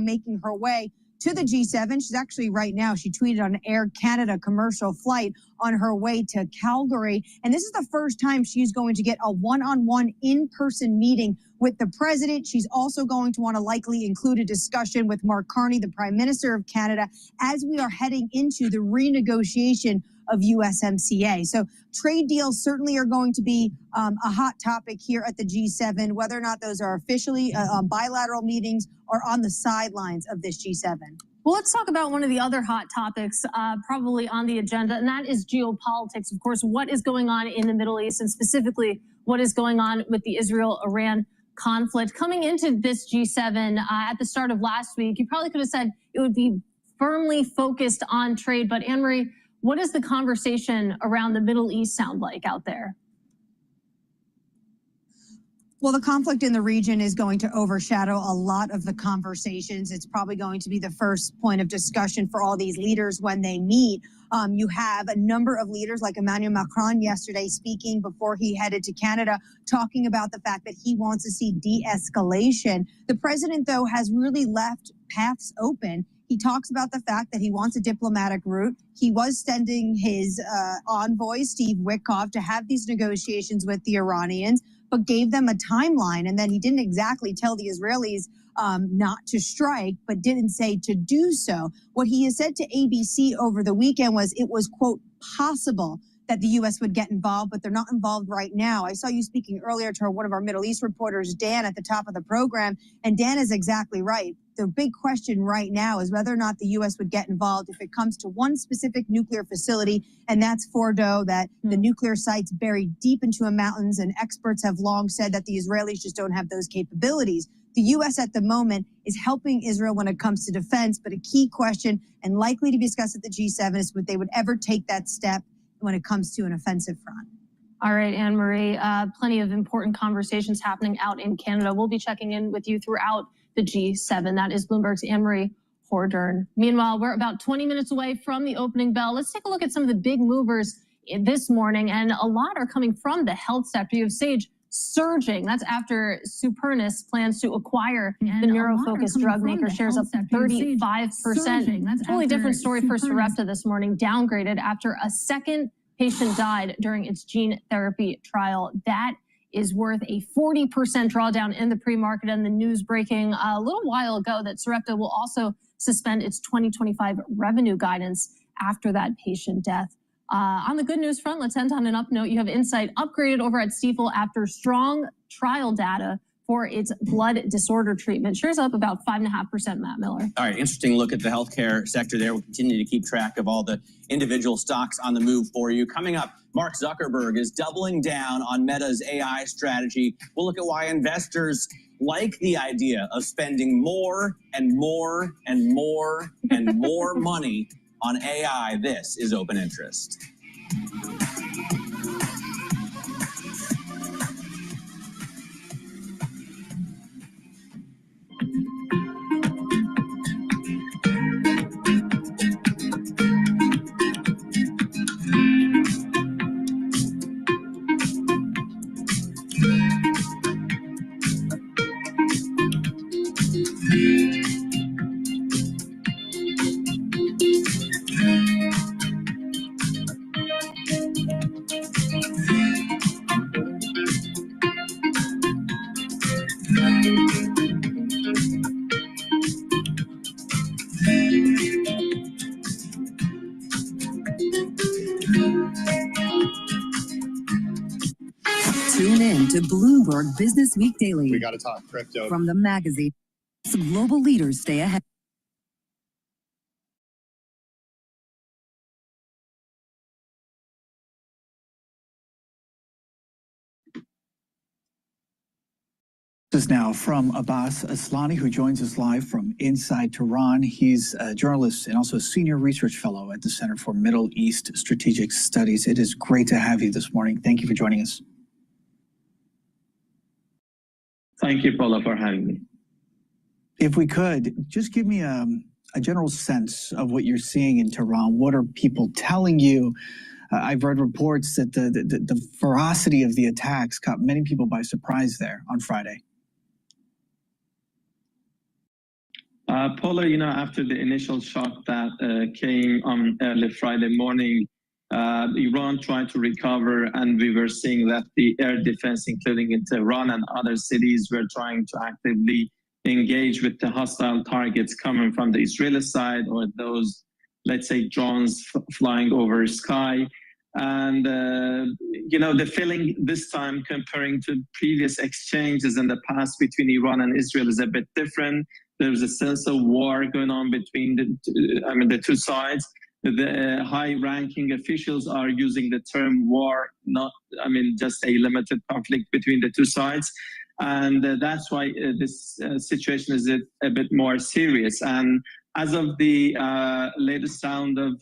making her way to the G7. She's actually right now, she tweeted on an Air Canada commercial flight on her way to Calgary. And this is the first time she's going to get a one-on-one in-person meeting with the president. She's also going to want to likely include a discussion with Mark Carney, the Prime Minister of Canada, as we are heading into the renegotiation of USMCA. So trade deals certainly are going to be a hot topic here at the G7, whether or not those are officially bilateral meetings or on the sidelines of this G7. Well, let's talk about one of the other hot topics probably on the agenda, and that is geopolitics. Of course, what is going on in the Middle East, and specifically what is going on with the Israel-Iran conflict. Coming into this G7 at the start of last week, you probably could have said it would be firmly focused on trade, but Anne-Marie, what does the conversation around the Middle East sound like out there? Well, the conflict in the region is going to overshadow a lot of the conversations. It's probably going to be the first point of discussion for all these leaders when they meet. You have a number of leaders like Emmanuel Macron yesterday speaking before he headed to Canada, talking about the fact that he wants to see de-escalation. The president, though, has really left paths open. He talks about the fact that he wants a diplomatic route. He was sending his envoy, Steve Witkoff, to have these negotiations with the Iranians, but gave them a timeline. And then he didn't exactly tell the Israelis not to strike, but didn't say to do so. What he has said to ABC over the weekend was it was, quote, possible that the U.S. would get involved, but they're not involved right now. I saw you speaking earlier to one of our Middle East reporters, Dan, at the top of the program, and Dan is exactly right. The big question right now is whether or not the U.S. would get involved if it comes to one specific nuclear facility, and that's Fordo, that the nuclear site's buried deep into the mountains, and experts have long said that the Israelis just don't have those capabilities. The U.S. at the moment is helping Israel when it comes to defense, but a key question and likely to be discussed at the G7 is would they would ever take that step when it comes to an offensive front. All right, Anne-Marie, plenty of important conversations happening out in Canada. We'll be checking in with you throughout the G7. That is Bloomberg's Anne-Marie Hordern. Meanwhile, we're about 20 minutes away from the opening bell. Let's take a look at some of the big movers this morning, and a lot are coming from the health sector. You have Sage surging. That's after Supernus plans to acquire the neuro-focused drug maker. Shares up 35%. Totally different story for Sarepta this morning, downgraded after a second patient died during its gene therapy trial. That is worth a 40% drawdown in the pre-market, and the news breaking a little while ago that Sarepta will also suspend its 2025 revenue guidance after that patient death. On the good news front, let's end on an up note. You have Insight upgraded over at Stifel after strong trial data for its blood disorder treatment. Shares up about 5.5%, Matt Miller. All right, interesting look at the healthcare sector there. We'll continue to keep track of all the individual stocks on the move for you. Coming up, Mark Zuckerberg is doubling down on Meta's AI strategy. We'll look at why investors like the idea of spending more and more and more and more money on AI. This is Open Interest. Tune in to Bloomberg Business Week Daily. We got to talk crypto. From the magazine, some global leaders stay ahead. This is now from Abbas Aslani, who joins us live from inside Tehran. He's a journalist and also a senior research fellow at the Center for Middle East Strategic Studies. It is great to have you this morning. Thank you for joining us. Thank you, Paula, for having me. If we could, just give me a general sense of what you're seeing in Tehran. What are people telling you? I've read reports that the ferocity of the attacks caught many people by surprise there on Friday. Paula, after the initial shock that came on early Friday morning, Iran tried to recover, and we were seeing that the air defense, including in Tehran and other cities, were trying to actively engage with the hostile targets coming from the Israeli side, or those, let's say, drones flying over sky. And, the feeling this time comparing to previous exchanges in the past between Iran and Israel is a bit different. There's a sense of war going on between the two sides. The high-ranking officials are using the term war, not, just a limited conflict between the two sides. And that's why this situation is a bit more serious. And as of the latest round of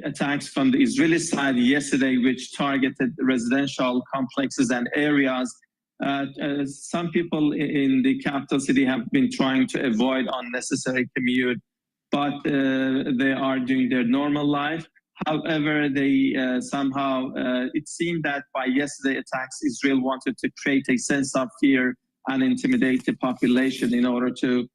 attacks from the Israeli side yesterday, which targeted residential complexes and areas, some people in the capital city have been trying to avoid unnecessary commute, but they are doing their normal life. However, they somehow, it seemed that by yesterday attacks, Israel wanted to create a sense of fear and intimidate the population in order to,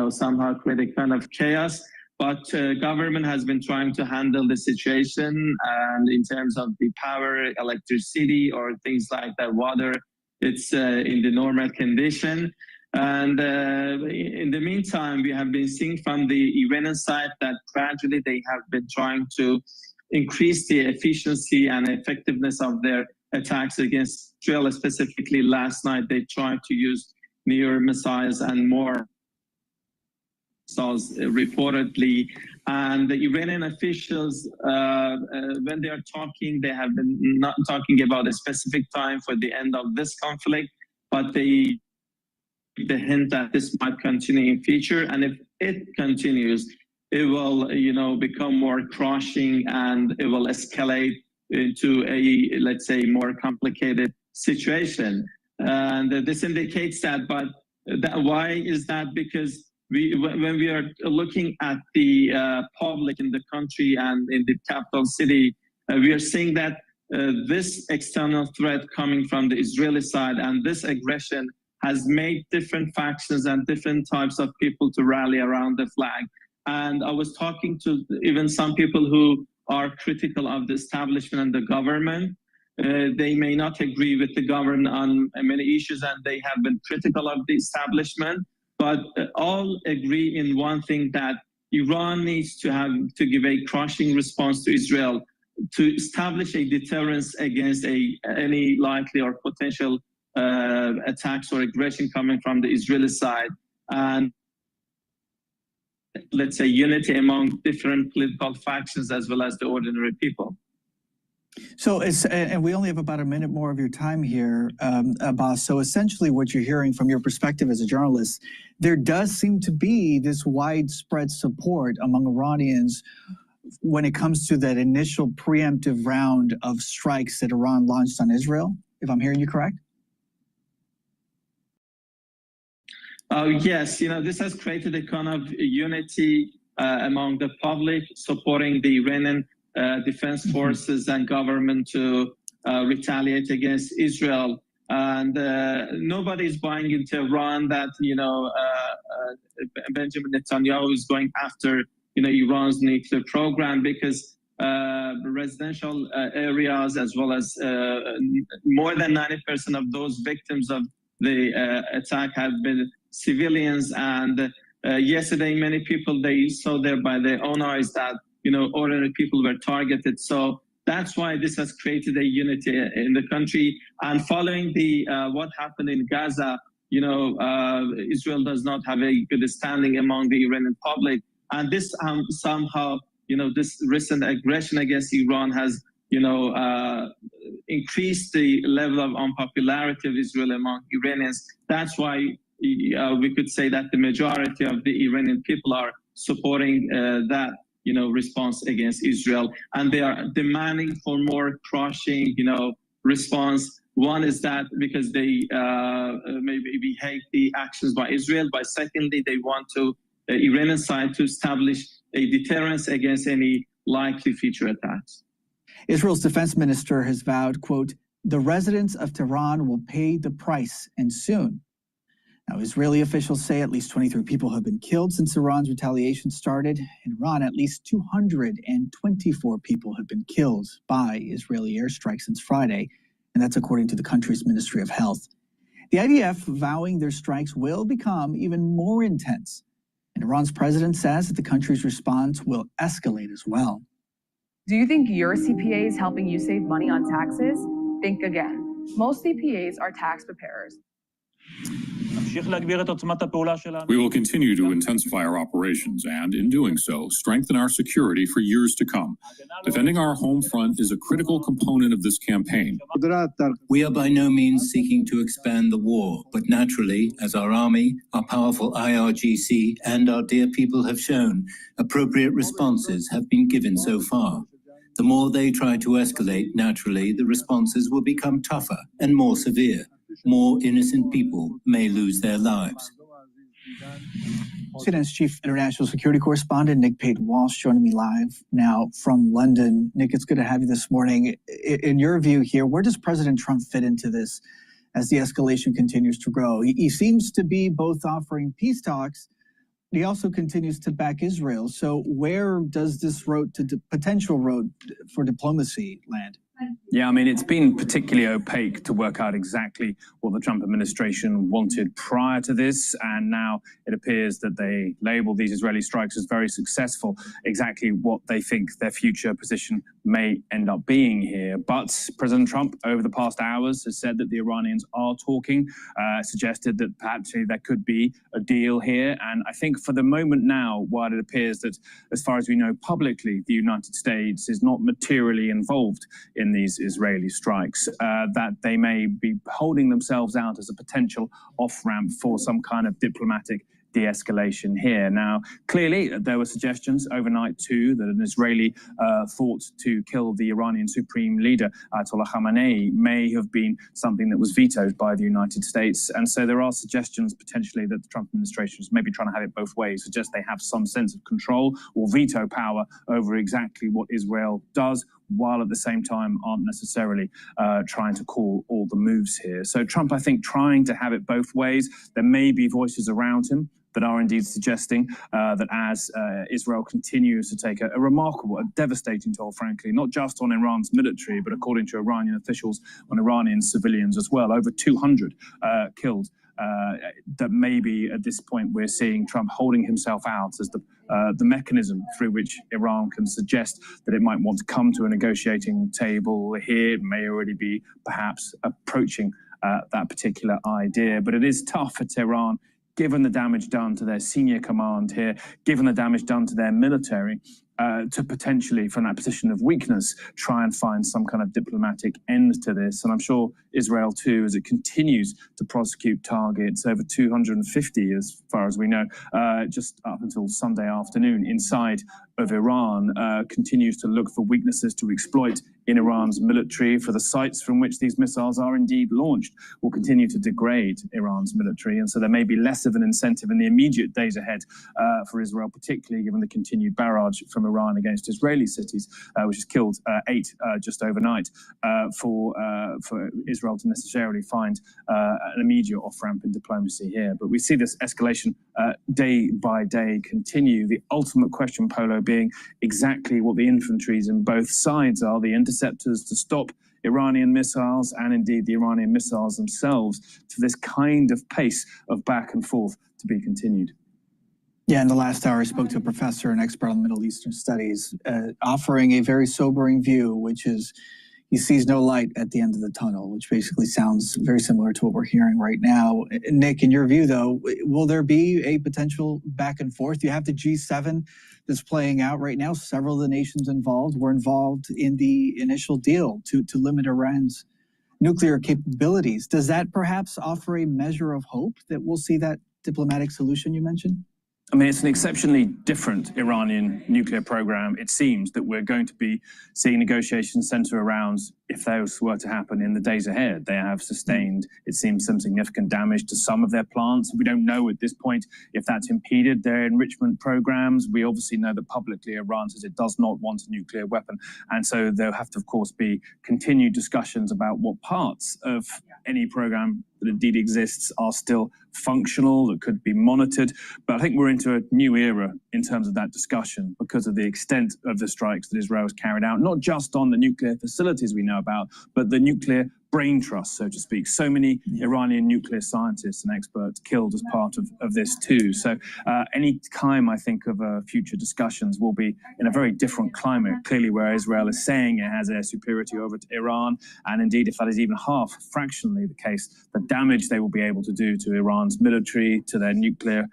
somehow create a kind of chaos. But government has been trying to handle the situation, and in terms of the power, electricity, or things like that, water, it's in the normal condition. And in the meantime, we have been seeing from the Iranian side that gradually they have been trying to increase the efficiency and effectiveness of their attacks against Israel. Specifically, last night they tried to use near missiles and more missiles reportedly. And the Iranian officials, when they are talking, they have been not talking about a specific time for the end of this conflict, but they hint that this might continue in future, and if it continues, it will, become more crushing, and it will escalate into a, let's say, more complicated situation. And this indicates that. But why is that? Because when we are looking at the public in the country and in the capital city, we are seeing that this external threat coming from the Israeli side and this aggression has made different factions and different types of people to rally around the flag. And I was talking to even some people who are critical of the establishment and the government. They may not agree with the government on many issues, and they have been critical of the establishment, but all agree in one thing, that Iran needs to give a crushing response to Israel to establish a deterrence against any likely or potential attacks or aggression coming from the Israeli side, and let's say unity among different political factions as well as the ordinary people. So, and we only have about a minute more of your time here, Abbas. So essentially what you're hearing from your perspective as a journalist, there does seem to be this widespread support among Iranians when it comes to that initial preemptive round of strikes that Iran launched on Israel, if I'm hearing you correct? Yes, this has created a kind of unity among the public, supporting the Iranian defense forces and government to retaliate against Israel. And nobody's buying into Iran that, Benjamin Netanyahu is going after, Iran's nuclear program, because residential areas, as well as more than 90% of those victims of the attack have been civilians. And yesterday, many people, they saw there by their own eyes that, ordinary people were targeted. So that's why this has created a unity in the country. And following the what happened in Gaza, Israel does not have a good standing among the Iranian public. And this somehow, this recent aggression against Iran has, increased the level of unpopularity of Israel among Iranians. That's why we could say that the majority of the Iranian people are supporting that, response against Israel, and they are demanding for more crushing, response. One is that because they maybe hate the actions by Israel, but secondly, they want the Iranian side to establish a deterrence against any likely future attacks. Israel's defense minister has vowed, quote, "The residents of Tehran will pay the price, and soon." Now, Israeli officials say at least 23 people have been killed since Iran's retaliation started. In Iran, at least 224 people have been killed by Israeli airstrikes since Friday, and that's according to the country's Ministry of Health. The IDF vowing their strikes will become even more intense. And Iran's president says that the country's response will escalate as well. Do you think your CPA is helping you save money on taxes? Think again. Most CPAs are tax preparers. We will continue to intensify our operations and, in doing so, strengthen our security for years to come. Defending our home front is a critical component of this campaign. We are by no means seeking to expand the war, but naturally, as our army, our powerful IRGC, and our dear people have shown, appropriate responses have been given so far. The more they try to escalate, naturally, the responses will become tougher and more severe. More innocent people may lose their lives. CNN's chief international security correspondent, Nick Pate-Walsh, joining me live now from London. Nick, it's good to have you this morning. In your view here, where does President Trump fit into this as the escalation continues to grow? He seems to be both offering peace talks, but he also continues to back Israel. So where does this potential road for diplomacy land? Yeah, I mean, it's been particularly opaque to work out exactly what the Trump administration wanted prior to this. And now it appears that they label these Israeli strikes as very successful, exactly what they think their future position may end up being here. But President Trump, over the past hours, has said that the Iranians are talking, suggested that perhaps there could be a deal here. And I think for the moment now, while it appears that, as far as we know publicly, the United States is not materially involved in these Israeli strikes, that they may be holding themselves out as a potential off-ramp for some kind of diplomatic de-escalation here. Now, clearly, there were suggestions overnight, too, that an Israeli thought to kill the Iranian Supreme Leader, Ayatollah Khamenei, may have been something that was vetoed by the United States. And so there are suggestions, potentially, that the Trump administration is maybe trying to have it both ways, suggest they have some sense of control or veto power over exactly what Israel does, while at the same time aren't necessarily trying to call all the moves here. So Trump, I think, trying to have it both ways. There may be voices around him that are indeed suggesting that as Israel continues to take a remarkable, a devastating toll, frankly, not just on Iran's military, but according to Iranian officials, on Iranian civilians as well, over 200 killed, that maybe at this point we're seeing Trump holding himself out as the mechanism through which Iran can suggest that it might want to come to a negotiating table here. It may already be perhaps approaching that particular idea. But it is tough for Tehran, given the damage done to their senior command here, given the damage done to their military, to potentially, from that position of weakness, try and find some kind of diplomatic end to this. And I'm sure Israel, too, as it continues to prosecute targets, over 250, as far as we know, just up until Sunday afternoon, inside of Iran, continues to look for weaknesses to exploit in Iran's military, for the sites from which these missiles are indeed launched will continue to degrade Iran's military. And so there may be less of an incentive in the immediate days ahead for Israel, particularly given the continued barrage from Iran against Israeli cities, which has killed 8 just overnight, for Israel to necessarily find an immediate off-ramp in diplomacy here. But we see this escalation day by day continue. The ultimate question, Polo, being exactly what the infantries in both sides are, the interceptors to stop Iranian missiles and indeed the Iranian missiles themselves, to this kind of pace of back and forth to be continued. Yeah, in the last hour, I spoke to a professor and expert on Middle Eastern studies, offering a very sobering view, which is he sees no light at the end of the tunnel, which basically sounds very similar to what we're hearing right now. Nick, in your view, though, will there be a potential back and forth? You have the G7 that's playing out right now. Several of the nations involved were involved in the initial deal to limit Iran's nuclear capabilities. Does that perhaps offer a measure of hope that we'll see that diplomatic solution you mentioned? I mean, it's an exceptionally different Iranian nuclear program. It seems that we're going to be seeing negotiations center around, if those were to happen in the days ahead. They have sustained, it seems, some significant damage to some of their plants. We don't know at this point if that's impeded their enrichment programs. We obviously know that publicly Iran says it does not want a nuclear weapon. And so there'll have to, of course, be continued discussions about what parts of any program that indeed exists are still functional, that could be monitored. But I think we're into a new era in terms of that discussion because of the extent of the strikes that Israel has carried out, not just on the nuclear facilities we know about, but the nuclear brain trust, so to speak. So many Iranian nuclear scientists and experts killed as part of this too. So any time I think of future discussions will be in a very different climate, clearly where Israel is saying it has air superiority over to Iran. And indeed, if that is even half, fractionally the case, the damage they will be able to do to Iran's military, to their nuclear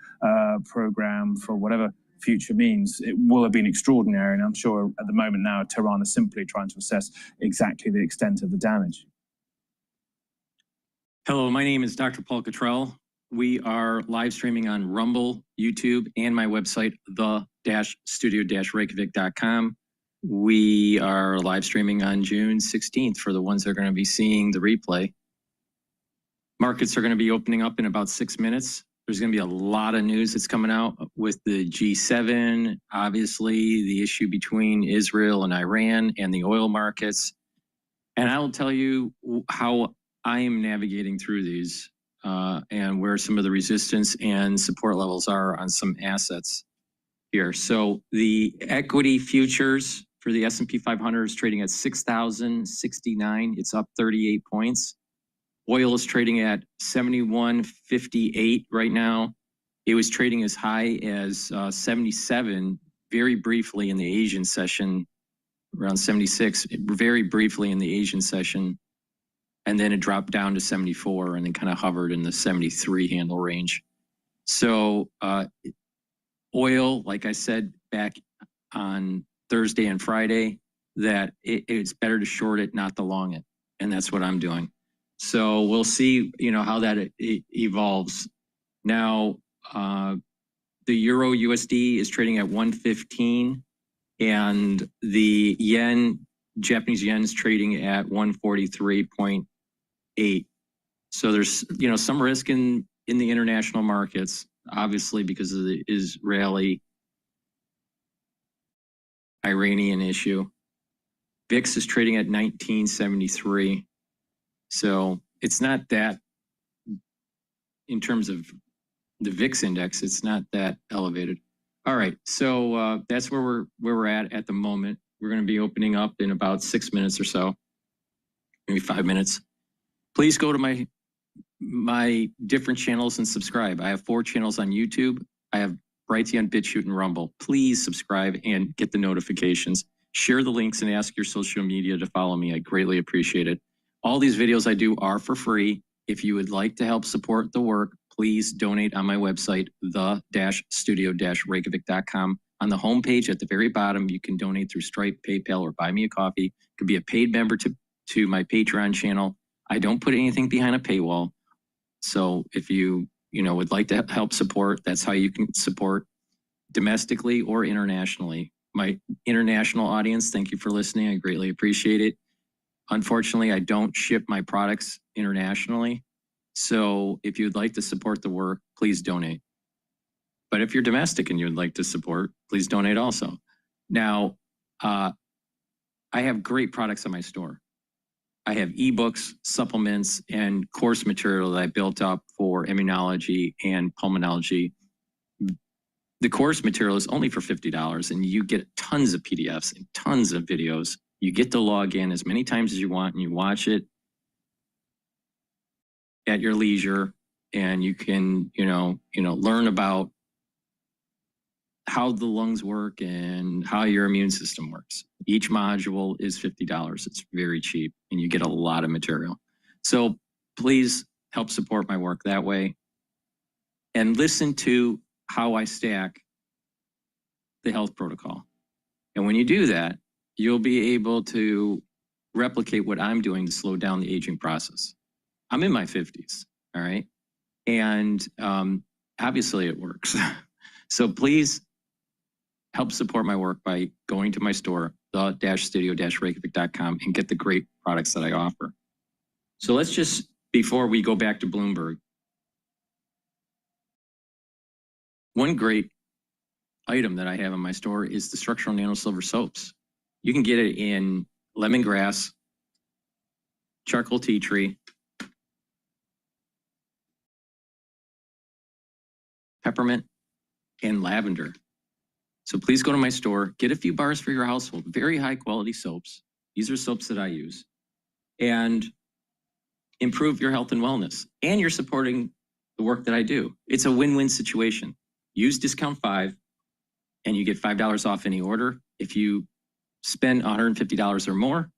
program, for whatever future means, it will have been extraordinary. And I'm sure at the moment now, Tehran is simply trying to assess exactly the extent of the damage. Hello, my name is DrPaulCottrell. We are live streaming on Rumble, YouTube, and my website, the-studio-reykjavik.com. We are live streaming on June 16th for the ones that are going to be seeing the replay. Markets are going to be opening up in about 6 minutes. There's going to be a lot of news that's coming out with the G7, obviously the issue between Israel and Iran and the oil markets. And I will tell you how I am navigating through these and where some of the resistance and support levels are on some assets here. So the equity futures for the S&P 500 is trading at 6,069. It's up 38 points. Oil is trading at 71.58 right now. It was trading as high as 77 very briefly in the Asian session, around 76, very briefly in the Asian session. And then it dropped down to 74 and then kind of hovered in the 73 handle range. So oil, like I said back on Thursday and Friday, that it's better to short it, not to long it. And that's what I'm doing. So we'll see, how that evolves. Now, the Euro USD is trading at 115 and the yen, Japanese yen is trading at 143.8. So there's, some risk in the international markets, obviously because of the Israeli-Iranian issue. VIX is trading at 1973. So it's not that, in terms of the VIX index, it's not that elevated. All right, so that's where we're at the moment. We're going to be opening up in about 6 minutes or so, maybe 5 minutes. Please go to my different channels and subscribe. I have 4 channels on YouTube. I have Brighteon, Bitchute, and Rumble. Please subscribe and get the notifications. Share the links and ask your social media to follow me. I greatly appreciate it. All these videos I do are for free. If you would like to help support the work, please donate on my website, the-studio-reykjavik.com. On the homepage at the very bottom, you can donate through Stripe, PayPal, or Buy Me a Coffee. You can be a paid member to my Patreon channel. I don't put anything behind a paywall. So if you would like to help support, that's how you can support domestically or internationally. My international audience, thank you for listening. I greatly appreciate it. Unfortunately, I don't ship my products internationally. So if you'd like to support the work, please donate. But if you're domestic and you'd like to support, please donate also. Now, I have great products on my store. I have ebooks, supplements, and course material that I built up for immunology and pulmonology. The course material is only for $50, and you get tons of PDFs and tons of videos. You get to log in as many times as you want, and you watch it at your leisure, and you can, learn about how the lungs work and how your immune system works. Each module is $50. It's very cheap, and you get a lot of material. So please help support my work that way, and listen to how I stack the health protocol. And when you do that, you'll be able to replicate what I'm doing to slow down the aging process. I'm in my 50s, all right? And obviously it works. So please help support my work by going to my store, the-studio-reykjavik.com, and get the great products that I offer. So let's just, before we go back to Bloomberg, one great item that I have in my store is the structural nano silver soaps. You can get it in lemongrass, charcoal tea tree, peppermint, and lavender. So please go to my store, get a few bars for your household, very high quality soaps. These are soaps that I use, and improve your health and wellness. And you're supporting the work that I do. It's a win-win situation. Use discount 5 and you get $5 off any order. If you spend $150 or more,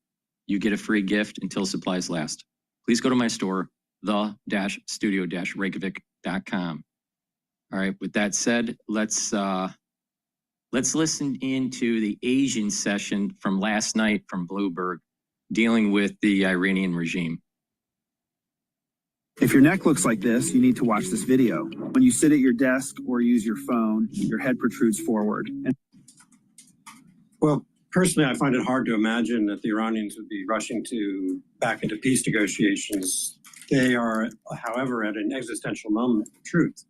you get a free gift until supplies last. Please go to my store, the-studio-reykjavik.com. All right, with that said, let's listen into the Asian session from last night from Bloomberg, dealing with the Iranian regime. If your neck looks like this, you need to watch this video. When you sit at your desk or use your phone, your head protrudes forward. Well, personally, I find it hard to imagine that the Iranians would be rushing back into peace negotiations. They are, however, at an existential moment of truth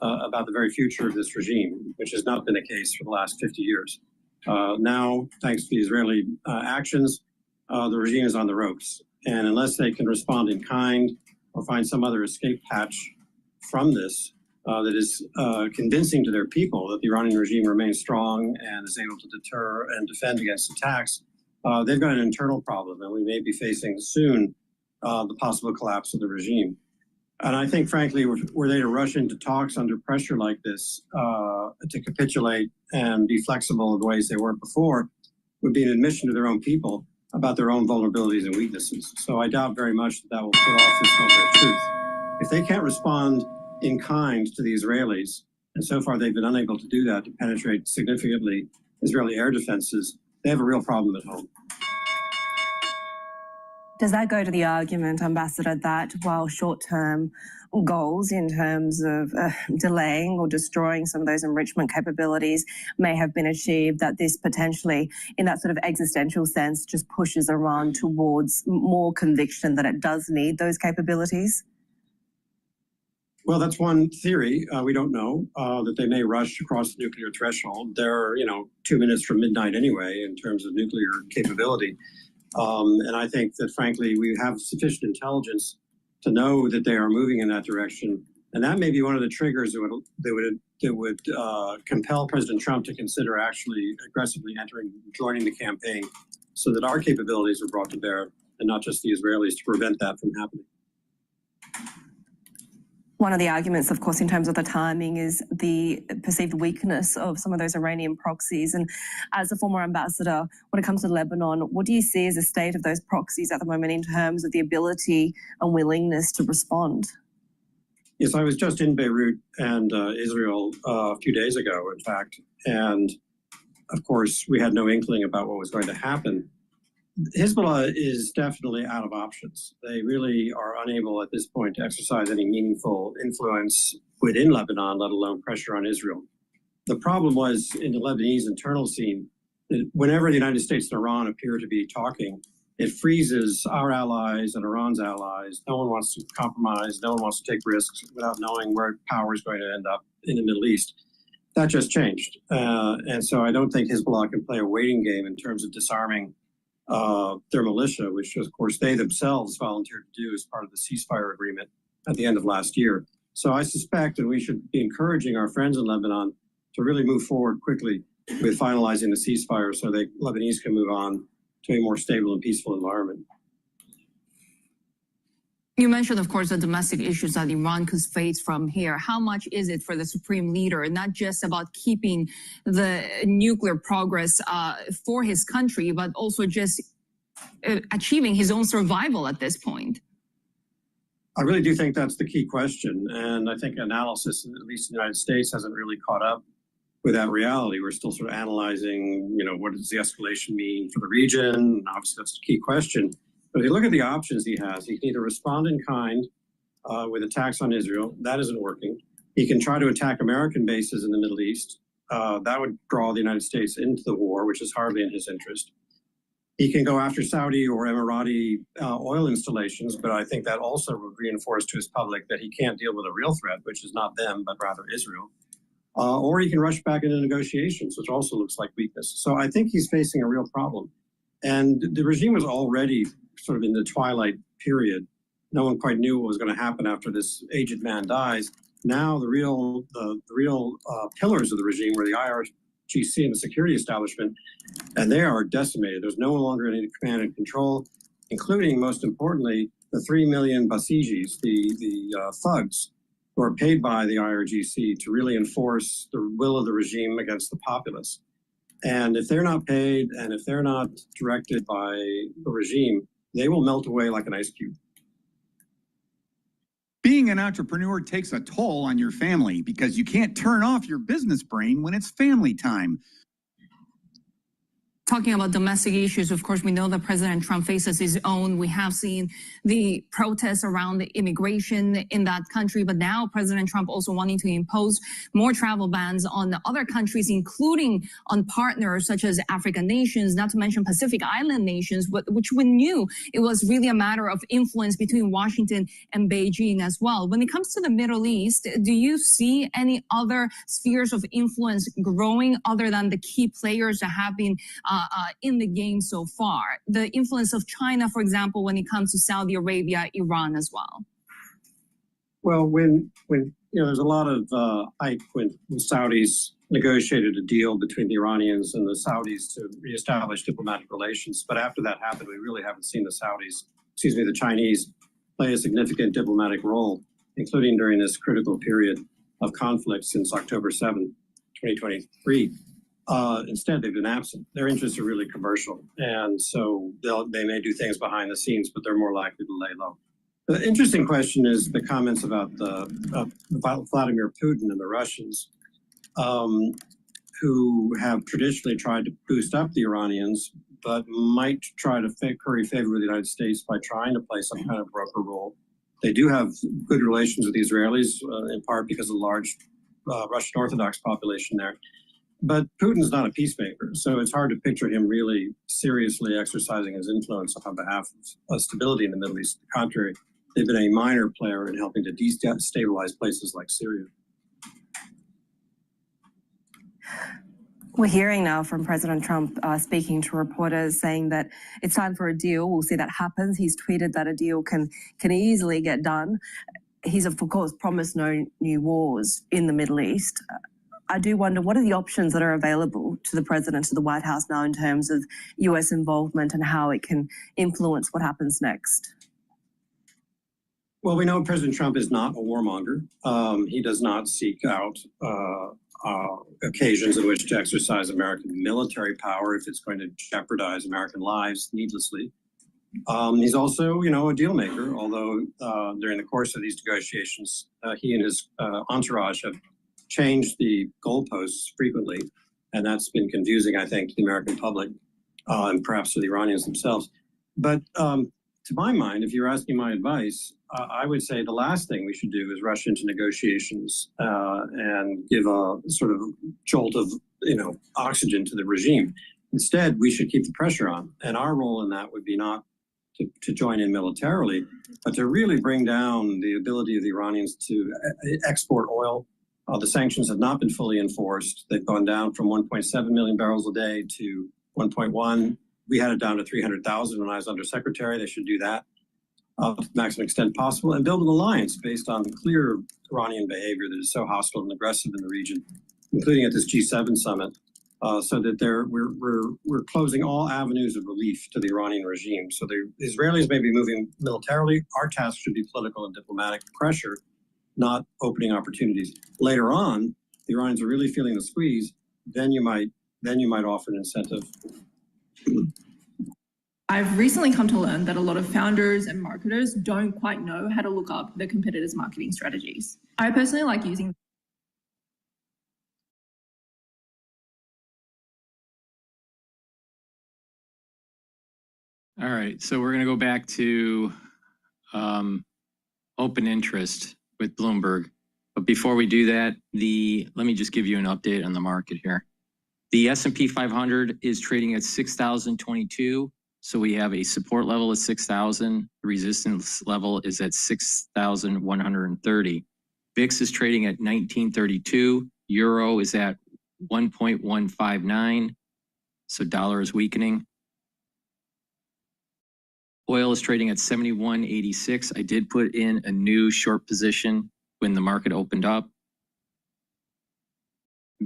about the very future of this regime, which has not been the case for the last 50 years. Now, thanks to the Israeli actions, the regime is on the ropes. And unless they can respond in kind or find some other escape hatch from this that is convincing to their people that the Iranian regime remains strong and is able to deter and defend against attacks, they've got an internal problem, and we may be facing soon the possible collapse of the regime. And I think, frankly, were they to rush into talks under pressure like this to capitulate and be flexible in the ways they were before, would be an admission to their own people about their own vulnerabilities and weaknesses. So I doubt very much that will put off this moment of truth. If they can't respond in kind to the Israelis, and so far they've been unable to do that, to penetrate significantly Israeli air defenses, they have a real problem at home. Does that go to the argument, Ambassador, that while short-term goals in terms of delaying or destroying some of those enrichment capabilities may have been achieved, that this potentially, in that sort of existential sense, just pushes Iran towards more conviction that it does need those capabilities? Well, that's one theory. We don't know that they may rush across the nuclear threshold. They're, 2 minutes from midnight anyway in terms of nuclear capability. And I think that, frankly, we have sufficient intelligence to know that they are moving in that direction. And that may be one of the triggers that would compel President Trump to consider actually aggressively joining the campaign, so that our capabilities are brought to bear and not just the Israelis, to prevent that from happening. One of the arguments, of course, in terms of the timing is the perceived weakness of some of those Iranian proxies. And as a former ambassador, when it comes to Lebanon, what do you see as the state of those proxies at the moment in terms of the ability and willingness to respond? Yes, I was just in Beirut and Israel a few days ago, in fact. And of course, we had no inkling about what was going to happen. Hezbollah is definitely out of options. They really are unable at this point to exercise any meaningful influence within Lebanon, let alone pressure on Israel. The problem was in the Lebanese internal scene, that whenever the United States and Iran appear to be talking, it freezes our allies and Iran's allies. No one wants to compromise. No one wants to take risks without knowing where power is going to end up in the Middle East. That just changed. And so I don't think Hezbollah can play a waiting game in terms of disarming their militia, which of course they themselves volunteered to do as part of the ceasefire agreement at the end of last year. So I suspect that we should be encouraging our friends in Lebanon to really move forward quickly with finalizing the ceasefire so that Lebanese can move on to a more stable and peaceful environment. You mentioned, of course, the domestic issues that Iran could face from here. How much is it for the supreme leader, not just about keeping the nuclear progress for his country, but also just achieving his own survival at this point? I really do think that's the key question. And I think analysis, at least in the United States, hasn't really caught up with that reality. We're still sort of analyzing, what does the escalation mean for the region? And obviously, that's the key question. But if you look at the options he has, he can either respond in kind with attacks on Israel. That isn't working. He can try to attack American bases in the Middle East. That would draw the United States into the war, which is hardly in his interest. He can go after Saudi or Emirati oil installations, but I think that also would reinforce to his public that he can't deal with a real threat, which is not them, but rather Israel. Or he can rush back into negotiations, which also looks like weakness. So I think he's facing a real problem. And the regime was already sort of in the twilight period. No one quite knew what was going to happen after this aged man dies. Now the real pillars of the regime were the IRGC and the security establishment, and they are decimated. There's no longer any command and control, including, most importantly, the 3 million basijis, the thugs, who are paid by the IRGC to really enforce the will of the regime against the populace. And if they're not paid and if they're not directed by the regime, they will melt away like an ice cube. Being an entrepreneur takes a toll on your family because you can't turn off your business brain when it's family time. Talking about domestic issues, of course, we know that President Trump faces his own. We have seen the protests around the immigration in that country, but now President Trump also wanting to impose more travel bans on other countries, including on partners such as African nations, not to mention Pacific Island nations, which we knew it was really a matter of influence between Washington and Beijing as well. When it comes to the Middle East, do you see any other spheres of influence growing other than the key players that have been in the game so far? The influence of China, for example, when it comes to Saudi Arabia, Iran as well. Well, when there's a lot of hype when the Saudis negotiated a deal between the Iranians and the Saudis to reestablish diplomatic relations. But after that happened, we really haven't seen the Chinese play a significant diplomatic role, including during this critical period of conflict since October 7, 2023. Instead, they've been absent. Their interests are really commercial. And so they may do things behind the scenes, but they're more likely to lay low. The interesting question is the comments about Vladimir Putin and the Russians, who have traditionally tried to boost up the Iranians, but might try to curry favor with the United States by trying to play some kind of broker role. They do have good relations with the Israelis, in part because of the large Russian Orthodox population there. But Putin's not a peacemaker, so it's hard to picture him really seriously exercising his influence on behalf of stability in the Middle East. To the contrary, they've been a minor player in helping to destabilize places like Syria. We're hearing now from President Trump speaking to reporters saying that it's time for a deal. We'll see that happens. He's tweeted that a deal can easily get done. He's, of course, promised no new wars in the Middle East. I do wonder, what are the options that are available to the president, to the White House now in terms of U.S. involvement and how it can influence what happens next? Well, we know President Trump is not a warmonger. He does not seek out occasions in which to exercise American military power if it's going to jeopardize American lives needlessly. He's also, a deal maker, although during the course of these negotiations, he and his entourage have changed the goalposts frequently, and that's been confusing, I think, to the American public and perhaps to the Iranians themselves. But to my mind, if you're asking my advice, I would say the last thing we should do is rush into negotiations and give a sort of jolt of, oxygen to the regime. Instead, we should keep the pressure on, and our role in that would be not to join in militarily, but to really bring down the ability of the Iranians to export oil. The sanctions have not been fully enforced. They've gone down from 1.7 million barrels a day to 1.1. We had it down to 300,000 when I was undersecretary. They should do that to the maximum extent possible and build an alliance based on the clear Iranian behavior that is so hostile and aggressive in the region, including at this G7 summit, so that we're closing all avenues of relief to the Iranian regime. So the Israelis may be moving militarily. Our task should be political and diplomatic pressure, not opening opportunities. Later on, the Iranians are really feeling the squeeze. Then you might offer an incentive. I've recently come to learn that a lot of founders and marketers don't quite know how to look up their competitors' marketing strategies. I personally like using All right, so we're going to go back to open interest with Bloomberg. But before we do that, let me just give you an update on the market here. The S&P 500 is trading at 6,022. So we have a support level of 6,000. The resistance level is at 6,130. VIX is trading at 1932. Euro is at 1.159. So dollar is weakening. Oil is trading at 71.86. I did put in a new short position when the market opened up.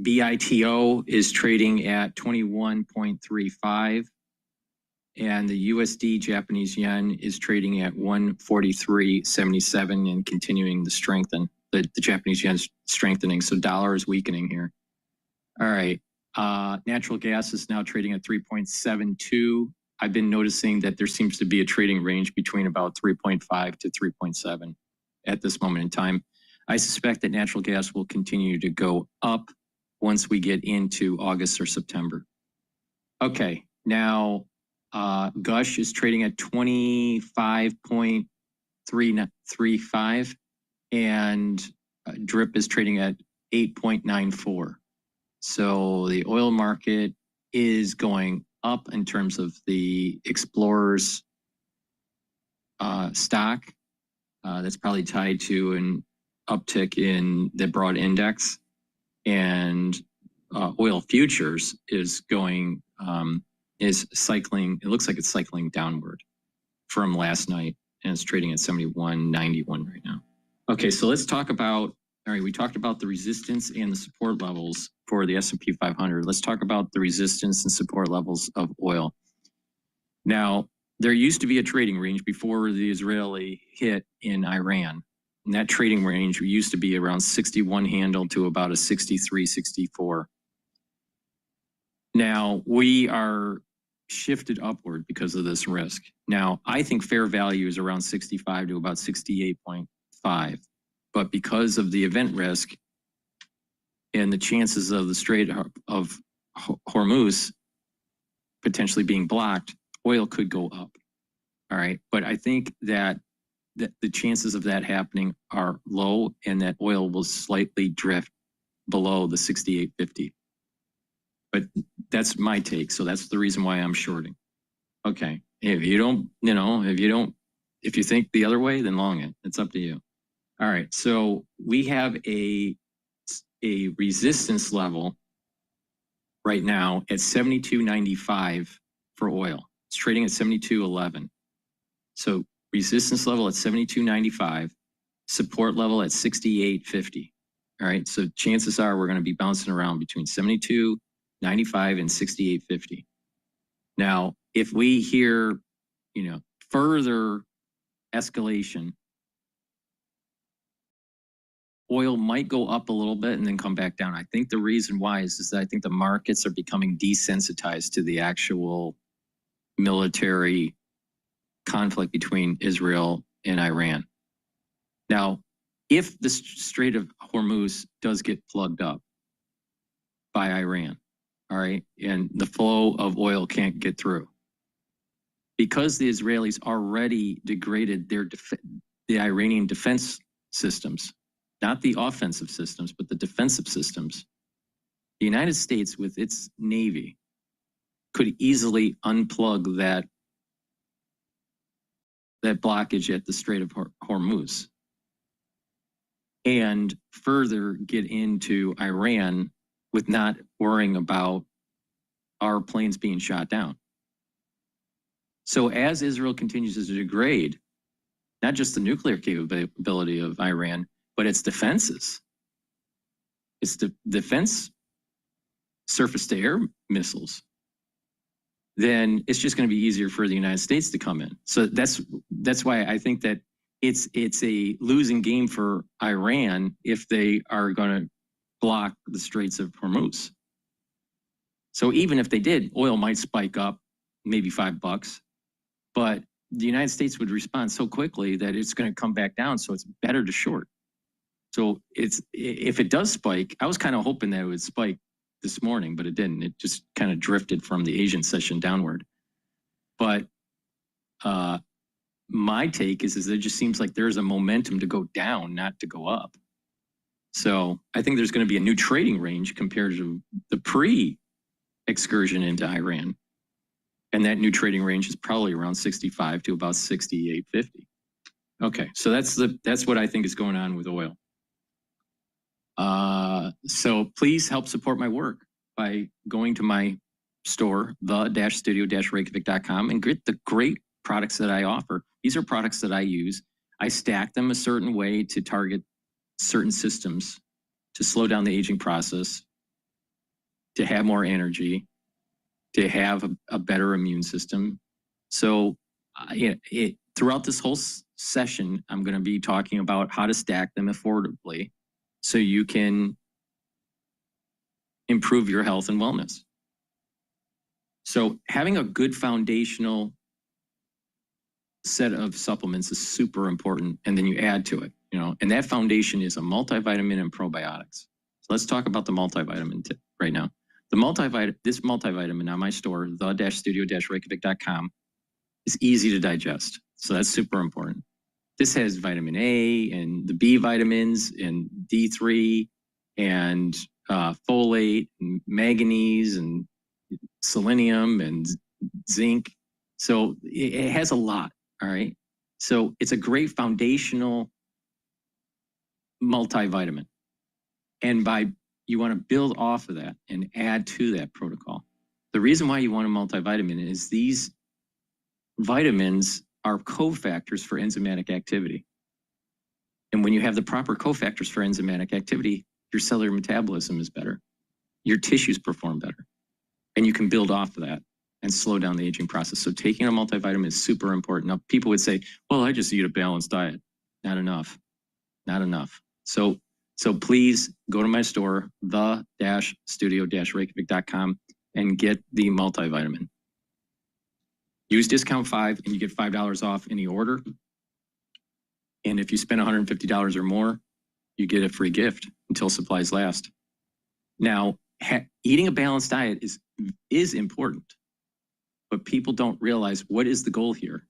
BITO is trading at 21.35, and the USD Japanese yen is trading at 143.77 and continuing to strengthen. The Japanese yen is strengthening, so dollar is weakening here. All right, natural gas is now trading at 3.72. I've been noticing that there seems to be a trading range between about 3.5 to 3.7 at this moment in time. I suspect that natural gas will continue to go up once we get into August or September. Okay, now Gush is trading at 25.335 and DRIP is trading at 8.94. So the oil market is going up in terms of the Explorers stock. That's probably tied to an uptick in the broad index, and oil futures is going is cycling. It looks like it's cycling downward from last night, and it's trading at 71.91 right now. Okay, so let's talk about. All right, we talked about the resistance and the support levels for the S&P 500. Let's talk about the resistance and support levels of oil. Now, there used to be a trading range before the Israeli hit in Iran. And that trading range used to be around 61 handle to about a 63, 64. Now, we are shifted upward because of this risk. Now, I think fair value is around 65 to about 68.5. But because of the event risk and the chances of the Strait of Hormuz potentially being blocked, oil could go up. All right. But I think that the chances of that happening are low, and that oil will slightly drift below the 68.50. But that's my take. So that's the reason why I'm shorting. Okay. If you don't, if you think the other way, then long it. It's up to you. All right, so we have a resistance level right now at 72.95 for oil. It's trading at 72.11. So resistance level at 72.95, support level at 68.50. All right, so chances are we're going to be bouncing around between 72.95 and 68.50. Now, if we hear, further escalation, oil might go up a little bit and then come back down. I think the reason why is that I think the markets are becoming desensitized to the actual military conflict between Israel and Iran. Now, if the Strait of Hormuz does get plugged up by Iran, all right, and the flow of oil can't get through, because the Israelis already degraded the Iranian defense systems, not the offensive systems, but the defensive systems, the United States with its Navy could easily unplug that blockage at the Strait of Hormuz and further get into Iran with not worrying about our planes being shot down. So as Israel continues to degrade, not just the nuclear capability of Iran, but its defenses, it's the defense surface-to-air missiles, then it's just going to be easier for the United States to come in. So that's why I think that it's a losing game for Iran if they are going to block the Straits of Hormuz. So even if they did, oil might spike up maybe $5, but the United States would respond so quickly that it's going to come back down. So it's better to short. So if it does spike, I was kind of hoping that it would spike this morning, but it didn't. It just kind of drifted from the Asian session downward. But my take is it just seems like there's a momentum to go down, not to go up. So I think there's going to be a new trading range compared to the pre-excursion into Iran. And that new trading range is probably around 65 to about 68.50. Okay, so that's what I think is going on with oil. So please help support my work by going to my store, the-studio-reykjavik.com, and get the great products that I offer. These are products that I use. I stack them a certain way to target certain systems to slow down the aging process, to have more energy, to have a better immune system. So throughout this whole session, I'm going to be talking about how to stack them affordably so you can improve your health and wellness. So having a good foundational set of supplements is super important, and then you add to it, and that foundation is a multivitamin and probiotics. So let's talk about the multivitamin right now. This multivitamin on my store, the-studio-reykjavik.com, is easy to digest. So that's super important. This has vitamin A and the B vitamins and D3 and folate and manganese and selenium and zinc. So it has a lot, all right? So it's a great foundational multivitamin. And you want to build off of that and add to that protocol. The reason why you want a multivitamin is these vitamins are cofactors for enzymatic activity. And when you have the proper cofactors for enzymatic activity, your cellular metabolism is better. Your tissues perform better. And you can build off of that and slow down the aging process. So taking a multivitamin is super important. Now, people would say, well, I just eat a balanced diet. Not enough. Not enough. So please go to my store, the-studio-reykjavik.com, and get the multivitamin. Use discount 5 and you get $5 off any order. And if you spend $150 or more, you get a free gift until supplies last. Now, eating a balanced diet is important, but people don't realize what is the goal here.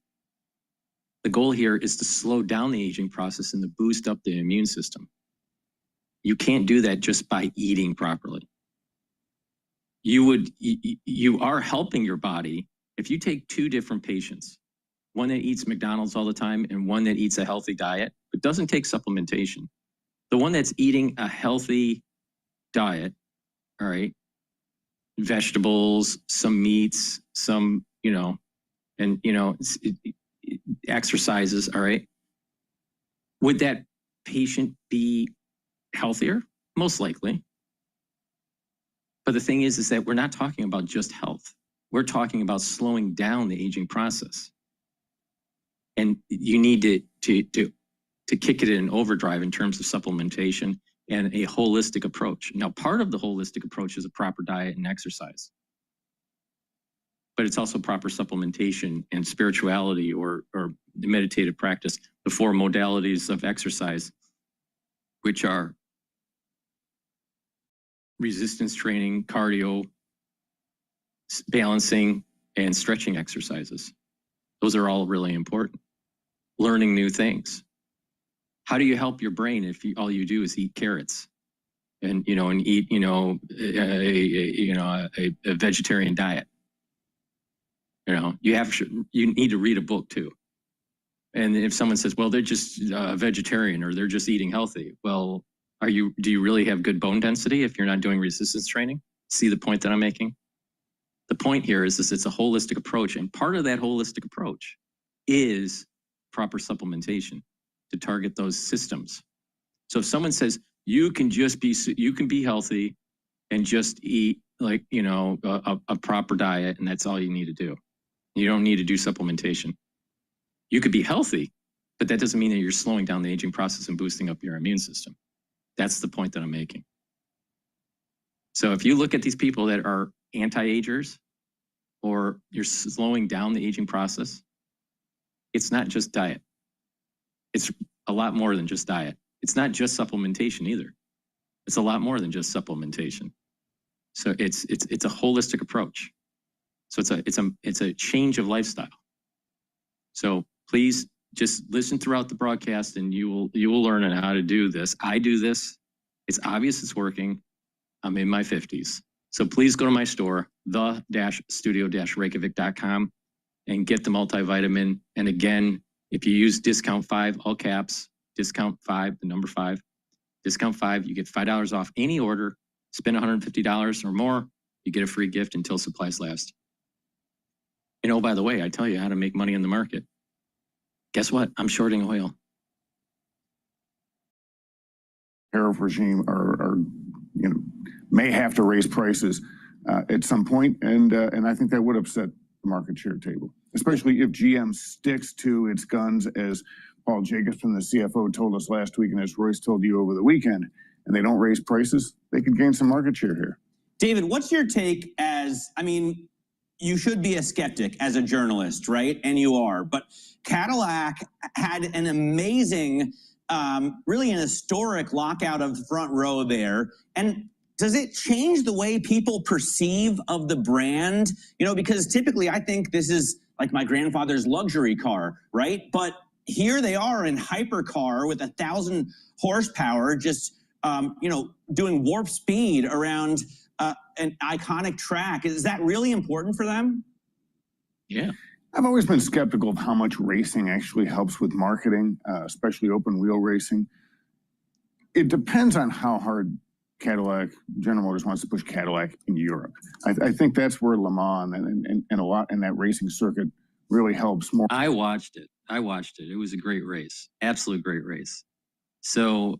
The goal here is to slow down the aging process and to boost up the immune system. You can't do that just by eating properly. You are helping your body. If you take two different patients, one that eats McDonald's all the time and one that eats a healthy diet, but doesn't take supplementation, the one that's eating a healthy diet, all right, vegetables, some meats, some, exercises, all right, would that patient be healthier? Most likely. But the thing is that we're not talking about just health. We're talking about slowing down the aging process. And you need to kick it in overdrive in terms of supplementation and a holistic approach. Now, part of the holistic approach is a proper diet and exercise. But it's also proper supplementation and spirituality or meditative practice, the 4 modalities of exercise, which are resistance training, cardio, balancing, and stretching exercises. Those are all really important. Learning new things. How do you help your brain if all you do is eat carrots and eat a vegetarian diet? You need to read a book too. And if someone says, well, they're just vegetarian or they're just eating healthy, well, do you really have good bone density if you're not doing resistance training? See the point that I'm making? The point here is it's a holistic approach, and part of that holistic approach is proper supplementation to target those systems. So if someone says you can be healthy and just eat a proper diet and that's all you need to do, you don't need to do supplementation. You could be healthy, but that doesn't mean that you're slowing down the aging process and boosting up your immune system. That's the point that I'm making. So if you look at these people that are anti-agers or you're slowing down the aging process, it's not just diet. It's a lot more than just diet. It's not just supplementation either. It's a lot more than just supplementation. So it's a holistic approach. So it's a change of lifestyle. So please just listen throughout the broadcast and you will learn on how to do this. I do this. It's obvious it's working. I'm in my 50s. So please go to my store, the-studio-reykjavik.com, and get the multivitamin. And again, if you use discount 5, all caps, discount 5, the number 5, discount 5, you get $5 off any order. Spend $150 or more, you get a free gift until supplies last. And oh, by the way, I tell you how to make money in the market. Guess what? I'm shorting oil. tariff regime are may have to raise prices at some point, and I think that would upset the market share table, especially if GM sticks to its guns, as Paul Jacobson, the CFO, told us last week, and as Royce told you over the weekend, and they don't raise prices, they could gain some market share here. David, what's your take as, I mean, you should be a skeptic as a journalist, right? And you are, but Cadillac had an amazing, really an historic lockout of the front row there. And does it change the way people perceive of the brand? You know, because typically I think this is like my grandfather's luxury car, right? But here they are in hypercar with 1,000 horsepower, just, doing warp speed around an iconic track. Is that really important for them? Yeah. I've always been skeptical of how much racing actually helps with marketing, especially open wheel racing. It depends on how hard General Motors wants to push Cadillac in Europe. I think that's where Le Mans and a lot in that racing circuit really helps more. I watched it. It was a great race. Absolute great race. So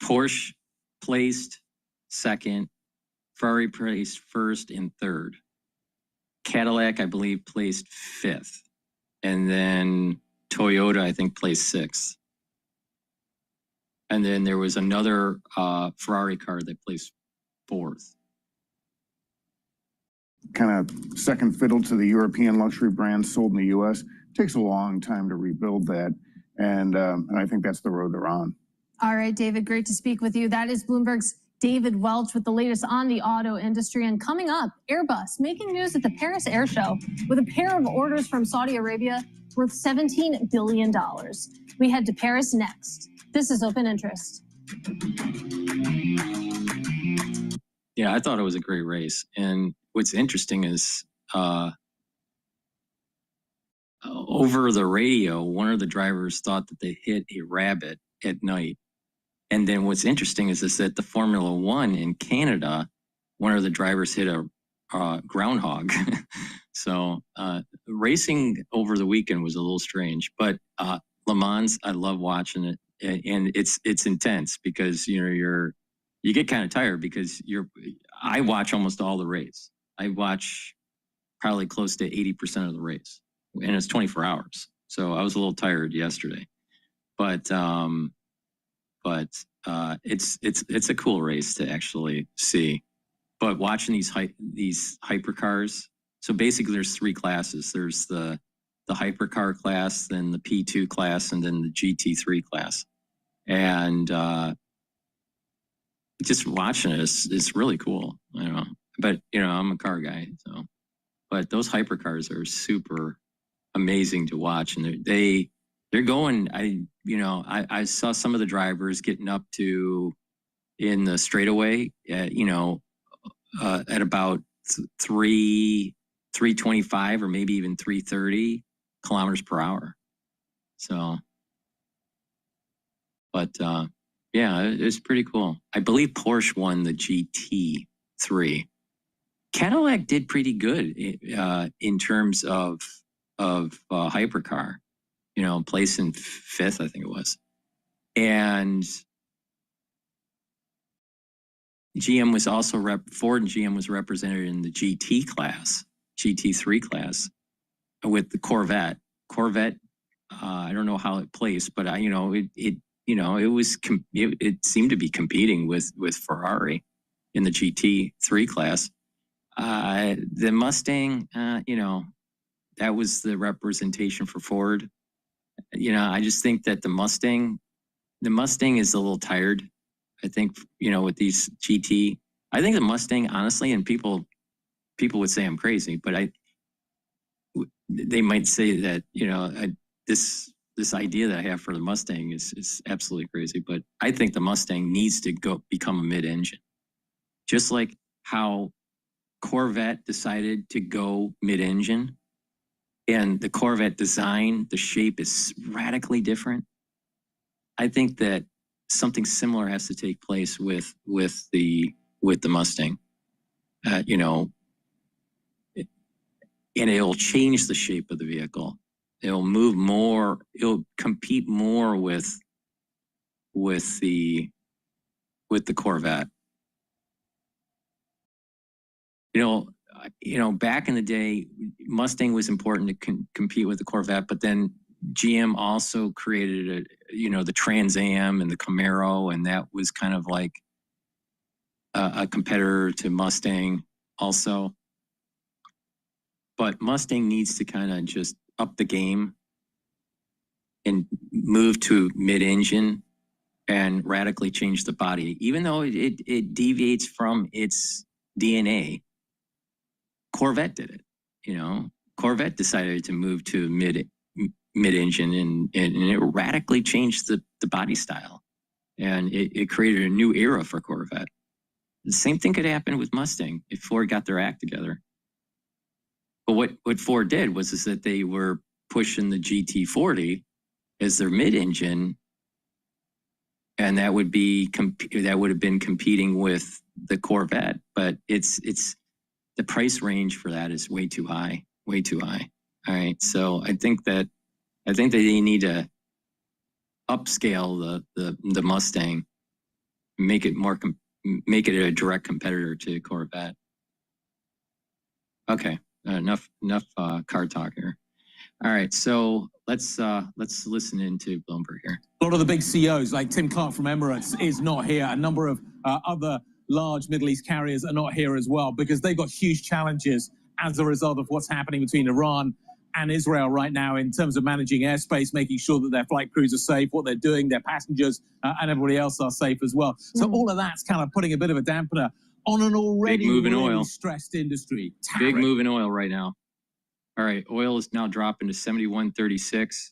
Porsche placed second, Ferrari placed first and third. Cadillac, I believe, placed fifth. And then Toyota, I think, placed sixth. And then there was another Ferrari car that placed fourth. Kind of second fiddle to the European luxury brands sold in the U.S. It takes a long time to rebuild that. And I think that's the road they're on. All right, David, great to speak with you. That is Bloomberg's David Welch with the latest on the auto industry. And coming up, Airbus making news at the Paris Air Show with a pair of orders from Saudi Arabia worth $17 billion. We head to Paris next. This is Open Interest. Yeah, I thought it was a great race. And what's interesting is over the radio, one of the drivers thought that they hit a rabbit at night. And then what's interesting is that the Formula One in Canada, one of the drivers hit a groundhog. So racing over the weekend was a little strange, but Le Mans, I love watching it, and it's intense because you get kind of tired because I watch almost all the race. I watch probably close to 80% of the race, and it's 24 hours. So I was a little tired yesterday, but it's a cool race to actually see. But watching these hypercars, so basically there's three classes. There's the hypercar class, then the P2 class, and then the GT3 class. And just watching it is really cool. I don't know, but I'm a car guy, so. But those hypercars are super amazing to watch, and they're going. I saw some of the drivers getting up to in the straightaway at about 325 or maybe even 330 kilometers per hour. So, but yeah, it's pretty cool. I believe Porsche won the GT3. Cadillac did pretty good in terms of hypercar. Placing fifth, I think it was. And GM was also Ford and GM was represented in the GT class, GT3 class, with the Corvette. I don't know how it placed, but it seemed to be competing with Ferrari in the GT3 class. The Mustang, that was the representation for Ford. I just think that the Mustang is a little tired. I think, with these GT, I think the Mustang, honestly, and people would say I'm crazy, but they might say that, this idea that I have for the Mustang is absolutely crazy, but I think the Mustang needs to become a mid-engine. Just like how Corvette decided to go mid-engine. And the Corvette design, the shape is radically different. I think that something similar has to take place with the Mustang. And it'll change the shape of the vehicle. It'll move more. It'll compete more with the Corvette. Back in the day, Mustang was important to compete with the Corvette, but then GM also created the Trans Am and the Camaro, and that was kind of like a competitor to Mustang also. But Mustang needs to kind of just up the game and move to mid-engine and radically change the body. Even though it deviates from its DNA, Corvette did it. Corvette decided to move to mid-engine and it radically changed the body style. And it created a new era for Corvette. The same thing could happen with Mustang if Ford got their act together. But what Ford did was that they were pushing the GT40 as their mid-engine, and that would have been competing with the Corvette. But it's the price range for that is way too high. All right, so I think that they need to upscale the Mustang, make it a direct competitor to Corvette. Okay. Enough car talk here. All right, so let's listen into Bloomberg here. A lot of the big CEOs, like Tim Clark from Emirates, is not here. A number of other large Middle East carriers are not here as well because they've got huge challenges as a result of what's happening between Iran and Israel right now in terms of managing airspace, making sure that their flight crews are safe, what they're doing, their passengers and everybody else are safe as well. So all of that's kind of putting a bit of a dampener on an already really stressed industry. Big move in oil right now. All right, oil is now dropping to 71.36.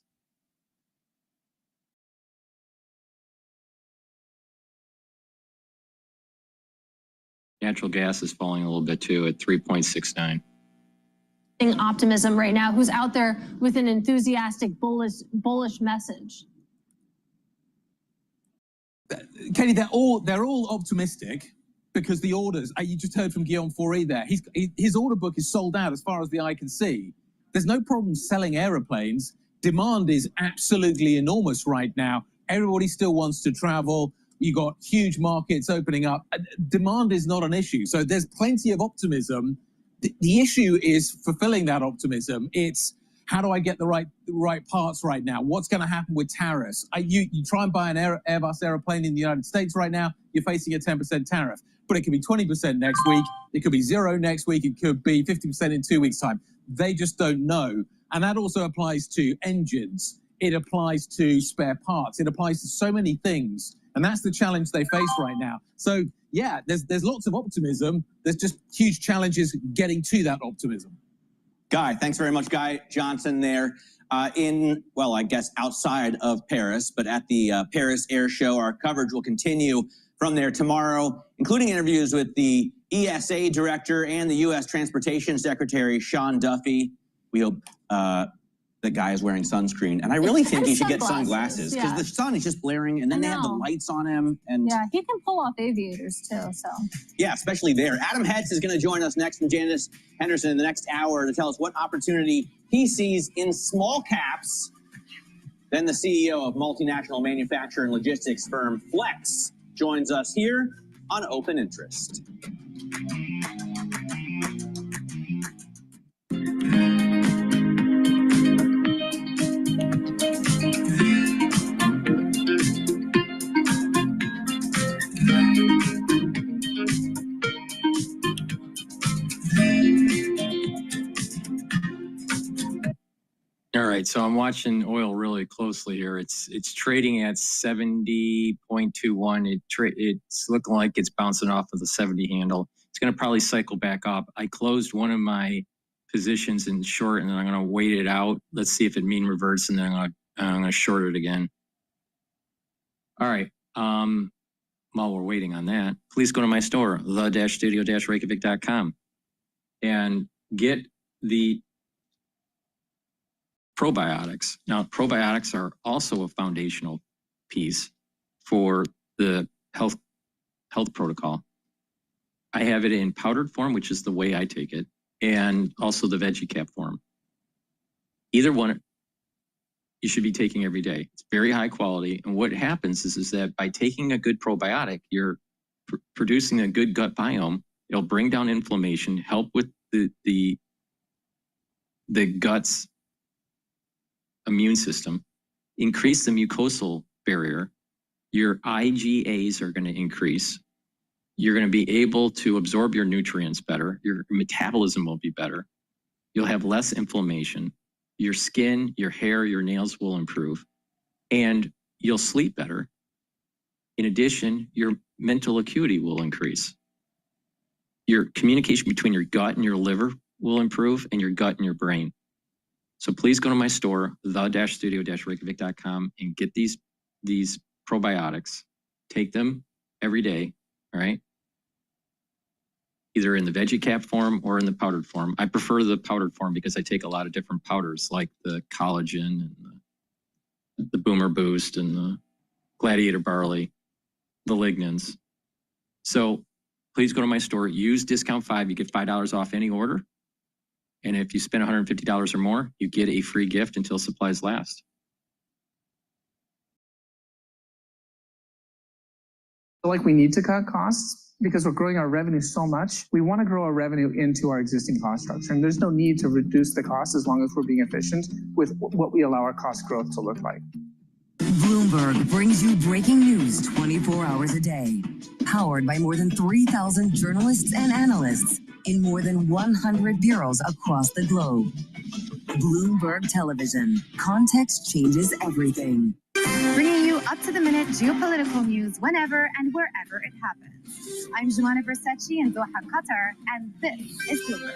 Natural gas is falling a little bit too at 3.69. Optimism right now. Who's out there with an enthusiastic, bullish message? Katie, they're all optimistic. Because the orders, you just heard from Guillaume Faury there, his order book is sold out as far as the eye can see. There's no problem selling aeroplanes. Demand is absolutely enormous right now. Everybody still wants to travel. You got huge markets opening up. Demand is not an issue. So there's plenty of optimism. The issue is fulfilling that optimism. It's how do I get the right parts right now? What's going to happen with tariffs? You try and buy an Airbus airplane in the United States right now, you're facing a 10% tariff. But it could be 20% next week. It could be 0 next week. It could be 50% in 2 weeks' time. They just don't know. And that also applies to engines. It applies to spare parts. It applies to so many things. And that's the challenge they face right now. So, yeah, there's lots of optimism. There's just huge challenges getting to that optimism. Guy, thanks very much, Guy Johnson there. I guess outside of Paris, but at the Paris Air Show, our coverage will continue from there tomorrow, including interviews with the ESA director and the U.S. Transportation Secretary, Sean Duffy. We hope the guy is wearing sunscreen. And I really think he should get sunglasses because the sun is just blaring and then they have the lights on him. And yeah, he can pull off aviators too. So yeah, especially there. Adam Hetz is going to join us next from Janice Henderson in the next hour to tell us what opportunity he sees in small caps. Then the CEO of multinational manufacturer and logistics firm Flex joins us here on Open Interest. All right, so I'm watching oil really closely here. It's trading at 70.21. It's looking like it's bouncing off of the 70 handle. It's going to probably cycle back up. I closed one of my positions in short, and then I'm going to wait it out. Let's see if it mean reverts, and then I'm going to short it again. All right. While we're waiting on that, please go to my store, the-studio-reykjavik.com, and get the probiotics. Now, probiotics are also a foundational piece for the health protocol. I have it in powdered form, which is the way I take it, and also the veggie cap form. Either one you should be taking every day. It's very high quality. And what happens is that by taking a good probiotic, you're producing a good gut biome. It'll bring down inflammation, help with the gut's immune system, increase the mucosal barrier. Your IgAs are going to increase. You're going to be able to absorb your nutrients better. Your metabolism will be better. You'll have less inflammation. Your skin, your hair, your nails will improve, and you'll sleep better. In addition, your mental acuity will increase. Your communication between your gut and your liver will improve, and your gut and your brain. So please go to my store, the-studio-reykjavik.com, and get these probiotics. Take them every day, all right? Either in the veggie cap form or in the powdered form. I prefer the powdered form because I take a lot of different powders like the collagen and the Boomer Boost and the Gladiator Barley, the lignans. So please go to my store, use discount 5, you get $5 off any order. And if you spend $150 or more, you get a free gift until supplies last. Like we need to cut costs because we're growing our revenue so much. We want to grow our revenue into our existing cost structure. And there's no need to reduce the cost as long as we're being efficient with what we allow our cost growth to look like. Bloomberg brings you breaking news 24 hours a day. Powered by more than 3,000 journalists and analysts in more than 100 bureaus across the globe. Bloomberg Television. Context changes everything. Bringing you up-to-the-minute geopolitical news whenever and wherever it happens. I'm Jumana Versace in Doha, Qatar, and this is Bloomberg.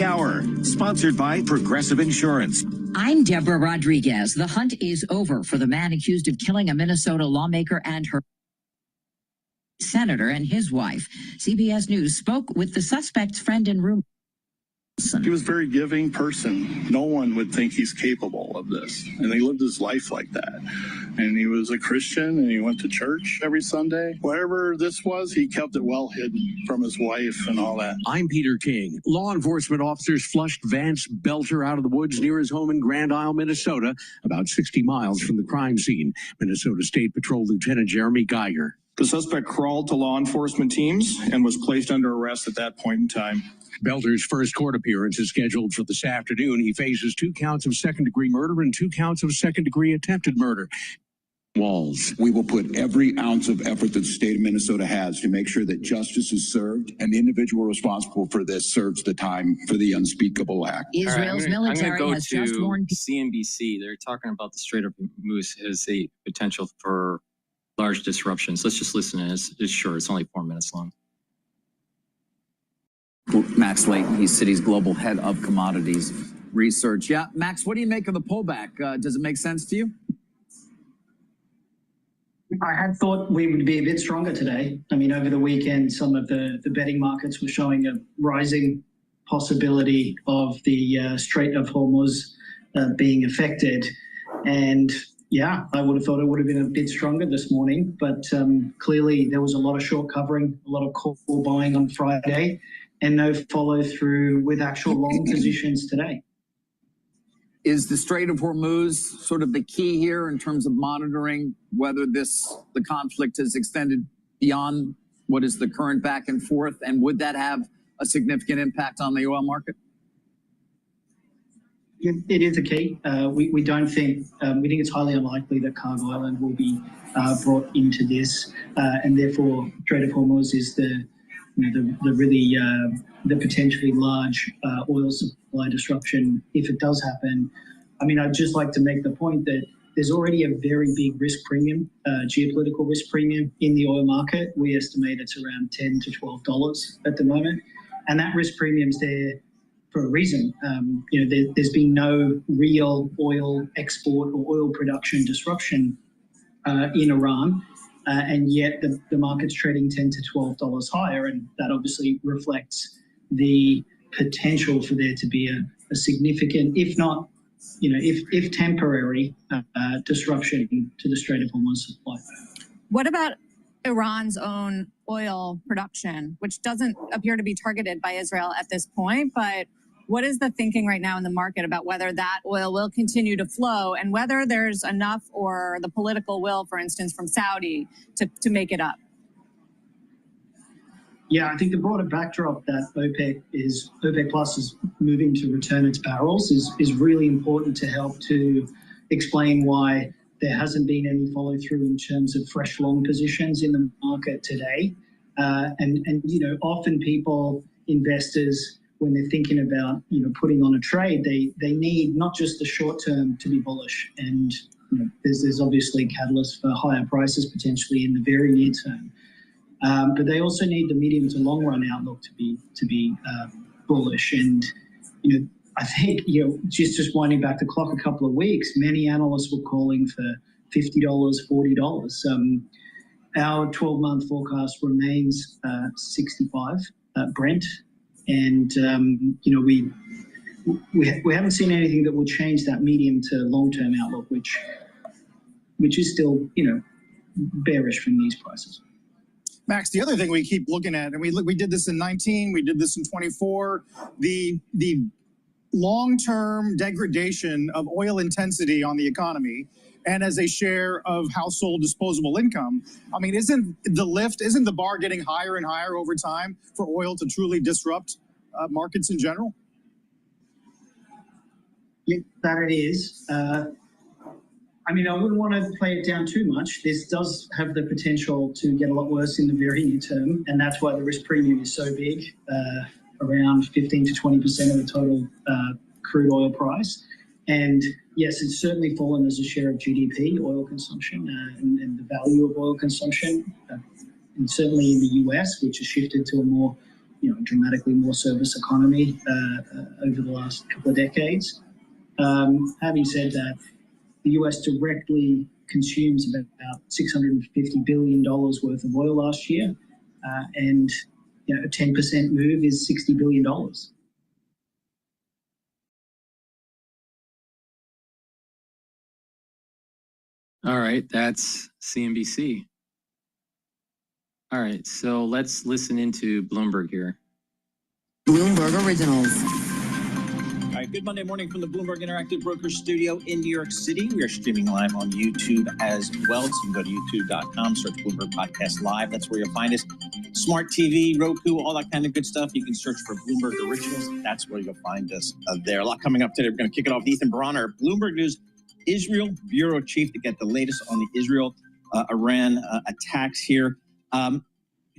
Hour, sponsored by Progressive Insurance. I'm Deborah Rodriguez. The hunt is over for the man accused of killing a Minnesota lawmaker and her senator and his wife. CBS News spoke with the suspect's friend and roommate. He was a very giving person. No one would think he's capable of this. And he lived his life like that. And he was a Christian and he went to church every Sunday. Whatever this was, he kept it well hidden from his wife and all that. I'm Peter King. Law enforcement officers flushed Vance Belcher out of the woods near his home in Grand Isle, Minnesota, about 60 miles from the crime scene. Minnesota State Patrol Lieutenant Jeremy Geiger. The suspect crawled to law enforcement teams and was placed under arrest at that point in time. Belcher's first court appearance is scheduled for this afternoon. He faces 2 counts of second-degree murder and 2 counts of second-degree attempted murder. Walls. We will put every ounce of effort that the state of Minnesota has to make sure that justice is served and the individual responsible for this serves the time for the unspeakable act. Israel's military has just warned CNBC. They're talking about the Strait of Hormuz as a potential for large disruptions. Let's just listen. It's short. It's only 4 minutes long. Max Layton, he's Citi's global head of commodities research. Yeah, Max, what do you make of the pullback? Does it make sense to you? I had thought we would be a bit stronger today. I mean, over the weekend, some of the betting markets were showing a rising possibility of the Strait of Hormuz being affected. And yeah, I would have thought it would have been a bit stronger this morning, but clearly there was a lot of short covering, a lot of call buying on Friday, and no follow through with actual long positions today. Is the Strait of Hormuz sort of the key here in terms of monitoring whether the conflict has extended beyond what is the current back and forth? And would that have a significant impact on the oil market? It is a key. We don't think, we think it's highly unlikely that Cargo Island will be brought into this, and therefore Strait of Hormuz is the really the potentially large oil supply disruption if it does happen. I mean, I'd just like to make the point that there's already a very big risk premium, geopolitical risk premium in the oil market. We estimate it's around $10 to $12 at the moment. And that risk premium's there for a reason. There's been no real oil export or oil production disruption in Iran, and yet the market's trading $10 to $12 higher, and that obviously reflects the potential for there to be a significant, if not, if temporary, disruption to the Strait of Hormuz supply. What about Iran's own oil production, which doesn't appear to be targeted by Israel at this point, but what is the thinking right now in the market about whether that oil will continue to flow and whether there's enough or the political will, for instance, from Saudi to make it up? Yeah, I think the broader backdrop that OPEC Plus is moving to return its barrels is really important to help to explain why there hasn't been any follow through in terms of fresh long positions in the market today. Often investors, when they're thinking about putting on a trade, they need not just the short term to be bullish, and there's obviously catalysts for higher prices potentially in the very near term. But they also need the medium to long run outlook to be bullish. And I think just winding back the clock a couple of weeks, many analysts were calling for $50, $40. Our 12-month forecast remains 65 Brent, and we haven't seen anything that will change that medium to long term outlook, which is still bearish from these prices. Max, the other thing we keep looking at, and we did this in 19, we did this in 24, the long-term degradation of oil intensity on the economy and as a share of household disposable income. I mean, isn't the bar getting higher and higher over time for oil to truly disrupt markets in general? Yeah, that it is. I wouldn't want to play it down too much. This does have the potential to get a lot worse in the very near term, and that's why the risk premium is so big, around 15 to 20% of the total crude oil price. And yes, it's certainly fallen as a share of GDP, oil consumption, and the value of oil consumption, and certainly in the US, which has shifted to a more, dramatically more service economy over the last couple of decades. Having said that, the US directly consumes about $650 billion worth of oil last year, and a 10% move is $60 billion. All right, that's CNBC. All right, so let's listen into Bloomberg here. Bloomberg Originals. All right, good Monday morning from the Bloomberg Interactive Brokers Studio in New York City. We are streaming live on YouTube as well. So you can go to youtube.com, search Bloomberg Podcast Live. That's where you'll find us. Smart TV, Roku, all that kind of good stuff. You can search for Bloomberg Originals. That's where you'll find us there. A lot coming up today. We're going to kick it off with Ethan Bronner, Bloomberg News Israel Bureau Chief, to get the latest on the Israel-Iran attacks here.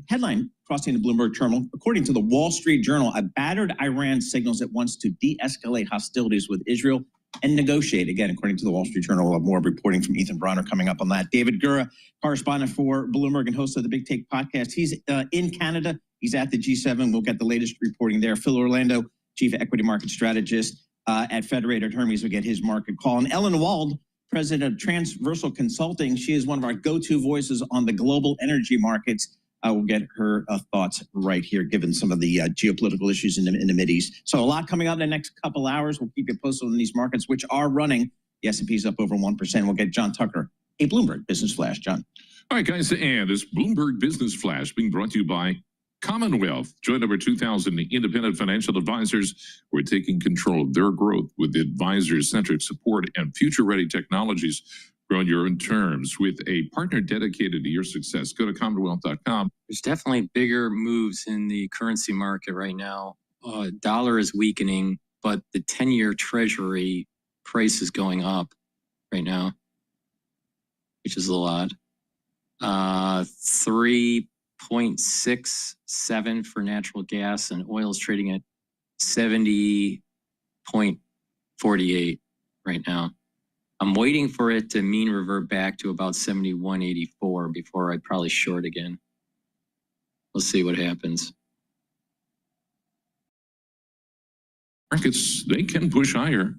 Headline crossing the Bloomberg terminal. According to the Wall Street Journal, a battered Iran signals it wants to de-escalate hostilities with Israel and negotiate. Again, according to the Wall Street Journal, we'll have more reporting from Ethan Bronner coming up on that. David Gura, correspondent for Bloomberg and host of the Big Take podcast. He's in Canada. He's at the G7. We'll get the latest reporting there. Phil Orlando, Chief Equity Market Strategist at Federated Hermes, will get his market call. And Ellen Wald, President of Transversal Consulting, she is one of our go-to voices on the global energy markets. I will get her thoughts right here, given some of the geopolitical issues in the Mideast. So a lot coming out in the next couple hours. We'll keep you posted on these markets, which are running. The S&P's up over 1%. We'll get John Tucker, a Bloomberg Business Flash. John. All right, guys, and this Bloomberg Business Flash being brought to you by Commonwealth. Join over 2,000 independent financial advisors who are taking control of their growth with advisor-centric support and future-ready technologies. Grow on your own terms with a partner dedicated to your success. Go to commonwealth.com. There's definitely bigger moves in the currency market right now. Dollar is weakening, but the 10-year Treasury price is going up right now, which is a lot. 3.67 for natural gas, and oil is trading at 70.48 right now. I'm waiting for it to mean revert back to about 71.84 before I'd probably short again. We'll see what happens. Markets, they can push higher.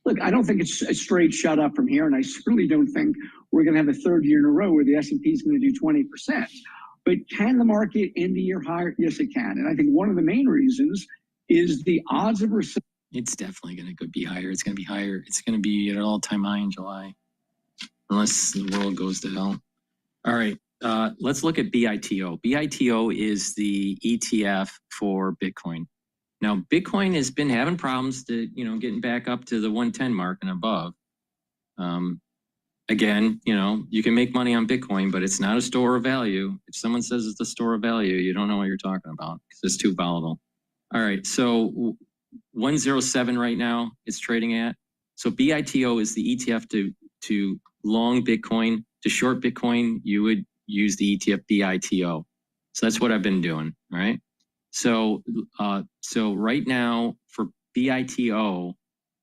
Look, I don't think it's a straight shut up from here, and I certainly don't think we're going to have a third year in a row where the S&P is going to do 20%. But can the market end the year higher? Yes, it can. And I think one of the main reasons is the odds of recession. It's definitely going to be higher. It's going to be higher. It's going to be at an all-time high in July, unless the world goes to hell. All right, let's look at BITO. BITO is the ETF for Bitcoin. Now, Bitcoin has been having problems to, getting back up to the 110 mark and above. Again, you can make money on Bitcoin, but it's not a store of value. If someone says it's a store of value, you don't know what you're talking about because it's too volatile. All right, so 107 right now it's trading at. So BITO is the ETF to long Bitcoin. To short Bitcoin, you would use the ETF BITO. So that's what I've been doing, all right? So right now for BITO,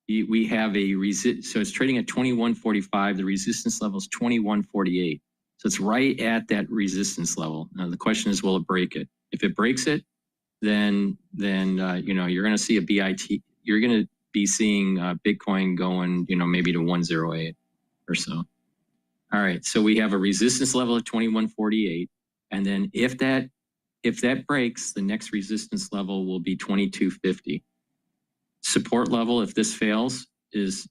we have so it's trading at 21.45. The resistance level is 21.48. So it's right at that resistance level. Now the question is, will it break it? If it breaks it, then you're going to see a BIT. You're going to be seeing Bitcoin going, maybe to 108 or so. All right. So we have a resistance level of 21.48, and then if that breaks, the next resistance level will be 22.50. Support level, if this fails, is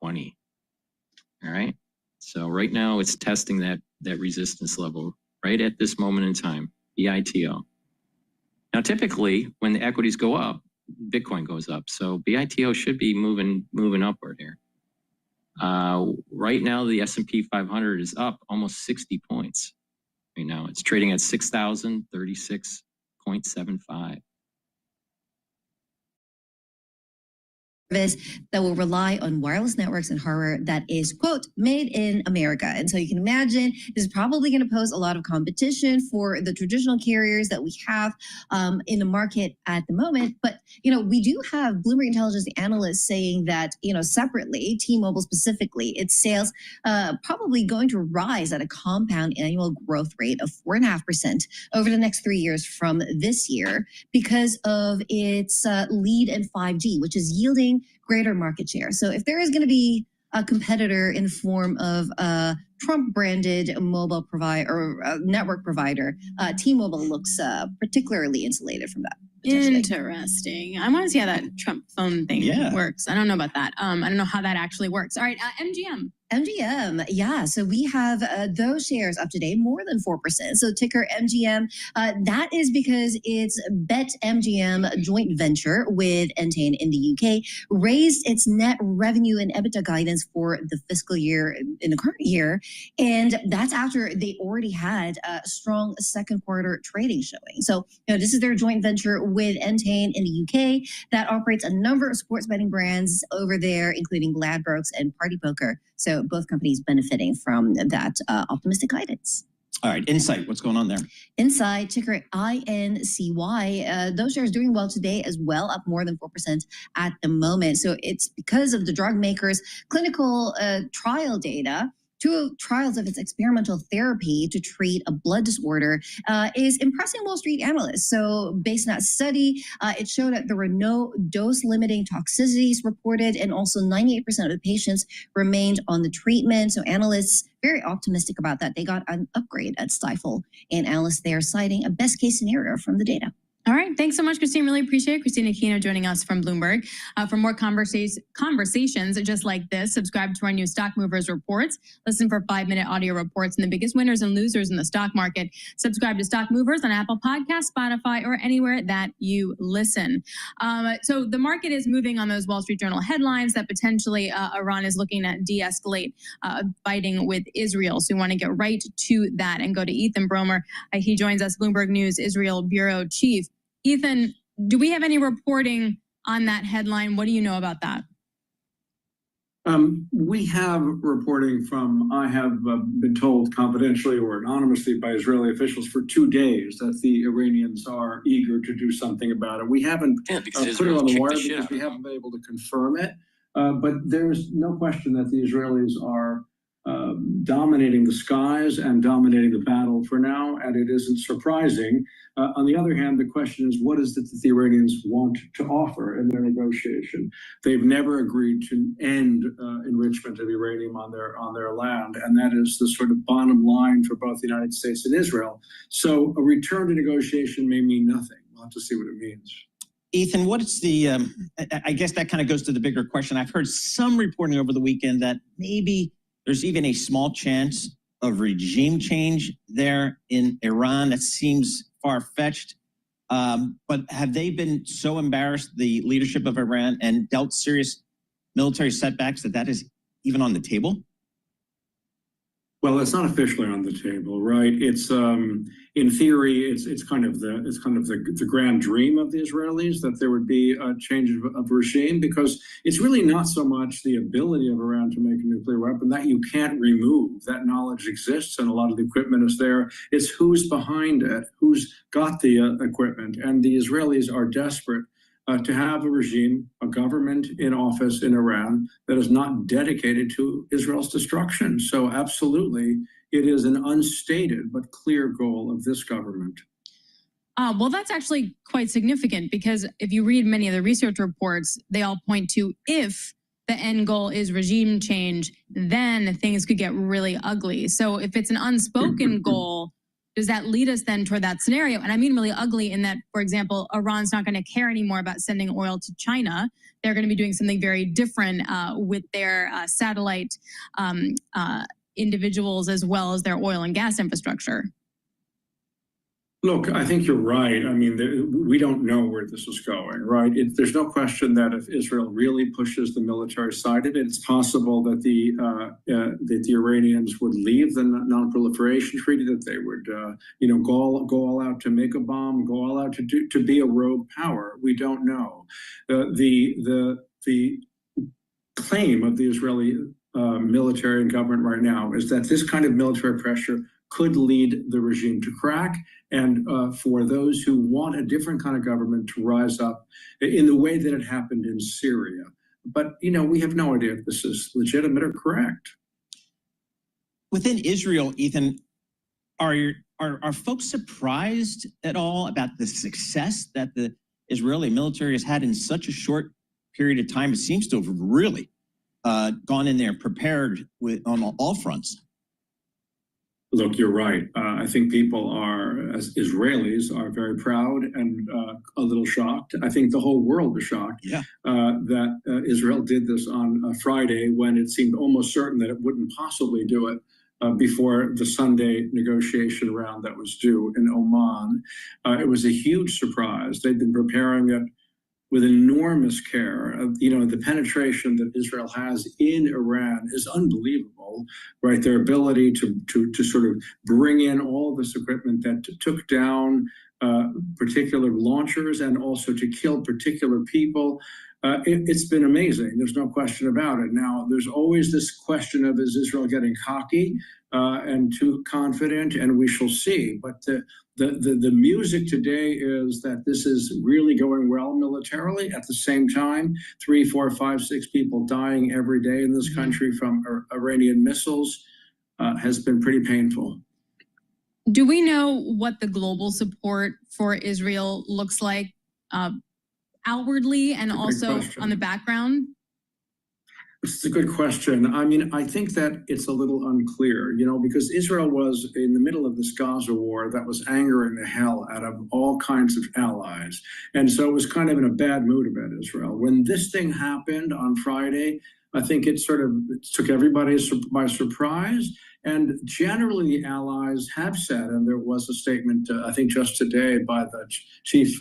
20. All right. So right now it's testing that resistance level right at this moment in time, BITO. Now, typically when the equities go up, Bitcoin goes up. So BITO should be moving upward here. Right now, the S&P 500 is up almost 60 points. Right now, it's trading at 6,036.75. That will rely on wireless networks and hardware that is, quote, made in America. And so you can imagine this is probably going to pose a lot of competition for the traditional carriers that we have in the market at the moment. But, we do have Bloomberg Intelligence analysts saying that, separately, T-Mobile specifically, its sales probably going to rise at a compound annual growth rate of 4.5% over the next 3 years from this year because of its lead in 5G, which is yielding greater market share. So if there is going to be a competitor in the form of a Trump-branded mobile provider or network provider, T-Mobile looks particularly insulated from that. Interesting. I want to see how that Trump phone thing works. I don't know about that. I don't know how that actually works. All right, MGM. MGM, yeah. So we have those shares up today, more than 4%. So ticker MGM, that is because its BetMGM joint venture with Entain in the UK raised its net revenue and EBITDA guidance for the fiscal year in the current year. And that's after they already had a strong second quarter trading showing. So, this is their joint venture with Entain in the UK that operates a number of sports betting brands over there, including Ladbrokes and Party Poker. So both companies benefiting from that optimistic guidance. All right, Insight, what's going on there? Insight, ticker INCY, those shares doing well today as well, up more than 4% at the moment. So it's because of the drug maker's clinical trial data. 2 trials of its experimental therapy to treat a blood disorder is impressing Wall Street analysts. So based on that study, it showed that there were no dose-limiting toxicities reported, and also 98% of the patients remained on the treatment. So analysts very optimistic about that. They got an upgrade at Stifel, and analysts there citing a best-case scenario from the data. All right. Thanks so much, Christine. Really appreciate it. Christina Aquino joining us from Bloomberg. For more conversations just like this, subscribe to our new Stock Movers reports. Listen for 5-minute audio reports and the biggest winners and losers in the stock market. Subscribe to Stock Movers on Apple Podcasts, Spotify, or anywhere that you listen. So the market is moving on those Wall Street Journal headlines that potentially Iran is looking at de-escalate fighting with Israel. So we want to get right to that and go to Ethan Bromer. He joins us, Bloomberg News Israel Bureau Chief. Ethan, do we have any reporting on that headline? What do you know about that? We have reporting from, I have been told confidentially or anonymously by Israeli officials for 2 days that the Iranians are eager to do something about it. We haven't put it on the wire because we haven't been able to confirm it. But there's no question that the Israelis are dominating the skies and dominating the battle for now, and it isn't surprising. On the other hand, the question is, what is it that the Iranians want to offer in their negotiation? They've never agreed to end enrichment of uranium on their land, and that is the sort of bottom line for both the United States and Israel. So a return to negotiation may mean nothing. We'll have to see what it means. Ethan, what is the, I guess that kind of goes to the bigger question. I've heard some reporting over the weekend that maybe there's even a small chance of regime change there in Iran. That seems far-fetched. But have they been so embarrassed, the leadership of Iran, and dealt serious military setbacks that is even on the table? Well, it's not officially on the table, right? It's in theory, it's kind of the grand dream of the Israelis that there would be a change of regime, because it's really not so much the ability of Iran to make a nuclear weapon that you can't remove. That knowledge exists, and a lot of the equipment is there. It's who's behind it, who's got the equipment, and the Israelis are desperate to have a regime, a government in office in Iran that is not dedicated to Israel's destruction. So absolutely, it is an unstated but clear goal of this government. Well, that's actually quite significant, because if you read many of the research reports, they all point to, if the end goal is regime change, then things could get really ugly. So if it's an unspoken goal, does that lead us then toward that scenario? And I mean really ugly in that, for example, Iran's not going to care anymore about sending oil to China. They're going to be doing something very different with their satellite individuals, as well as their oil and gas infrastructure. Look, I think you're right. I mean, we don't know where this is going, right? There's no question that if Israel really pushes the military side of it, it's possible that the Iranians would leave the non-proliferation treaty, that they would, go all out to make a bomb, go all out to be a rogue power. We don't know. The claim of the Israeli military and government right now is that this kind of military pressure could lead the regime to crack, and for those who want a different kind of government to rise up in the way that it happened in Syria. But, we have no idea if this is legitimate or correct. Within Israel, Ethan, are folks surprised at all about the success that the Israeli military has had in such a short period of time? It seems to have really gone in there prepared on all fronts. Look, you're right. I think people as Israelis are very proud and a little shocked. I think the whole world is shocked that Israel did this on Friday, when it seemed almost certain that it wouldn't possibly do it before the Sunday negotiation round that was due in Oman. It was a huge surprise. They'd been preparing it with enormous care. The penetration that Israel has in Iran is unbelievable, right? Their ability to sort of bring in all this equipment that took down particular launchers and also to kill particular people. It's been amazing. There's no question about it. Now, there's always this question of, is Israel getting cocky and too confident? And we shall see. But the music today is that this is really going well militarily. At the same time, 3, 4, 5, 6 people dying every day in this country from Iranian missiles has been pretty painful. Do we know what the global support for Israel looks like outwardly and also on the background? It's a good question. I mean, I think that it's a little unclear, because Israel was in the middle of this Gaza war that was angering the hell out of all kinds of allies. And so it was kind of in a bad mood about Israel. When this thing happened on Friday, I think it took everybody by surprise. And generally, the allies have said, and there was a statement, I think just today, by the chief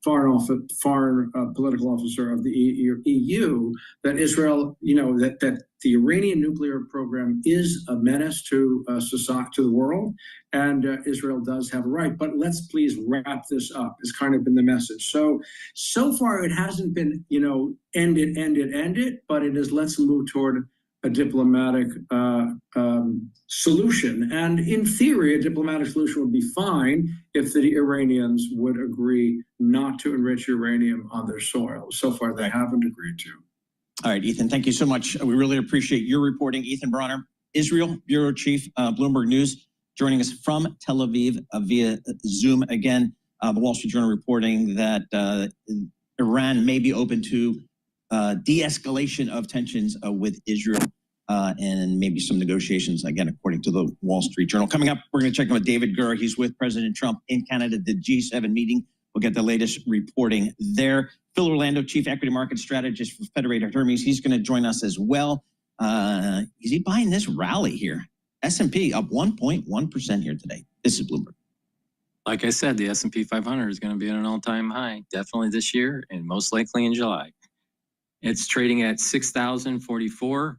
foreign political officer of the EU, that Israel, that the Iranian nuclear program is a menace to society, to the world, and Israel does have a right. But let's please wrap this up. It's kind of been the message. So far, it hasn't been, end it, but it is, let's move toward a diplomatic solution. And in theory, a diplomatic solution would be fine if the Iranians would agree not to enrich uranium on their soil. So far, they haven't agreed to. All right, Ethan, thank you so much. We really appreciate your reporting. Ethan Bronner, Israel Bureau Chief, Bloomberg News, joining us from Tel Aviv via Zoom again. The Wall Street Journal reporting that Iran may be open to de-escalation of tensions with Israel and maybe some negotiations, again, according to the Wall Street Journal. Coming up, we're going to check in with David Gurr. He's with President Trump in Canada, the G7 meeting. We'll get the latest reporting there. Phil Orlando, Chief Equity Market Strategist for Federated Hermes. He's going to join us as well. Is he buying this rally here? S&P up 1.1% here today. This is Bloomberg. Like I said, the S&P 500 is going to be at an all-time high, definitely this year and most likely in July. It's trading at 6,044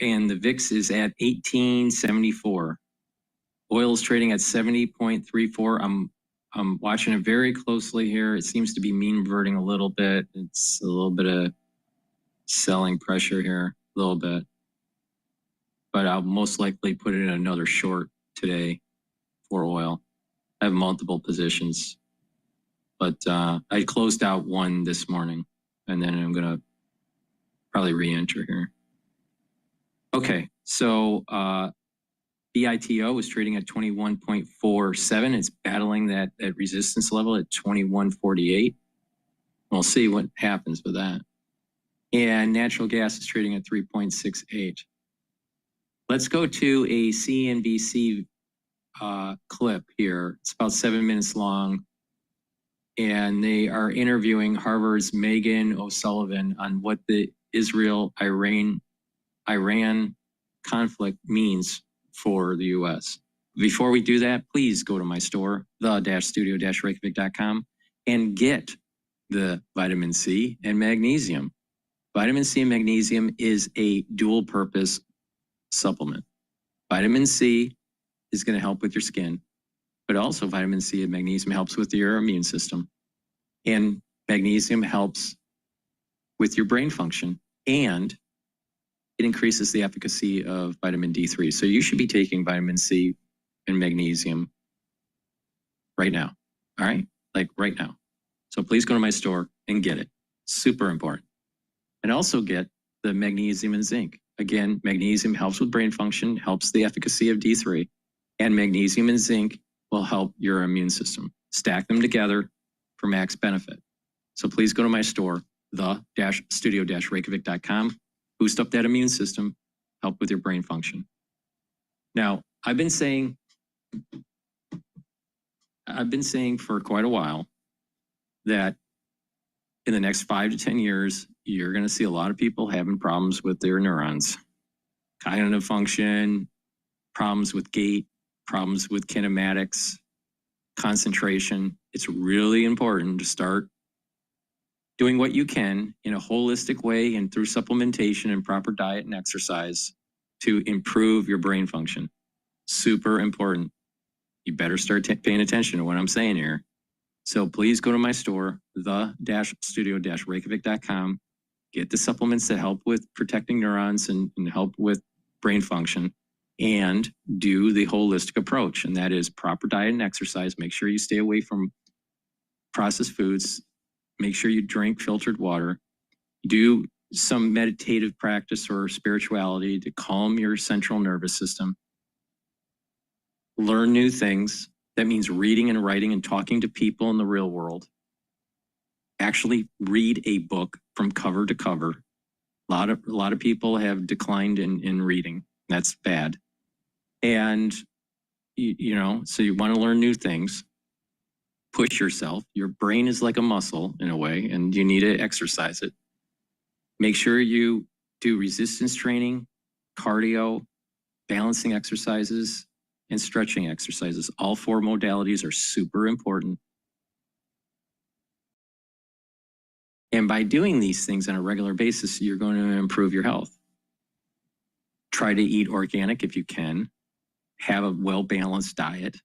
and the VIX is at 1874. Oil is trading at 70.34. I'm watching it very closely here. It seems to be mean reverting a little bit. It's a little bit of selling pressure here, a little bit. But I'll most likely put it in another short today for oil. I have multiple positions, but I closed out one this morning, and then I'm going to probably re-enter here. Okay, so BITO is trading at 21.47. It's battling that resistance level at 21.48. We'll see what happens with that. And natural gas is trading at 3.68. Let's go to a CNBC clip here. It's about 7 minutes long. And they are interviewing Harvard's Megan O'Sullivan on what the Israel-Iran conflict means for the U.S. Before we do that, please go to my store, the-studio-reykjavik.com, and get the vitamin C and magnesium. Vitamin C and magnesium is a dual purpose supplement. Vitamin C is going to help with your skin, but also vitamin C and magnesium helps with your immune system. And magnesium helps with your brain function, and it increases the efficacy of vitamin D3. So you should be taking vitamin C and magnesium right now. All right? Like right now. So please go to my store and get it. Super important. And also get the magnesium and zinc. Again, magnesium helps with brain function, helps the efficacy of D3, and magnesium and zinc will help your immune system. Stack them together for max benefit. So please go to my store, the-studio-reykjavik.com. Boost up that immune system, help with your brain function. Now, I've been saying for quite a while that in the next 5 to 10 years, you're going to see a lot of people having problems with their neurons, cognitive function, problems with gait, problems with kinematics, concentration. It's really important to start doing what you can in a holistic way and through supplementation and proper diet and exercise to improve your brain function. Super important. You better start paying attention to what I'm saying here. So please go to my store, the-studio-reykjavik.com. Get the supplements that help with protecting neurons and help with brain function, and do the holistic approach. And that is proper diet and exercise. Make sure you stay away from processed foods. Make sure you drink filtered water. Do some meditative practice or spirituality to calm your central nervous system. Learn new things. That means reading and writing and talking to people in the real world. Actually read a book from cover to cover. A lot of people have declined in reading. That's bad. And, so you want to learn new things. Push yourself. Your brain is like a muscle in a way, and you need to exercise it. Make sure you do resistance training, cardio, balancing exercises, and stretching exercises. All 4 modalities are super important. And by doing these things on a regular basis, you're going to improve your health. Try to eat organic if you can. Have a well-balanced diet.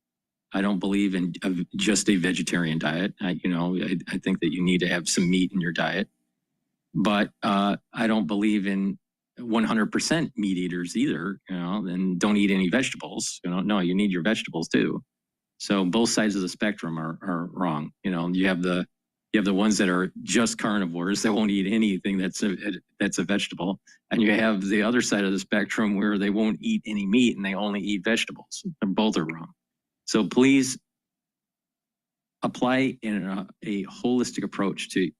I don't believe in just a vegetarian diet. I think that you need to have some meat in your diet. But I don't believe in 100% meat eaters either, and don't eat any vegetables. No, you need your vegetables too. So both sides of the spectrum are wrong. You have the You have the ones that are just carnivores that won't eat anything that's a vegetable. And you have the other side of the spectrum where they won't eat any meat and they only eat vegetables. Both are wrong. So please apply a holistic approach to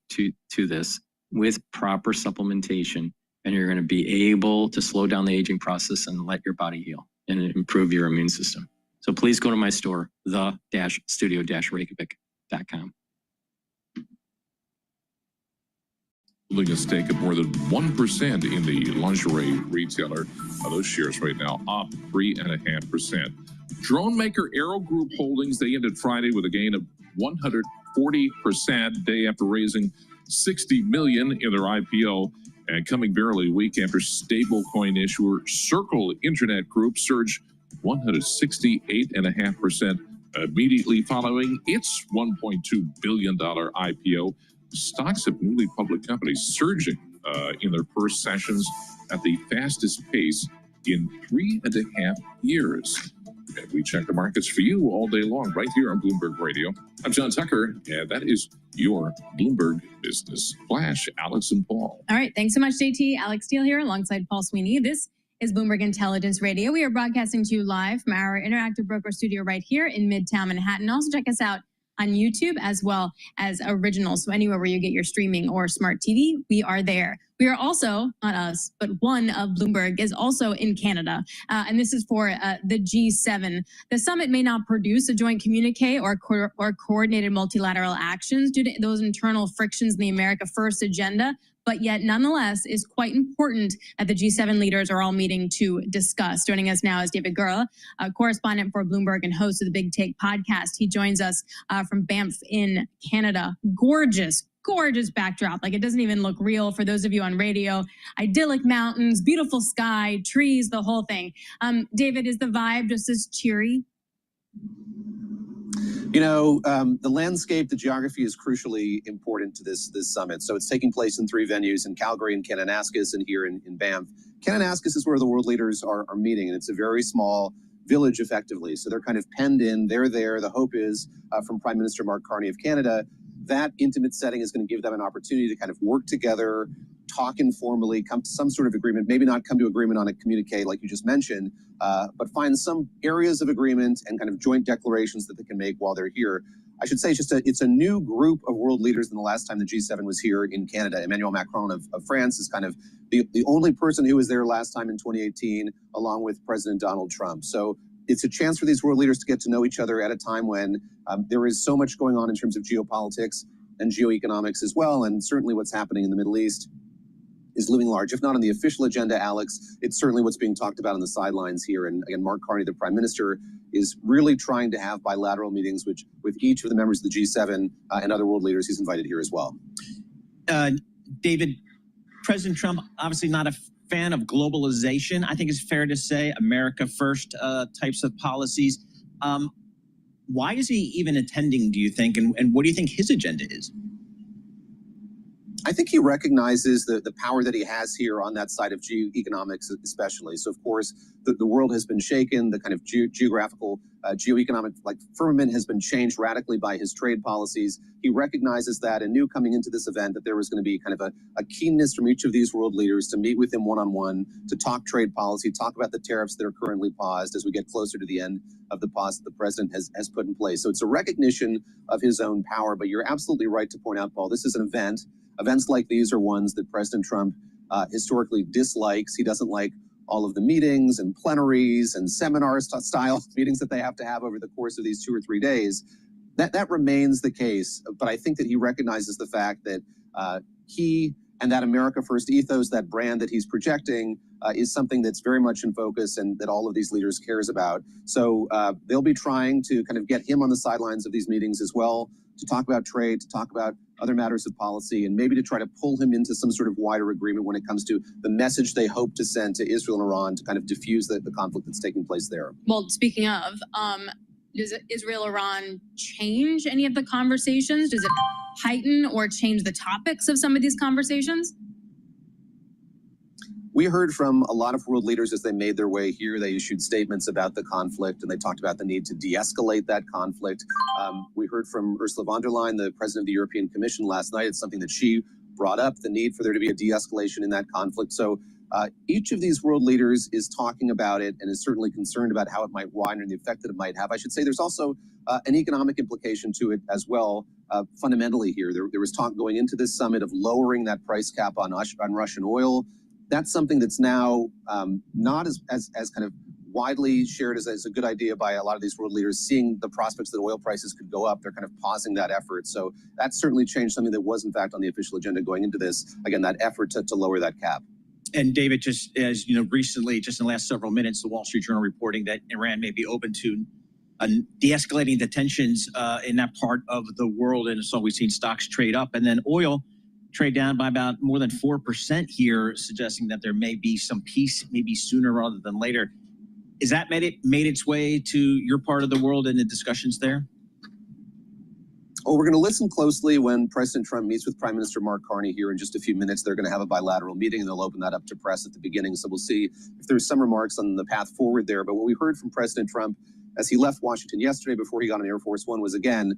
this with proper supplementation, and you're going to be able to slow down the aging process and let your body heal and improve your immune system. So please go to my store, the-studio-reykjavik.com. Holding a stake of more than 1% in the lingerie retailer. Those shares right now up 3.5%. Drone maker Aero Group Holdings, they ended Friday with a gain of 140% day after raising $60 million in their IPO, and coming barely a week after stablecoin issuer Circle Internet Group surged 168.5% immediately following its $1.2 billion IPO. Stocks of newly public companies surging in their first sessions at the fastest pace in 3.5 years. And we check the markets for you all day long right here on Bloomberg Radio. I'm John Tucker, and that is your Bloomberg Business Flash. Alex and Paul. All right. Thanks so much, JT. Alex Steele here alongside Paul Sweeney. This is Bloomberg Intelligence Radio. We are broadcasting to you live from our Interactive Broker studio right here in Midtown Manhattan. Also check us out on YouTube as well as Original. So anywhere where you get your streaming or smart TV, we are there. We are also, not us, but one of Bloomberg is also in Canada. And this is for the G7. The summit may not produce a joint communique or coordinated multilateral actions due to those internal frictions in the America First agenda, but yet nonetheless is quite important that the G7 leaders are all meeting to discuss. Joining us now is David Gura, a correspondent for Bloomberg and host of the Big Take podcast. He joins us from Banff in Canada. Gorgeous backdrop. Like, it doesn't even look real for those of you on radio. Idyllic mountains, beautiful sky, trees, the whole thing. David, is the vibe just as cheery? You know, the landscape, the geography is crucially important to this summit. So it's taking place in 3 venues, in Calgary, in Kananaskis, and here in Banff. Kananaskis is where the world leaders are meeting, and it's a very small village effectively. So they're kind of penned in, they're there. The hope is from Prime Minister Mark Carney of Canada, that intimate setting is going to give them an opportunity to kind of work together, talk informally, come to some sort of agreement, maybe not come to agreement on a communique like you just mentioned, but find some areas of agreement and kind of joint declarations that they can make while they're here. I should say it's a new group of world leaders than the last time the G7 was here in Canada. Emmanuel Macron of France is kind of the only person who was there last time in 2018, along with President Donald Trump. So it's a chance for these world leaders to get to know each other at a time when there is so much going on in terms of geopolitics and geoeconomics as well, and certainly what's happening in the Middle East is looming large. If not on the official agenda, Alex, it's certainly what's being talked about on the sidelines here. And again, Mark Carney, the Prime Minister, is really trying to have bilateral meetings with each of the members of the G7 and other world leaders he's invited here as well. David, President Trump, obviously not a fan of globalization. I think it's fair to say America first types of policies. Why is he even attending, do you think? And what do you think his agenda is? I think he recognizes the power that he has here on that side of geoeconomics especially. So, of course, the world has been shaken. The kind of geographical, geoeconomic firmament has been changed radically by his trade policies. He recognizes that and knew coming into this event that there was going to be kind of a keenness from each of these world leaders to meet with him one-on-one, to talk trade policy, talk about the tariffs that are currently paused as we get closer to the end of the pause that the president has put in place. So it's a recognition of his own power. But you're absolutely right to point out, Paul, this is an event. Events like these are ones that President Trump historically dislikes. He doesn't like all of the meetings and plenaries and seminar style meetings that they have to have over the course of these 2 or 3 days. That remains the case. But I think that he recognizes the fact that he and that America First ethos, that brand that he's projecting, is something that's very much in focus and that all of these leaders cares about. So they'll be trying to kind of get him on the sidelines of these meetings as well, to talk about trade, to talk about other matters of policy, and maybe to try to pull him into some sort of wider agreement when it comes to the message they hope to send to Israel and Iran to kind of diffuse the conflict that's taking place there. Well, speaking of, does Israel-Iran change any of the conversations? Does it heighten or change the topics of some of these conversations? We heard from a lot of world leaders as they made their way here. They issued statements about the conflict, and they talked about the need to de-escalate that conflict. We heard from Ursula von der Leyen, the president of the European Commission, last night. It's something that she brought up, the need for there to be a de-escalation in that conflict. So each of these world leaders is talking about it and is certainly concerned about how it might widen and the effect that it might have. I should say there's also an economic implication to it as well. Fundamentally here, there was talk going into this summit of lowering that price cap on Russian oil. That's something that's now not as kind of widely shared as a good idea by a lot of these world leaders. Seeing the prospects that oil prices could go up, they're kind of pausing that effort. So that certainly changed something that was in fact on the official agenda going into this. Again, that effort to lower that cap. And David, just as you know, recently, just in the last several minutes, the Wall Street Journal reporting that Iran may be open to de-escalating the tensions in that part of the world. And so we've seen stocks trade up, and then oil trade down by about more than 4% here, suggesting that there may be some peace maybe sooner rather than later. Is that made its way to your part of the world in the discussions there? Oh, we're going to listen closely when President Trump meets with Prime Minister Mark Carney here in just a few minutes. They're going to have a bilateral meeting, and they'll open that up to press at the beginning. So we'll see if there's some remarks on the path forward there. But what we heard from President Trump as he left Washington yesterday before he got on Air Force One was, again,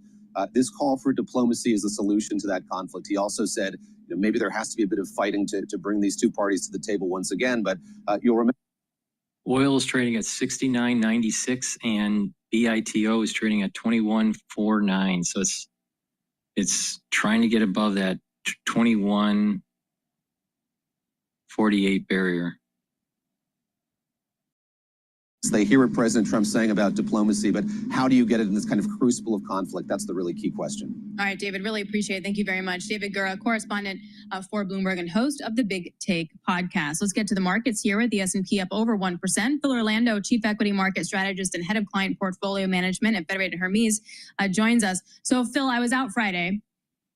this call for diplomacy is a solution to that conflict. He also said, maybe there has to be a bit of fighting to bring these two parties to the table once again. But you'll remember. Oil is trading at 69.96 and BITO is trading at 21.49. So it's trying to get above that 21.48 barrier. They hear what President Trump's saying about diplomacy, but how do you get it in this kind of crucible of conflict? That's the really key question. All right, David, really appreciate it. Thank you very much. David Gura, correspondent for Bloomberg and host of the Big Take podcast. Let's get to the markets here with the S&P up over 1%. Phil Orlando, chief equity market strategist and head of client portfolio management at Federated Hermes, joins us. So, Phil, I was out Friday.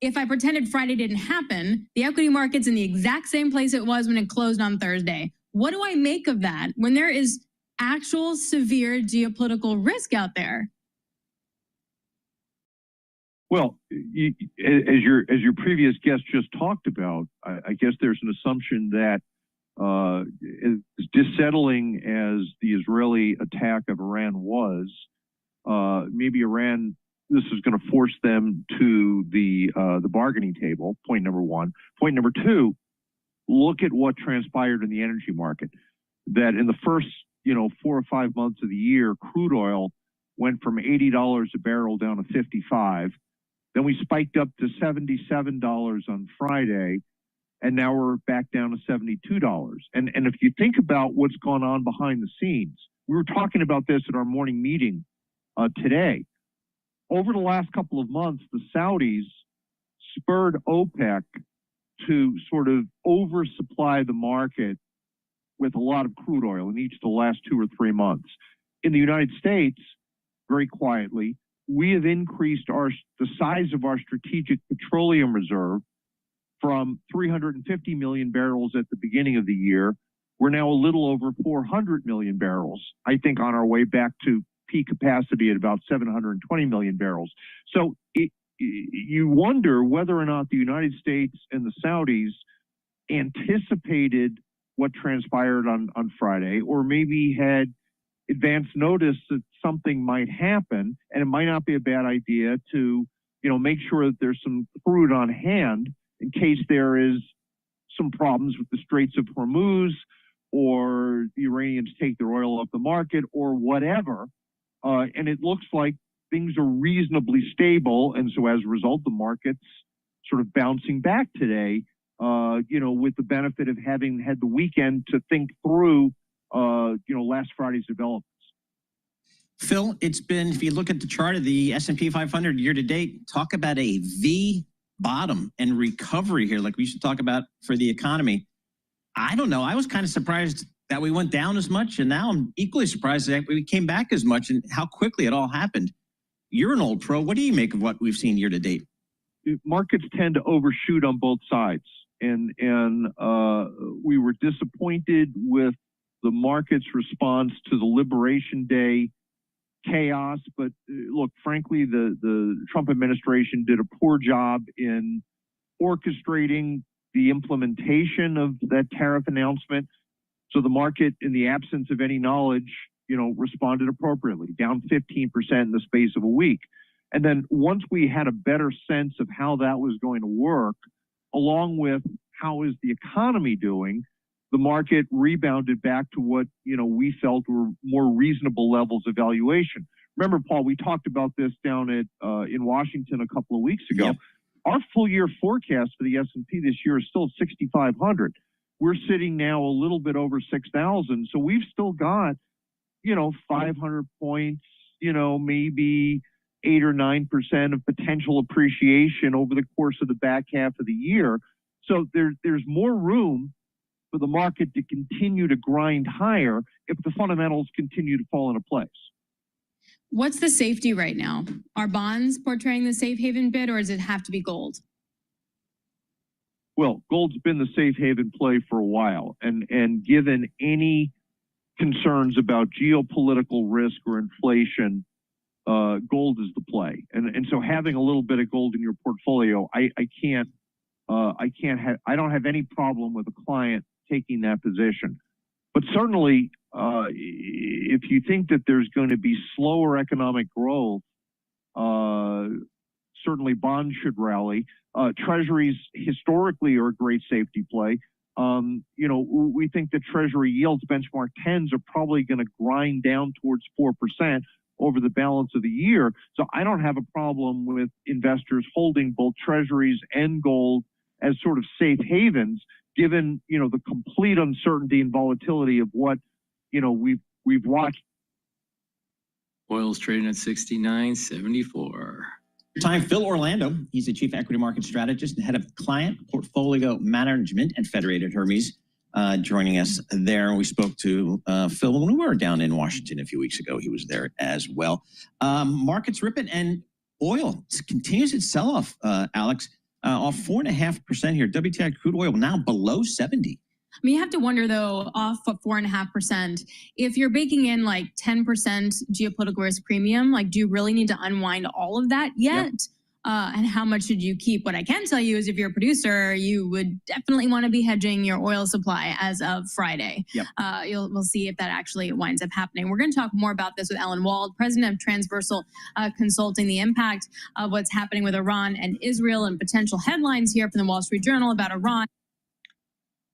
If I pretended Friday didn't happen, the equity market's in the exact same place it was when it closed on Thursday. What do I make of that when there is actual severe geopolitical risk out there? Well, as your previous guest just talked about, I guess there's an assumption that as dissettling as the Israeli attack of Iran was, maybe Iran, this is going to force them to the bargaining table. Point number one. Point number two, look at what transpired in the energy market. That in the first 4 or 5 months of the year, crude oil went from $80 a barrel down to $55. Then we spiked up to $77 on Friday, and now we're back down to $72. And if you think about what's gone on behind the scenes, we were talking about this at our morning meeting today. Over the last couple of months, the Saudis spurred OPEC to sort of oversupply the market with a lot of crude oil in each of the last 2 or 3 months. In the United States, very quietly, we have increased the size of our strategic petroleum reserve from 350 million barrels at the beginning of the year. We're now a little over 400 million barrels, I think on our way back to peak capacity at about 720 million barrels. So you wonder whether or not the United States and the Saudis anticipated what transpired on Friday, or maybe had advance notice that something might happen, and it might not be a bad idea to, make sure that there's some crude on hand in case there is some problems with the Straits of Hormuz, or the Iranians take their oil off the market, or whatever. And it looks like things are reasonably stable, and so as a result, the market's sort of bouncing back today. With the benefit of having had the weekend to think through, last Friday's developments. Phil, it's been, if you look at the chart of the S&P 500 year to date, talk about a V bottom and recovery here, like we should talk about for the economy. I don't know. I was kind of surprised that we went down as much, and now I'm equally surprised that we came back as much and how quickly it all happened. You're an old pro. What do you make of what we've seen year to date? Markets tend to overshoot on both sides. And we were disappointed with the market's response to the Liberation Day chaos. But look, frankly, the Trump administration did a poor job in orchestrating the implementation of that tariff announcement. So the market, in the absence of any knowledge, responded appropriately, down 15% in the space of a week. And then once we had a better sense of how that was going to work, along with how is the economy doing, the market rebounded back to what, we felt were more reasonable levels of valuation. Remember, Paul, we talked about this down in Washington a couple of weeks ago. Yep. Our full year forecast for the S&P this year is still 6,500. We're sitting now a little bit over 6,000. So we've still got, 500 points, maybe 8 or 9% of potential appreciation over the course of the back half of the year. So there's more room for the market to continue to grind higher if the fundamentals continue to fall into place. What's the safety right now? Are bonds portraying the safe haven bid, or does it have to be gold? Well, gold's been the safe haven play for a while, and given any concerns about geopolitical risk or inflation, gold is the play. And so having a little bit of gold in your portfolio, I don't have any problem with a client taking that position. But certainly, if you think that there's going to be slower economic growth, certainly bonds should rally. Treasuries historically are a great safety play. We think that Treasury yields, benchmark 10s, are probably going to grind down towards 4% over the balance of the year. So I don't have a problem with investors holding both Treasuries and gold as sort of safe havens, given, the complete uncertainty and volatility of what, we've watched. Oil's trading at 69.74. Time, Phil Orlando. He's the Chief Equity Market Strategist and Head of Client Portfolio Management at Federated Hermes, joining us there. We spoke to Phil when we were down in Washington a few weeks ago. He was there as well. Markets ripping, and oil continues its sell-off, Alex, off 4.5% here. WTI crude oil now below 70. I mean, you have to wonder, though, off of 4.5%, if you're baking in like 10% geopolitical risk premium, like, do you really need to unwind all of that yet? Yep. And how much should you keep? What I can tell you is if you're a producer, you would definitely want to be hedging your oil supply as of Friday. Yep. We'll see if that actually winds up happening. We're going to talk more about this with Ellen Wald, president of Transversal Consulting, the impact of what's happening with Iran and Israel, and potential headlines here from the Wall Street Journal about Iran.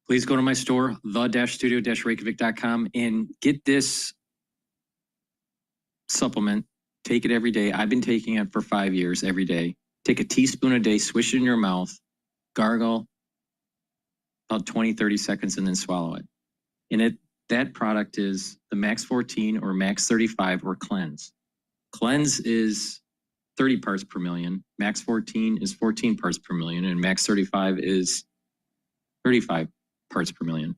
Please go to my store, the-studio-reykjavik.com, and get this supplement. Take it every day. I've been taking it for 5 years every day. Take a teaspoon a day, swish it in your mouth, gargle about 20, 30 seconds, and then swallow it. And that product is the Max 14 or Max 35 or Cleanse. Cleanse is 30 parts per million. Max 14 is 14 parts per million. And Max 35 is 35 parts per million.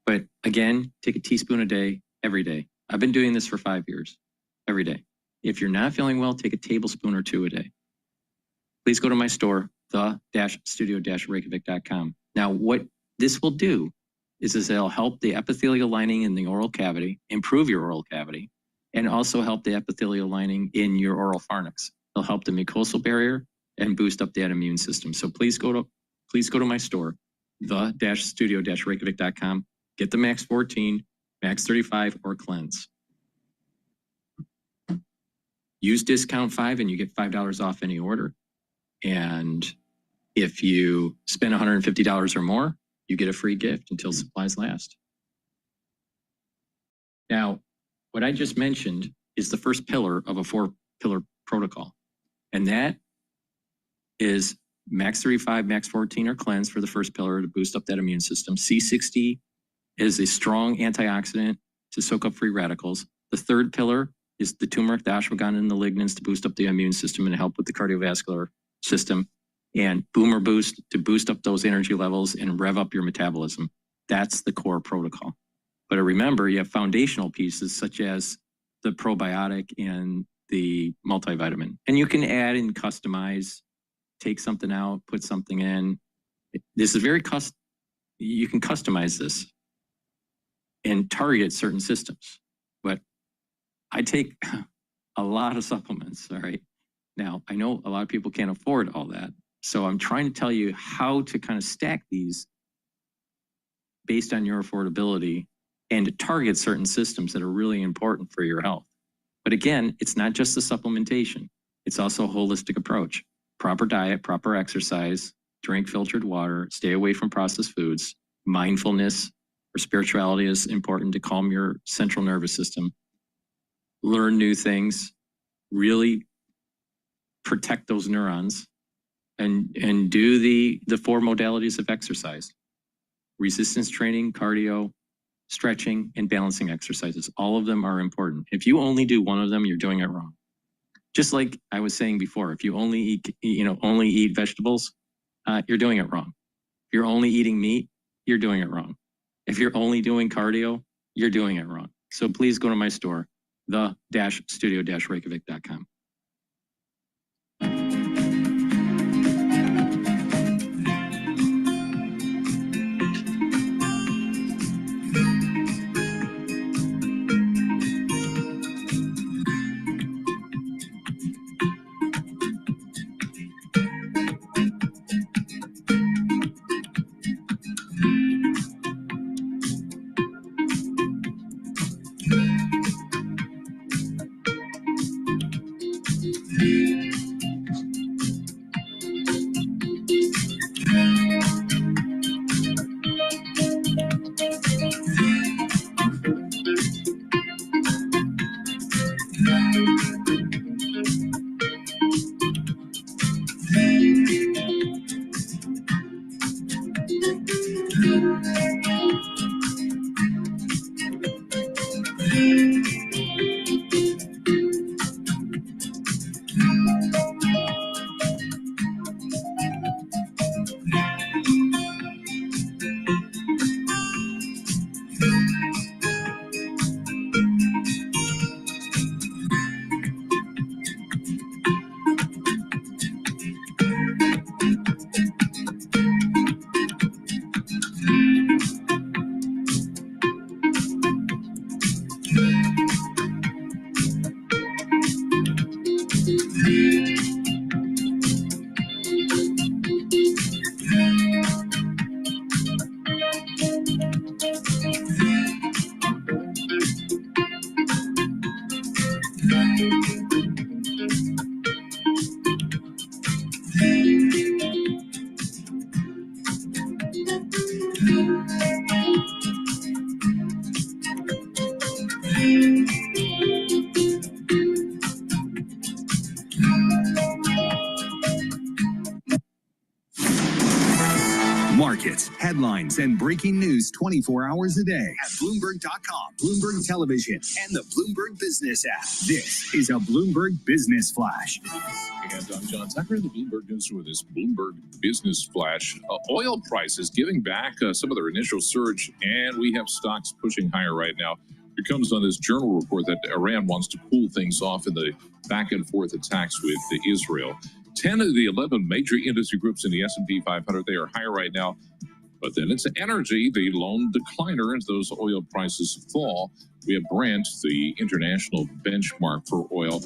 But again, take a teaspoon a day, every day. I've been doing this for 5 years, every day. If you're not feeling well, take a tablespoon or two a day. Please go to my store, the-studio-reykjavik.com. Now, what this will do is it'll help the epithelial lining in the oral cavity, improve your oral cavity, and also help the epithelial lining in your oral pharynx. It'll help the mucosal barrier and boost up that immune system. So please go to my store, the-studio-reykjavik.com. Get the Max 14, Max 35, or Cleanse. Use discount 5 and you get $5 off any order. And if you spend $150 or more, you get a free gift until supplies last. Now, what I just mentioned is the first pillar of a 4-pillar protocol. And that is Max 35, Max 14, or Cleanse for the first pillar to boost up that immune system. C60 is a strong antioxidant to soak up free radicals. The third pillar is the turmeric, the ashwagandha, and the lignans to boost up the immune system and help with the cardiovascular system. And Boomer Boost to boost up those energy levels and rev up your metabolism. That's the core protocol. But remember, you have foundational pieces such as the probiotic and the multivitamin. And you can add and customize, take something out, put something in. This is very you can customize this and target certain systems. But I take a lot of supplements, all right? Now, I know a lot of people can't afford all that. So I'm trying to tell you how to kind of stack these based on your affordability and target certain systems that are really important for your health. But again, it's not just the supplementation. It's also a holistic approach. Proper diet, proper exercise, drink filtered water, stay away from processed foods, mindfulness or spirituality is important to calm your central nervous system. Learn new things, really protect those neurons, and do the 4 modalities of exercise: resistance training, cardio, stretching, and balancing exercises. All of them are important. If you only do one of them, you're doing it wrong. Just like I was saying before, if you only eat vegetables, you're doing it wrong. If you're only eating meat, you're doing it wrong. If you're only doing cardio, you're doing it wrong. So please go to my store, the-studio-reykjavik.com. Markets, headlines, and breaking news 24 hours a day at Bloomberg.com, Bloomberg Television, and the Bloomberg Business app. This is a Bloomberg Business Flash. And I'm John Tucker, the Bloomberg News with this Bloomberg Business Flash. Oil prices giving back some of their initial surge, and we have stocks pushing higher right now. It comes on this journal report that Iran wants to cool things off in the back and forth attacks with Israel. 10 of the 11 major industry groups in the S&P 500, they are higher right now. But then it's energy, the lone decliner as those oil prices fall. We have Brent, the international benchmark for oil.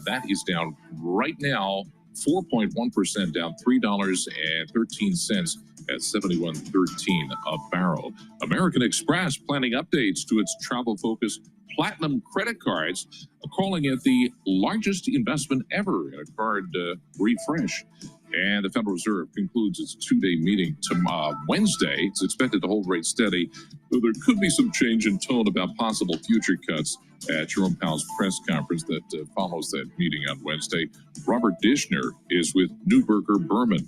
That is down right now, 4.1% down, $3.13 at $71.13 a barrel. American Express planning updates to its travel-focused Platinum credit cards, calling it the largest investment ever in a card refresh. And the Federal Reserve concludes its two-day meeting tomorrow, Wednesday. It's expected to hold rates steady, though there could be some change in tone about possible future cuts at Jerome Powell's press conference that follows that meeting on Wednesday. Robert Dishner is with Neuberger Berman.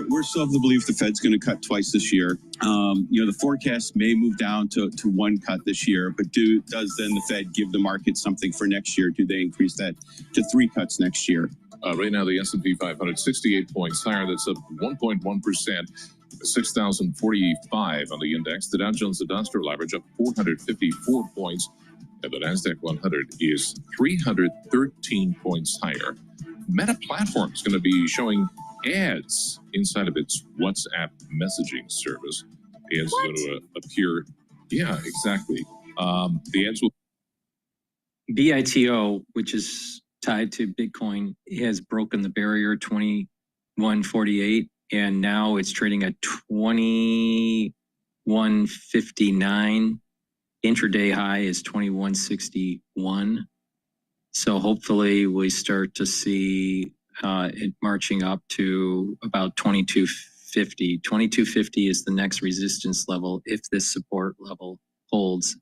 We're still of the belief the Fed's going to cut twice this year. The forecast may move down to one cut this year, but does then the Fed give the market something for next year? Do they increase that to 3 cuts next year? Right now, the S&P 500, 68 points higher. That's up 1.1%, 6,045 on the index. The Dow Jones Industrial Average up 454 points, and the NASDAQ 100 is 313 points higher. Meta Platform is going to be showing ads inside of its WhatsApp messaging service. The ads are going to appear. Yeah, exactly. The ads will. BITO, which is tied to Bitcoin, has broken the barrier 2148, and now it's trading at 2159. Intraday high is 2161. So hopefully we start to see it marching up to about 2250. 2250 is the next resistance level if this support level holds.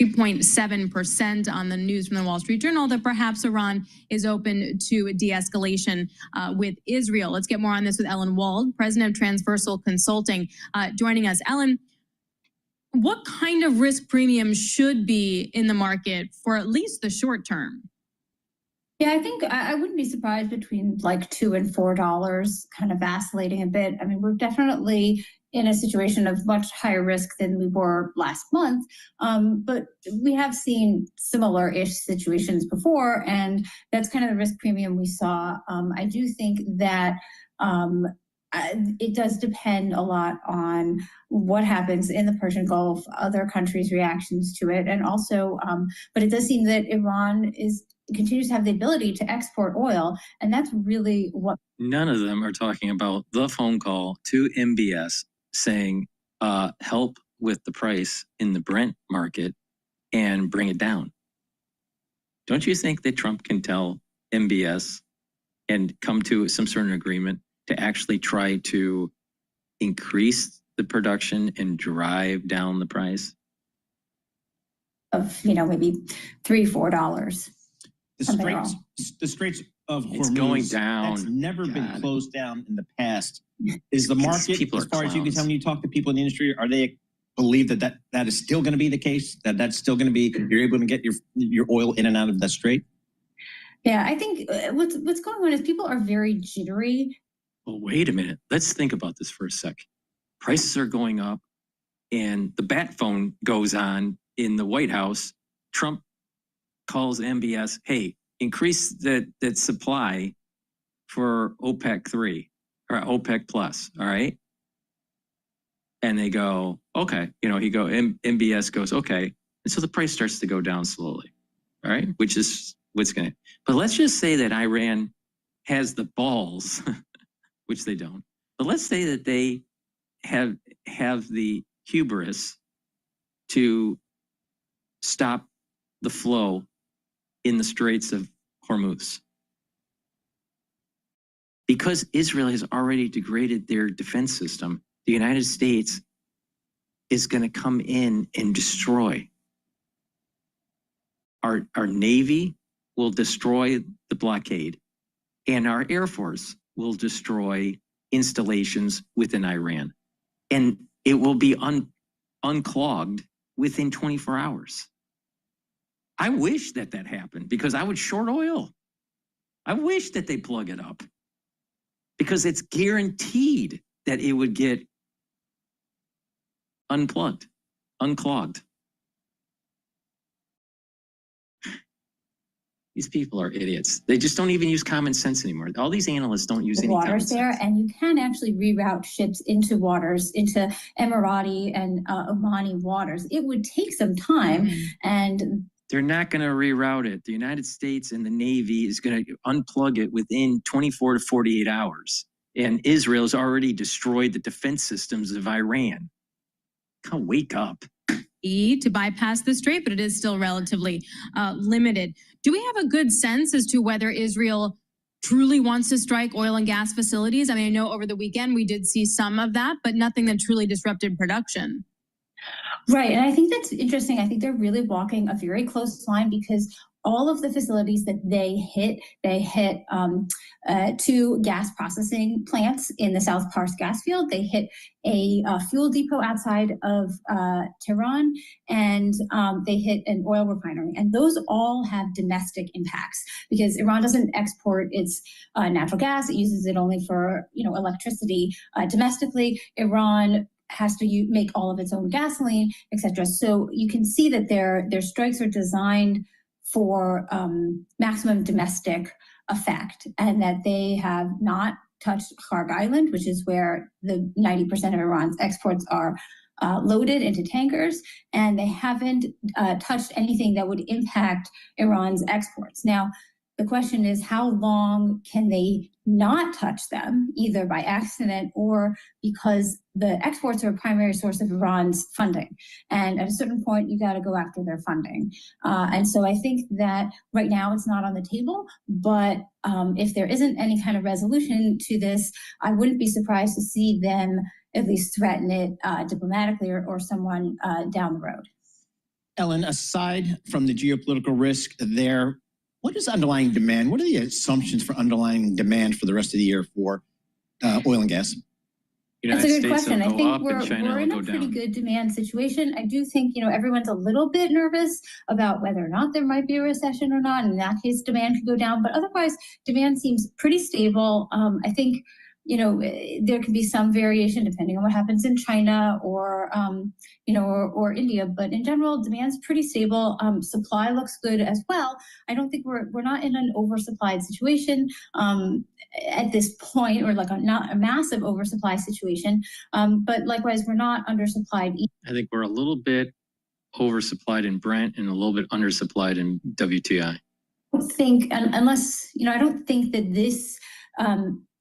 .7% on the news from the Wall Street Journal that perhaps Iran is open to de-escalation with Israel. Let's get more on this with Ellen Wald, president of Transversal Consulting, joining us. Ellen, what kind of risk premium should be in the market for at least the short term? Yeah, I think I wouldn't be surprised between like $2 and $4, kind of vacillating a bit. I mean, we're definitely in a situation of much higher risk than we were last month, but we have seen similar-ish situations before, and that's kind of the risk premium we saw. I do think that it does depend a lot on what happens in the Persian Gulf, other countries' reactions to it, and also, but it does seem that Iran continues to have the ability to export oil, and that's really what. None of them are talking about the phone call to MBS saying, help with the price in the Brent market and bring it down. Don't you think that Trump can tell MBS and come to some sort of agreement to actually try to increase the production and drive down the price? Of, maybe $3, $4. The Straits of Hormuz, it's going down. That's never been closed down in the past. Is the market, as far as you can tell, when you talk to people in the industry, are they believe that is still going to be the case? That's still going to be, you're able to get your oil in and out of that strait? Yeah, I think what's going on is people are very jittery. Well, wait a minute. Let's think about this for a sec. Prices are going up, and the bat phone goes on in the White House. Trump calls MBS, hey, increase that supply for OPEC 3 or OPEC plus, all right? And they go, okay, MBS goes, okay. And so the price starts to go down slowly, all right? Which is what's going to, but let's just say that Iran has the balls, which they don't, but let's say that they have the hubris to stop the flow in the Straits of Hormuz. Because Israel has already degraded their defense system, the United States is going to come in and destroy. Our Navy will destroy the blockade, and our Air Force will destroy installations within Iran. And it will be unclogged within 24 hours. I wish that happened because I would short oil. I wish that they plug it up because it's guaranteed that it would get unclogged. These people are idiots. They just don't even use common sense anymore. All these analysts don't use any common sense. Waters there, and you can actually reroute ships into waters, into Emirati and Omani waters. It would take some time, and they're not going to reroute it. The United States and the Navy is going to unplug it within 24 to 48 hours. And Israel has already destroyed the defense systems of Iran. Come wake up. To bypass the strait, but it is still relatively limited. Do we have a good sense as to whether Israel truly wants to strike oil and gas facilities? I mean, I know over the weekend we did see some of that, but nothing that truly disrupted production. Right, and I think that's interesting. I think they're really walking a very close line because all of the facilities that they hit 2 gas processing plants in the South Pars gas field. They hit a fuel depot outside of Tehran, and they hit an oil refinery. And those all have domestic impacts because Iran doesn't export its natural gas. It uses it only for electricity domestically. Iran has to make all of its own gasoline, etc. So you can see that their strikes are designed for maximum domestic effect, and that they have not touched Kharg Island, which is where the 90% of Iran's exports are loaded into tankers, and they haven't touched anything that would impact Iran's exports. Now, The question is, how long can they not touch them, either by accident or because the exports are a primary source of Iran's funding? And at a certain point, you got to go after their funding. And so I think that right now it's not on the table, but if there isn't any kind of resolution to this, I wouldn't be surprised to see them at least threaten it diplomatically or someone down the road. Ellen, aside from the geopolitical risk there, what is underlying demand? What are the assumptions for underlying demand for the rest of the year for oil and gas? That's a good question. I think we're in a pretty good demand situation. I do think, everyone's a little bit nervous about whether or not there might be a recession or not. In that case, demand could go down. But otherwise, demand seems pretty stable. I think, there can be some variation depending on what happens in China or India. But in general, demand's pretty stable. Supply looks good as well. I don't think we're not in an oversupplied situation at this point, or not a massive oversupply situation. But likewise, we're not undersupplied either. I think we're a little bit oversupplied in Brent and a little bit undersupplied in WTI. I don't think, unless, I don't think that this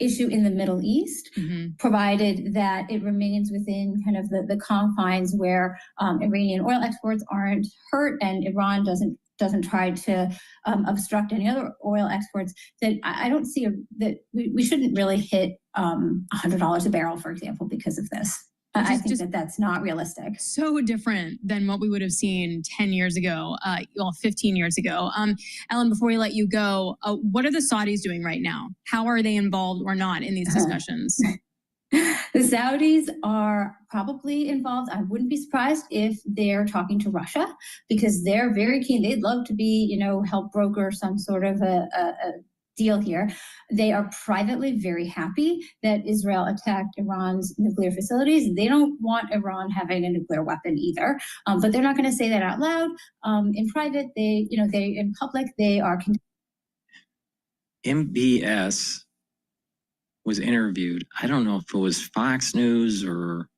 issue in the Middle East, provided that it remains within kind of the confines where Iranian oil exports aren't hurt and Iran doesn't try to obstruct any other oil exports, that I don't see that we shouldn't really hit $100 a barrel, for example, because of this. I think that's not realistic. So different than what we would have seen 10 years ago, 15 years ago. Ellen, before we let you go, what are the Saudis doing right now? How are they involved or not in these discussions? The Saudis are probably involved. I wouldn't be surprised if they're talking to Russia, because they're very keen. They'd love to be, help broker some sort of a deal here. They are privately very happy that Israel attacked Iran's nuclear facilities. They don't want Iran having a nuclear weapon either, but they're not going to say that out loud. In private, in public, they are. MBS was interviewed. I don't know if it was Fox News or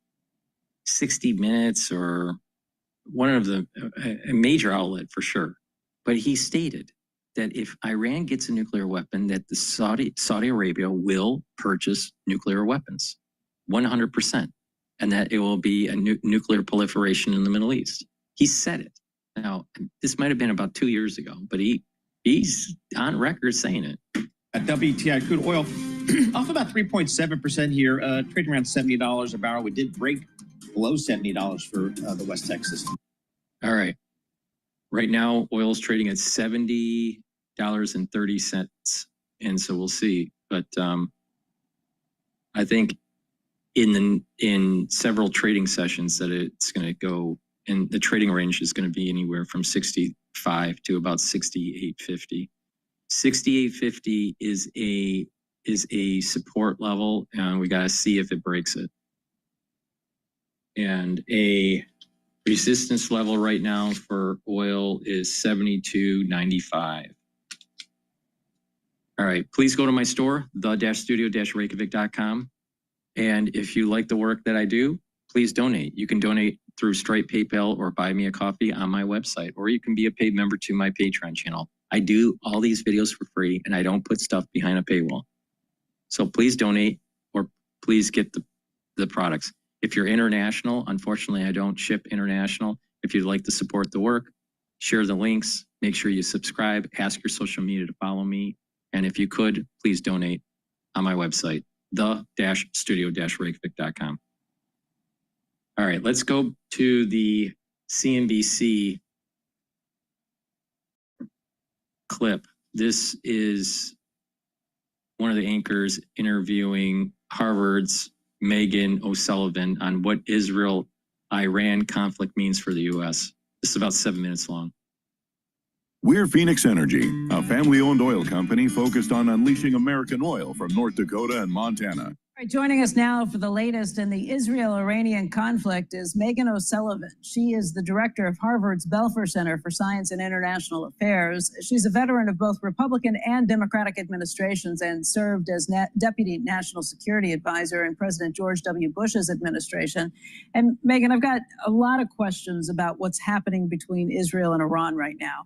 60 Minutes or one of a major outlet for sure. But he stated that if Iran gets a nuclear weapon, that the Saudi Arabia will purchase nuclear weapons, 100%, and that it will be a nuclear proliferation in the Middle East. He said it. Now, this might have been about 2 years ago, but he's on record saying it. At WTI crude oil, off about 3.7% here, trading around $70 a barrel. We did break below $70 for the West Texas. All right. Right now, oil is trading at $70.30, and so we'll see. But I think in several trading sessions that it's going to go, and the trading range is going to be anywhere from 65 to about 68.50. 68.50 is a support level, and we got to see if it breaks it. And a resistance level right now for oil is 72.95. All right, please go to my store, the-studio-reykjavik.com. And if you like the work that I do, please donate. You can donate through Stripe, PayPal, or buy me a coffee on my website, or you can be a paid member to my Patreon channel. I do all these videos for free, and I don't put stuff behind a paywall. So please donate, or please get the products. If you're international, unfortunately, I don't ship international. If you'd like to support the work, share the links, make sure you subscribe, ask your social media to follow me. And if you could, please donate on my website, the-studio-reykjavik.com. All right, let's go to the CNBC clip. This is one of the anchors interviewing Harvard's Megan O'Sullivan on what Israel-Iran conflict means for the U.S. This is about 7 minutes long. We're Phoenix Energy, a family-owned oil company focused on unleashing American oil from North Dakota and Montana. Right, joining us now for the latest in the Israel-Iranian conflict is Megan O'Sullivan. She is the director of Harvard's Belfer Center for Science and International Affairs. She's a veteran of both Republican and Democratic administrations and served as Deputy National Security Advisor in President George W. Bush's administration. And Megan, I've got a lot of questions about what's happening between Israel and Iran right now.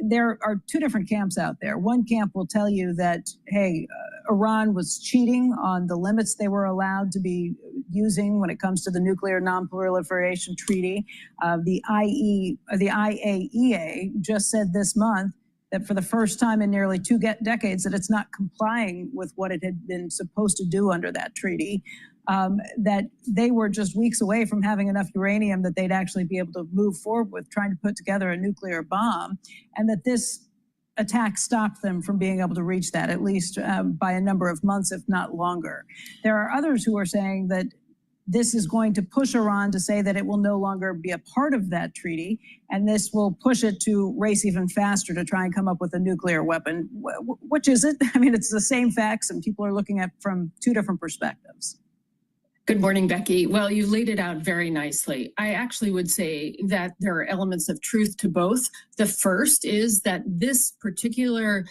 there are two different camps out there. One camp will tell you that, hey, Iran was cheating on the limits they were allowed to be using when it comes to the Nuclear Non-Proliferation Treaty. The IAEA just said this month that for the first time in nearly two decades that it's not complying with what it had been supposed to do under that treaty. That they were just weeks away from having enough uranium that they'd actually be able to move forward with trying to put together a nuclear bomb, and that this attack stopped them from being able to reach that, at least by a number of months, if not longer. There are others who are saying that this is going to push Iran to say that it will no longer be a part of that treaty, and this will push it to race even faster to try and come up with a nuclear weapon. Which is it? I mean, it's the same facts, and people are looking at from two different perspectives. Good morning, Becky. Well, you laid it out very nicely. I actually would say that there are elements of truth to both. The first is that this particular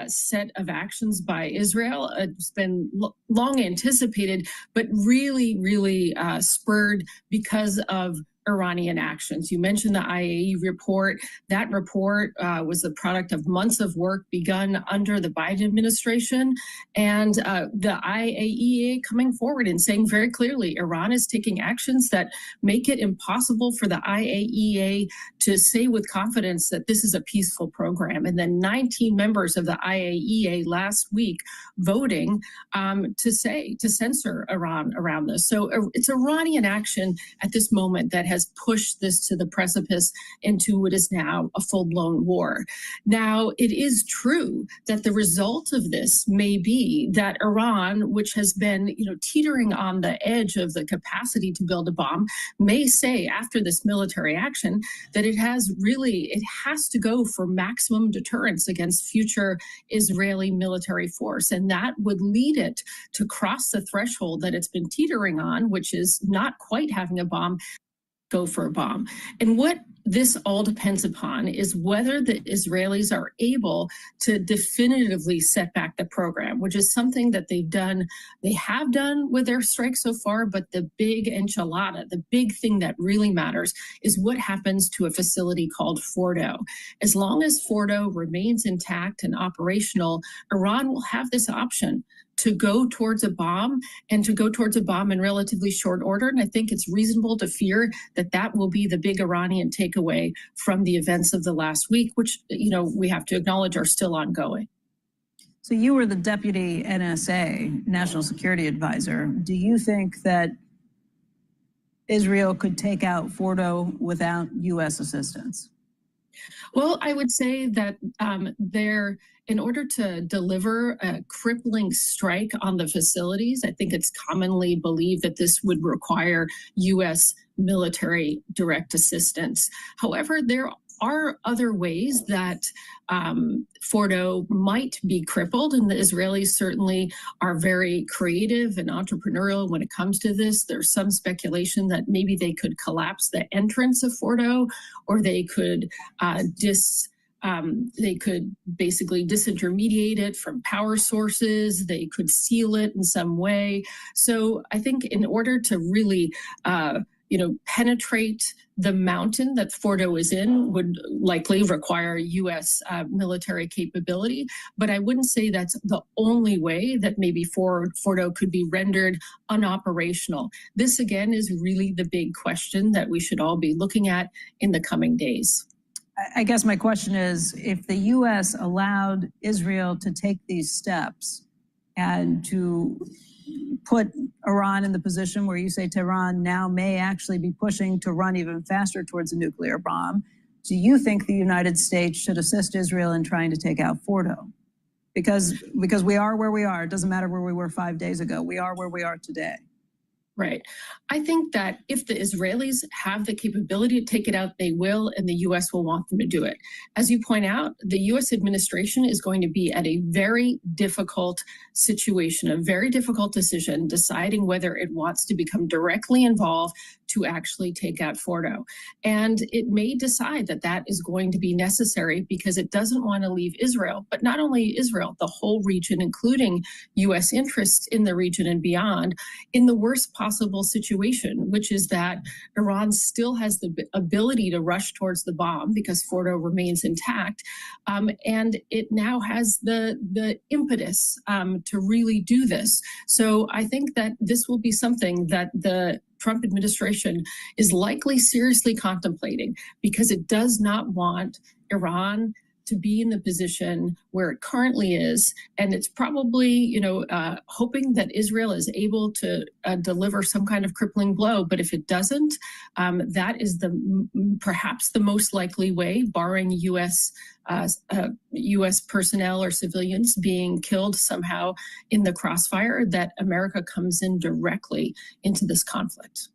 set of actions by Israel has been long anticipated, but really spurred because of Iranian actions. You mentioned the IAEA report. That report was the product of months of work begun under the Biden administration, and the IAEA coming forward and saying very clearly Iran is taking actions that make it impossible for the IAEA to say with confidence that this is a peaceful program. And then 19 members of the IAEA last week voting to censor Iran around this. So it's Iranian action at this moment that has pushed this to the precipice into what is now a full-blown war. Now, it is true that the result of this may be that Iran, which has been, teetering on the edge of the capacity to build a bomb, may say after this military action that it has to go for maximum deterrence against future Israeli military force. And that would lead it to cross the threshold that it's been teetering on, which is not quite having a bomb, go for a bomb. And what this all depends upon is whether the Israelis are able to definitively set back the program, which is something that they have done with their strike so far. But the big enchilada, the big thing that really matters is what happens to a facility called Fordo. As long as Fordo remains intact and operational, Iran will have this option to go towards a bomb, and to go towards a bomb in relatively short order. And I think it's reasonable to fear that that will be the big Iranian takeaway from the events of the last week, which, we have to acknowledge are still ongoing. So you were the deputy NSA, National Security Advisor. Do you think that Israel could take out Fordo without U.S. assistance? Well, I would say that in order to deliver a crippling strike on the facilities, I think it's commonly believed that this would require U.S. military direct assistance. However, there are other ways that Fordo might be crippled, and the Israelis certainly are very creative and entrepreneurial when it comes to this. There's some speculation that maybe they could collapse the entrance of Fordo, or they could basically disintermediate it from power sources. They could seal it in some way. So I think in order to really penetrate the mountain that Fordo is in would likely require U.S. military capability. But I wouldn't say that's the only way that maybe Fordo could be rendered unoperational. This, again, is really the big question that we should all be looking at in the coming days. I guess my question is, if the U.S. allowed Israel to take these steps and to put Iran in the position where you say Tehran now may actually be pushing to run even faster towards a nuclear bomb, do you think the United States should assist Israel in trying to take out Fordo? Because we are where we are. It doesn't matter where we were 5 days ago. We are where we are today. Right. I think that if the Israelis have the capability to take it out, they will, and the U.S. will want them to do it. As you point out, the U.S. administration is going to be at a very difficult situation, a very difficult decision, deciding whether it wants to become directly involved to actually take out Fordo. And it may decide that that is going to be necessary because it doesn't want to leave Israel, but not only Israel, the whole region, including U.S. interests in the region and beyond, in the worst possible situation, which is that Iran still has the ability to rush towards the bomb because Fordo remains intact. And it now has the impetus to really do this. So I think that this will be something that the Trump administration is likely seriously contemplating because it does not want Iran to be in the position where it currently is. And it's probably, hoping that Israel is able to deliver some kind of crippling blow. But if it doesn't, that is perhaps the most likely way, barring U.S. Personnel or civilians being killed somehow in the crossfire, that America comes in directly into this conflict.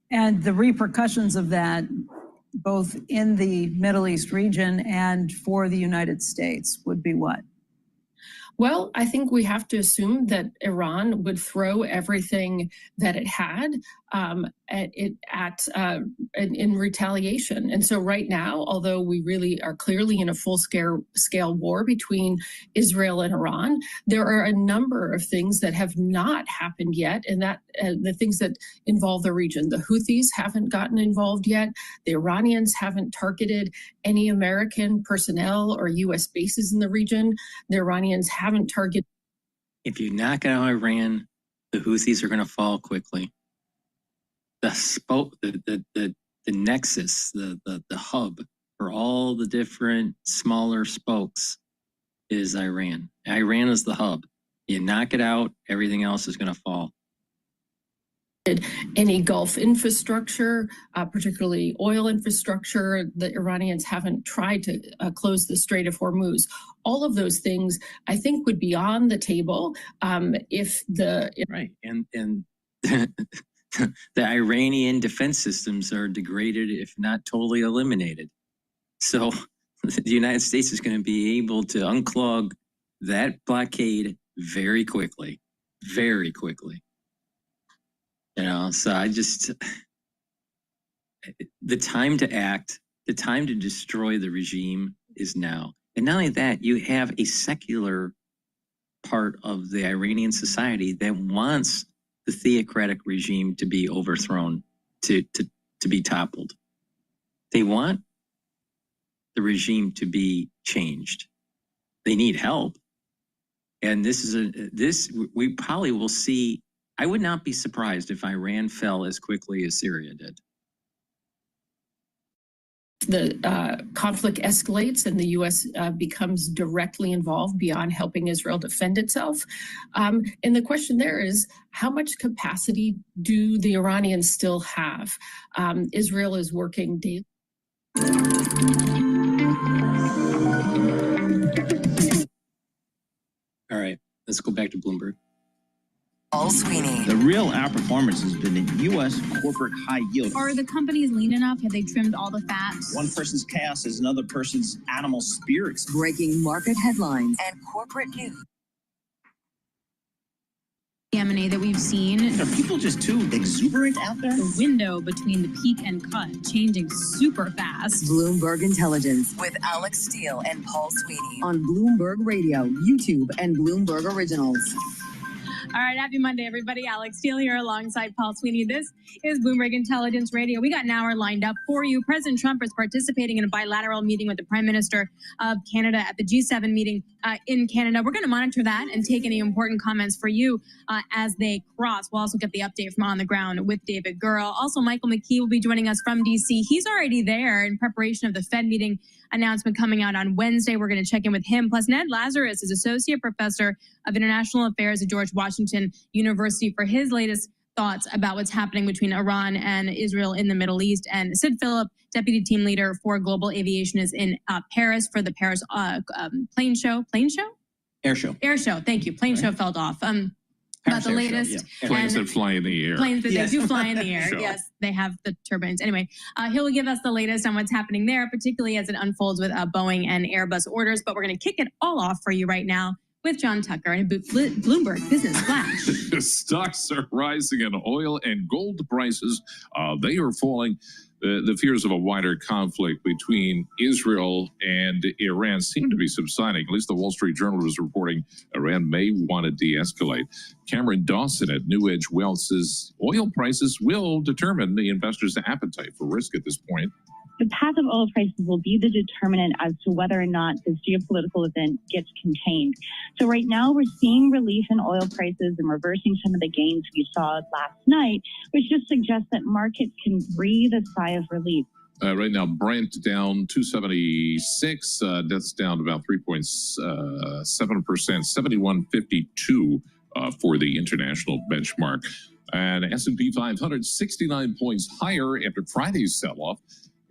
And the repercussions of that, both in the Middle East region and for the United States, would be what? Well, I think we have to assume that Iran would throw everything that it had in retaliation. And so right now, although we really are clearly in a full-scale war between Israel and Iran, there are a number of things that have not happened yet, and that the things that involve the region. The Houthis haven't gotten involved yet. The Iranians haven't targeted any American personnel or U.S. bases in the region. The Iranians haven't targeted. If you knock out Iran, the Houthis are going to fall quickly. The nexus, the hub for all the different smaller spokes is Iran. Iran is the hub. You knock it out, everything else is going to fall. Any Gulf infrastructure, particularly oil infrastructure. The Iranians haven't tried to close the Strait of Hormuz. All of those things, I think, would be on the table if the... Right, and the Iranian defense systems are degraded, if not totally eliminated. So the United States is going to be able to unclog that blockade very quickly, very quickly. So the time to act, the time to destroy the regime is now. And not only that, you have a secular part of the Iranian society that wants the theocratic regime to be overthrown, to be toppled. They want the regime to be changed. They need help. And we probably will see. I would not be surprised if Iran fell as quickly as Syria did. The conflict escalates and the U.S. becomes directly involved beyond helping Israel defend itself. And the question there is, how much capacity do the Iranians still have? Israel is working daily. All right, let's go back to Bloomberg. Paul Sweeney. The real outperformance has been in U.S. corporate high yield. Are the companies lean enough? Have they trimmed all the fat? One person's chaos is another person's animal spirits. Breaking market headlines and corporate news. M&A that we've seen. Are people just too exuberant out there? The window between the peak and cut changing super fast. Bloomberg Intelligence with Alex Steele and Paul Sweeney on Bloomberg Radio, YouTube, and Bloomberg Originals. All right, happy Monday, everybody. Alex Steele here alongside Paul Sweeney. This is Bloomberg Intelligence Radio. We got an hour lined up for you. President Trump is participating in a bilateral meeting with the Prime Minister of Canada at the G7 meeting in Canada. We're going to monitor that and take any important comments for you as they cross. We'll also get the update from on the ground with David Gurl. Also, Michael McKee will be joining us from D.C. He's already there in preparation of the Fed meeting announcement coming out on Wednesday. We're going to check in with him. Plus, Ned Lazarus is Associate Professor of International Affairs at George Washington University for his latest thoughts about what's happening between Iran and Israel in the Middle East. And Sid Phillip, Deputy Team Leader for Global Aviation, is in Paris for the Paris plane show. Air show. Air show. Thank you. Plane show fell off. About the latest. Yeah. Planes that fly in the air. Planes that Yes. they do fly in the air. Sure. Yes, they have the turbines. Anyway, he'll give us the latest on what's happening there, particularly as it unfolds with Boeing and Airbus orders. But we're going to kick it all off for you right now with John Tucker and a Bloomberg Business Flash. Stocks are rising in oil and gold prices. They are falling. The fears of a wider conflict between Israel and Iran seem to be subsiding. At least the Wall Street Journal was reporting Iran may want to de-escalate. Cameron Dawson at New Edge Wealth says oil prices will determine the investors' appetite for risk at this point. The path of oil prices will be the determinant as to whether or not this geopolitical event gets contained. So right now we're seeing relief in oil prices and reversing some of the gains we saw last night, which just suggests that markets can breathe a sigh of relief. Right now, Brent down 276. That's down about 3.7%, 71.52 for the international benchmark. And S&P 500, 69 points higher after Friday's sell-off.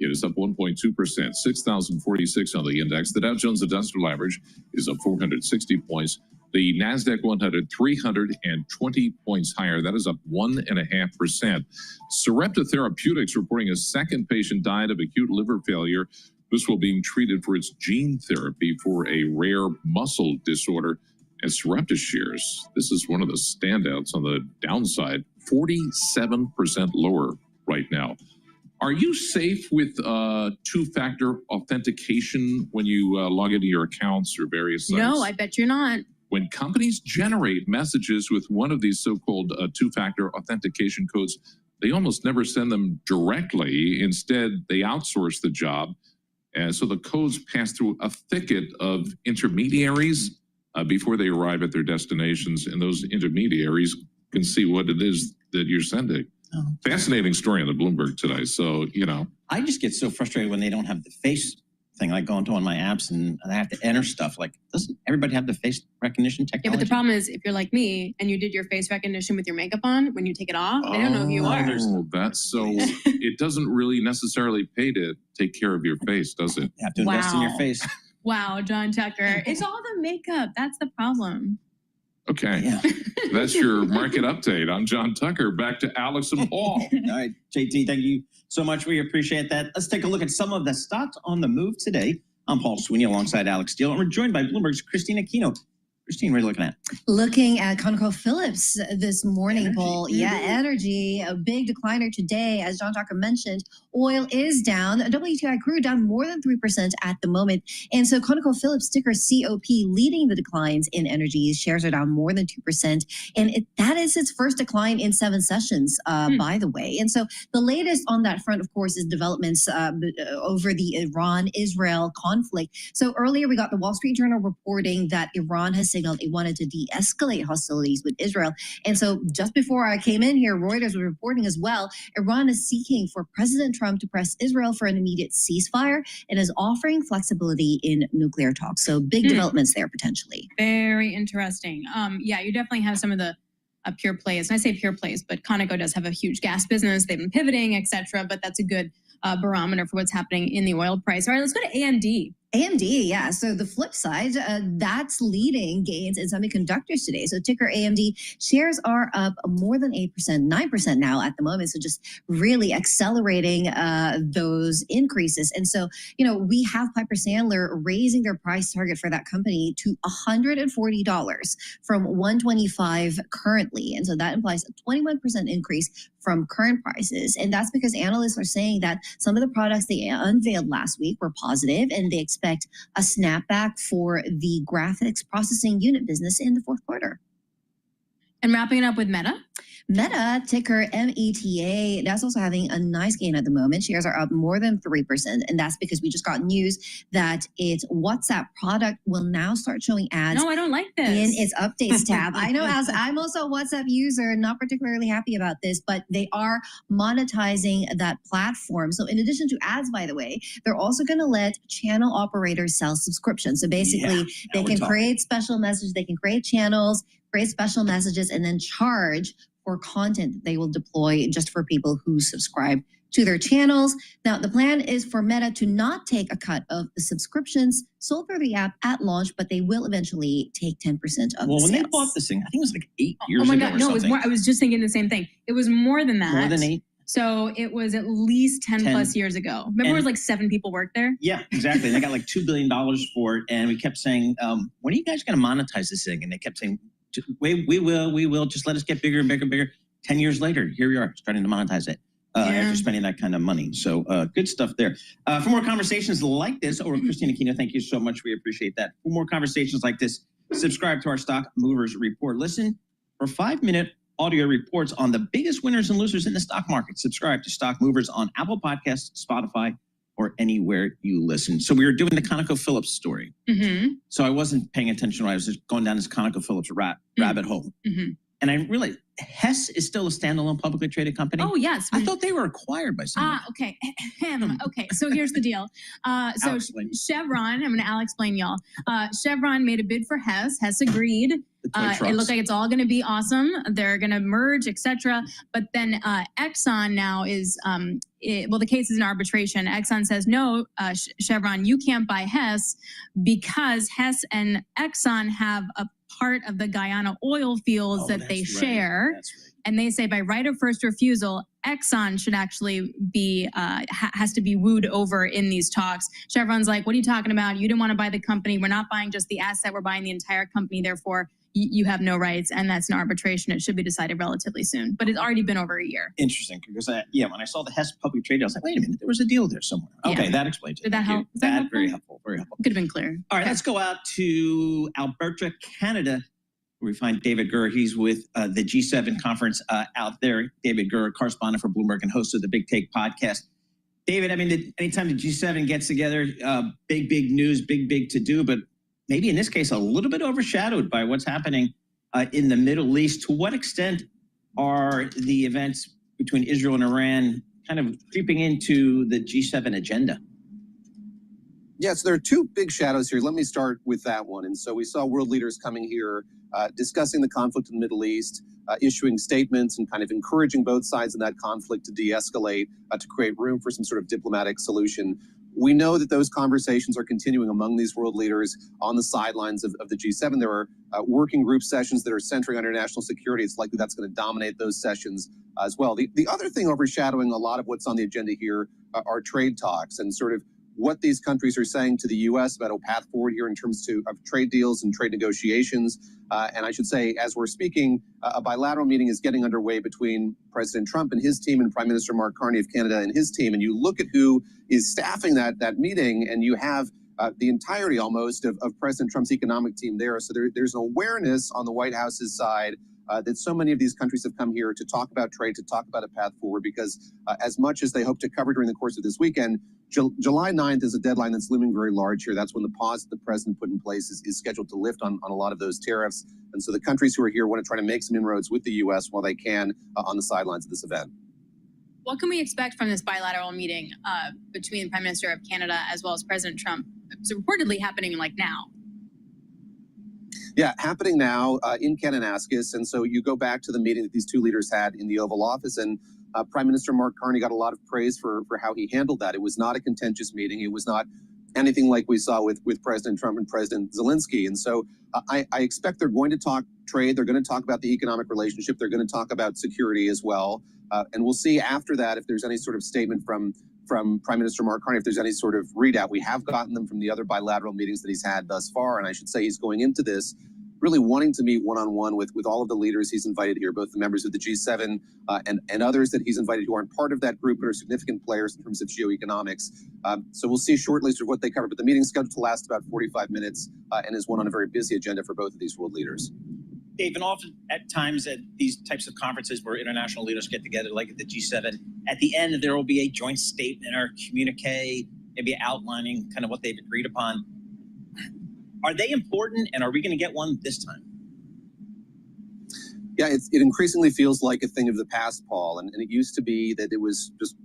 It is up 1.2%, 6,046 on the index. The Dow Jones Industrial Average is up 460 points. The NASDAQ 100, 320 points higher. That is up 1.5%. Sarepta Therapeutics reporting a second patient died of acute liver failure. This will be treated for its gene therapy for a rare muscle disorder. And Sarepta shares, this is one of the standouts on the downside, 47% lower right now. Are you safe with two-factor authentication when you log into your accounts or various sites? No, I bet you're not. When companies generate messages with one of these so-called two-factor authentication codes, they almost never send them directly. Instead, they outsource the job. And so the codes pass through a thicket of intermediaries before they arrive at their destinations, and those intermediaries can see what it is that you're sending. Oh. Fascinating story on the Bloomberg today. So, you know. I just get so frustrated when they don't have the face thing, like going to one of my apps and I have to enter stuff. Like, doesn't everybody have the face recognition technology? Yeah, but the problem is if you're like me and you did your face recognition with your makeup on, when you take it off, they don't know who you are. Oh, that's so, it doesn't really necessarily pay to take care of your face, does it? You have to invest in your face. Wow, John Tucker. It's all the makeup. That's the problem. Okay. Yeah. That's your market update. I'm John Tucker. Back to Alex and Paul. All right, JT, thank you so much. We appreciate that. Let's take a look at some of the stocks on the move today. I'm Paul Sweeney alongside Alex Steele, and we're joined by Bloomberg's Christina Aquino. Christine, what are you looking at? Looking at ConocoPhillips this morning, Paul. Yeah, energy, a big decliner today. As John Tucker mentioned, oil is down. WTI crude down more than 3% at the moment. And so ConocoPhillips, ticker COP, leading the declines in energy. Shares are down more than 2%. And that is its first decline in 7 sessions, by the way. And so the latest on that front, of course, is developments over the Iran-Israel conflict. So earlier we got the Wall Street Journal reporting that Iran has signaled it wanted to de-escalate hostilities with Israel. And so just before I came in here, Reuters was reporting as well, Iran is seeking for President Trump to press Israel for an immediate ceasefire and is offering flexibility in nuclear talks. So big developments there potentially. Very interesting. Yeah, you definitely have some of the pure plays. And I say pure plays, but Conoco does have a huge gas business. They've been pivoting, et cetera, but that's a good barometer for what's happening in the oil price. All right, let's go to AMD. AMD, yeah. So the flip side, that's leading gains in semiconductors today. So ticker AMD shares are up more than 8%, 9% now at the moment. So just really accelerating those increases. And so, you know, we have Piper Sandler raising their price target for that company to $140 from $125 currently. And so that implies a 21% increase from current prices. And that's because analysts are saying that some of the products they unveiled last week were positive and they expect a snapback for the graphics processing unit business in the fourth quarter. And wrapping it up with Meta. Meta, ticker META, that's also having a nice gain at the moment. Shares are up more than 3%. And that's because we just got news that its WhatsApp product will now start showing ads. No, I don't like this. In its updates tab. I know, as I'm also a WhatsApp user, not particularly happy about this, but they are monetizing that platform. So in addition to ads, by the way, they're also going to let channel operators sell subscriptions. So basically, they can create special messages, they can create channels, create special messages, and then charge for content that they will deploy just for people who subscribe to their channels. Now, the plan is for Meta to not take a cut of the subscriptions sold through the app at launch, but they will eventually take 10% of the sales. Well, when they bought this thing, I think it was like 8 years ago. Oh my God, no, it was more. I was just thinking the same thing. It was more than that. More than 8? So it was at least 10 plus years ago. Remember, it was like 7 people worked there? Yeah, exactly. They got like $2 billion for it. And we kept saying, when are you guys going to monetize this thing? And they kept saying, we will. Just let us get bigger and bigger and bigger. 10 years later, here we are starting to monetize it after spending that kind of money. So good stuff there. For more conversations like this, Christina Aquino, thank you so much. We appreciate that. For more conversations like this, subscribe to our Stock Movers Report. Listen for 5-minute audio reports on the biggest winners and losers in the stock market. Subscribe to Stock Movers on Apple Podcasts, Spotify, or anywhere you listen. So we were doing the ConocoPhillips story. So I wasn't paying attention when I was just going down this ConocoPhillips rabbit hole. And I realized Hess is still a standalone publicly traded company. Oh, yes. I thought they were acquired by someone. Okay. Okay, so here's the deal. So Chevron, I'll explain y'all. Chevron made a bid for Hess. Hess agreed. It looked like it's all going to be awesome. They're going to merge, etc. But then Exxon now is, the case is in arbitration. Exxon says, no, Chevron, you can't buy Hess because Hess and Exxon have a part of the Guyana oil fields that they share. And they say by right of first refusal, Exxon should actually be, has to be wooed over in these talks. Chevron's like, what are you talking about? You didn't want to buy the company. We're not buying just the asset. We're buying the entire company. Therefore, you have no rights. And that's an arbitration. It should be decided relatively soon. But it's already been over a year. Interesting. Because, when I saw the Hess public trade, I was like, wait a minute, there was a deal there somewhere. Okay, that explains it. Did that help? That very helpful. Very helpful. Could have been clear. All right, let's go out to Alberta, Canada, where we find David Gurr. He's with the G7 conference out there. David Gurr, correspondent for Bloomberg and host of the Big Take podcast. David, anytime the G7 gets together, big news, big to do, but maybe in this case, a little bit overshadowed by what's happening in the Middle East. To what extent are the events between Israel and Iran kind of creeping into the G7 agenda? Yes, there are two big shadows here. Let me start with that one. And so we saw world leaders coming here discussing the conflict in the Middle East, issuing statements and kind of encouraging both sides in that conflict to de-escalate, to create room for some sort of diplomatic solution. We know that those conversations are continuing among these world leaders on the sidelines of the G7. There are working group sessions that are centering on international security. It's likely that's going to dominate those sessions as well. The other thing overshadowing a lot of what's on the agenda here are trade talks and sort of what these countries are saying to the U.S. about a path forward here in terms of trade deals and trade negotiations. And I should say, as we're speaking, a bilateral meeting is getting underway between President Trump and his team and Prime Minister Mark Carney of Canada and his team. And you look at who is staffing that meeting, and you have the entirety almost of President Trump's economic team there. So there's an awareness on the White House's side that so many of these countries have come here to talk about trade, to talk about a path forward, because as much as they hope to cover during the course of this weekend, July 9th is a deadline that's looming very large here. That's when the pause that the president put in place is scheduled to lift on a lot of those tariffs. And so the countries who are here want to try to make some inroads with the U.S. while they can on the sidelines of this event. What can we expect from this bilateral meeting between the Prime Minister of Canada as well as President Trump? It's reportedly happening now. Yeah, happening now in Kananaskis. And so you go back to the meeting that these two leaders had in the Oval Office, and Prime Minister Mark Carney got a lot of praise for how he handled that. It was not a contentious meeting. It was not anything like we saw with President Trump and President Zelensky. And so I expect they're going to talk trade. They're going to talk about the economic relationship. They're going to talk about security as well. And we'll see after that if there's any sort of statement from Prime Minister Mark Carney, if there's any sort of readout. We have gotten them from the other bilateral meetings that he's had thus far. And I should say he's going into this really wanting to meet one-on-one with all of the leaders he's invited here, both the members of the G7 and others that he's invited who aren't part of that group but are significant players in terms of geoeconomics. So we'll see shortly sort of what they cover. But the meeting's scheduled to last about 45 minutes and is one on a very busy agenda for both of these world leaders. Dave, and often at times at these types of conferences where international leaders get together, like at the G7, at the end there will be a joint statement or communique, maybe outlining kind of what they've agreed upon. Are they important, and are we going to get one this time? Yeah, it increasingly feels like a thing of the past, Paul. And it used to be that it was just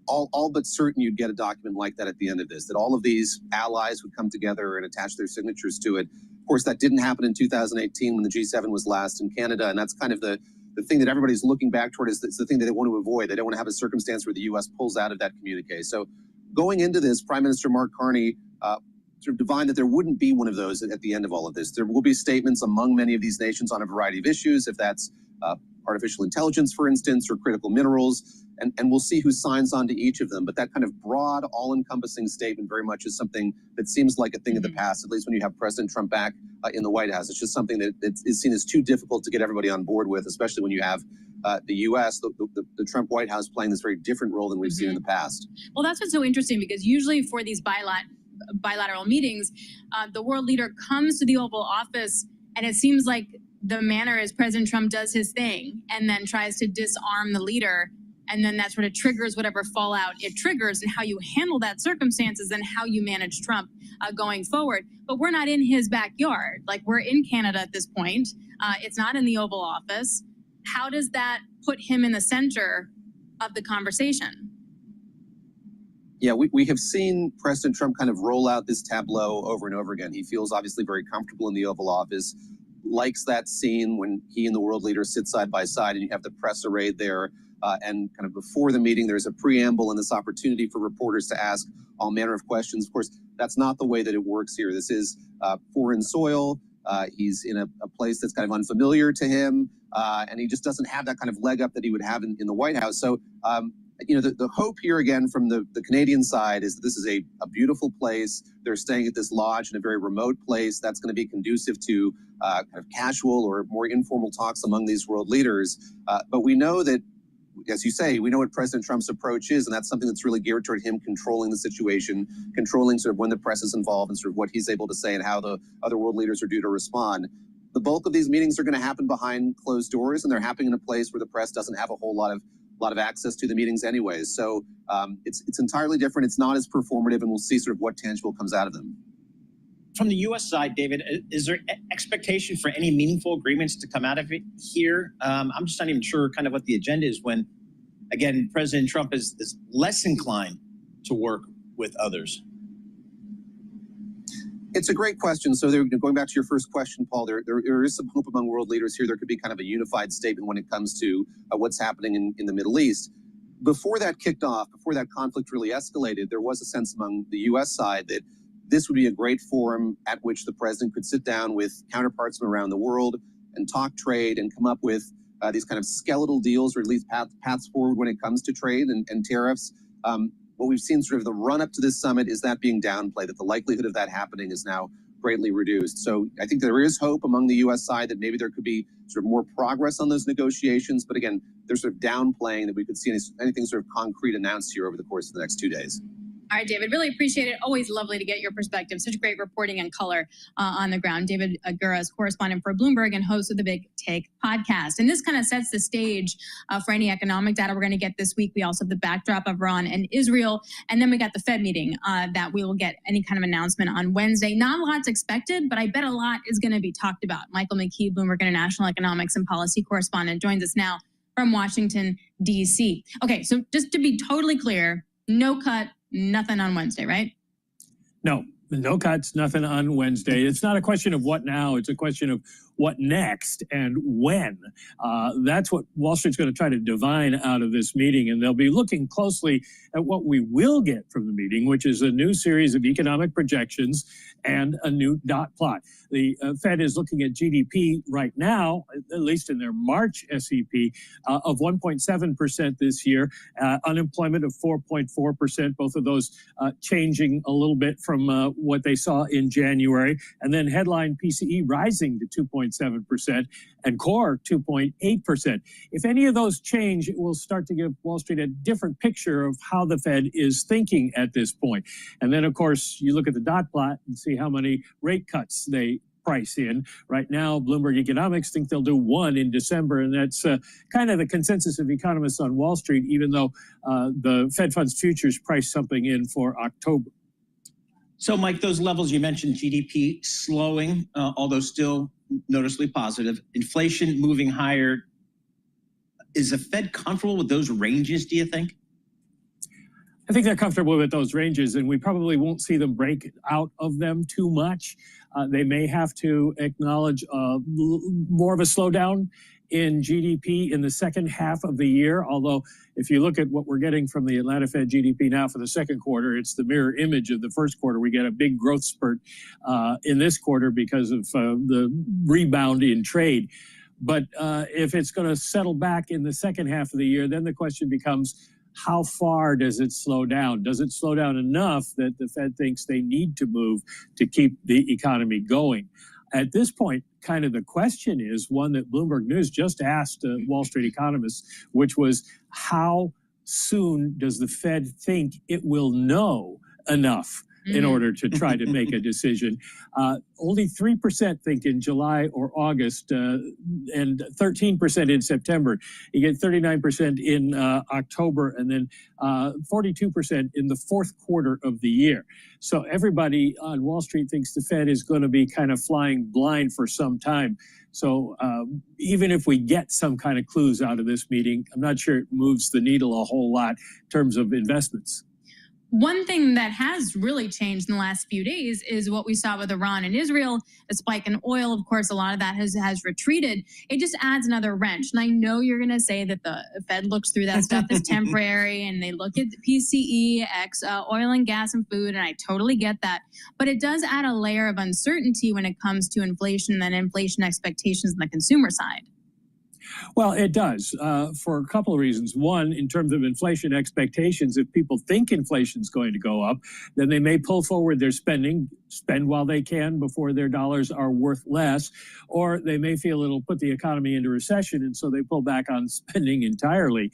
all but certain you'd get a document like that at the end of this, that all of these allies would come together and attach their signatures to it. Of course, that didn't happen in 2018 when the G7 was last in Canada, and that's kind of the thing that everybody's looking back toward. Is it's the thing that they want to avoid. They don't want to have a circumstance where the U.S. pulls out of that communique. So going into this, Prime Minister Mark Carney sort of divined that there wouldn't be one of those at the end of all of this. There will be statements among many of these nations on a variety of issues, if that's artificial intelligence, for instance, or critical minerals, and we'll see who signs on to each of them. But that kind of broad, all-encompassing statement very much is something that seems like a thing of the past, at least when you have President Trump back in the White House. It's just something that is seen as too difficult to get everybody on board with, especially when you have the U.S., the Trump White House playing this very different role than we've seen in the past. Well, that's what's so interesting, because usually for these bilateral meetings, the world leader comes to the Oval Office, and it seems like the manner is President Trump does his thing and then tries to disarm the leader, and then that sort of triggers whatever fallout it triggers, and how you handle that circumstances and how you manage Trump going forward. But we're not in his backyard. Like, we're in Canada at this point. It's not in the Oval Office. How does that put him in the center of the conversation? Yeah, we have seen President Trump kind of roll out this tableau over and over again. He feels obviously very comfortable in the Oval Office, likes that scene when he and the world leader sit side by side and you have the press arrayed there. And kind of before the meeting, there's a preamble and this opportunity for reporters to ask all manner of questions. Of course, that's not the way that it works here. This is foreign soil. He's in a place that's kind of unfamiliar to him, and he just doesn't have that kind of leg up that he would have in the White House. So, you know, the hope here again from the Canadian side is that this is a beautiful place. They're staying at this lodge in a very remote place. That's going to be conducive to kind of casual or more informal talks among these world leaders. But we know that, as you say, we know what President Trump's approach is, and that's something that's really geared toward him controlling the situation, controlling sort of when the press is involved and sort of what he's able to say and how the other world leaders are due to respond. The bulk of these meetings are going to happen behind closed doors, and they're happening in a place where the press doesn't have a whole lot of access to the meetings anyways. So it's entirely different. It's not as performative, and we'll see sort of what tangible comes out of them. From the U.S. side, David, is there expectation for any meaningful agreements to come out of it here? I'm just not even sure kind of what the agenda is when, again, President Trump is less inclined to work with others. It's a great question. So going back to your first question, Paul, there is some hope among world leaders here. There could be kind of a unified statement when it comes to what's happening in the Middle East. Before that kicked off, before that conflict really escalated, there was a sense among the U.S. side that this would be a great forum at which the president could sit down with counterparts from around the world and talk trade and come up with these kind of skeletal deals, or at least paths forward when it comes to trade and tariffs. What we've seen sort of the run up to this summit is that being downplayed, that the likelihood of that happening is now greatly reduced. So I think there is hope among the U.S. side that maybe there could be sort of more progress on those negotiations. But again, they're sort of downplaying that we could see anything sort of concrete announced here over the course of the next 2 days. All right, David, really appreciate it. Always lovely to get your perspective. Such great reporting and color on the ground. David Gura is correspondent for Bloomberg and host of the Big Take podcast. And this kind of sets the stage for any economic data we're going to get this week. We also have the backdrop of Iran and Israel. And then we got the Fed meeting that we will get any kind of announcement on Wednesday. Not a lot's expected, but I bet a lot is going to be talked about. Michael McKee, Bloomberg International Economics and Policy correspondent, joins us now from Washington, D.C. Okay, so just to be totally clear, no cut, nothing on Wednesday, right? No cuts, nothing on Wednesday. It's not a question of what now. It's a question of what next and when. That's what Wall Street's going to try to divine out of this meeting. And they'll be looking closely at what we will get from the meeting, which is a new series of economic projections and a new dot plot. The Fed is looking at GDP right now, at least in their March SEP, of 1.7% this year, unemployment of 4.4%, both of those changing a little bit from what they saw in January, and then headline PCE rising to 2.7% and core 2.8%. If any of those change, it will start to give Wall Street a different picture of how the Fed is thinking at this point. And then, of course, you look at the dot plot and see how many rate cuts they price in. Right now, Bloomberg Economics think they'll do one in December, and that's kind of the consensus of economists on Wall Street, even though the Fed funds futures price something in for October. So, Mike, those levels you mentioned, GDP slowing, although still noticeably positive, inflation moving higher. Is the Fed comfortable with those ranges, do you think? I think they're comfortable with those ranges, and we probably won't see them break out of them too much. They may have to acknowledge more of a slowdown in GDP in the second half of the year, although if you look at what we're getting from the Atlanta Fed GDP now for the second quarter, it's the mirror image of the first quarter. We get a big growth spurt in this quarter because of the rebound in trade. But if it's going to settle back in the second half of the year, then the question becomes, how far does it slow down? Does it slow down enough that the Fed thinks they need to move to keep the economy going? At this point, kind of the question is one that Bloomberg News just asked Wall Street economists, which was, how soon does the Fed think it will know enough in order to try to make a decision? Only 3% think in July or August, and 13% in September. You get 39% in October, and then 42% in the fourth quarter of the year. So everybody on Wall Street thinks the Fed is going to be kind of flying blind for some time. So even if we get some kind of clues out of this meeting, I'm not sure it moves the needle a whole lot in terms of investments. One thing that has really changed in the last few days is what we saw with Iran and Israel, a spike in oil. Of course, a lot of that has retreated. It just adds another wrench. And I know you're going to say that the Fed looks through that stuff as temporary, and they look at the PCE, oil and gas and food, and I totally get that. But it does add a layer of uncertainty when it comes to inflation and inflation expectations on the consumer side. Well, it does for a couple of reasons. One, in terms of inflation expectations, if people think inflation is going to go up, then they may pull forward their spending, spend while they can before their dollars are worth less, or they may feel it'll put the economy into recession, and so they pull back on spending entirely.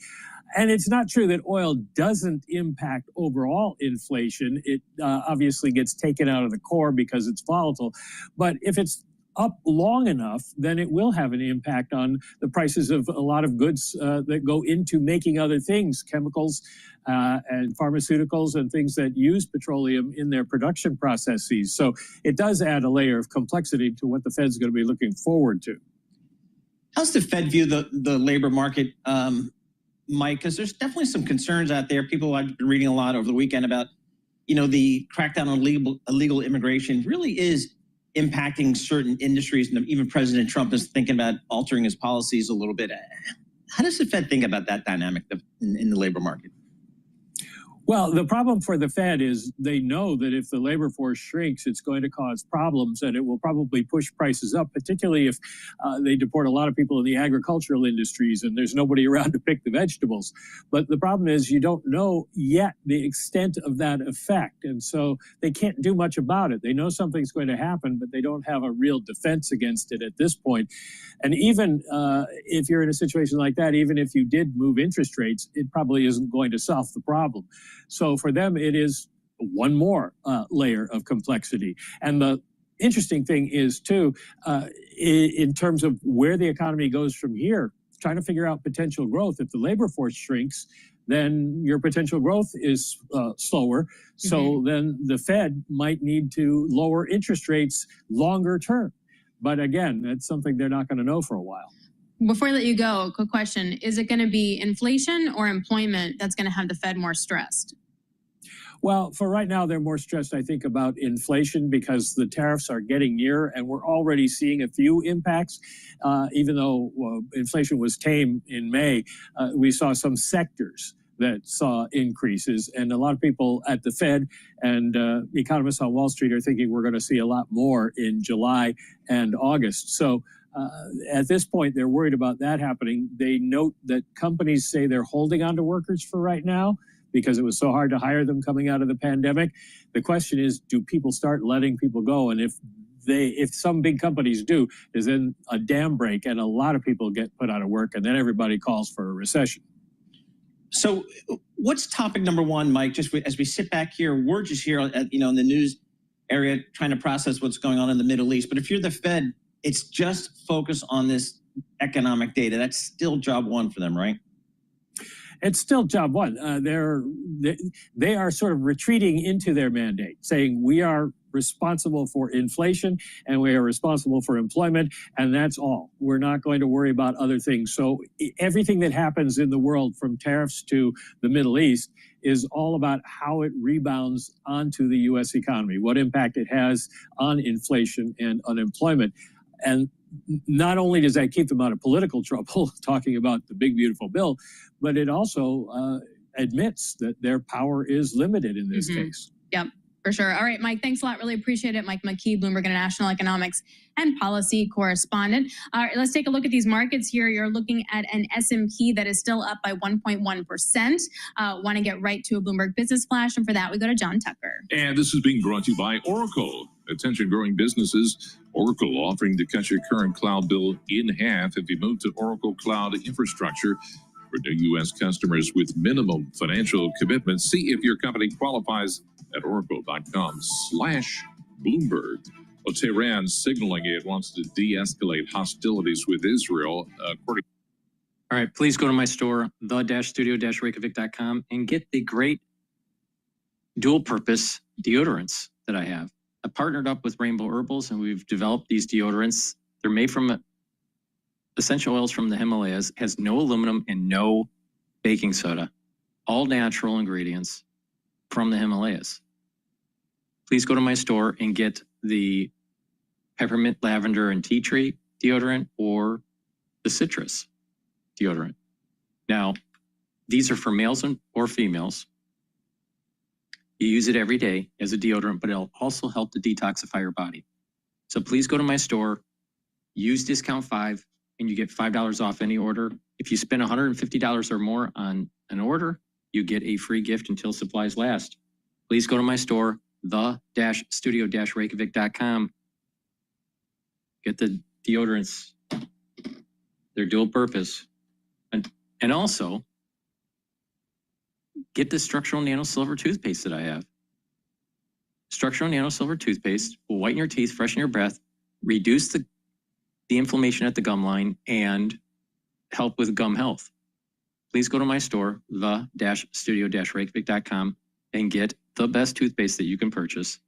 And it's not true that oil doesn't impact overall inflation. It obviously gets taken out of the core because it's volatile. But if it's up long enough, then it will have an impact on the prices of a lot of goods that go into making other things, chemicals and pharmaceuticals and things that use petroleum in their production processes. So it does add a layer of complexity to what the Fed's going to be looking forward to. How's the Fed view the labor market, Mike? Because there's definitely some concerns out there. People, I've been reading a lot over the weekend about, the crackdown on illegal immigration really is impacting certain industries, and even President Trump is thinking about altering his policies a little bit. How does the Fed think about that dynamic in the labor market? Well, the problem for the Fed is they know that if the labor force shrinks, it's going to cause problems, and it will probably push prices up, particularly if they deport a lot of people in the agricultural industries and there's nobody around to pick the vegetables. But the problem is you don't know yet the extent of that effect, and so they can't do much about it. They know something's going to happen, but they don't have a real defense against it at this point. And even if you're in a situation like that, even if you did move interest rates, it probably isn't going to solve the problem. So for them, it is one more layer of complexity. And the interesting thing is, too, in terms of where the economy goes from here, trying to figure out potential growth. If the labor force shrinks, then your potential growth is slower. So then the Fed might need to lower interest rates longer term. But again, that's something they're not going to know for a while. Before I let you go, a quick question. Is it going to be inflation or employment that's going to have the Fed more stressed? Well, for right now, they're more stressed, I think, about inflation because the tariffs are getting near, and we're already seeing a few impacts. Even though inflation was tame in May, we saw some sectors that saw increases, and a lot of people at the Fed and economists on Wall Street are thinking we're going to see a lot more in July and August. So at this point, they're worried about that happening. They note that companies say they're holding on to workers for right now because it was so hard to hire them coming out of the pandemic. The question is, do people start letting people go? And if some big companies do, there's then a dam break and a lot of people get put out of work, and then everybody calls for a recession. So what's topic number one, Mike? Just as we sit back here, we're just here at, in the news area trying to process what's going on in the Middle East. But if you're the Fed, it's just focus on this economic data. That's still job one for them, right? It's still job one. They are sort of retreating into their mandate, saying we are responsible for inflation and we are responsible for employment, and that's all. We're not going to worry about other things. So everything that happens in the world, from tariffs to the Middle East, is all about how it rebounds onto the U.S. economy, what impact it has on inflation and unemployment. And not only does that keep them out of political trouble, talking about the big, beautiful bill, but it also admits that their power is limited in this case. Yep. For sure. All right, Mike, thanks a lot. Really appreciate it. Mike McKee, Bloomberg International Economics and Policy Correspondent. All right, let's take a look at these markets here. You're looking at an S&P that is still up by 1.1%. Want to get right to a Bloomberg Business Flash. And for that, we go to John Tucker. And this is being brought to you by Oracle. Attention growing businesses. Oracle offering to cut your current cloud bill in half if you move to Oracle Cloud Infrastructure. For new U.S. customers with minimum financial commitments, see if your company qualifies at oracle.com/Bloomberg. Well, Tehran signaling it wants to de-escalate hostilities with Israel. All right, please go to my store, the-studio-reykjavik.com, and get the great dual-purpose deodorants that I have. I partnered up with Rainbow Herbals, and we've developed these deodorants. They're made from essential oils from the Himalayas, has no aluminum and no baking soda. All natural ingredients from the Himalayas. Please go to my store and get the peppermint, lavender, and tea tree deodorant or the citrus deodorant. Now, these are for males or females. You use it every day as a deodorant, but it'll also help to detoxify your body. So please go to my store, use discount 5, and you get $5 off any order. If you spend $150 or more on an order, you get a free gift until supplies last. Please go to my store, the-studio-reykjavik.com. Get the deodorants. They're dual purpose. And also, get the structural nano silver toothpaste that I have. Structural nano silver toothpaste will whiten your teeth, freshen your breath, reduce the inflammation at the gum line, and help with gum health. Please go to my store, the-studio-reykjavik.com, and get the best toothpaste that you can purchase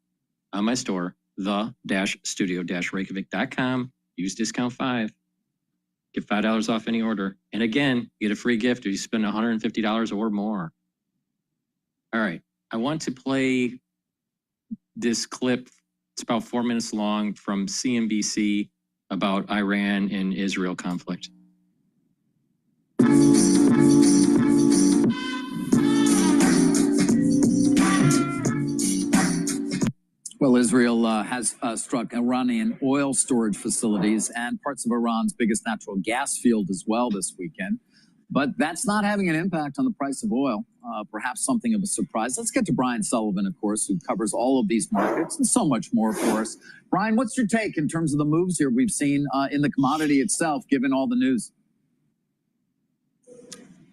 on my store, the-studio-reykjavik.com. Use discount 5. Get $5 off any order. And again, get a free gift if you spend $150 or more. All right. I want to play this clip. It's about 4 minutes long from CNBC about Iran and Israel conflict. Well, Israel has struck Iranian oil storage facilities and parts of Iran's biggest natural gas field as well this weekend. But that's not having an impact on the price of oil, perhaps something of a surprise. Let's get to Brian Sullivan, of course, who covers all of these markets and so much more for us. Brian, what's your take in terms of the moves here we've seen in the commodity itself, given all the news?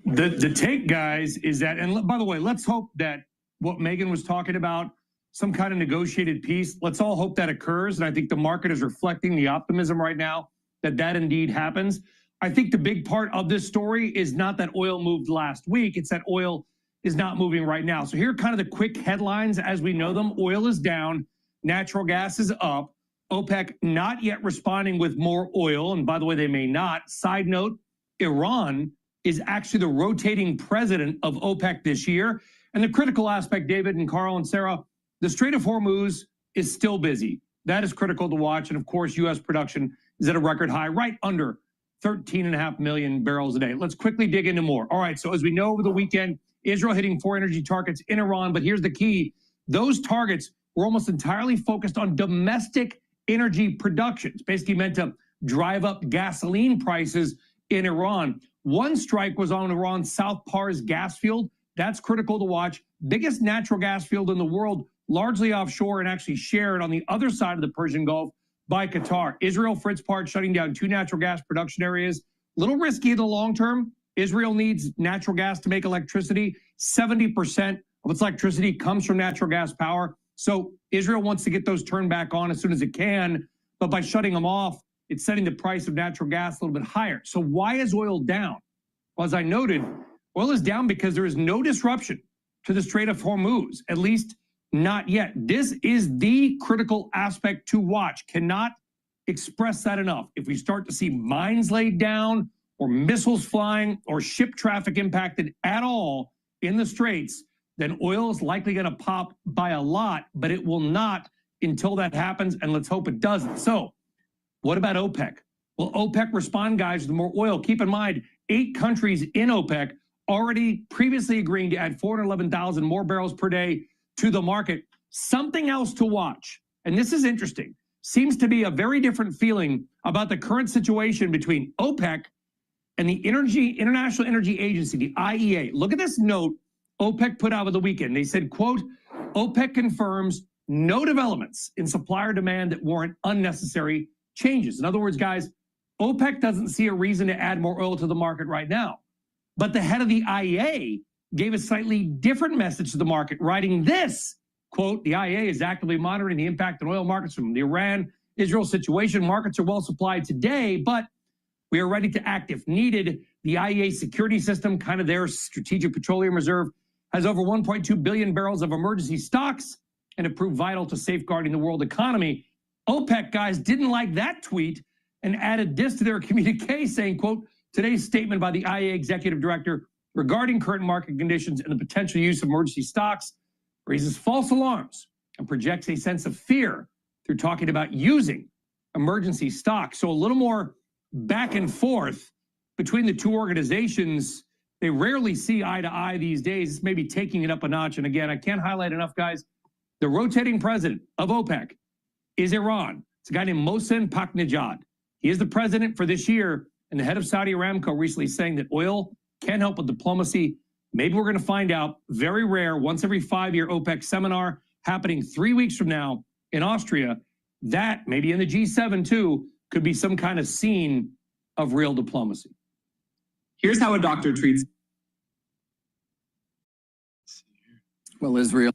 The take, guys, is that, and by the way, let's hope that what Megan was talking about, some kind of negotiated peace, let's all hope that occurs. And I think the market is reflecting the optimism right now that that indeed happens. I think the big part of this story is not that oil moved last week. It's that oil is not moving right now. So here are kind of the quick headlines as we know them. Oil is down. Natural gas is up. OPEC not yet responding with more oil. And by the way, they may not. Side note, Iran is actually the rotating president of OPEC this year. And the critical aspect, David and Carl and Sarah, the Strait of Hormuz is still busy. That is critical to watch. And of course, U.S. production is at a record high, right under 13.5 million barrels a day. Let's quickly dig into more. All right, so as we know over the weekend, Israel hitting 4 energy targets in Iran, but here's the key. Those targets were almost entirely focused on domestic energy production. It's basically meant to drive up gasoline prices in Iran. One strike was on Iran's South Pars gas field. That's critical to watch. Biggest natural gas field in the world, largely offshore and actually shared on the other side of the Persian Gulf by Qatar. Israel, for its part, shutting down 2 natural gas production areas. Little risky in the long term. Israel needs natural gas to make electricity. 70% of its electricity comes from natural gas power. So Israel wants to get those turned back on as soon as it can. But by shutting them off, it's setting the price of natural gas a little bit higher. So why is oil down? Well, as I noted, oil is down because there is no disruption to the Strait of Hormuz, at least not yet. This is the critical aspect to watch. Cannot express that enough. If we start to see mines laid down or missiles flying or ship traffic impacted at all in the Straits, then oil is likely going to pop by a lot, but it will not until that happens, and let's hope it doesn't. So what about OPEC? Will OPEC respond, guys, with more oil? Keep in mind, 8 countries in OPEC already previously agreeing to add 411,000 more barrels per day to the market. Something else to watch, and this is interesting, seems to be a very different feeling about the current situation between OPEC and the International Energy Agency, the IEA. Look at this note OPEC put out over the weekend. They said, quote, OPEC confirms no developments in supply or demand that warrant unnecessary changes. In other words, guys, OPEC doesn't see a reason to add more oil to the market right now. But the head of the IEA gave a slightly different message to the market, writing this, quote, the IEA is actively monitoring the impact on oil markets from the Iran-Israel situation. Markets are well supplied today, but we are ready to act if needed. The IEA security system, kind of their strategic petroleum reserve, has over 1.2 billion barrels of emergency stocks and have proved vital to safeguarding the world economy. OPEC guys didn't like that tweet and added this to their communique saying, quote, today's statement by the IEA executive director regarding current market conditions and the potential use of emergency stocks raises false alarms and projects a sense of fear through talking about using emergency stocks. So a little more back and forth between the two organizations. They rarely see eye to eye these days, maybe taking it up a notch. And again, I can't highlight enough, guys, the rotating president of OPEC is Iran. It's a guy named Mohsen Paknejad. He is the president for this year, and the head of Saudi Aramco recently saying that oil can help with diplomacy. Maybe we're going to find out. Very rare, once every 5-year OPEC seminar happening 3 weeks from now in Austria. That, maybe in the G7 too, could be some kind of scene of real diplomacy. Here's how a doctor treats. Well, Israel.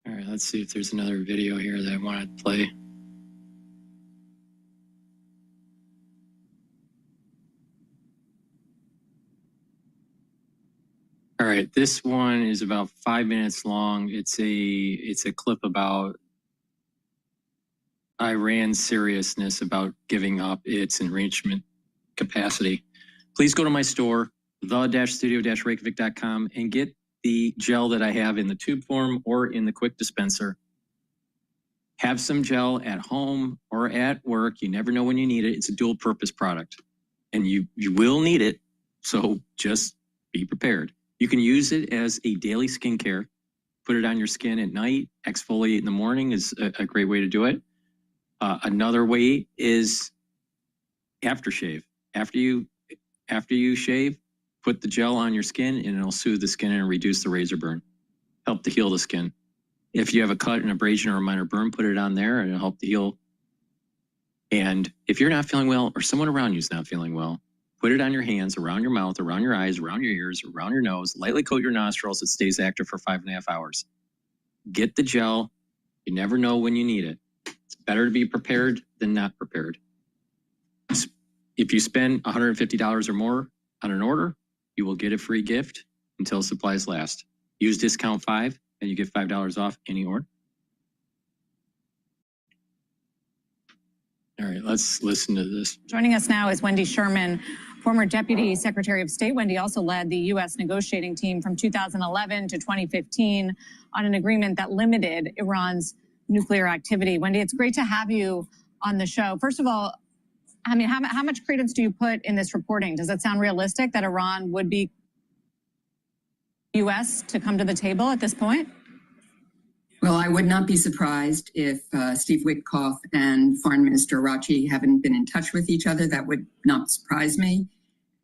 All right, let's see if there's another video here that I want to play. All right, this one is about 5 minutes long. It's a clip about Iran's seriousness about giving up its enrichment capacity. Please go to my store, the-studio-reykjavik.com, and get the gel that I have in the tube form or in the quick dispenser. Have some gel at home or at work. You never know when you need it. It's a dual purpose product and you will need it. So just be prepared. You can use it as a daily skincare. Put it on your skin at night. Exfoliate in the morning is a great way to do it. Another way is aftershave. After you shave, put the gel on your skin and it'll soothe the skin and reduce the razor burn. Help to heal the skin. If you have a cut, an abrasion, or a minor burn, put it on there and it'll help to heal. And if you're not feeling well or someone around you is not feeling well, put it on your hands, around your mouth, around your eyes, around your ears, around your nose. Lightly coat your nostrils. It stays active for 5.5 hours. Get the gel. You never know when you need it. It's better to be prepared than not prepared. If you spend $150 or more on an order, you will get a free gift until supplies last. Use discount 5 and you get $5 off any order. All right, let's listen to this. Joining us now is Wendy Sherman, former Deputy Secretary of State. Wendy also led the U.S. negotiating team from 2011 to 2015 on an agreement that limited Iran's nuclear activity. Wendy, it's great to have you on the show. First of all, I mean, how much credence do you put in this reporting? Does it sound realistic that Iran would be U.S. to come to the table at this point? Well, I would not be surprised if Steve Witkoff and Foreign Minister Araghchi haven't been in touch with each other. That would not surprise me.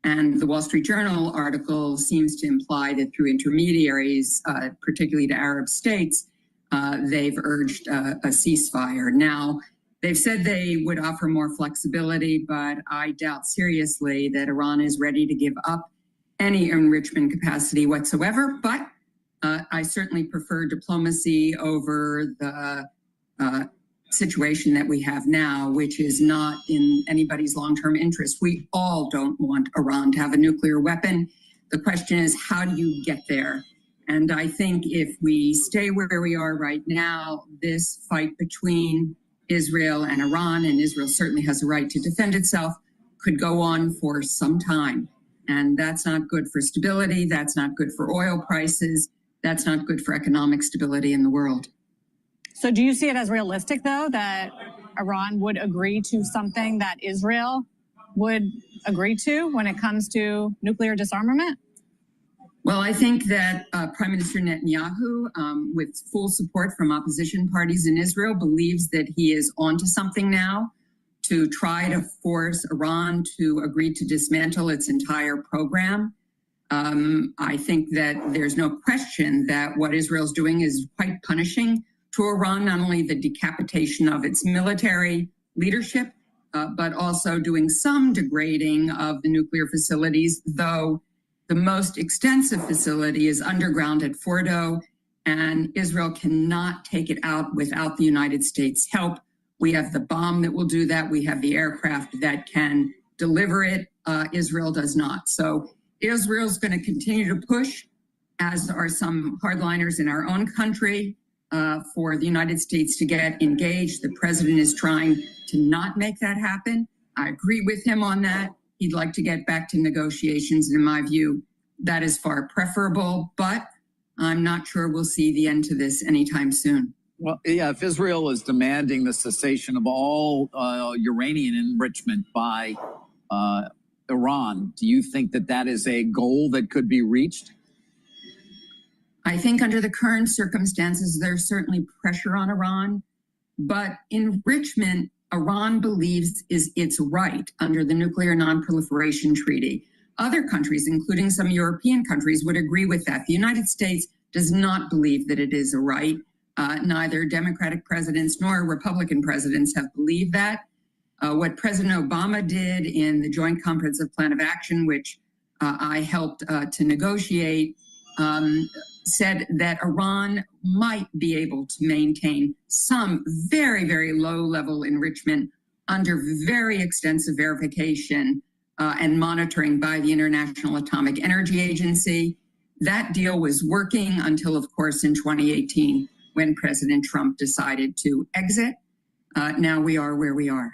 And the Wall Street Journal article seems to imply that through intermediaries, particularly to Arab states, they've urged a ceasefire. Now, they've said they would offer more flexibility, but I doubt seriously that Iran is ready to give up any enrichment capacity whatsoever. But I certainly prefer diplomacy over the situation that we have now, which is not in anybody's long-term interest. We all don't want Iran to have a nuclear weapon. The question is, how do you get there? And I think if we stay where we are right now, this fight between Israel and Iran, and Israel certainly has a right to defend itself, could go on for some time. And that's not good for stability. That's not good for oil prices. That's not good for economic stability in the world. So do you see it as realistic, though, that Iran would agree to something that Israel would agree to when it comes to nuclear disarmament? Well, I think that Prime Minister Netanyahu, with full support from opposition parties in Israel, believes that he is onto something now to try to force Iran to agree to dismantle its entire program. I think that there's no question that what Israel's doing is quite punishing to Iran, not only the decapitation of its military leadership, but also doing some degrading of the nuclear facilities, though the most extensive facility is underground at Fordo, and Israel cannot take it out without the United States' help. We have the bomb that will do that. We have the aircraft that can deliver it. Israel does not. So Israel's going to continue to push, as are some hardliners in our own country, for the United States to get engaged. The president is trying to not make that happen. I agree with him on that. He'd like to get back to negotiations. And in my view, that is far preferable, but I'm not sure we'll see the end to this anytime soon. Well, yeah, if Israel is demanding the cessation of all uranium enrichment by Iran, do you think that that is a goal that could be reached? I think under the current circumstances, there's certainly pressure on Iran, but enrichment, Iran believes is its right under the Nuclear Non-Proliferation Treaty. Other countries, including some European countries, would agree with that. The United States does not believe that it is a right. Neither Democratic presidents nor Republican presidents have believed that. What President Obama did in the Joint Comprehensive Plan of Action, which I helped to negotiate, said that Iran might be able to maintain some very, very low-level enrichment under very extensive verification and monitoring by the International Atomic Energy Agency. That deal was working until, of course, in 2018, when President Trump decided to exit. Now we are where we are.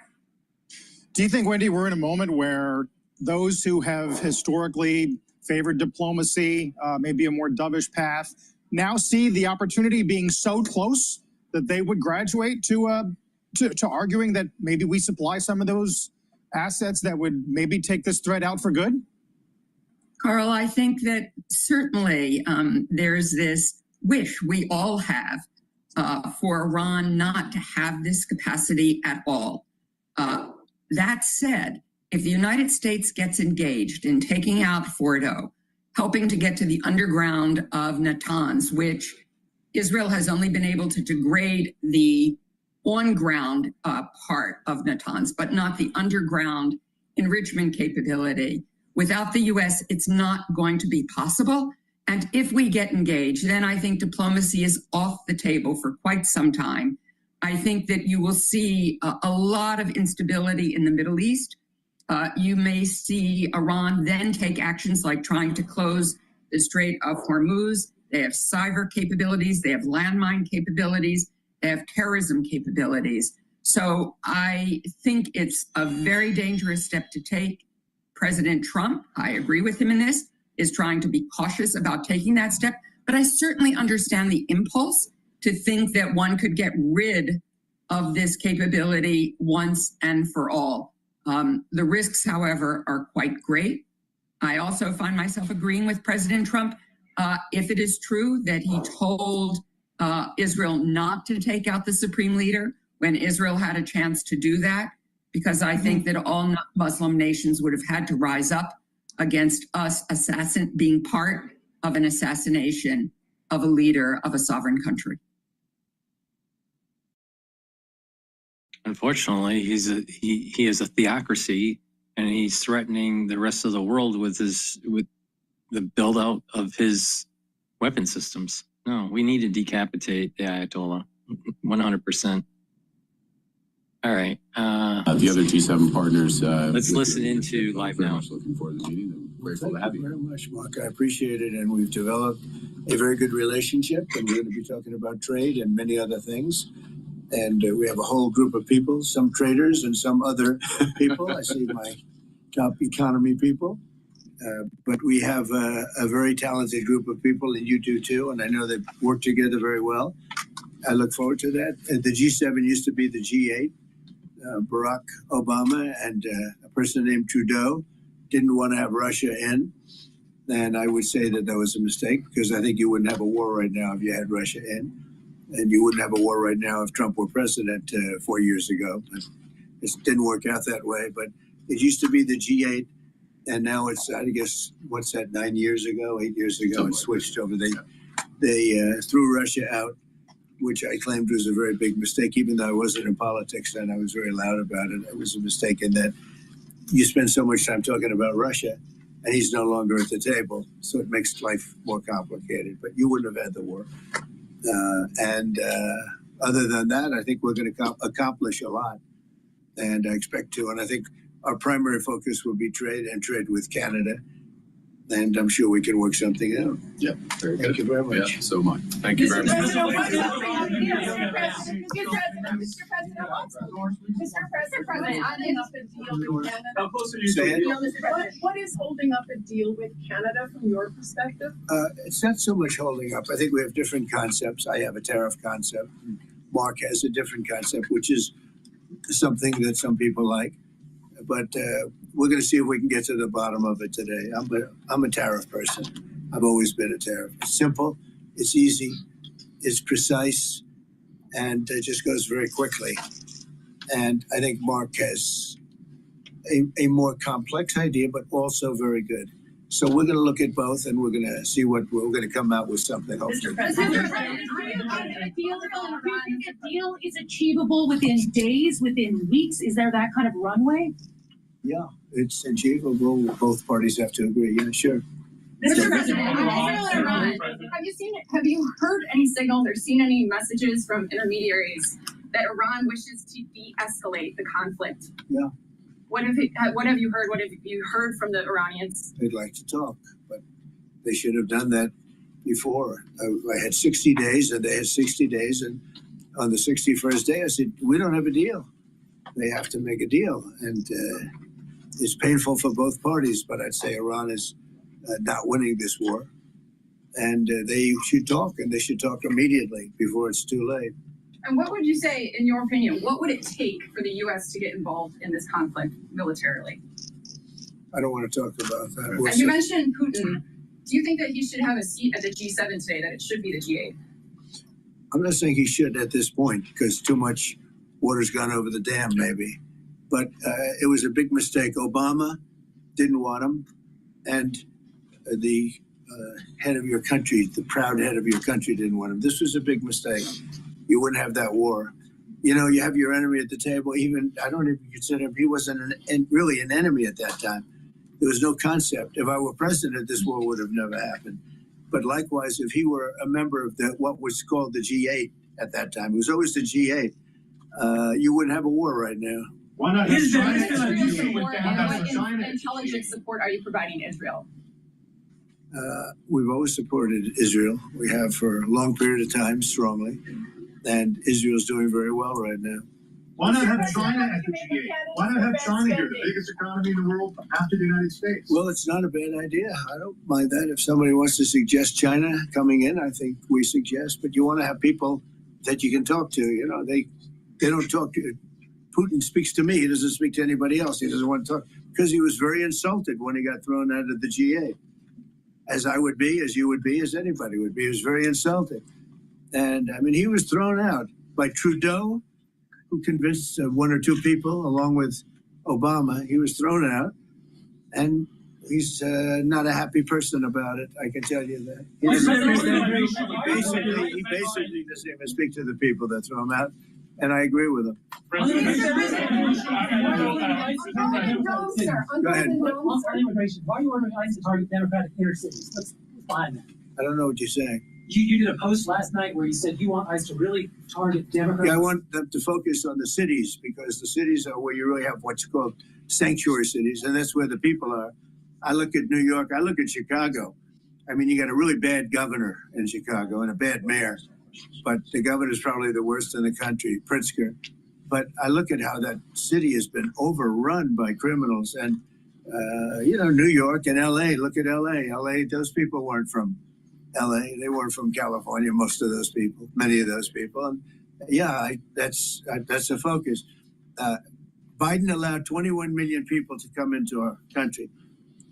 Do you think, Wendy, we're in a moment where those who have historically favored diplomacy, maybe a more dovish path, now see the opportunity being so close that they would graduate to arguing that maybe we supply some of those assets that would maybe take this threat out for good? Carl, I think that certainly there's this wish we all have for Iran not to have this capacity at all. That said, if the United States gets engaged in taking out Fordo, helping to get to the underground of Natanz, which Israel has only been able to degrade the on-ground part of Natanz, but not the underground enrichment capability. Without the U.S., it's not going to be possible. And if we get engaged, then I think diplomacy is off the table for quite some time. I think that you will see a lot of instability in the Middle East. You may see Iran then take actions like trying to close the Strait of Hormuz. They have cyber capabilities. They have landmine capabilities. They have terrorism capabilities. So I think it's a very dangerous step to take. President Trump, I agree with him in this, is trying to be cautious about taking that step. But I certainly understand the impulse to think that one could get rid of this capability once and for all. The risks, however, are quite great. I also find myself agreeing with President Trump. If it is true that he told Israel not to take out the supreme leader when Israel had a chance to do that, because I think that all Muslim nations would have had to rise up against us being part of an assassination of a leader of a sovereign country. Unfortunately, he is a theocracy, and he's threatening the rest of the world with the build out of his weapon systems. No, we need to decapitate the Ayatollah, 100%. All right. The other G7 partners. Let's listen into live now. Looking forward to the meeting. I'm grateful to have you. Very much, Mark. I appreciate it, and we've developed a very good relationship, and we're going to be talking about trade and many other things. And we have a whole group of people, some traders and some other people. I see my top economy people. But we have a very talented group of people, and you do too, and I know they work together very well. I look forward to that. The G7 used to be the G8. Barack Obama and a person named Trudeau didn't want to have Russia in. And I would say that was a mistake, because I think you wouldn't have a war right now if you had Russia in. And you wouldn't have a war right now if Trump were president 4 years ago. But it didn't work out that way. But it used to be the G8, and now it's, I guess, what's that, 8 years ago, it switched over. They threw Russia out, which I claimed was a very big mistake, even though I wasn't in politics then. I was very loud about it. It was a mistake in that you spend so much time talking about Russia, and he's no longer at the table. So it makes life more complicated. But you wouldn't have had the war. Other than that, I think we're going to accomplish a lot. And I expect to. And I think our primary focus will be trade and trade with Canada. And I'm sure we can work something out. Yeah, very good. Thank you very much. Yeah, so much. Thank you very much. Mr. President, holding up a deal with Canada. What is holding up a deal with Canada from your perspective? It's not so much holding up. I think we have different concepts. I have a tariff concept. Mark has a different concept, which is something that some people like. But we're going to see if we can get to the bottom of it today. I'm a tariff person. I've always been a tariff. It's simple, it's easy, it's precise, and it just goes very quickly. And I think Mark has a more complex idea, but also very good. So we're going to look at both, and we're going to see what we're going to come out with something. Hopefully. Mr. President, do you think a deal is achievable within days, within weeks? Is there that kind of runway? Yeah, it's achievable. Both parties have to agree. Yeah, sure. Mr. President, Israel and Iran, have you heard any signals or seen any messages from intermediaries that Iran wishes to de-escalate the conflict? Yeah. What have you heard? What have you heard from the Iranians? They'd like to talk, but they should have done that before. I had 60 days, and they had 60 days, and on the 61st day, I said, we don't have a deal. They have to make a deal, and it's painful for both parties, but I'd say Iran is not winning this war, and they should talk, and they should talk immediately before it's too late. And what would you say, in your opinion, what would it take for the U.S. to get involved in this conflict militarily? I don't want to talk about that. And you mentioned Putin. Do you think that he should have a seat at the G7 today, that it should be the G8? I'm not saying he should at this point, because too much water's gone over the dam, maybe. But it was a big mistake. Obama didn't want him, and the head of your country, the proud head of your country, didn't want him. This was a big mistake. You wouldn't have that war. You know, you have your enemy at the table. Even, I don't even consider him, he wasn't really an enemy at that time. There was no concept. If I were president, this war would have never happened. But likewise, if he were a member of what was called the G8 at that time, it was always the G8, you wouldn't have a war right now. Why not? What intelligence support are you providing Israel? We've always supported Israel. We have for a long period of time, strongly. And Israel's doing very well right now. Why not have China at the G8? Why not have China here, the biggest economy in the world after the United States? Well, it's not a bad idea. I don't mind that. If somebody wants to suggest China coming in, I think we suggest. But you want to have people that you can talk to. You know, they don't talk to. Putin speaks to me. He doesn't speak to anybody else. He doesn't want to talk because he was very insulted when he got thrown out of the G8. As I would be, as you would be, as anybody would be. He was very insulted. And, I mean, he was thrown out by Trudeau, who convinced one or two people, along with Obama. He was thrown out. And he's not a happy person about it, I can tell you that. He basically doesn't even speak to the people that throw him out. And I agree with him. Go ahead. On immigration, why are you ordering ICE to target Democratic inner cities? What's behind that? I don't know what you're saying. You did a post last night where you said you want ICE to really target Democrats. Yeah, I want them to focus on the cities, because the cities are where you really have what's called sanctuary cities, and that's where the people are. I look at New York, I look at Chicago. I mean, you got a really bad governor in Chicago and a bad mayor, but the governor is probably the worst in the country, Pritzker. But I look at how that city has been overrun by criminals. And, you know, New York and L.A., look at L.A. L.A., those people weren't from L.A. They weren't from California, most of those people, many of those people. And, yeah, that's a focus. Biden allowed 21 million people to come into our country.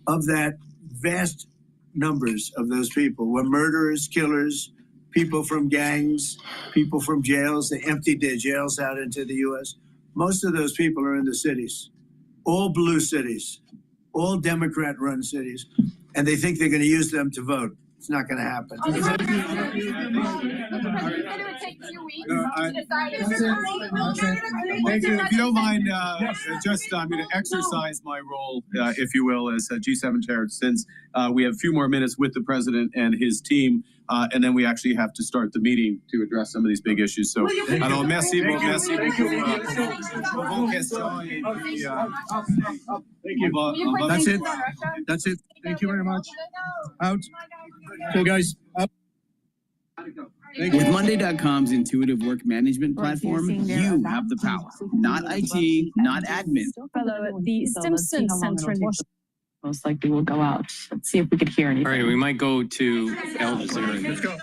Of that vast numbers of those people were murderers, killers, people from gangs, people from jails. They emptied their jails out into the U.S. Most of those people are in the cities, all blue cities, all Democrat-run cities, and they think they're going to use them to vote. It's not going to happen. Thank you. If you don't mind, I'm going to exercise my role, if you will, as a G7 chair, since we have a few more minutes with the president and his team, and then we actually have to start the meeting to address some of these big issues. So, alors merci beaucoup. That's it. That's it. Thank you very much. Out. So, guys. Up. With Monday.com's intuitive work management platform, you have the power. Not IT, not admin. Fellow at the Stimson Center in Washington. Most likely we'll go out. Let's see if we could hear anything. All right, we might go to Al Jazeera. Let's go.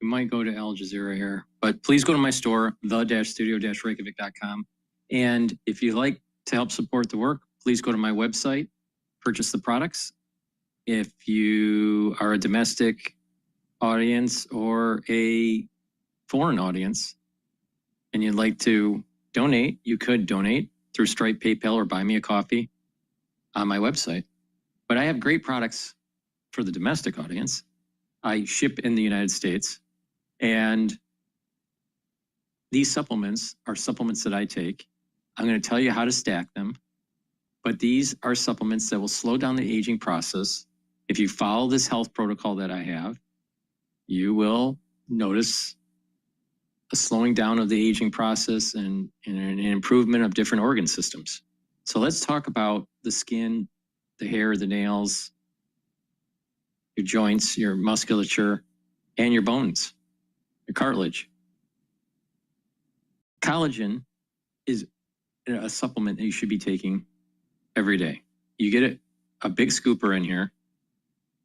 We might go to Al Jazeera here, but please go to my store, the-studio-reykjavik.com. And if you'd like to help support the work, please go to my website, purchase the products. If you are a domestic audience or a foreign audience and you'd like to donate, you could donate through Stripe, PayPal, or buy me a coffee on my website. But I have great products for the domestic audience. I ship in the United States, and these supplements are supplements that I take. I'm going to tell you how to stack them, but these are supplements that will slow down the aging process. If you follow this health protocol that I have, you will notice a slowing down of the aging process and an improvement of different organ systems. So let's talk about the skin, the hair, the nails, your joints, your musculature, and your bones, your cartilage. Collagen is a supplement that you should be taking every day. You get a big scooper in here.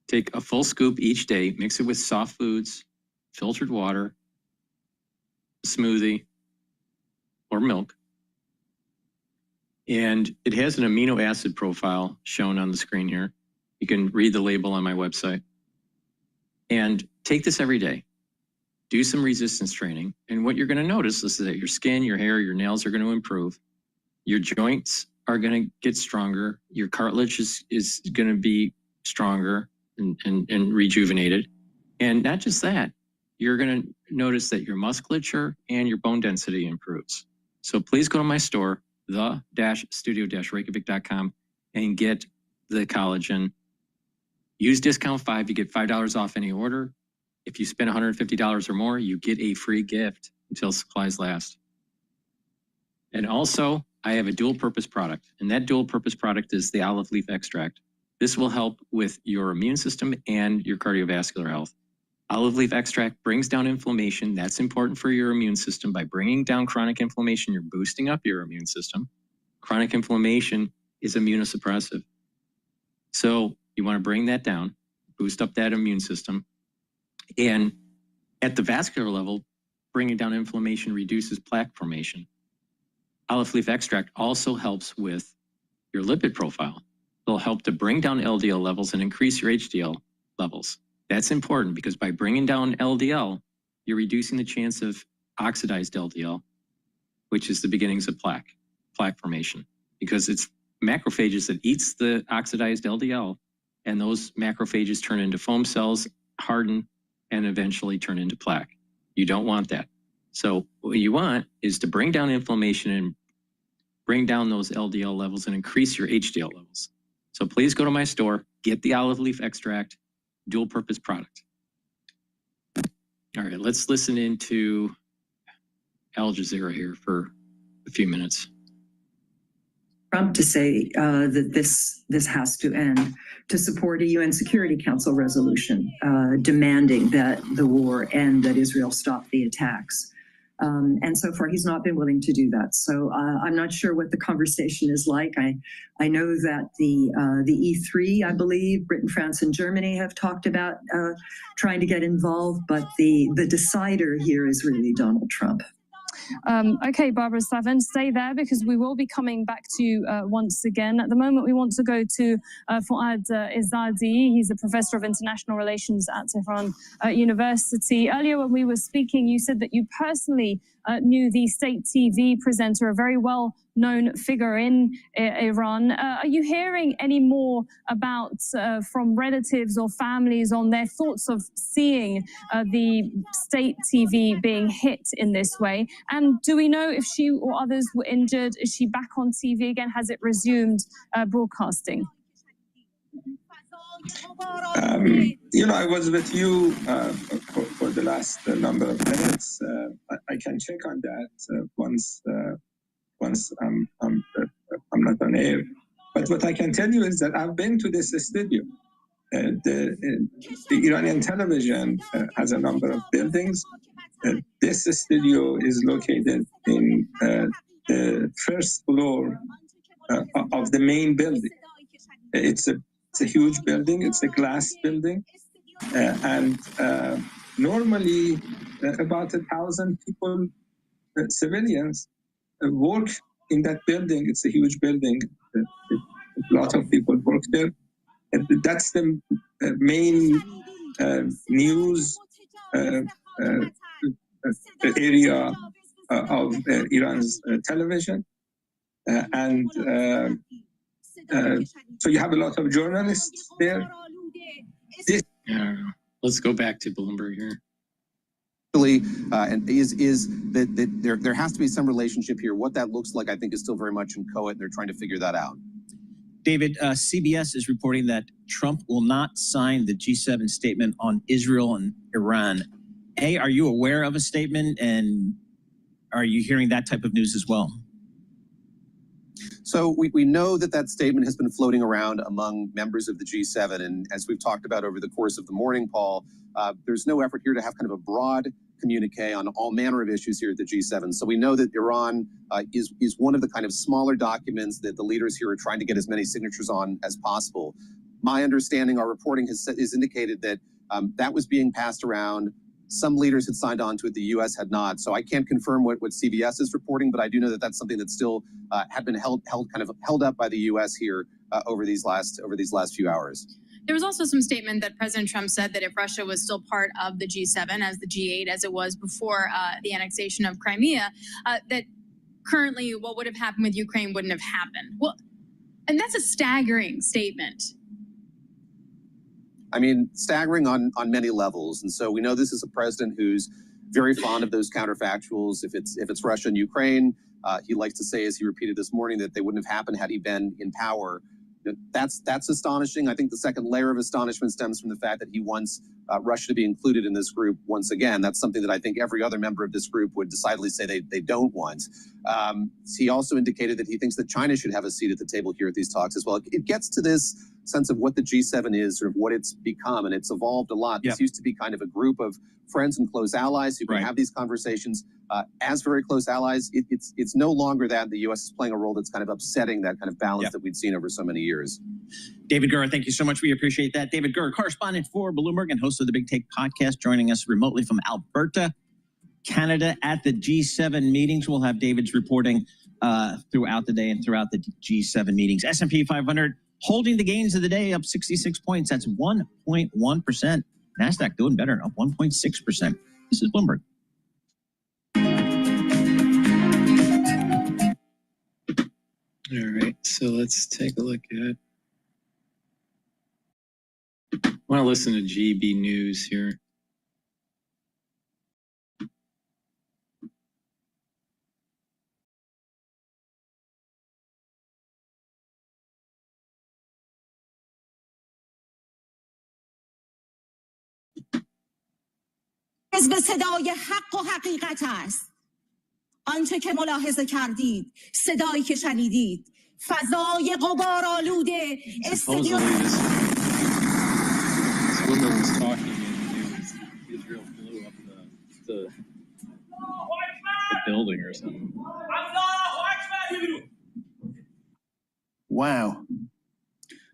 Take a full scoop each day, mix it with soft foods, filtered water, smoothie, or milk. And it has an amino acid profile shown on the screen here. You can read the label on my website. And take this every day. Do some resistance training. And what you're going to notice is that your skin, your hair, your nails are going to improve. Your joints are going to get stronger. Your cartilage is going to be stronger and rejuvenated. And not just that, you're going to notice that your musculature and your bone density improves. So please go to my store, the-studio-reykjavik.com, and get the collagen. Use discount 5, you get $5 off any order. If you spend $150 or more, you get a free gift until supplies last. And also, I have a dual purpose product, and that dual purpose product is the olive leaf extract. This will help with your immune system and your cardiovascular health. Olive leaf extract brings down inflammation. That's important for your immune system. By bringing down chronic inflammation, you're boosting up your immune system. Chronic inflammation is immunosuppressive. So you want to bring that down, boost up that immune system. And at the vascular level, bringing down inflammation reduces plaque formation. Olive leaf extract also helps with your lipid profile. It'll help to bring down LDL levels and increase your HDL levels. That's important because by bringing down LDL, you're reducing the chance of oxidized LDL, which is the beginnings of plaque formation, because it's macrophages that eats the oxidized LDL, and those macrophages turn into foam cells, harden, and eventually turn into plaque. You don't want that. So what you want is to bring down inflammation and bring down those LDL levels and increase your HDL levels. So please go to my store, get the olive leaf extract, dual purpose product. All right, let's listen into Al Jazeera here for a few minutes. Trump to say that this has to end, to support a UN Security Council resolution demanding that the war end, that Israel stop the attacks. And so far, he's not been willing to do that. So I'm not sure what the conversation is like. I know that the E3, I believe, Britain, France, and Germany have talked about trying to get involved, but the decider here is really Donald Trump. Okay, Barbara Savin, stay there because we will be coming back to you once again. At the moment, we want to go to Fuad Izzadi. He's a professor of international relations at Tehran University. Earlier when we were speaking, you said that you personally knew the state TV presenter, a very well-known figure in Iran. Are you hearing any more about from relatives or families on their thoughts of seeing the state TV being hit in this way? And do we know if she or others were injured? Is she back on TV again? Has it resumed broadcasting? I was with you for the last number of minutes. I can check on that once I'm not on air. But what I can tell you is that I've been to this studio. The Iranian television has a number of buildings. This studio is located in the first floor of the main building. It's a huge building. It's a glass building. And normally about 1,000 people, civilians, work in that building. It's a huge building. A lot of people work there. And that's the main news area of Iran's television. So you have a lot of journalists there. Let's go back to Bloomberg here. And is that there has to be some relationship here. What that looks like, I think, is still very much inchoate, and they're trying to figure that out. David, CBS is reporting that Trump will not sign the G7 statement on Israel and Iran. Are you aware of a statement, and are you hearing that type of news as well? So we know that statement has been floating around among members of the G7. And as we've talked about over the course of the morning, Paul, there's no effort here to have kind of a broad communique on all manner of issues here at the G7. So we know that Iran is one of the kind of smaller documents that the leaders here are trying to get as many signatures on as possible. My understanding, our reporting has indicated that that was being passed around. Some leaders had signed on to it, the U.S. had not. So I can't confirm what CBS is reporting, but I do know that that's something that still had been held up by the U.S. here over these last few hours. There was also some statement that President Trump said that if Russia was still part of the G7 as the G8 as it was before the annexation of Crimea, that currently what would have happened with Ukraine wouldn't have happened. Well, and that's a staggering statement. I mean, staggering on many levels. And so we know this is a president who's very fond of those counterfactuals. If it's Russia and Ukraine, he likes to say, as he repeated this morning, that they wouldn't have happened had he been in power. That's astonishing. I think the second layer of astonishment stems from the fact that he wants Russia to be included in this group once again. That's something that I think every other member of this group would decidedly say they don't want. He also indicated that he thinks that China should have a seat at the table here at these talks as well. It gets to this sense of what the G7 is, sort of what it's become, and it's evolved a lot. This used to be kind of a group of friends and close allies who can have these conversations as very close allies. It's no longer that. The U.S. is playing a role that's kind of upsetting that kind of balance that we'd seen over so many years. David Gurr, thank you so much. We appreciate that. David Gurr, correspondent for Bloomberg and host of the Big Take podcast, joining us remotely from Alberta, Canada, at the G7 meetings. We'll have David's reporting throughout the day and throughout the G7 meetings. S&P 500 holding the gains of the day, up 66 points. That's 1.1%. NASDAQ doing better, up 1.6%. This is Bloomberg. All right, so let's take a look at. I want to listen to GB News here. حزب صدای حق و حقیقت است. آنچه که ملاحظه کردید، صدایی که شنیدید، فضای غبارآلوده استادیوم. This woman was talking and Israel blew up the building or something. Wow.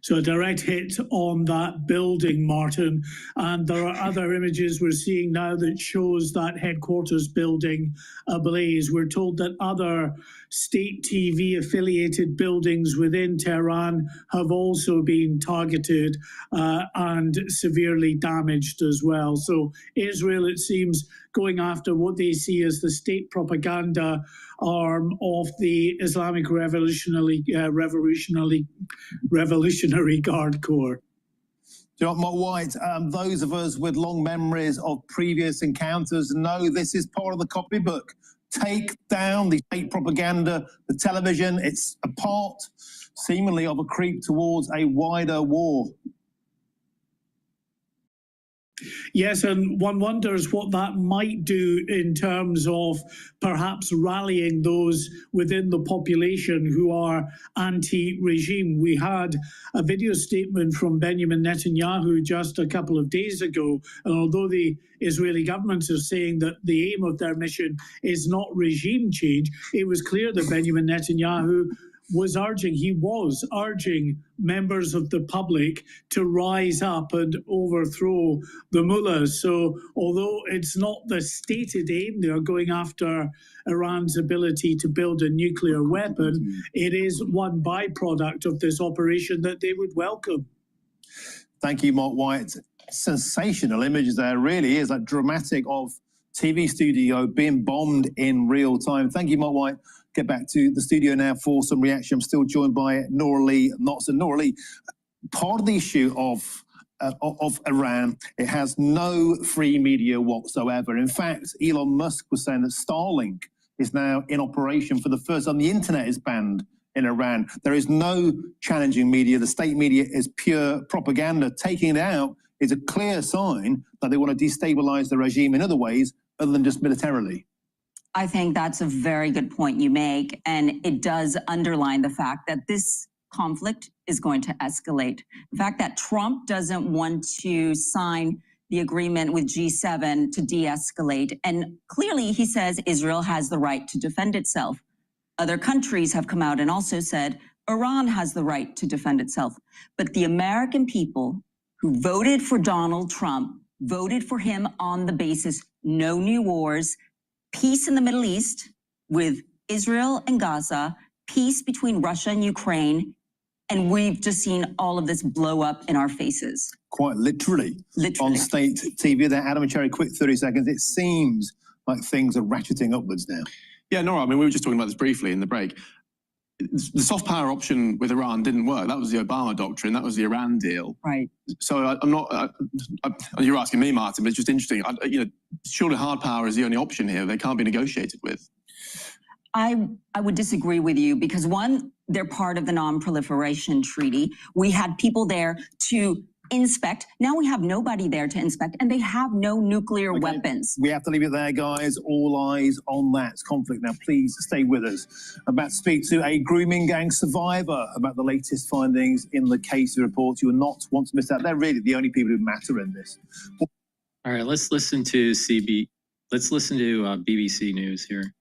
So a direct hit on that building, Martin. And there are other images we're seeing now that shows that headquarters building ablaze. We're told that other state TV affiliated buildings within Tehran have also been targeted and severely damaged as well. So Israel, it seems, going after what they see as the state propaganda arm of the Islamic Revolutionary Guard Corps. Mark White, those of us with long memories of previous encounters know this is part of the copybook. Take down the state propaganda, the television. It's a part, seemingly, of a creep towards a wider war. Yes, and one wonders what that might do in terms of perhaps rallying those within the population who are anti-regime. We had a video statement from Benjamin Netanyahu just a couple of days ago, and although the Israeli government is saying that the aim of their mission is not regime change, it was clear that Benjamin Netanyahu was urging members of the public to rise up and overthrow the mullahs. So although it's not the stated aim, they are going after Iran's ability to build a nuclear weapon, it is one byproduct of this operation that they would welcome. Thank you, Mark White. Sensational images there, really is that dramatic of TV studio being bombed in real time. Thank you, Mark White. Get back to the studio now for some reaction. I'm still joined by Nora Lee Knotson. Nora Lee, part of the issue of Iran, it has no free media whatsoever. In fact, Elon Musk was saying that Starlink is now in operation for the first time. The internet is banned in Iran. There is no challenging media. The state media is pure propaganda. Taking it out is a clear sign that they want to destabilize the regime in other ways other than just militarily. I think that's a very good point you make, and it does underline the fact that this conflict is going to escalate. The fact that Trump doesn't want to sign the agreement with G7 to de-escalate, and clearly he says Israel has the right to defend itself. Other countries have come out and also said Iran has the right to defend itself. But the American people who voted for Donald Trump voted for him on the basis no new wars, peace in the Middle East with Israel and Gaza, peace between Russia and Ukraine, and we've just seen all of this blow up in our faces. Quite literally. On state TV there. Adam and Cherry, quick 30 seconds. It seems like things are ratcheting upwards now. Yeah, Nora, I mean, we were just talking about this briefly in the break. The soft power option with Iran didn't work. That was the Obama doctrine. That was the Iran deal. Right. So I'm not. You're asking me, Martin, but it's just interesting. Surely hard power is the only option here. They can't be negotiated with. I would disagree with you because one, they're part of the non-proliferation treaty. We had people there to inspect. Now we have nobody there to inspect, and they have no nuclear weapons. We have to leave it there, guys. All eyes on that conflict. Now, please stay with us. I'm about to speak to a grooming gang survivor about the latest findings in the case report. You will not want to miss out. They're really the only people who matter in this. All right, let's listen to BBC News here.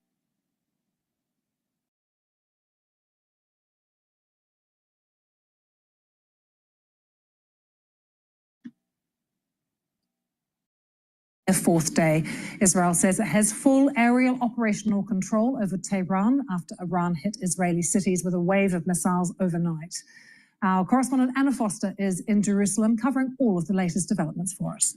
A fourth day, Israel says it has full aerial operational control over Tehran after Iran hit Israeli cities with a wave of missiles overnight. Our correspondent Anna Foster is in Jerusalem covering all of the latest developments for us.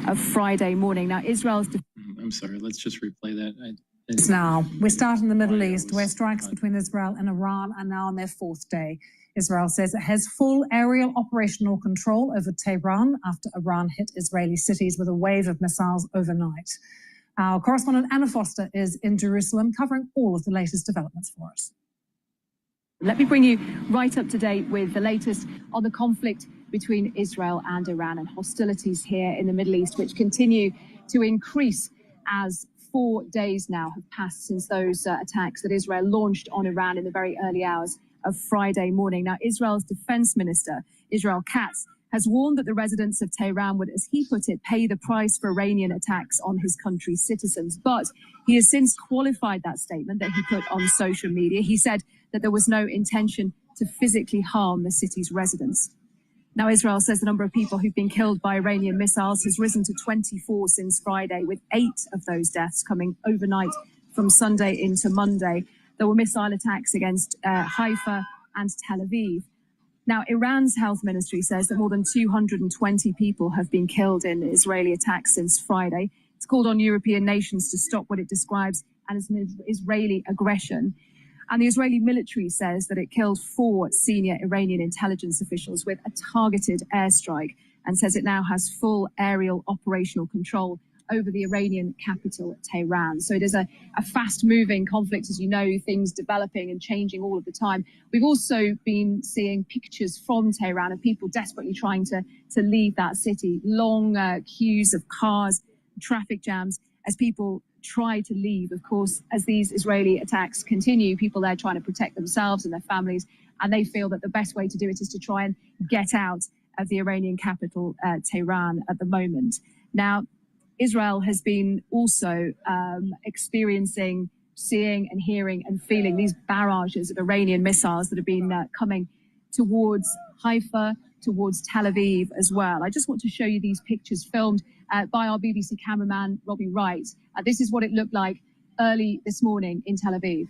A Friday morning. Now, Israel's... I'm sorry, let's just replay that. Now, we start in the Middle East, where strikes between Israel and Iran are now on their fourth day. Israel says it has full aerial operational control over Tehran after Iran hit Israeli cities with a wave of missiles overnight. Our correspondent Anna Foster is in Jerusalem covering all of the latest developments for us. Let me bring you right up to date with the latest on the conflict between Israel and Iran and hostilities here in the Middle East, which continue to increase as 4 days now have passed since those attacks that Israel launched on Iran in the very early hours of Friday morning. Now, Israel's defense minister, Israel Katz, has warned that the residents of Tehran would, as he put it, pay the price for Iranian attacks on his country's citizens. But he has since qualified that statement that he put on social media. He said that there was no intention to physically harm the city's residents. Now, Israel says the number of people who've been killed by Iranian missiles has risen to 24 since Friday, with 8 of those deaths coming overnight from Sunday into Monday. There were missile attacks against Haifa and Tel Aviv. Now, Iran's health ministry says that more than 220 people have been killed in Israeli attacks since Friday. It's called on European nations to stop what it describes as an Israeli aggression. And the Israeli military says that it killed 4 senior Iranian intelligence officials with a targeted airstrike, and says it now has full aerial operational control over the Iranian capital, Tehran. So it is a fast-moving conflict, as you know, things developing and changing all of the time. We've also been seeing pictures from Tehran of people desperately trying to leave that city. Long queues of cars, traffic jams, as people try to leave. Of course, as these Israeli attacks continue, people there trying to protect themselves and their families, and they feel that the best way to do it is to try and get out of the Iranian capital, Tehran, at the moment. Now, Israel has been also experiencing, seeing and hearing and feeling these barrages of Iranian missiles that have been coming towards Haifa, towards Tel Aviv as well. I just want to show you these pictures filmed by our BBC cameraman, Robbie Wright. This is what it looked like early this morning in Tel Aviv.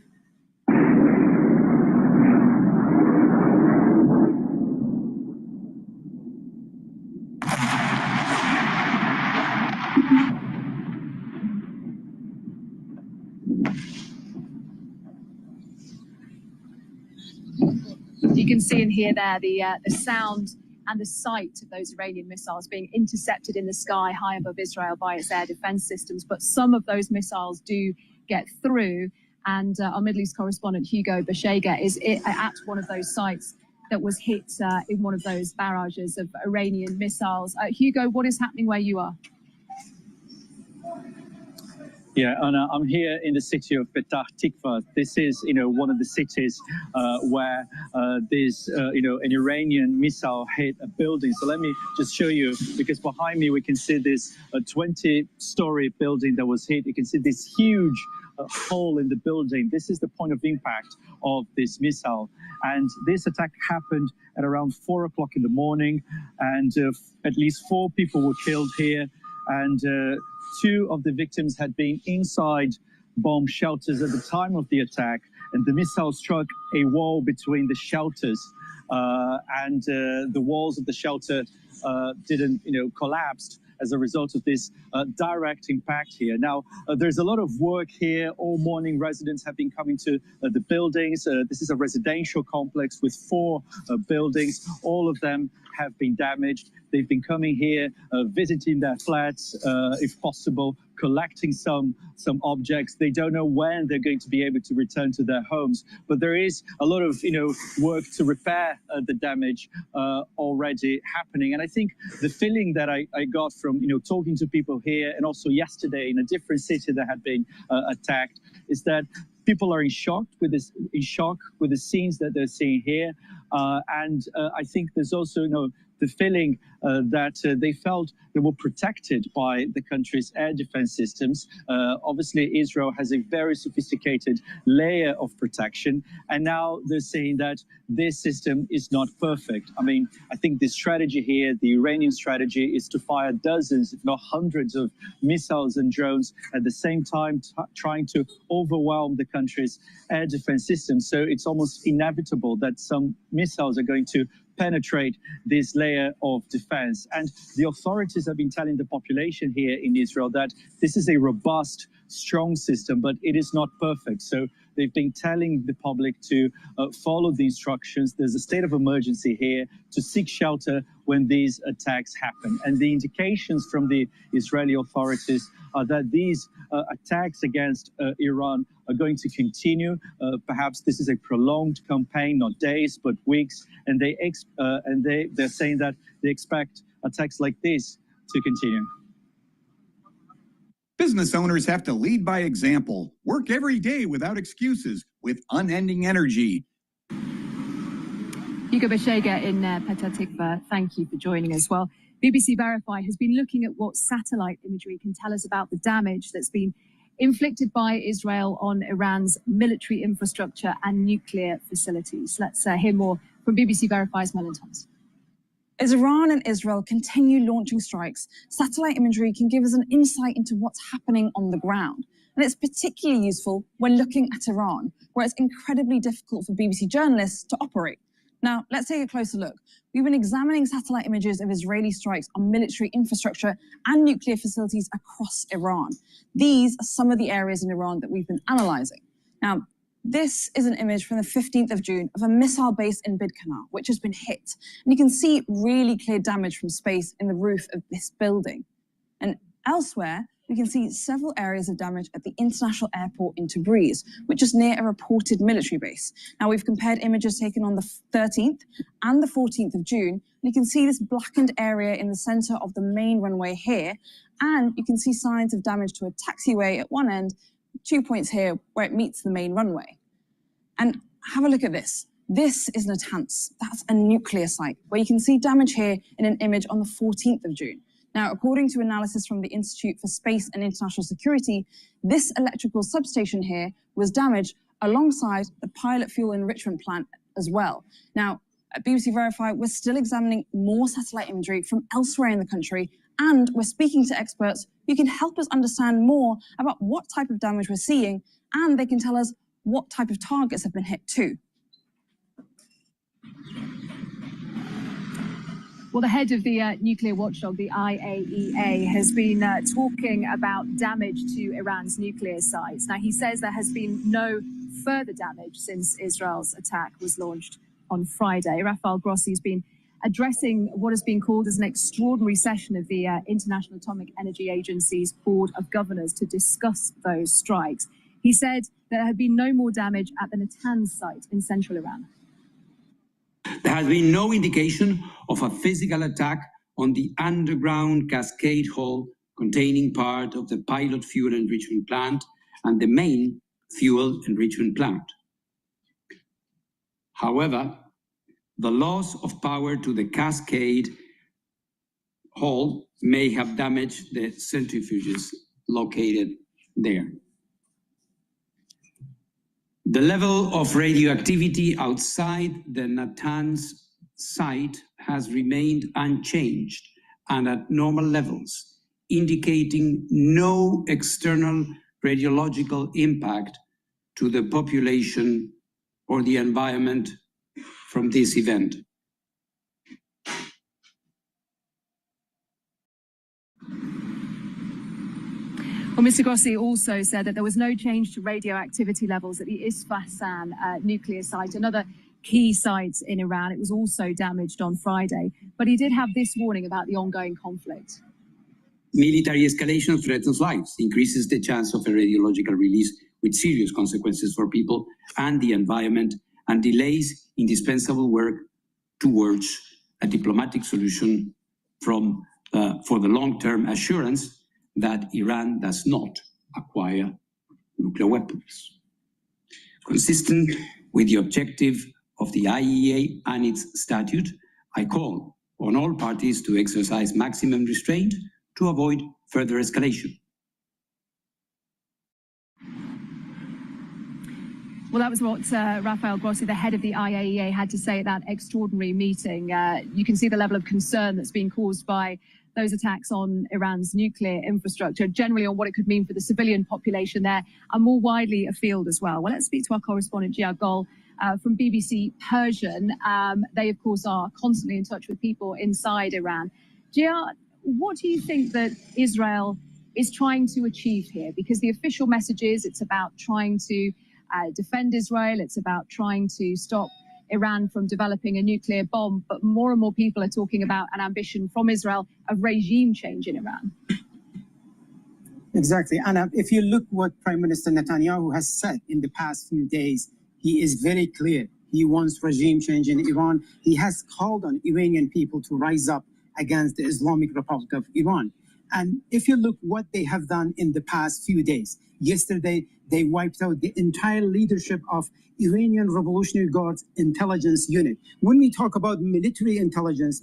You can see and hear there the sound and the sight of those Iranian missiles being intercepted in the sky high above Israel by its air defense systems. But some of those missiles do get through. And our Middle East correspondent, Hugo Bashega, is at one of those sites that was hit in one of those barrages of Iranian missiles. Hugo, what is happening where you are? Yeah, and I'm here in the city of Petah Tikva. This is, one of the cities where there's, an Iranian missile hit a building. So let me just show you, because behind me we can see this 20-story building that was hit. You can see this huge hole in the building. This is the point of impact of this missile. And this attack happened at around 4 o'clock in the morning, and at least 4 people were killed here. And 2 of the victims had been inside bomb shelters at the time of the attack, and the missile struck a wall between the shelters, and the walls of the shelter didn't, collapsed as a result of this direct impact here. Now, there's a lot of work here. All morning, residents have been coming to the buildings. This is a residential complex with 4 buildings. All of them have been damaged. They've been coming here, visiting their flats, if possible, collecting some objects. They don't know when they're going to be able to return to their homes, but there is a lot of work to repair the damage already happening. And I think the feeling that I got from talking to people here, and also yesterday in a different city that had been attacked, is that people are in shock with the scenes that they're seeing here, and I think there's also the feeling that they felt they were protected by the country's air defense systems. Obviously, Israel has a very sophisticated layer of protection, and now they're saying that this system is not perfect. I mean, I think the strategy here, the Iranian strategy, is to fire dozens, if not hundreds, of missiles and drones at the same time, trying to overwhelm the country's air defense system. So it's almost inevitable that some missiles are going to penetrate this layer of defense. And the authorities have been telling the population here in Israel that this is a robust, strong system, but it is not perfect. So they've been telling the public to follow the instructions. There's a state of emergency here, to seek shelter when these attacks happen. And the indications from the Israeli authorities are that these attacks against Iran are going to continue. Perhaps this is a prolonged campaign, not days, but weeks. And they're saying that they expect attacks like this to continue. Business owners have to lead by example, work every day without excuses, with unending energy. Hugo Beshega in Petah Tikva, thank you for joining us. Well, BBC Verify has been looking at what satellite imagery can tell us about the damage that's been inflicted by Israel on Iran's military infrastructure and nuclear facilities. Let's hear more from BBC Verify's Melon Thomas. As Iran and Israel continue launching strikes, satellite imagery can give us an insight into what's happening on the ground. And it's particularly useful when looking at Iran, where it's incredibly difficult for BBC journalists to operate. Now, let's take a closer look. We've been examining satellite images of Israeli strikes on military infrastructure and nuclear facilities across Iran. These are some of the areas in Iran that we've been analyzing. Now, this is an image from the 15th of June of a missile base in Bitchute, which has been hit. And you can see really clear damage from space in the roof of this building. And elsewhere, we can see several areas of damage at the international airport in Tabriz, which is near a reported military base. Now, we've compared images taken on the 13th and the 14th of June, and you can see this blackened area in the center of the main runway here, and you can see signs of damage to a taxiway at one end, 2 points here where it meets the main runway. And have a look at this. This is Natanz. That's a nuclear site, where you can see damage here in an image on the 14th of June. Now, according to analysis from the Institute for Space and International Security, this electrical substation here was damaged alongside the pilot fuel enrichment plant as well. Now, at BBC Verify, we're still examining more satellite imagery from elsewhere in the country, and we're speaking to experts who can help us understand more about what type of damage we're seeing, and they can tell us what type of targets have been hit too. Well, the head of the nuclear watchdog, the IAEA, has been talking about damage to Iran's nuclear sites. Now, he says there has been no further damage since Israel's attack was launched on Friday. Rafael Grossi has been addressing what has been called as an extraordinary session of the International Atomic Energy Agency's Board of Governors to discuss those strikes. He said there had been no more damage at the Natanz site in central Iran. There has been no indication of a physical attack on the underground cascade hall containing part of the pilot fuel enrichment plant and the main fuel enrichment plant. However, the loss of power to the cascade hall may have damaged the centrifuges located there. The level of radioactivity outside the Natanz site has remained unchanged and at normal levels, indicating no external radiological impact to the population or the environment from this event. Well, Mr. Grossi also said that there was no change to radioactivity levels at the Isfahan nuclear site, another key site in Iran. It was also damaged on Friday, but he did have this warning about the ongoing conflict. Military escalation threatens lives, increases the chance of a radiological release with serious consequences for people and the environment, and delays indispensable work towards a diplomatic solution for the long-term assurance that Iran does not acquire nuclear weapons. Consistent with the objective of the IAEA and its statute, I call on all parties to exercise maximum restraint to avoid further escalation. Well, that was what Rafael Grossi, the head of the IAEA, had to say at that extraordinary meeting. You can see the level of concern that's been caused by those attacks on Iran's nuclear infrastructure, generally on what it could mean for the civilian population there, and more widely afield as well. Well, let's speak to our correspondent, Gia Gol, from BBC Persian. They, of course, are constantly in touch with people inside Iran. Gia, what do you think that Israel is trying to achieve here? Because the official message is it's about trying to defend Israel, it's about trying to stop Iran from developing a nuclear bomb, but more and more people are talking about an ambition from Israel of regime change in Iran. Exactly. And if you look what Prime Minister Netanyahu has said in the past few days, he is very clear. He wants regime change in Iran. He has called on Iranian people to rise up against the Islamic Republic of Iran. And if you look what they have done in the past few days, yesterday They wiped out the entire leadership of Iranian Revolutionary Guards intelligence unit. When we talk about military intelligence,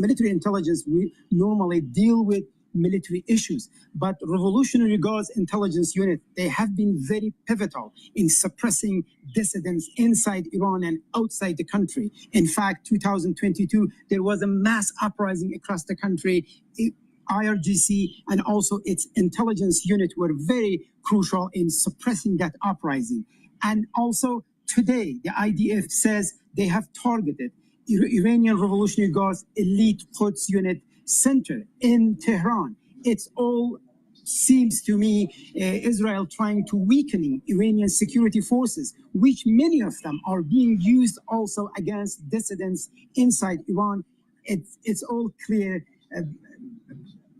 we normally deal with military issues, but Revolutionary Guards intelligence unit, they have been very pivotal in suppressing dissidents inside Iran and outside the country. In fact, 2022, there was a mass uprising across the country. IRGC and also its intelligence unit were very crucial in suppressing that uprising. And also today, the IDF says they have targeted Iranian Revolutionary Guards elite Quds unit center in Tehran. It's all seems to me Israel trying to weakening Iranian security forces, which many of them are being used also against dissidents inside Iran. It's all clear.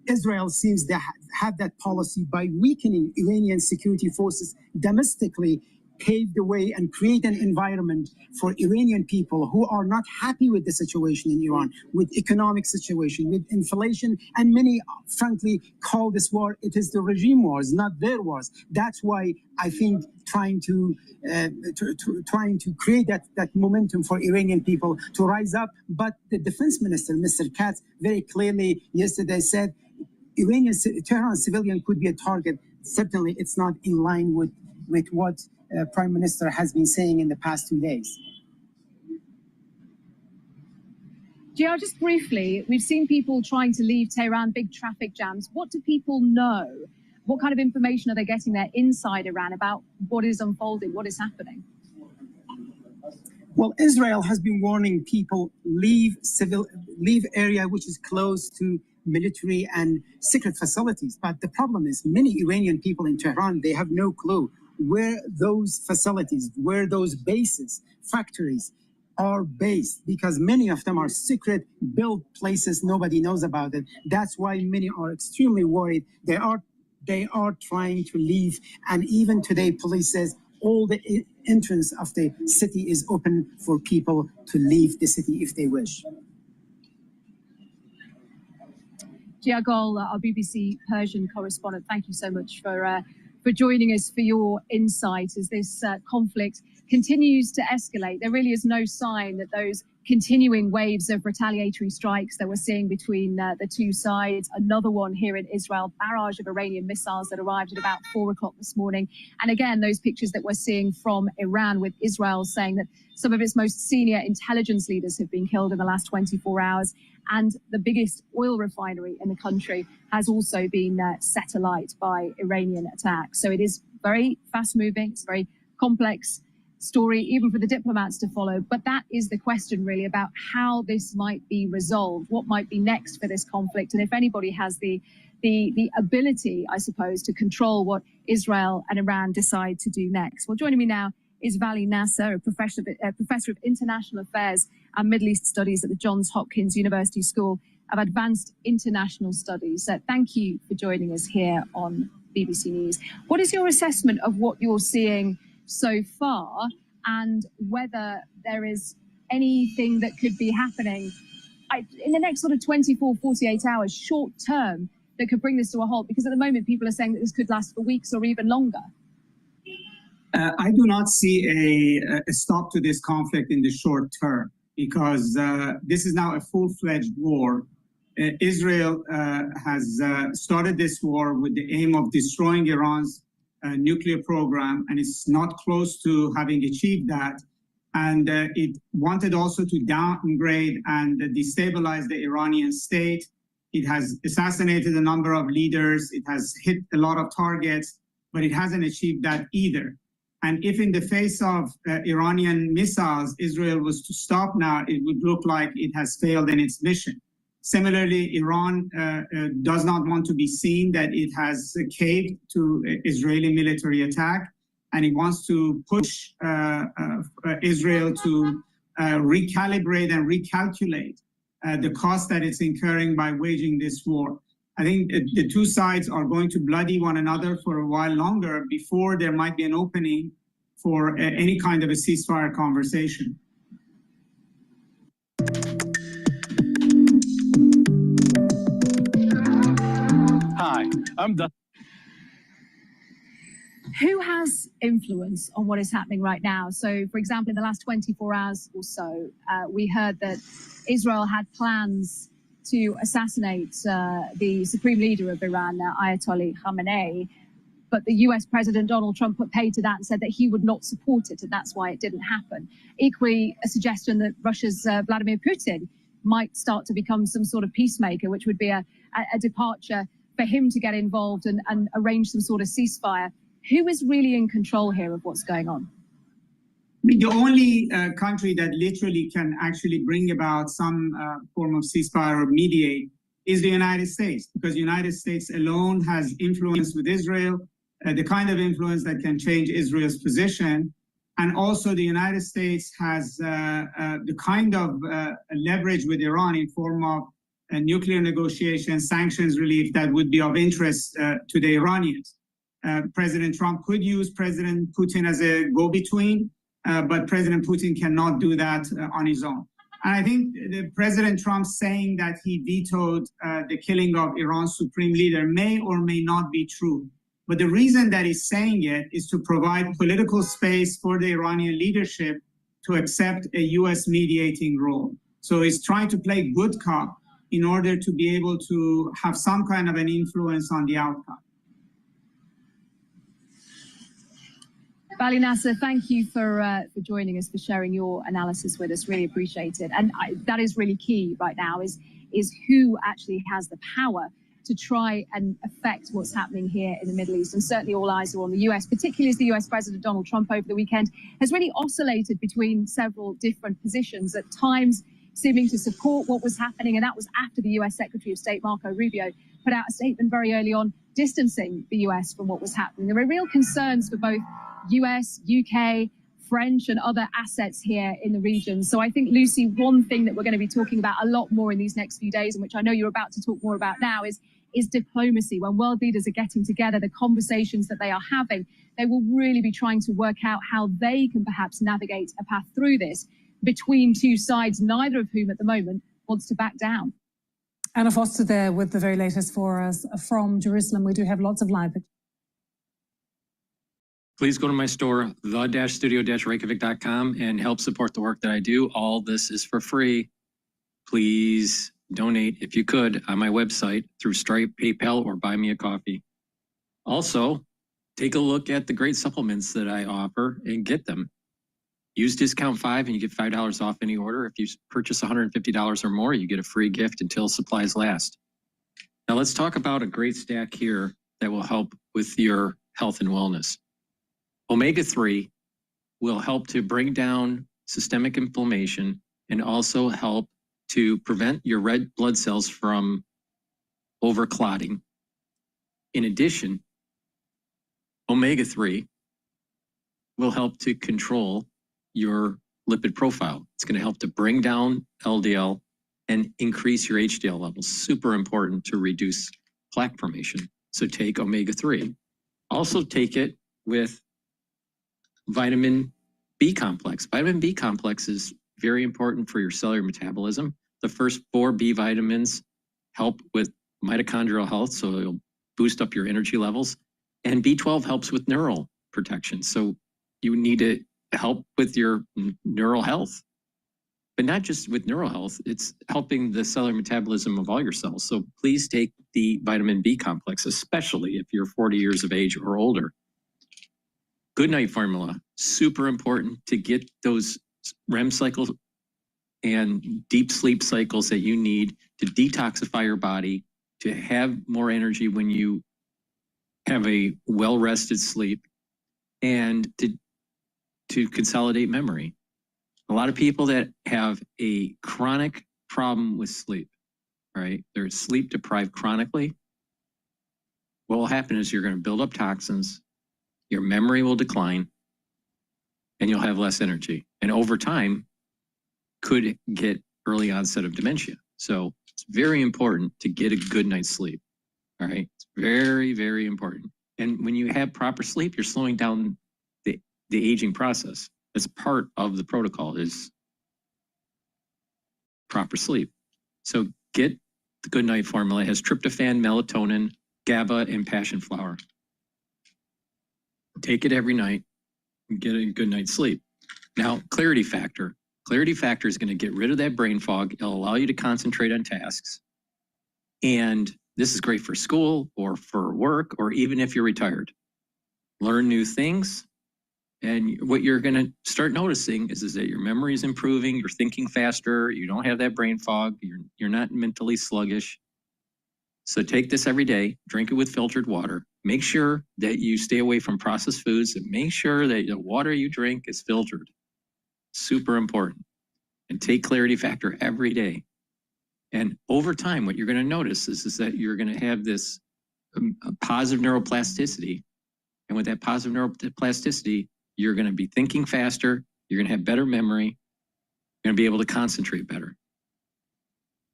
Israel seems to have that policy by weakening Iranian security forces domestically, pave the way and create an environment for Iranian people who are not happy with the situation in Iran, with economic situation, with inflation, and many frankly call this war, it is the regime wars, not their wars. That's why I think trying to create that momentum for Iranian people to rise up. But the defense minister, Mr. Katz, very clearly yesterday said Tehran civilian could be a target. Certainly, it's not in line with what Prime Minister has been saying in the past 2 days. GR, just briefly, we've seen people trying to leave Tehran, big traffic jams. What do people know? What kind of information are they getting there inside Iran about what is unfolding, what is happening? Well, Israel has been warning people leave area which is close to military and secret facilities. But the problem is many Iranian people in Tehran, they have no clue where those facilities, where those bases, factories are based, because many of them are secret built places, nobody knows about it. That's why many are extremely worried. They are trying to leave, and even today police says all the entrance of the city is open for people to leave the city if they wish. Gia Gol, our BBC Persian correspondent, thank you so much for joining us, for your insight as this conflict continues to escalate. There really is no sign that those continuing waves of retaliatory strikes that we're seeing between the two sides, another one here in Israel, barrage of Iranian missiles that arrived at about 4 o'clock this morning. And again, those pictures that we're seeing from Iran, with Israel saying that some of its most senior intelligence leaders have been killed in the last 24 hours. And the biggest oil refinery in the country has also been set alight by Iranian attacks. So it is very fast moving, it's a very complex story, even for the diplomats to follow. But that is the question really about how this might be resolved, what might be next for this conflict, and if anybody has the ability, I suppose, to control what Israel and Iran decide to do next. Well, joining me now is Vali Nasser, a professor of International Affairs and Middle East Studies at the Johns Hopkins University School of Advanced International Studies. Thank you for joining us here on BBC News. What is your assessment of what you're seeing so far, and whether there is anything that could be happening in the next sort of 24, 48 hours, short term, that could bring this to a halt? Because at the moment, people are saying that this could last for weeks or even longer. I do not see a stop to this conflict in the short term, because this is now a full-fledged war. Israel has started this war with the aim of destroying Iran's nuclear program, and it's not close to having achieved that. And it wanted also to downgrade and destabilize the Iranian state. It has assassinated a number of leaders. It has hit a lot of targets, but it hasn't achieved that either. And if in the face of Iranian missiles, Israel was to stop now, it would look like it has failed in its mission. Similarly, Iran does not want to be seen that it has caved to Israeli military attack, and it wants to push Israel to recalibrate and recalculate the cost that it's incurring by waging this war. I think the two sides are going to bloody one another for a while longer before there might be an opening for any kind of a ceasefire conversation. Hi, I'm Who has influence on what is happening right now? So, for example, in the last 24 hours or so, we heard that Israel had plans to assassinate the supreme leader of Iran, Ayatollah Khamenei. But the US President Donald Trump put paid to that and said that he would not support it, and that's why it didn't happen. Equally, a suggestion that Russia's Vladimir Putin might start to become some sort of peacemaker, which would be a departure for him to get involved and arrange some sort of ceasefire. Who is really in control here of what's going on? The only country that literally can actually bring about some form of ceasefire or mediate is the United States, because the United States alone has influence with Israel, the kind of influence that can change Israel's position. And also the United States has the kind of leverage with Iran in form of nuclear negotiations, sanctions relief that would be of interest to the Iranians. President Trump could use President Putin as a go-between, but President Putin cannot do that on his own. And I think the President Trump saying that he vetoed the killing of Iran's supreme leader may or may not be true. But the reason that he's saying it is to provide political space for the Iranian leadership to accept a U.S. mediating role. So he's trying to play good cop in order to be able to have some kind of an influence on the outcome. Bali Nasser, thank you for joining us, for sharing your analysis with us. Really appreciate it. And that is really key right now, is who actually has the power to try and affect what's happening here in the Middle East. And certainly all eyes are on the US, particularly as the US President Donald Trump over the weekend has really oscillated between several different positions, at times seeming to support what was happening. And that was after the US Secretary of State Marco Rubio put out a statement very early on distancing the US from what was happening. There were real concerns for both US, UK, French and other assets here in the region. So I think, Lucy, one thing that we're going to be talking about a lot more in these next few days, and which I know you're about to talk more about now, is diplomacy. When world leaders are getting together, the conversations that they are having, they will really be trying to work out how they can perhaps navigate a path through this between two sides, neither of whom at the moment wants to back down. Anna Foster there with the very latest for us from Jerusalem. We do have lots of live. Please go to my store, the-studio-reykjavik.com, and help support the work that I do. All this is for free. Please donate, if you could, on my website through Stripe, PayPal, or buy me a coffee. Also, take a look at the great supplements that I offer and get them. Use discount 5 and you get $5 off any order. If you purchase $150 or more, you get a free gift until supplies last. Now let's talk about a great stack here that will help with your health and wellness. Omega-3 will help to bring down systemic inflammation and also help to prevent your red blood cells from overclotting. In addition, omega-3 will help to control your lipid profile. It's going to help to bring down LDL and increase your HDL levels. Super important to reduce plaque formation. So take omega-3. Also take it with vitamin B complex. Vitamin B complex is very important for your cellular metabolism. The first 4 B vitamins help with mitochondrial health, so it'll boost up your energy levels. And B12 helps with neural protection. So you need to help with your neural health. But not just with neural health, it's helping the cellular metabolism of all your cells. So please take the vitamin B complex, especially if you're 40 years of age or older. Good night formula, super important to get those REM cycles and deep sleep cycles that you need to detoxify your body, to have more energy when you have a well-rested sleep, and to consolidate memory. A lot of people that have a chronic problem with sleep, right? They're sleep deprived chronically. What will happen is you're going to build up toxins, your memory will decline, and you'll have less energy. And over time, could get early onset of dementia. So it's very important to get a good night's sleep. All right. It's very, very important. And when you have proper sleep, you're slowing down the aging process. That's part of the protocol, is proper sleep. So get the Good Night formula. It has tryptophan, melatonin, GABA, and passion flower. Take it every night and get a good night's sleep. Now, clarity factor. Clarity factor is going to get rid of that brain fog. It'll allow you to concentrate on tasks. And this is great for school or for work, or even if you're retired. Learn new things. And what you're going to start noticing is that your memory is improving. You're thinking faster. You don't have that brain fog. You're not mentally sluggish. So take this every day. Drink it with filtered water. Make sure that you stay away from processed foods, and make sure that the water you drink is filtered. Super important. And take clarity factor every day. And over time, what you're going to notice is that you're going to have this positive neuroplasticity. And with that positive neuroplasticity, you're going to be thinking faster. You're going to have better memory. You're going to be able to concentrate better.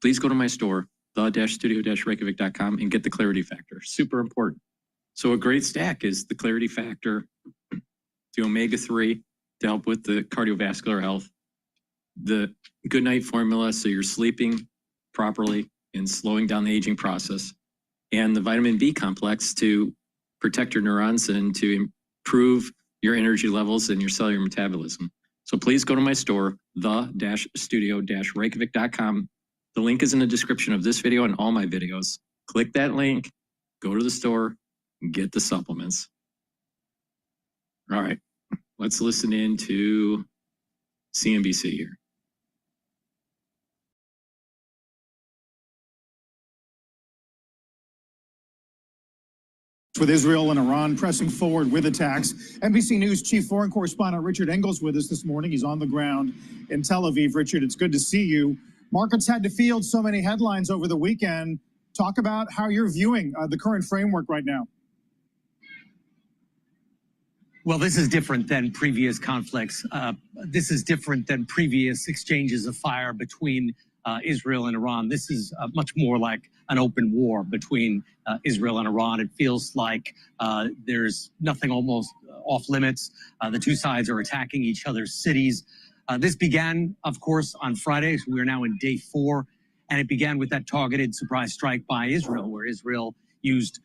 Please go to my store, the-studio-reykjavik.com, and get the clarity factor. Super important. So a great stack is the clarity factor, the omega-3 to help with the cardiovascular health, the good night formula so you're sleeping properly and slowing down the aging process, and the vitamin B complex to protect your neurons and to improve your energy levels and your cellular metabolism. So please go to my store, the-studio-reykjavik.com. The link is in the description of this video and all my videos. Click that link, go to the store, and get the supplements. All right, let's listen in to CNBC here. With Israel and Iran pressing forward with attacks. NBC News chief foreign correspondent Richard Engels with us this morning. He's on the ground in Tel Aviv. Richard, it's good to see you. Markets had to field so many headlines over the weekend. Talk about how you're viewing the current framework right now. Well, this is different than previous conflicts. This is different than previous exchanges of fire between Israel and Iran. This is much more like an open war between Israel and Iran. It feels like there's nothing almost off limits. The two sides are attacking each other's cities. This began, of course, on Friday. So we are now in day 4, and it began with that targeted surprise strike by Israel, where Israel used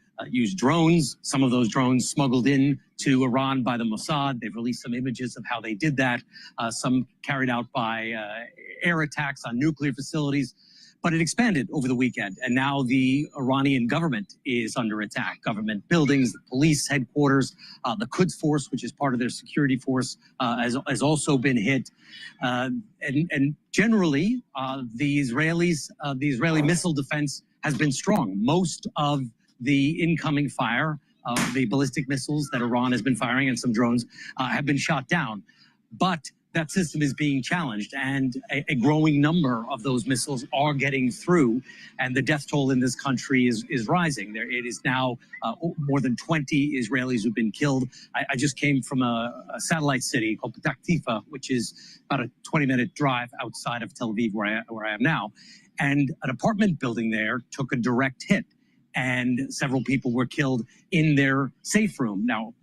drones. Some of those drones smuggled in to Iran by the Mossad. They've released some images of how they did that. Some carried out by air attacks on nuclear facilities. But it expanded over the weekend, and now the Iranian government is under attack. Government buildings, the police headquarters, the Quds Force, which is part of their security force, has also been hit. And generally, the Israeli missile defense has been strong. Most of the incoming fire of the ballistic missiles that Iran has been firing and some drones have been shot down. But that system is being challenged, and a growing number of those missiles are getting through, and the death toll in this country is rising. It is now more than 20 Israelis who've been killed. I just came from a satellite city called Petah Tikva, which is about a 20-minute drive outside of Tel Aviv, where I am now, and an apartment building there took a direct hit, and several people were killed in their safe room. Now,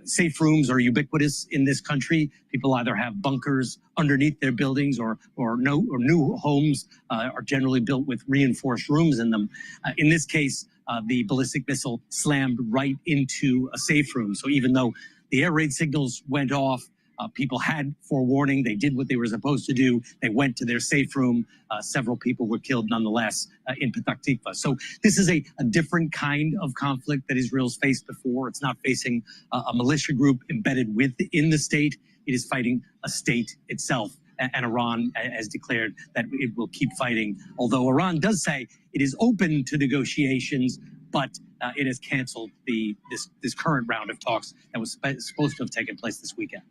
safe rooms are ubiquitous in this country. People either have bunkers underneath their buildings, or new homes are generally built with reinforced rooms in them. In this case, the ballistic missile slammed right into a safe room. So even though the air raid signals went off, people had forewarning. They did what they were supposed to do. They went to their safe room. Several people were killed nonetheless in Petah Tikva. So this is a different kind of conflict that Israel's faced before. It's not facing a militia group embedded within the state. It is fighting a state itself. And Iran has declared that it will keep fighting, although Iran does say it is open to negotiations, but it has canceled this current round of talks that was supposed to have taken place this weekend.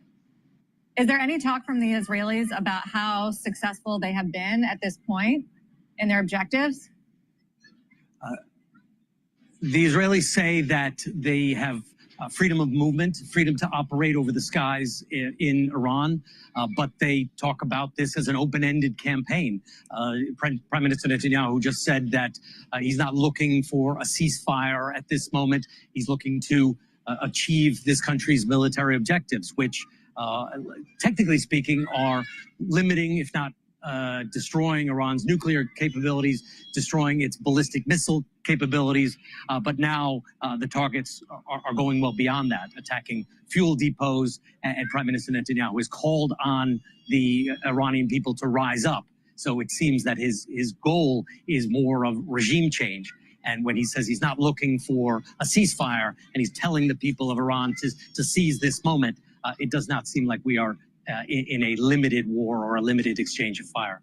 Is there any talk from the Israelis about how successful they have been at this point in their objectives? The Israelis say that they have freedom of movement, freedom to operate over the skies in Iran, but they talk about this as an open-ended campaign. Prime Minister Netanyahu just said that he's not looking for a ceasefire at this moment. He's looking to achieve this country's military objectives, which technically speaking, are limiting, if not destroying Iran's nuclear capabilities, destroying its ballistic missile capabilities. But now the targets are going well beyond that, attacking fuel depots. And Prime Minister Netanyahu has called on the Iranian people to rise up. So it seems that his goal is more of regime change. And when he says he's not looking for a ceasefire and he's telling the people of Iran to seize this moment, it does not seem like we are in a limited war or a limited exchange of fire.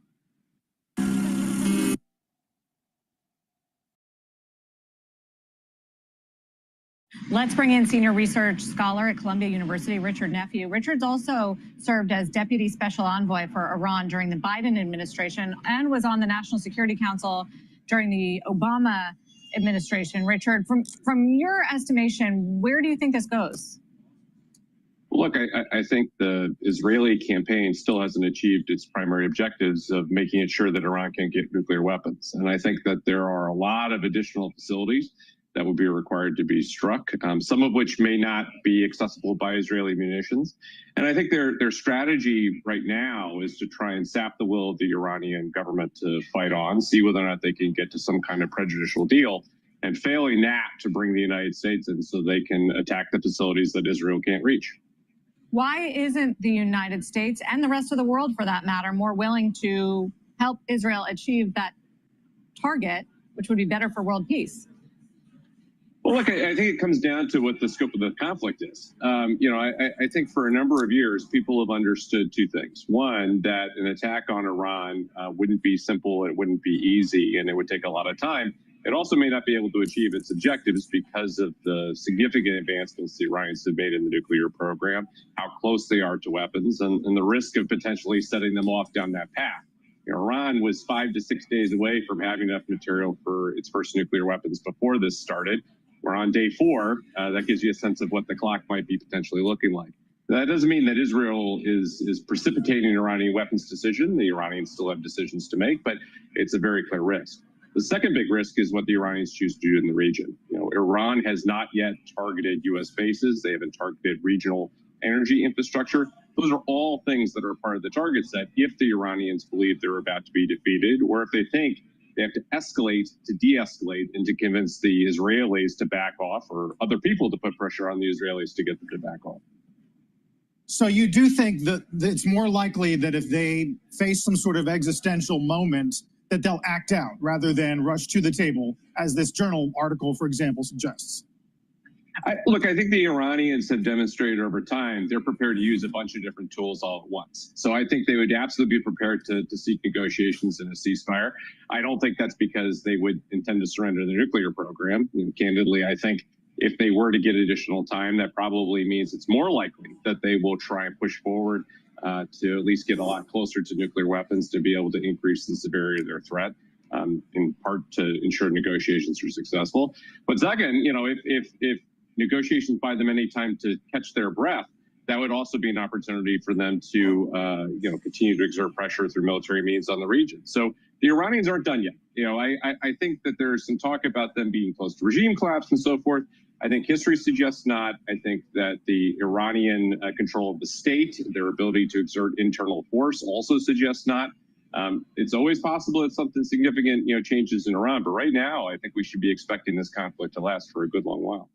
Let's bring in senior research scholar at Columbia University, Richard Nephew. Richard's also served as deputy special envoy for Iran during the Biden administration and was on the National Security Council during the Obama administration. Richard, from your estimation, where do you think this goes? Look, I think the Israeli campaign still hasn't achieved its primary objectives of making it sure that Iran can't get nuclear weapons. And I think that there are a lot of additional facilities that would be required to be struck, some of which may not be accessible by Israeli munitions. And I think their strategy right now is to try and sap the will of the Iranian government to fight on, see whether or not they can get to some kind of prejudicial deal, and failing that, to bring the United States in so they can attack the facilities that Israel can't reach. Why isn't the United States and the rest of the world, for that matter, more willing to help Israel achieve that target, which would be better for world peace? Well, look, I think it comes down to what the scope of the conflict is. I think for a number of years, people have understood two things. One, that an attack on Iran wouldn't be simple, it wouldn't be easy, and it would take a lot of time. It also may not be able to achieve its objectives because of the significant advancements the Iranians have made in the nuclear program, how close they are to weapons, and the risk of potentially setting them off down that path. Iran was 5 to 6 days away from having enough material for its first nuclear weapons before this started. We're on day 4. That gives you a sense of what the clock might be potentially looking like. That doesn't mean that Israel is precipitating an Iranian weapons decision. The Iranians still have decisions to make, but it's a very clear risk. The second big risk is what the Iranians choose to do in the region. Iran has not yet targeted U.S. bases. They haven't targeted regional energy infrastructure. Those are all things that are part of the target set if the Iranians believe they're about to be defeated, or if they think they have to escalate to de-escalate and to convince the Israelis to back off, or other people to put pressure on the Israelis to get them to back off. So you do think that it's more likely that if they face some sort of existential moment, that they'll act out rather than rush to the table, as this journal article, for example, suggests? Look, I think the Iranians have demonstrated over time they're prepared to use a bunch of different tools all at once. So I think they would absolutely be prepared to seek negotiations and a ceasefire. I don't think that's because they would intend to surrender the nuclear program. Candidly, I think if they were to get additional time, that probably means it's more likely that they will try and push forward to at least get a lot closer to nuclear weapons to be able to increase the severity of their threat, in part to ensure negotiations are successful. But second, if negotiations buy them any time to catch their breath, that would also be an opportunity for them to continue to exert pressure through military means on the region. So the Iranians aren't done yet. I think that there's some talk about them being close to regime collapse and so forth. I think history suggests not. I think that the Iranian control of the state, their ability to exert internal force, also suggests not. It's always possible that something significant changes in Iran, but right now I think we should be expecting this conflict to last for a good long while.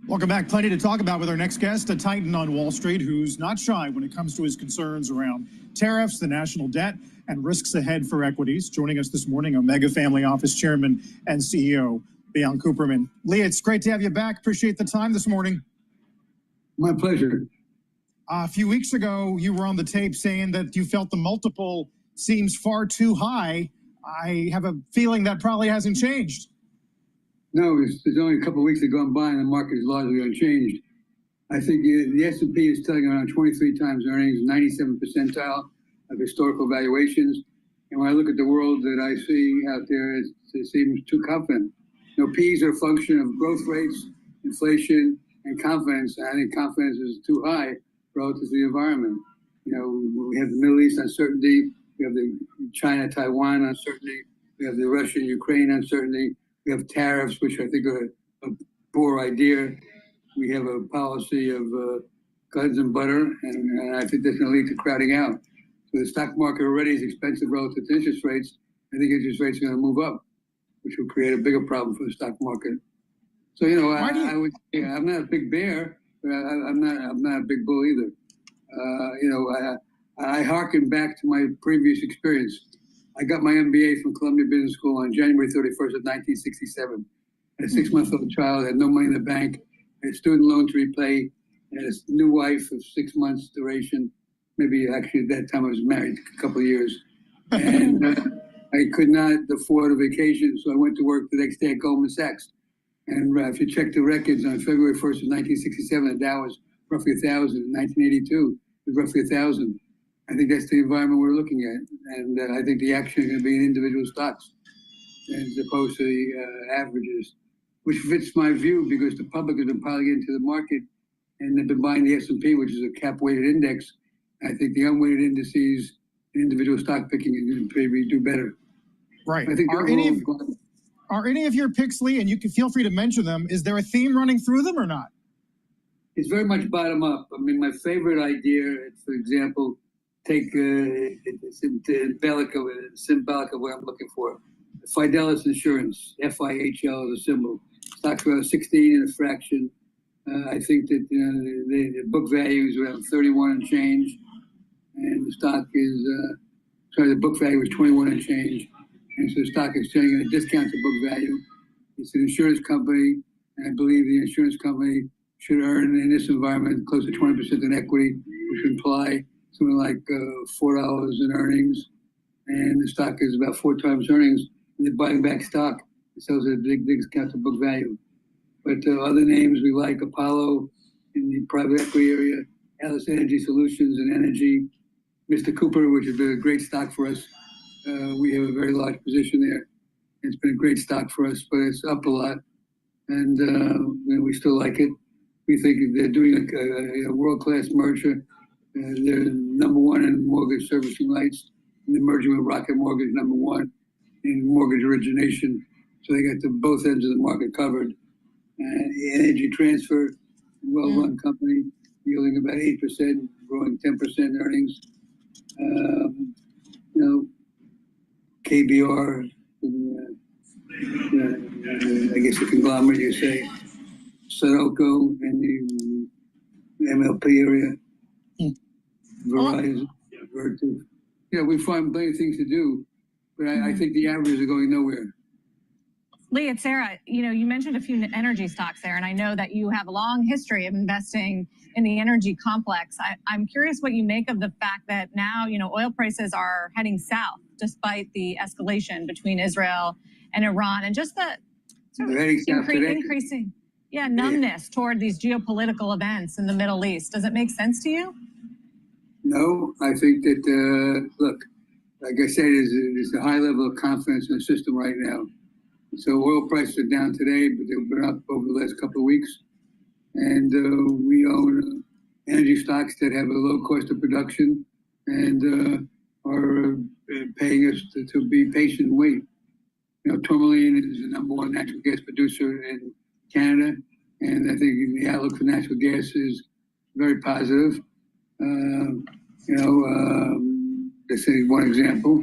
Welcome back. Plenty to talk about with our next guest, a titan on Wall Street who's not shy when it comes to his concerns around tariffs, the national debt, and risks ahead for equities. Joining us this morning, Omega Family Office Chairman and CEO, Leon Cooperman. Lee, it's great to have you back. Appreciate the time this morning. My pleasure. A few weeks ago, you were on the tape saying that you felt the multiple seems far too high. I have a feeling that probably hasn't changed. No, there's only a couple of weeks that gone by and the market is largely unchanged. I think the S&P is telling around 23 times earnings, 97th percentile of historical valuations. And when I look at the world that I see out there, it seems too confident. P's are a function of growth rates, inflation, and confidence. And I think confidence is too high relative to the environment. We have the Middle East uncertainty. We have the China-Taiwan uncertainty. We have the Russia-Ukraine uncertainty. We have tariffs, which I think are a poor idea. we have a policy of guns and butter, and I think that's going to lead to crowding out. So the stock market already is expensive relative to interest rates. I think interest rates are going to move up, which will create a bigger problem for the stock market. So, I'm not a big bear, but I'm not a big bull either. I hearken back to my previous experience. I got my MBA from Columbia Business School on January 31st of 1967. I had a 6-month-old child, had no money in the bank, had a student loan to repay, had a new wife of 6 months duration. Maybe actually at that time I was married a couple of years. And I could not afford a vacation, so I went to work the next day at Goldman Sachs. And if you check the records, on February 1st of 1967, the Dow was roughly 1,000. In 1982, it was roughly 1,000. I think that's the environment we're looking at. And I think the action is going to be in individual stocks as opposed to the averages, which fits my view because the public has been piling into the market and they've been buying the S&P, which is a cap-weighted index. I think the unweighted indices and individual stock picking is going to maybe do better. Right. I think are any of your picks, Lee, and you can feel free to mention them, is there a theme running through them or not? It's very much bottom up. I mean, my favorite idea, for example, take symbolic of what I'm looking for. Fidelis Insurance, FIHL is a symbol. Stock's around 16 and a fraction. I think that the book value is around 31 and change. And the stock is, the book value is 21 and change. And so the stock is trading at a discount to book value. It's an insurance company, and I believe the insurance company should earn in this environment close to 20% in equity, which would imply something like $4 in earnings. And the stock is about 4 times earnings. And they're buying back stock. It sells at a big discount to book value. But other names we like, Apollo in the private equity area, Alice Energy Solutions and Energy, Mr. Cooper, which has been a great stock for us. We have a very large position there. It's been a great stock for us, but it's up a lot. And we still like it. We think they're doing a world-class merger. They're number one in mortgage servicing rights. And they're merging with Rocket Mortgage, number one in mortgage origination. So they got both ends of the market covered. Energy Transfer, well-run company, yielding about 8%, growing 10% earnings. KBR, I guess a conglomerate, you say. Sunoco in the MLP area. Verizon, Vertiv. We find plenty of things to do, but I think the averages are going nowhere. Lee, it's Sarah. You mentioned a few energy stocks there, and I know that you have a long history of investing in the energy complex. I'm curious what you make of the fact that now, oil prices are heading south despite the escalation between Israel and Iran, and just the sort of increasing numbness toward these geopolitical events in the Middle East. Does it make sense to you? No, I think that, look, like I said, there's a high level of confidence in the system right now. So oil prices are down today, but they've been up over the last couple of weeks. And we own energy stocks that have a low cost of production and are paying us to be patient and wait. Tourmaline is the number one natural gas producer in Canada. And I think the outlook for natural gas is very positive. Let's say one example,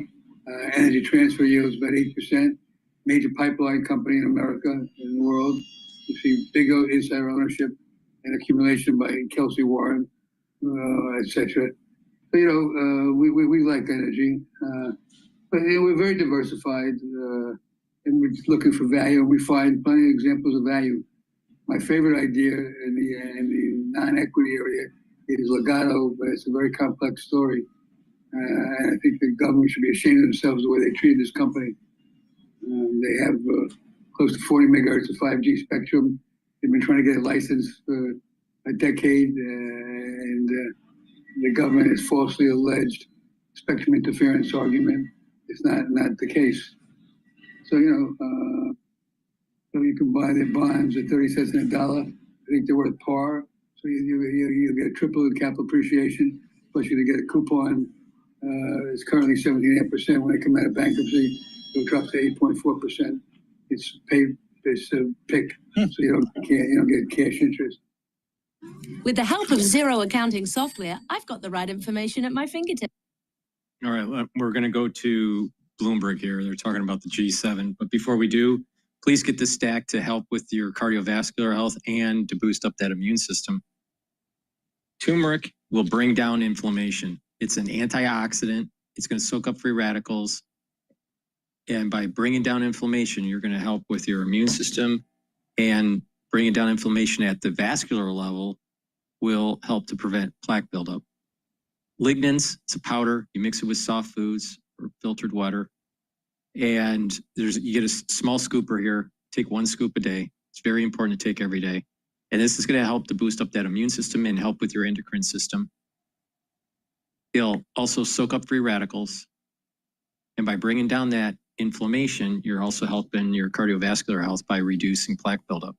Energy Transfer yields about 8%. Major pipeline company in America, in the world. You see big insider ownership and accumulation by Kelsey Warren, etc. So, we like energy, but we're very diversified, and we're just looking for value. And we find plenty of examples of value. My favorite idea in the non-equity area is Legato, but it's a very complex story. And I think the government should be ashamed of themselves the way they treated this company. They have close to 40 megahertz of 5G spectrum. They've been trying to get a license for a decade, and the government has falsely alleged spectrum interference argument. It's not the case. So, so you can buy their bonds at 30 cents in a dollar. I think they're worth par. So you get a triple in capital appreciation, plus you're going to get a coupon. It's currently 17.5% when they come out of bankruptcy. It'll drop to 8.4%. It's PIK, so you don't get cash interest. With the help of zero accounting software, I've got the right information at my fingertips. All right, we're going to go to Bloomberg here. They're talking about the G7. But before we do, please get this stack to help with your cardiovascular health and to boost up that immune system. Turmeric will bring down inflammation. It's an antioxidant. It's going to soak up free radicals. And by bringing down inflammation, you're going to help with your immune system, and bringing down inflammation at the vascular level will help to prevent plaque buildup. Lignans, it's a powder. You mix it with soft foods or filtered water. And you get a small scooper here. Take 1 scoop a day. It's very important to take every day. And this is going to help to boost up that immune system and help with your endocrine system. It'll also soak up free radicals. And by bringing down that inflammation, you're also helping your cardiovascular health by reducing plaque buildup.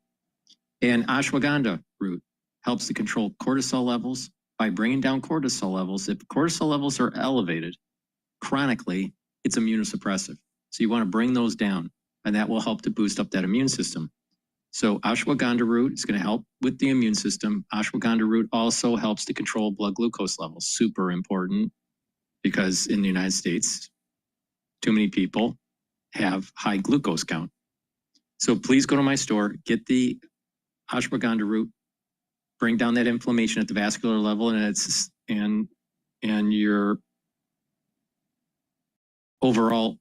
And ashwagandha root helps to control cortisol levels. By bringing down cortisol levels, if cortisol levels are elevated chronically, it's immunosuppressive. So you want to bring those down, and that will help to boost up that immune system. So ashwagandha root is going to help with the immune system. Ashwagandha root also helps to control blood glucose levels. Super important, because in the United States, too many people have high glucose count. So please go to my store, get the ashwagandha root, bring down that inflammation at the vascular level, and your overall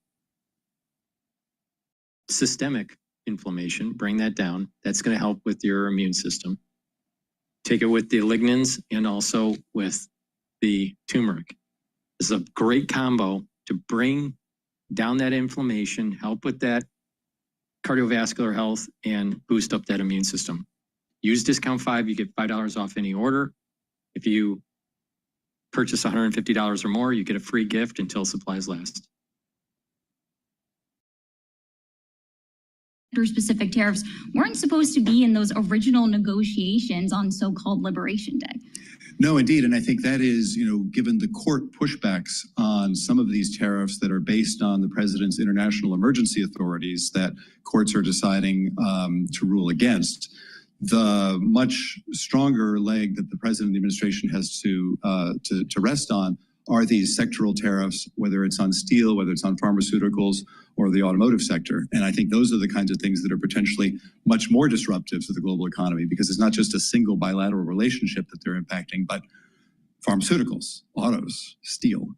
systemic inflammation. Bring that down. That's going to help with your immune system. Take it with the lignans and also with the turmeric. This is a great combo to bring down that inflammation, help with that cardiovascular health, and boost up that immune system. Use discount 5, you get $5 off any order. If you purchase $150 or more, you get a free gift until supplies last. Specific tariffs weren't supposed to be in those original negotiations on so-called Liberation Day. No, indeed. And I think that is, given the court pushbacks on some of these tariffs that are based on the president's international emergency authorities that courts are deciding to rule against, the much stronger leg that the president and the administration has to rest on are these sectoral tariffs, whether it's on steel, whether it's on pharmaceuticals, or the automotive sector. And I think those are the kinds of things that are potentially much more disruptive to the global economy, because it's not just a single bilateral relationship that they're impacting, but pharmaceuticals, autos, steel.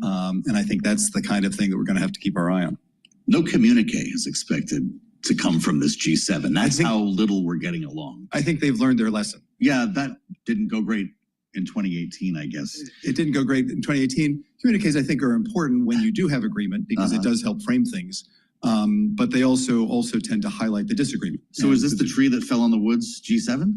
And I think that's the kind of thing that we're going to have to keep our eye on. No communique is expected to come from this G7. That's how little we're getting along. I think they've learned their lesson. Yeah, that didn't go great in 2018, I guess. It didn't go great in 2018. Communiques, I think, are important when you do have agreement, because it does help frame things. But they also tend to highlight the disagreement. So is this the tree that fell on the woods G7?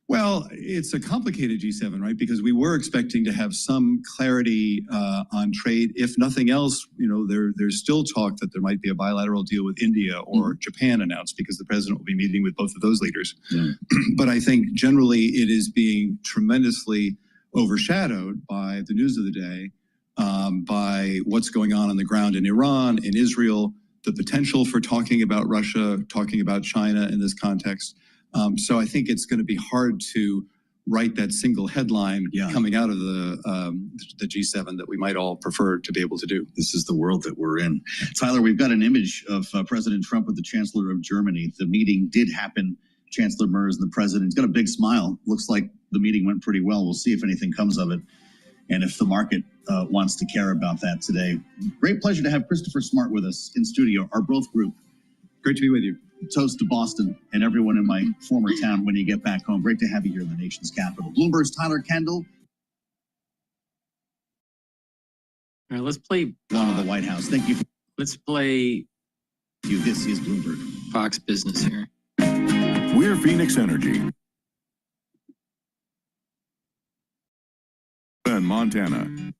Well, it's a complicated G7, right? Because we were expecting to have some clarity on trade. If nothing else, there's still talk that there might be a bilateral deal with India or Japan announced, because the president will be meeting with both of those leaders. Yeah. But I think generally it is being tremendously overshadowed by the news of the day, by what's going on the ground in Iran, in Israel, the potential for talking about Russia, talking about China in this context. So I think it's going to be hard to write that single headline coming out of the G7 that we might all prefer to be able to do. This is the world that we're in. Tyler, we've got an image of President Trump with the Chancellor of Germany. The meeting did happen. Chancellor Merz and the president. He's got a big smile. Looks like the meeting went pretty well. We'll see if anything comes of it, and if the market wants to care about that today. Great pleasure to have Christopher Smart with us in studio, our growth group. Great to be with you. Toast to Boston and everyone in my former town when you get back home. Great to have you here in the nation's capital. Bloomberg's Tyler Kendall. All right, let's play one of the White House. Thank you. Let's play you. This is Bloomberg. Fox Business here. We're Phoenix Energy. In Montana.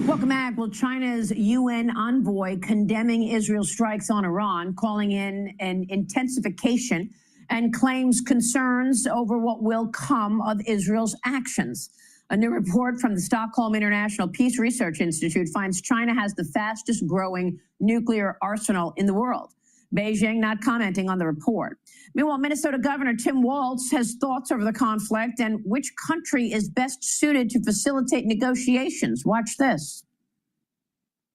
Welcome back. Well, China's UN envoy condemning Israel's strikes on Iran, calling in an intensification, and claims concerns over what will come of Israel's actions. A new report from the Stockholm International Peace Research Institute finds China has the fastest growing nuclear arsenal in the world. Beijing not commenting on the report. Meanwhile, Minnesota Governor Tim Walz has thoughts over the conflict and which country is best suited to facilitate negotiations. Watch this.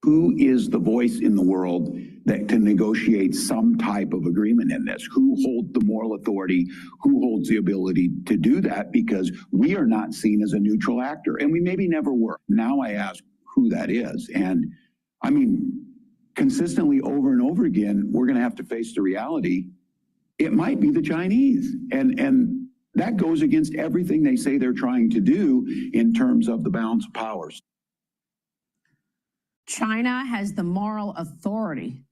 Who is the voice in the world that can negotiate some type of agreement in this? Who holds the moral authority? Who holds the ability to do that? Because we are not seen as a neutral actor, and we maybe never were. Now I ask who that is. And I mean, consistently over and over again, we're going to have to face the reality. It might be the Chinese. And that goes against everything they say they're trying to do in terms of the balance of powers. China has the moral authority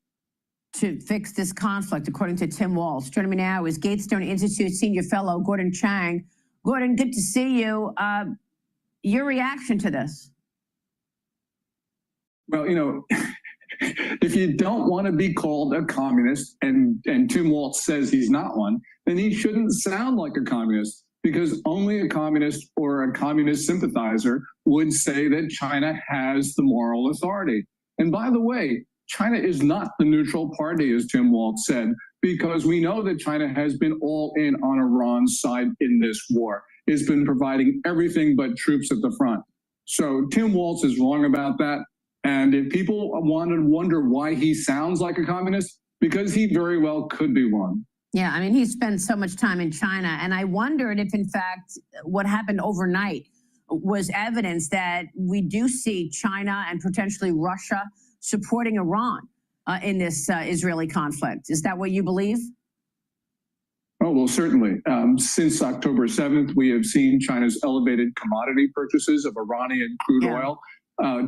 to fix this conflict, according to Tim Walz. Joining me now is Gatestone Institute Senior Fellow Gordon Chang. Gordon, good to see you. Your reaction to this? Well, you know, if you don't want to be called a communist, and Tim Walz says he's not one, then he shouldn't sound like a communist, because only a communist or a communist sympathizer would say that China has the moral authority. And by the way, China is not the neutral party, as Tim Walz said, because we know that China has been all in on Iran's side in this war. It's been providing everything but troops at the front. So Tim Walz is wrong about that. And if people want to wonder why he sounds like a communist, because he very well could be one. Yeah, I mean, he spent so much time in China, and I wondered if, in fact, what happened overnight was evidence that we do see China and potentially Russia supporting Iran in this Israeli conflict. Is that what you believe? Oh, well, certainly. Since October 7th, we have seen China's elevated commodity purchases of Iranian crude oil.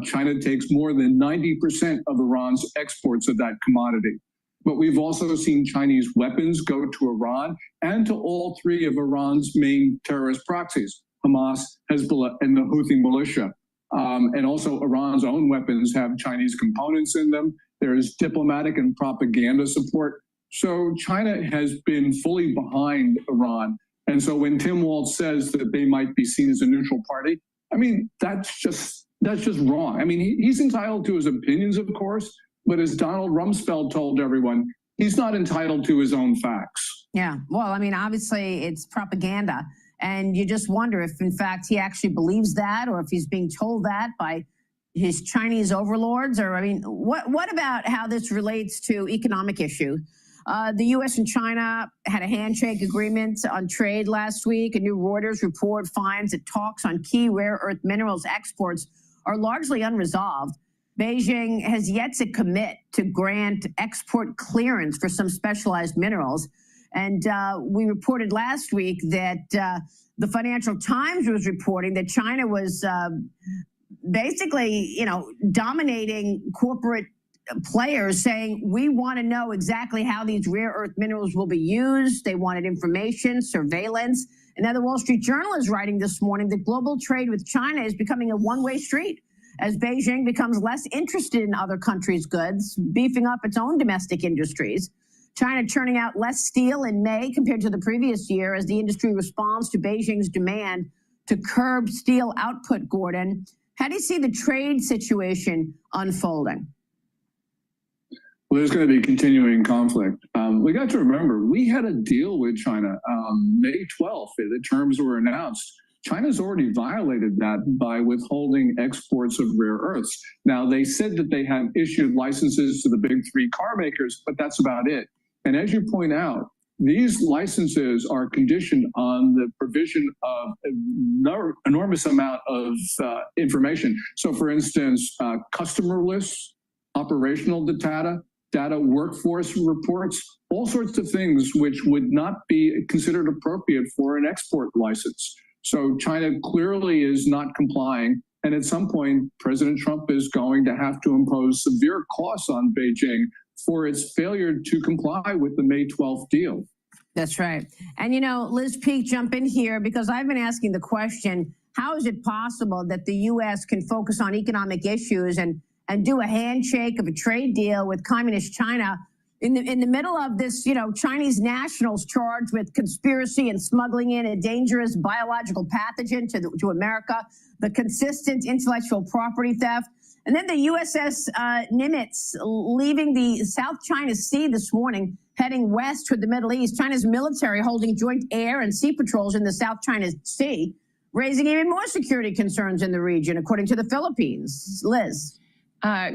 China takes more than 90% of Iran's exports of that commodity. But we've also seen Chinese weapons go to Iran and to all three of Iran's main terrorist proxies, Hamas, Hezbollah, and the Houthi militia. And also Iran's own weapons have Chinese components in them. There's diplomatic and propaganda support. So China has been fully behind Iran. And so when Tim Walz says that they might be seen as a neutral party, I mean, that's just wrong. I mean, he's entitled to his opinions, of course, but as Donald Rumsfeld told everyone, he's not entitled to his own facts. Yeah, well, I mean, obviously it's propaganda. And you just wonder if, in fact, he actually believes that, or if he's being told that by his Chinese overlords. Or, I mean, what about how this relates to economic issue? The U.S. and China had a handshake agreement on trade last week. A new Reuters report finds that talks on key rare earth minerals exports are largely unresolved. Beijing has yet to commit to grant export clearance for some specialized minerals. And we reported last week that the Financial Times was reporting that China was basically, dominating corporate players, saying, we want to know exactly how these rare earth minerals will be used. They wanted information, surveillance. And now the Wall Street Journal is writing this morning that global trade with China is becoming a one-way street as Beijing becomes less interested in other countries' goods, beefing up its own domestic industries. China churning out less steel in May compared to the previous year as the industry responds to Beijing's demand to curb steel output, Gordon. How do you see the trade situation unfolding? Well, there's going to be continuing conflict. We got to remember, we had a deal with China May 12th. The terms were announced. China's already violated that by withholding exports of rare earths. Now, they said that they have issued licenses to the big three car makers, but that's about it. And as you point out, these licenses are conditioned on the provision of an enormous amount of information. So, for instance, customer lists, operational data, workforce reports, all sorts of things which would not be considered appropriate for an export license. So China clearly is not complying. And at some point, President Trump is going to have to impose severe costs on Beijing for its failure to comply with the May 12th deal. That's right. And, Liz Peek, jump in here, because I've been asking the question, how is it possible that the U.S. can focus on economic issues and do a handshake of a trade deal with communist China in the middle of this, Chinese nationals charged with conspiracy and smuggling in a dangerous biological pathogen to America, the consistent intellectual property theft, And then the USS Nimitz leaving the South China Sea this morning, heading west toward the Middle East. China's military holding joint air and sea patrols in the South China Sea, raising even more security concerns in the region, according to the Philippines. Liz.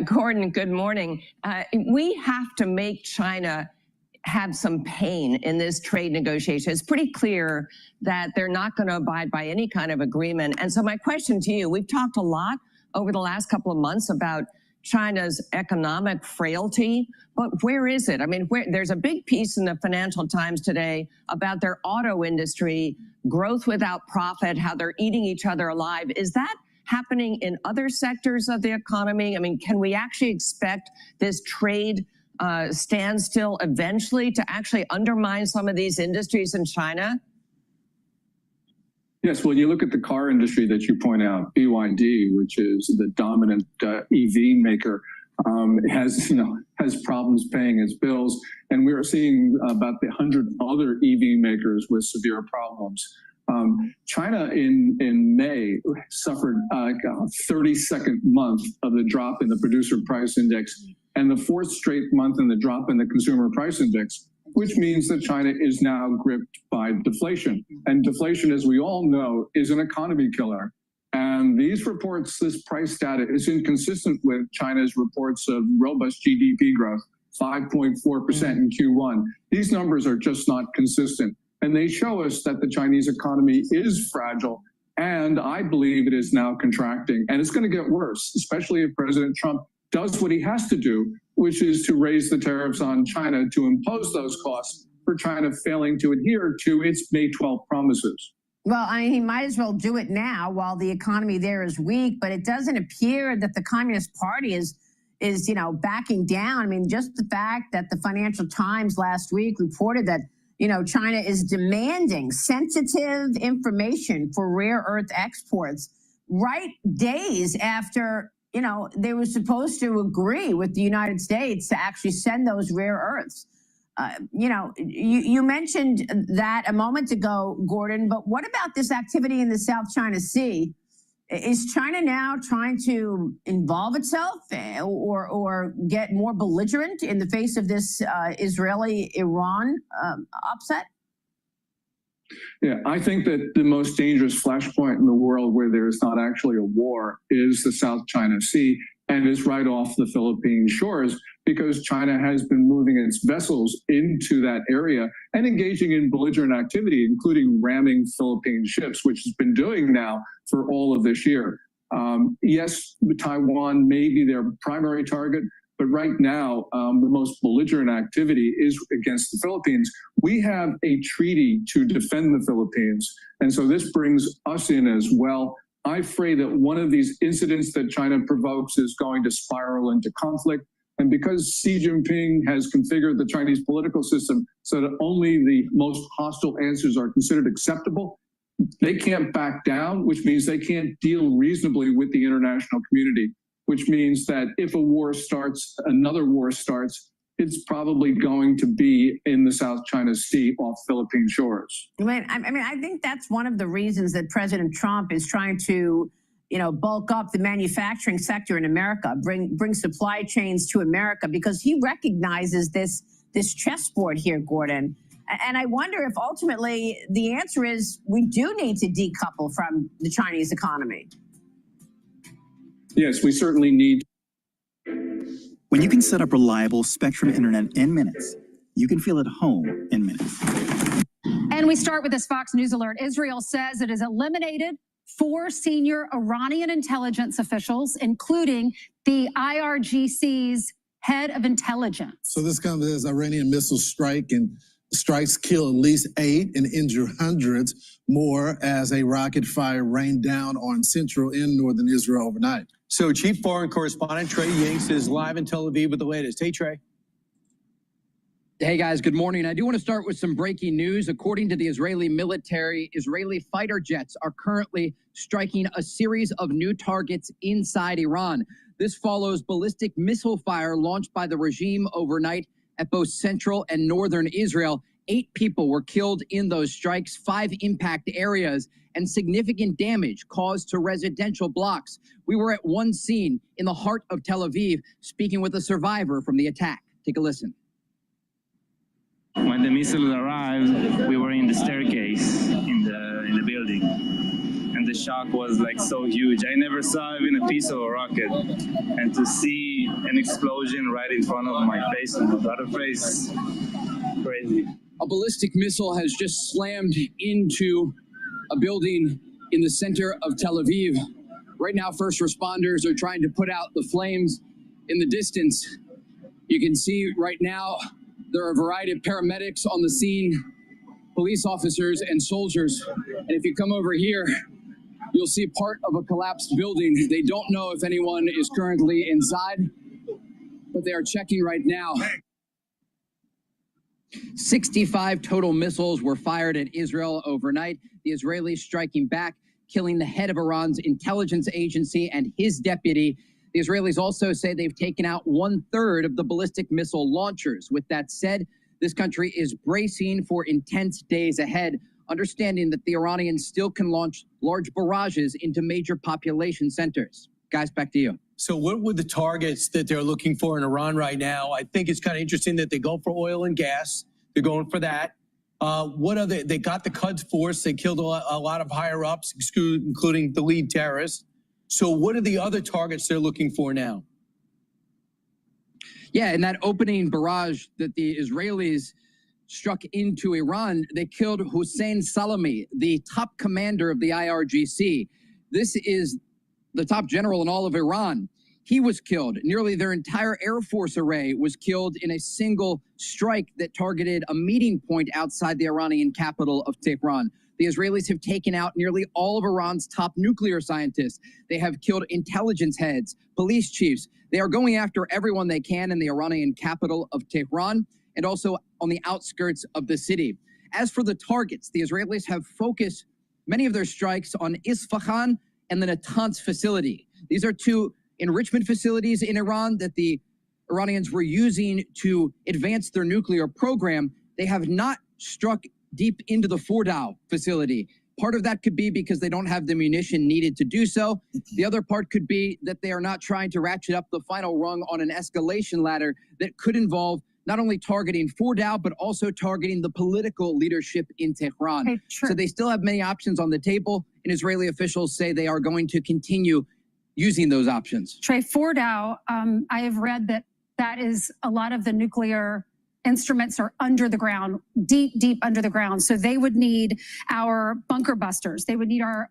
Gordon, good morning. We have to make China have some pain in this trade negotiation. It's pretty clear that they're not going to abide by any kind of agreement. And so my question to you, we've talked a lot over the last couple of months about China's economic frailty, but where is it? I mean, there's a big piece in the Financial Times today about their auto industry, growth without profit, how they're eating each other alive. Is that happening in other sectors of the economy? I mean, can we actually expect this trade standstill eventually to actually undermine some of these industries in China? Yes, well, you look at the car industry that you point out, BYD, which is the dominant EV maker, has problems paying its bills, and we are seeing about 100 other EV makers with severe problems. China in May suffered a 32nd month of the drop in the producer price index and the 4th straight month in the drop in the consumer price index, which means that China is now gripped by deflation. And deflation, as we all know, is an economy killer. And these reports, this price data is inconsistent with China's reports of robust GDP growth, 5.4% in Q1. These numbers are just not consistent. And they show us that the Chinese economy is fragile. And I believe it is now contracting. And it's going to get worse, especially if President Trump does what he has to do, which is to raise the tariffs on China to impose those costs for China failing to adhere to its May 12th promises. Well, I mean, he might as well do it now while the economy there is weak, but it doesn't appear that the Communist Party is backing down. I mean, just the fact that the Financial Times last week reported that, China is demanding sensitive information for rare earth exports right days after they were supposed to agree with the United States to actually send those rare earths. You mentioned that a moment ago, Gordon, but what about this activity in the South China Sea? Is China now trying to involve itself or get more belligerent in the face of this Israeli-Iran upset? Yeah, I think that the most dangerous flashpoint in the world where there is not actually a war is the South China Sea, and is right off the Philippine shores, because China has been moving its vessels into that area and engaging in belligerent activity, including ramming Philippine ships, which it's been doing now for all of this year. Yes, Taiwan may be their primary target, but right now, the most belligerent activity is against the Philippines. We have a treaty to defend the Philippines, and so this brings us in as well. I pray that one of these incidents that China provokes is going to spiral into conflict. And because Xi Jinping has configured the Chinese political system so that only the most hostile answers are considered acceptable, they can't back down, which means they can't deal reasonably with the international community, which means that if a war starts, another war starts, it's probably going to be in the South China Sea off Philippine shores. I think that's one of the reasons that President Trump is trying to, bulk up the manufacturing sector in America, bring supply chains to America, because he recognizes this chessboard here, Gordon. And I wonder if ultimately the answer is we do need to decouple from the Chinese economy. Yes, we certainly need. When you can set up reliable Spectrum internet in minutes, you can feel at home in minutes. And we start with this Fox News alert. Israel says it has eliminated 4 senior Iranian intelligence officials, including the IRGC's head of intelligence. So this comes as Iranian missile strike, and strikes kill at least 8 and injure hundreds more as a rocket fire rained down on central and northern Israel overnight. So Chief Foreign Correspondent Trey Yingst is live in Tel Aviv with the latest. Hey, Trey. Hey, guys, good morning. I do want to start with some breaking news. According to the Israeli military, Israeli fighter jets are currently striking a series of new targets inside Iran. This follows ballistic missile fire launched by the regime overnight at both central and northern Israel, 8 people were killed in those strikes, 5 impact areas, and significant damage caused to residential blocks. We were at one scene in the heart of Tel Aviv, speaking with a survivor from the attack. Take a listen. When the missiles arrived, we were in the staircase in the building, and the shock was like so huge. I never saw even a piece of a rocket, and to see an explosion right in front of my face and my other face, crazy. A ballistic missile has just slammed into a building in the center of Tel Aviv. Right now, first responders are trying to put out the flames in the distance. You can see right now there are a variety of paramedics on the scene, police officers and soldiers. And if you come over here, you'll see part of a collapsed building. They don't know if anyone is currently inside, but they are checking right now. 65 total missiles were fired at Israel overnight. The Israelis striking back, killing the head of Iran's intelligence agency and his deputy. The Israelis also say they've taken out 1/3 of the ballistic missile launchers. With that said, this country is bracing for intense days ahead, understanding that the Iranians still can launch large barrages into major population centers. Guys, back to you. So what were the targets that they're looking for in Iran right now? I think it's kind of interesting that they go for oil and gas. They're going for that. What are they got the Quds Force. They killed a lot of higher ups, including the lead terrorist. So what are the other targets they're looking for now? Yeah, in that opening barrage that the Israelis struck into Iran, they killed Hussein Salami, the top commander of the IRGC. This is the top general in all of Iran. He was killed. Nearly their entire Air Force array was killed in a single strike that targeted a meeting point outside the Iranian capital of Tehran. The Israelis have taken out nearly all of Iran's top nuclear scientists. They have killed intelligence heads, police chiefs. They are going after everyone they can in the Iranian capital of Tehran and also on the outskirts of the city. As for the targets, the Israelis have focused many of their strikes on Isfahan and the Natanz facility. These are 2 enrichment facilities in Iran that the Iranians were using to advance their nuclear program. They have not struck deep into the Fordow facility. Part of that could be because they don't have the munition needed to do so. The other part could be that they are not trying to ratchet up the final rung on an escalation ladder that could involve not only targeting Fordow, but also targeting the political leadership in Tehran. Okay, so they still have many options on the table, and Israeli officials say they are going to continue using those options. Trey, Fordow, I have read that is a lot of the nuclear instruments are under the ground, deep under the ground. So they would need our bunker busters. They would need our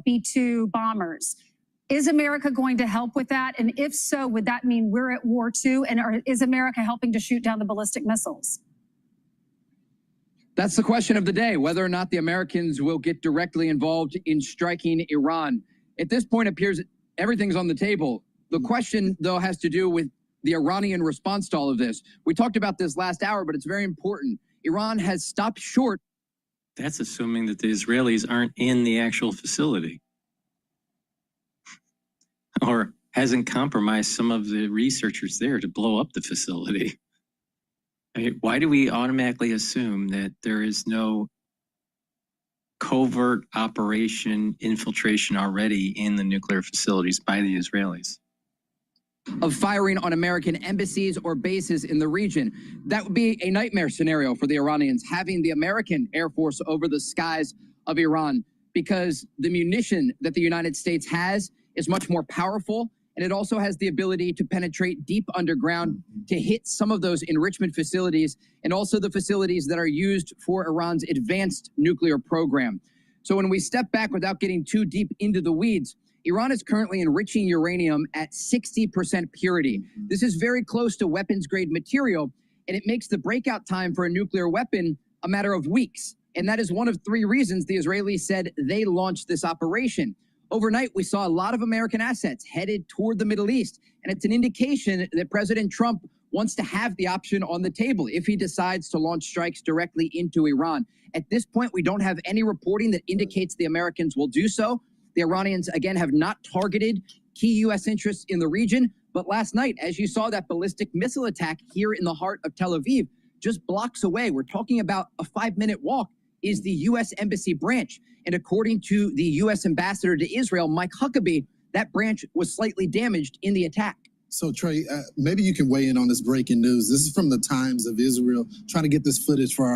B-2 bombers. Is America going to help with that? And if so, would that mean we're at war too? And is America helping to shoot down the ballistic missiles? That's the question of the day, whether or not the Americans will get directly involved in striking Iran. At this point, it appears everything's on the table. The question, though, has to do with the Iranian response to all of this. We talked about this last hour, but it's very important. Iran has stopped short. That's assuming that the Israelis aren't in the actual facility or hasn't compromised some of the researchers there to blow up the facility. I mean, why do we automatically assume that there is no covert operation infiltration already in the nuclear facilities by the Israelis? Of firing on American embassies or bases in the region. That would be a nightmare scenario for the Iranians, having the American Air Force over the skies of Iran, because the munition that the United States has is much more powerful, and it also has the ability to penetrate deep underground to hit some of those enrichment facilities and also the facilities that are used for Iran's advanced nuclear program. So when we step back without getting too deep into the weeds, Iran is currently enriching uranium at 60% purity. This is very close to weapons-grade material, and it makes the breakout time for a nuclear weapon a matter of weeks. And that is one of 3 reasons the Israelis said they launched this operation. Overnight, we saw a lot of American assets headed toward the Middle East, and it's an indication that President Trump wants to have the option on the table if he decides to launch strikes directly into Iran. At this point, we don't have any reporting that indicates the Americans will do so. The Iranians, again, have not targeted key U.S. interests in the region. But last night, as you saw that ballistic missile attack here in the heart of Tel Aviv, just blocks away. We're talking about a 5-minute walk is the U.S. Embassy branch. And according to the U.S. ambassador to Israel, Mike Huckabee, that branch was slightly damaged in the attack. So, Trey, maybe you can weigh in on this breaking news. This is from the Times of Israel, trying to get this footage for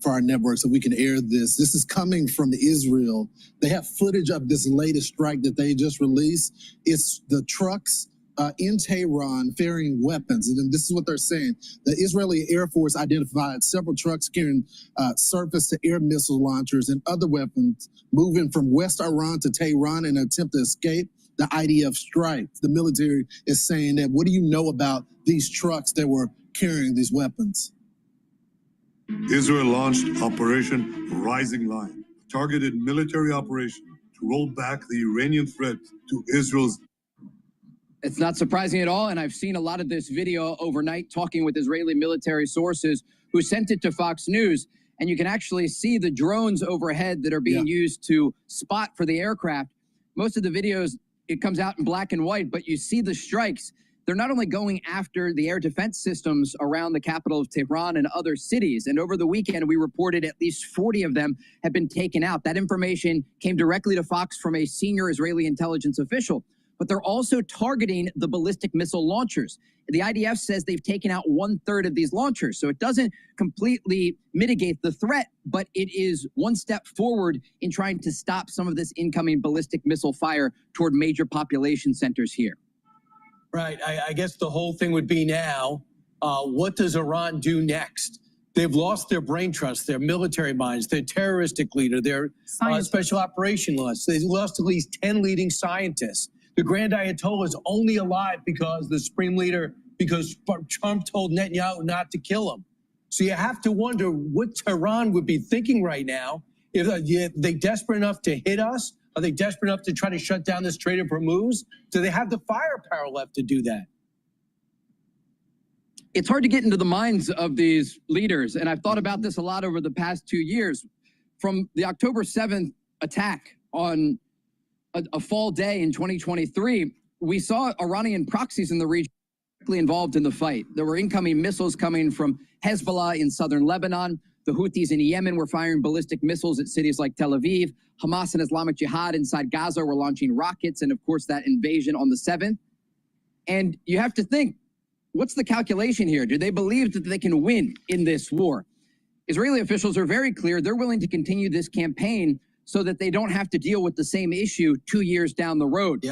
our network so we can air this. This is coming from Israel. They have footage of this latest strike that they just released. It's the trucks in Tehran ferrying weapons. And then this is what they're saying. The Israeli Air Force identified several trucks carrying surface-to-air missile launchers and other weapons moving from West Iran to Tehran in an attempt to escape the IDF strike. The military is saying that. What do you know about these trucks that were carrying these weapons? Israel launched Operation Rising Lion, a targeted military operation to roll back the Iranian threat to Israel's. It's not surprising at all, and I've seen a lot of this video overnight talking with Israeli military sources who sent it to Fox News, and you can actually see the drones overhead that are being used to spot for the aircraft. Most of the videos, it comes out in black and white, but you see the strikes. They're not only going after the air defense systems around the capital of Tehran and other cities, and over the weekend we reported at least 40 of them have been taken out. That information came directly to Fox from a senior Israeli intelligence official. But they're also targeting the ballistic missile launchers. The IDF says they've taken out 1/3 of these launchers. So it doesn't completely mitigate the threat, but it is one step forward in trying to stop some of this incoming ballistic missile fire toward major population centers here. Right. I guess the whole thing would be now, what does Iran do next? They've lost their brain trust, their military minds, their terroristic leader, their special operationalists. They've lost at least 10 leading scientists. The Grand Ayatollah is only alive because the Supreme Leader, because Trump told Netanyahu not to kill him. So you have to wonder what Tehran would be thinking right now. If they desperate enough to hit us? Are they desperate enough to try to shut down the Strait of Hormuz? Do they have the firepower left to do that? It's hard to get into the minds of these leaders, and I've thought about this a lot over the past 2 years. From the October 7th attack on a fall day in 2023, we saw Iranian proxies in the region directly involved in the fight. There were incoming missiles coming from Hezbollah in southern Lebanon. The Houthis in Yemen were firing ballistic missiles at cities like Tel Aviv. Hamas and Islamic Jihad inside Gaza were launching rockets, and of course that invasion on the 7th. And you have to think, what's the calculation here? Do they believe that they can win in this war? Israeli officials are very clear. They're willing to continue this campaign so that they don't have to deal with the same issue 2 years down the road.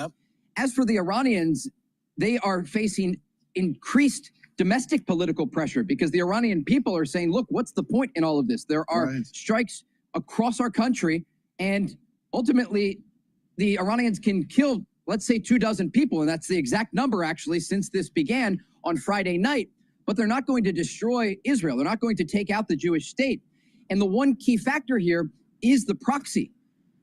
As for the Iranians, they are facing increased domestic political pressure because the Iranian people are saying, look, what's the point in all of this? There are strikes across our country, and ultimately the Iranians can kill, let's say, 24 people, and that's the exact number actually since this began on Friday night. But they're not going to destroy Israel. They're not going to take out the Jewish state. And the one key factor here is the proxy.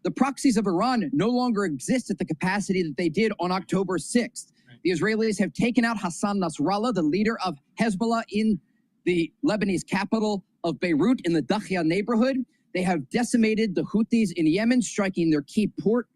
The proxies of Iran no longer exist at the capacity that they did on October 6th. The Israelis have taken out Hassan Nasrallah, the leader of Hezbollah in the Lebanese capital of Beirut in the Dakhia neighborhood. They have decimated the Houthis in Yemen, striking their key port.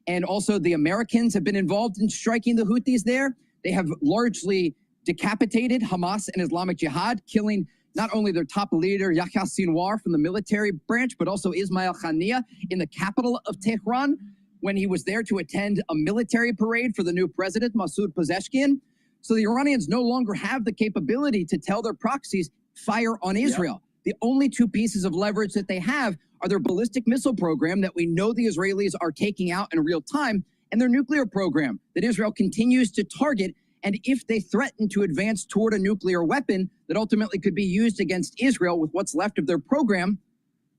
And also the Americans have been involved in striking the Houthis there. They have largely decapitated Hamas and Islamic Jihad, killing not only their top leader, Yahya Sinwar from the military branch, but also Ismail Haniyeh in the capital of Tehran when he was there to attend a military parade for the new president, Masoud Pezeshkian. So the Iranians no longer have the capability to tell their proxies, fire on Israel. The only two pieces of leverage that they have are their ballistic missile program that we know the Israelis are taking out in real time, and their nuclear program that Israel continues to target. And if they threaten to advance toward a nuclear weapon that ultimately could be used against Israel with what's left of their program,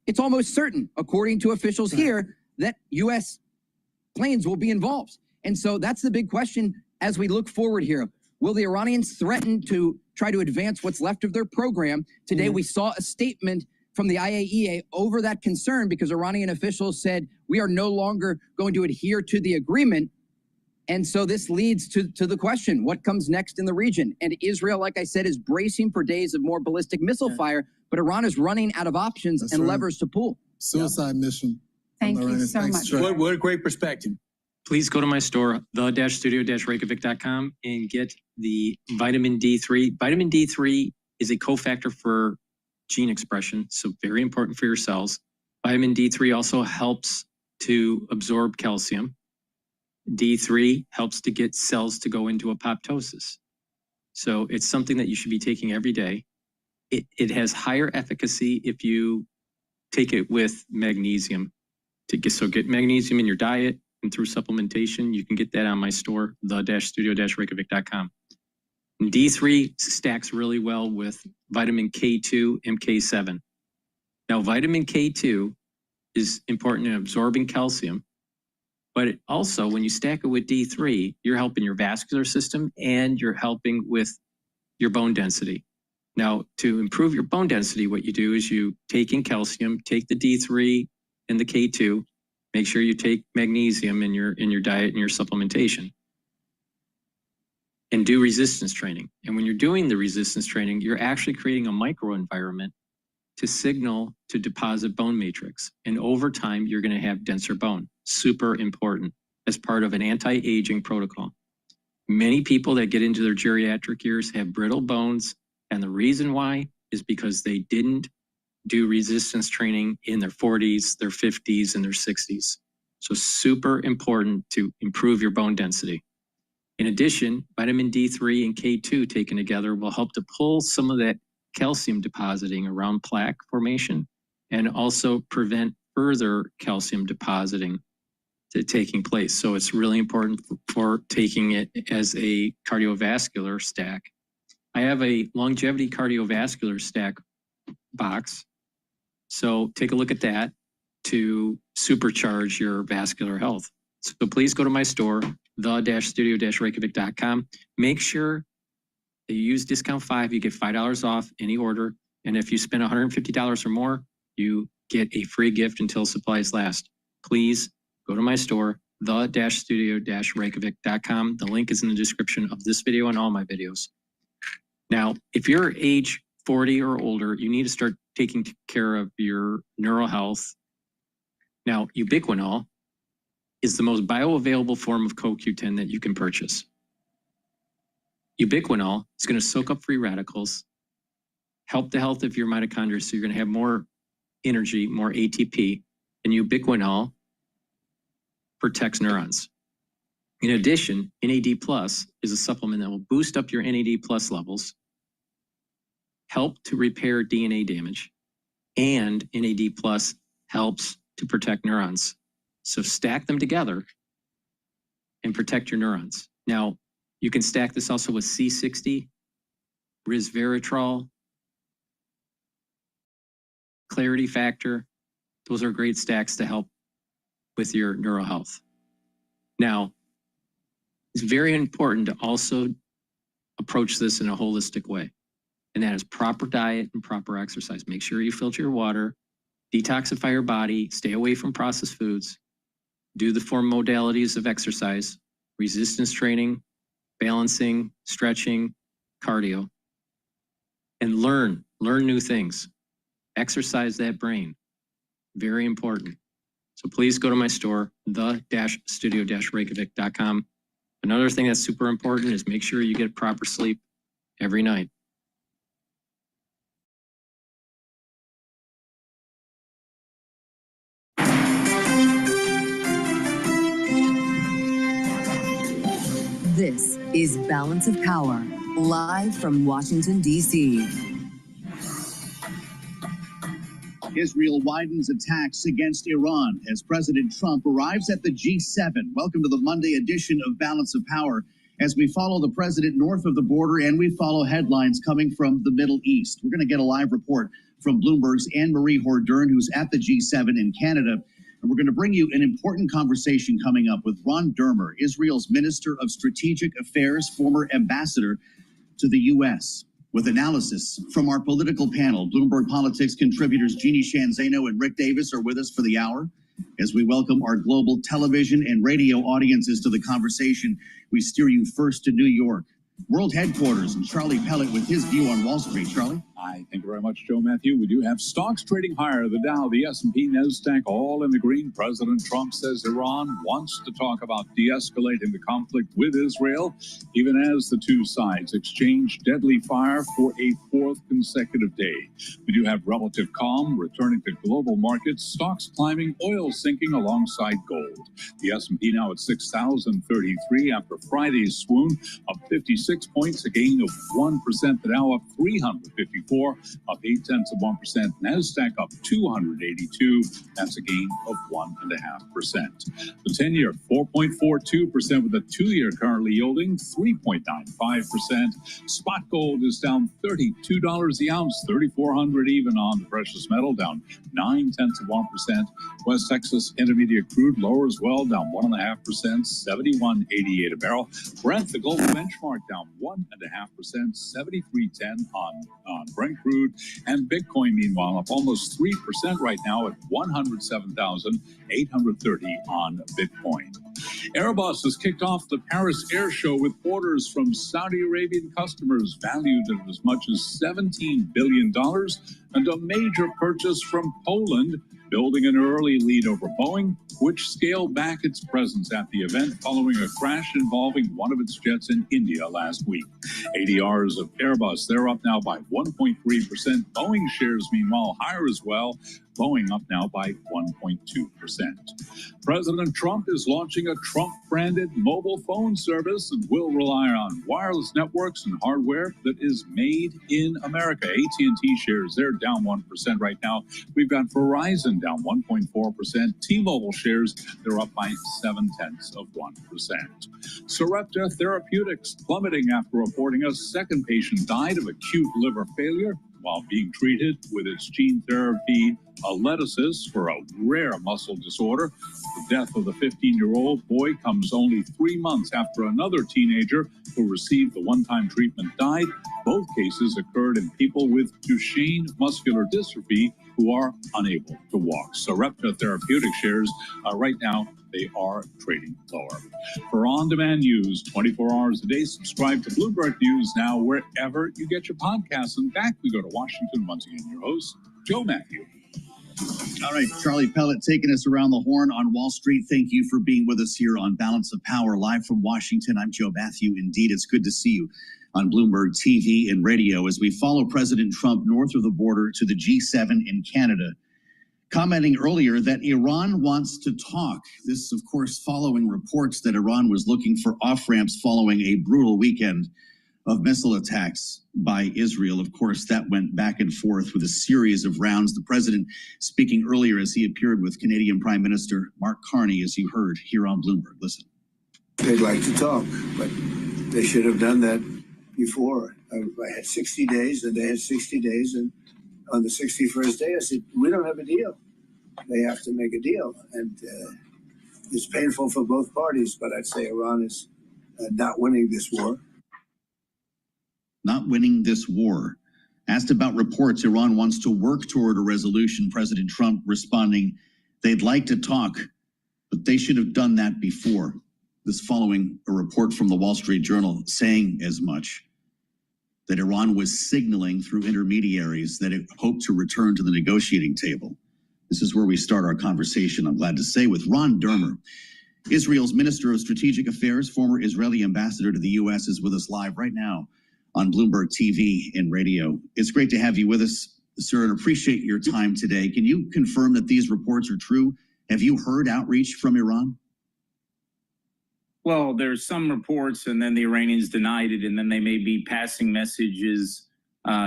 it's almost certain, according to officials here, that U.S. planes will be involved. And so that's the big question as we look forward here. Will the Iranians threaten to try to advance what's left of their program? Today, we saw a statement from the IAEA over that concern because Iranian officials said, we are no longer going to adhere to the agreement. And so this leads to the question, what comes next in the region? And Israel, like I said, is bracing for days of more ballistic missile fire, but Iran is running out of options and levers to pull. Suicide mission. Thank you so much. What a great perspective. Please go to my store, the-studio-reykjavik.com, and get the vitamin D3. Vitamin D3 is a cofactor for gene expression, so very important for your cells. Vitamin D3 also helps to absorb calcium. D3 helps to get cells to go into apoptosis. So it's something that you should be taking every day. It has higher efficacy if you take it with magnesium. So get magnesium in your diet and through supplementation. You can get that on my store, the-studio-reykjavik.com. D3 stacks really well with vitamin K2 and K7. Now, vitamin K2 is important in absorbing calcium, but it also, when you stack it with D3, you're helping your vascular system and you're helping with your bone density. Now, to improve your bone density, what you do is you take in calcium, take the D3 and the K2, make sure you take magnesium in your diet and your supplementation, and do resistance training. And when you're doing the resistance training, you're actually creating a microenvironment to signal to deposit bone matrix. And over time, you're going to have denser bone. Super important as part of an anti-aging protocol. Many people that get into their geriatric years have brittle bones. And the reason why is because they didn't do resistance training in their 40s, their 50s, and their 60s. So super important to improve your bone density. In addition, vitamin D3 and K2 taken together will help to pull some of that calcium depositing around plaque formation and also prevent further calcium depositing taking place. So it's really important for taking it as a cardiovascular stack. I have a longevity cardiovascular stack box. So take a look at that to supercharge your vascular health. So please go to my store, the-studio-reykjavik.com. Make sure that you use discount 5, you get $5 off any order. And if you spend $150 or more, you get a free gift until supplies last. Please go to my store, the-studio-reykjavik.com. The link is in the description of this video and all my videos. Now, if you're age 40 or older, you need to start taking care of your neural health. Now, ubiquinol is the most bioavailable form of CoQ10 that you can purchase. Ubiquinol is going to soak up free radicals, help the health of your mitochondria, so you're going to have more energy, more ATP, and ubiquinol protects neurons. In addition, NAD+ is a supplement that will boost up your NAD+ levels, help to repair DNA damage, and NAD+ helps to protect neurons. So stack them together and protect your neurons. Now, you can stack this also with C60, resveratrol, clarity factor. Those are great stacks to help with your neural health. Now, it's very important to also approach this in a holistic way, and that is proper diet and proper exercise. Make sure you filter your water, detoxify your body, stay away from processed foods, do the 4 modalities of exercise, resistance training, balancing, stretching, cardio, and learn new things. Exercise that brain. Very important. So please go to my store, the-studio-reykjavik.com. Another thing that's super important is make sure you get proper sleep every night. This is Balance of Power, live from Washington, D.C. Israel widens attacks against Iran as President Trump arrives at the G7. Welcome to the Monday edition of Balance of Power, as we follow the president north of the border and we follow headlines coming from the Middle East. We're going to get a live report from Bloomberg's Anne-Marie Hordern, who's at the G7 in Canada. And we're going to bring you an important conversation coming up with Ron Dermer, Israel's Minister of Strategic Affairs, former ambassador to the U.S., with analysis from our political panel. Bloomberg Politics contributors Jeannie Shanzano and Rick Davis are with us for the hour. As we welcome our global television and radio audiences to the conversation, we steer you first to New York, world headquarters, and Charlie Pellet with his view on Wall Street. Charlie? Thank you very much, Joe Matthew. We do have stocks trading higher. The Dow, the S&P, NASDAQ, all in the green. President Trump says Iran wants to talk about de-escalating the conflict with Israel, even as the two sides exchange deadly fire for a fourth consecutive day. We do have relative calm returning to global markets. Stocks climbing, oil sinking alongside gold. The S&P now at 6,033 after Friday's swoon, up 56 points, a gain of 1%. The Dow up 354, up 0.8%. NASDAQ up 282. That's a gain of 1.5%. The 10-year 4.42% with the 2-year currently yielding 3.95%. Spot gold is down $32 the ounce, 3,400 even on the precious metal, down 0.9%. West Texas Intermediate crude lower as well, down 1.5%, 71.88 a barrel. Brent, the global benchmark, down 1.5%, 73.10 on Brent crude. And Bitcoin, meanwhile, up almost 3% right now at 107,830 on Bitcoin. Airbus has kicked off the Paris Air Show with orders from Saudi Arabian customers valued at as much as $17 billion and a major purchase from Poland, building an early lead over Boeing, which scaled back its presence at the event following a crash involving one of its jets in India last week. ADRs of Airbus, they're up now by 1.3%. Boeing shares, meanwhile, higher as well. Boeing up now by 1.2%. President Trump is launching a Trump-branded mobile phone service and will rely on wireless networks and hardware that is made in America. AT&T shares, they're down 1% right now. We've got Verizon down 1.4%. T-Mobile shares, they're up by 0.7%. Sarepta Therapeutics plummeting after reporting a second patient died of acute liver failure while being treated with its gene therapy Aletasis for a rare muscle disorder. The death of the 15-year-old boy comes only 3 months after another teenager who received the one-time treatment died. Both cases occurred in people with Duchenne muscular dystrophy who are unable to walk. Sarepta Therapeutic shares right now, they are trading lower. For on-demand news, 24 hours a day, subscribe to Bloomberg News now wherever you get your podcasts. And back we go to Washington. Once again, your host, Joe Matthew. All right, Charlie Pellet taking us around the horn on Wall Street. Thank you for being with us here on Balance of Power, live from Washington. I'm Joe Matthew. Indeed, it's good to see you on Bloomberg TV and radio as we follow President Trump north of the border to the G7 in Canada, commenting earlier that Iran wants to talk. This, of course, following reports that Iran was looking for off-ramps following a brutal weekend of missile attacks by Israel. Of course, that went back and forth with a series of rounds. The president speaking earlier as he appeared with Canadian Prime Minister Mark Carney, as you heard here on Bloomberg. Listen. They'd like to talk, but they should have done that before. I had 60 days, and they had 60 days, and on the 61st day, I said, we don't have a deal. They have to make a deal, and it's painful for both parties, but I'd say Iran is not winning this war. Not winning this war. Asked about reports Iran wants to work toward a resolution, President Trump responding, they'd like to talk, but they should have done that before. This following a report from the Wall Street Journal saying as much, that Iran was signaling through intermediaries that it hoped to return to the negotiating table. This is where we start our conversation, I'm glad to say, with Ron Dermer. Israel's Minister of Strategic Affairs, former Israeli ambassador to the U.S., is with us live right now on Bloomberg TV and radio. It's great to have you with us, sir, and appreciate your time today. Can you confirm that these reports are true? Have you heard outreach from Iran? Well, there's some reports, and then the Iranians denied it, and then they may be passing messages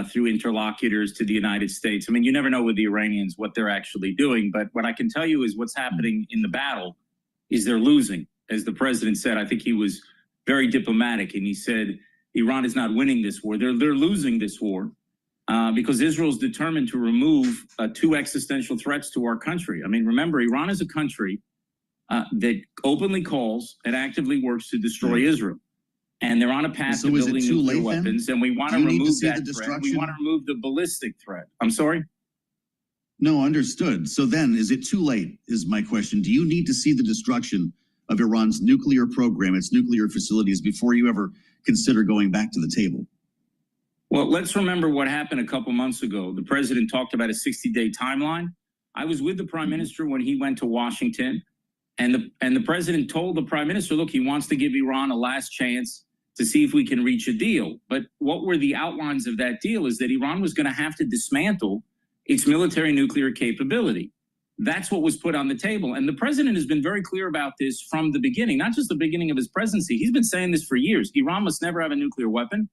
through interlocutors to the United States. I mean, you never know with the Iranians what they're actually doing, but what I can tell you is what's happening in the battle is they're losing. As the president said, I think he was very diplomatic, and he said, Iran is not winning this war. They're losing this war because Israel's determined to remove two existential threats to our country. I mean, remember, Iran is a country that openly calls and actively works to destroy Israel. And they're on a path to building nuclear weapons, and we want to remove that threat. We want to remove the ballistic threat. I'm sorry? No, understood. So then, is it too late, is my question. Do you need to see the destruction of Iran's nuclear program, its nuclear facilities, before you ever consider going back to the table? Well, let's remember what happened a couple months ago. The president talked about a 60-day timeline. I was with the prime minister when he went to Washington, and the president told the prime minister, look, he wants to give Iran a last chance to see if we can reach a deal. But what were the outlines of that deal is that Iran was going to have to dismantle its military nuclear capability. That's what was put on the table. And the president has been very clear about this from the beginning, not just the beginning of his presidency. He's been saying this for years. Iran must never have a nuclear weapon.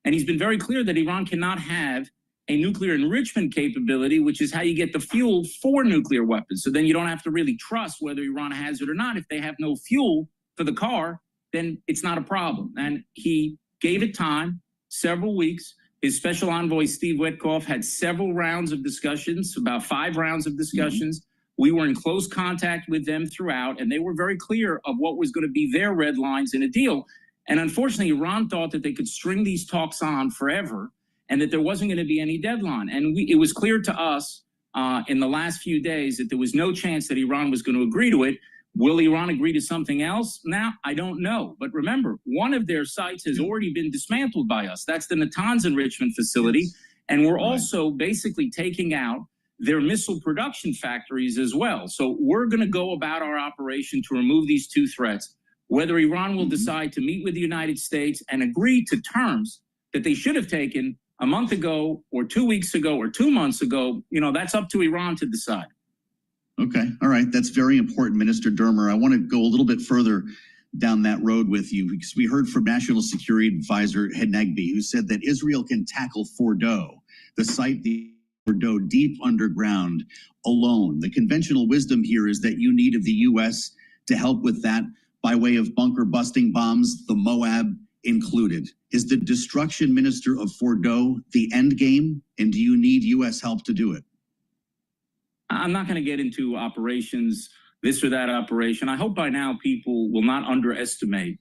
And he's been very clear that Iran cannot have a nuclear enrichment capability, which is how you get the fuel for nuclear weapons. So then you don't have to really trust whether Iran has it or not. If they have no fuel for the car, then it's not a problem. And he gave it time, several weeks. His special envoy, Steve Witkoff, had several rounds of discussions, about 5 rounds of discussions. We were in close contact with them throughout, and they were very clear of what was going to be their red lines in a deal. And unfortunately, Iran thought that they could string these talks on forever and that there wasn't going to be any deadline. And it was clear to us in the last few days that there was no chance that Iran was going to agree to it. Will Iran agree to something else? Now, I don't know. But remember, one of their sites has already been dismantled by us. That's the Natanz enrichment facility. Yes. And we're also basically taking out their missile production factories as well. So we're going to go about our operation to remove these 2 threats. Whether Iran will decide to meet with the United States and agree to terms that they should have taken a month ago or 2 weeks ago or 2 months ago, that's up to Iran to decide. Okay. All right. That's very important, Minister Dermer. I want to go a little bit further down that road with you because we heard from National Security Advisor Henegbi, who said that Israel can tackle Fordo, the site, the Fordo deep underground alone. The conventional wisdom here is that you needed the U.S. to help with that by way of bunker busting bombs, the Moab included. Is the destruction, Minister, of Fordo the end game? And do you need U.S. help to do it? I'm not going to get into operations, this or that operation. I hope by now people will not underestimate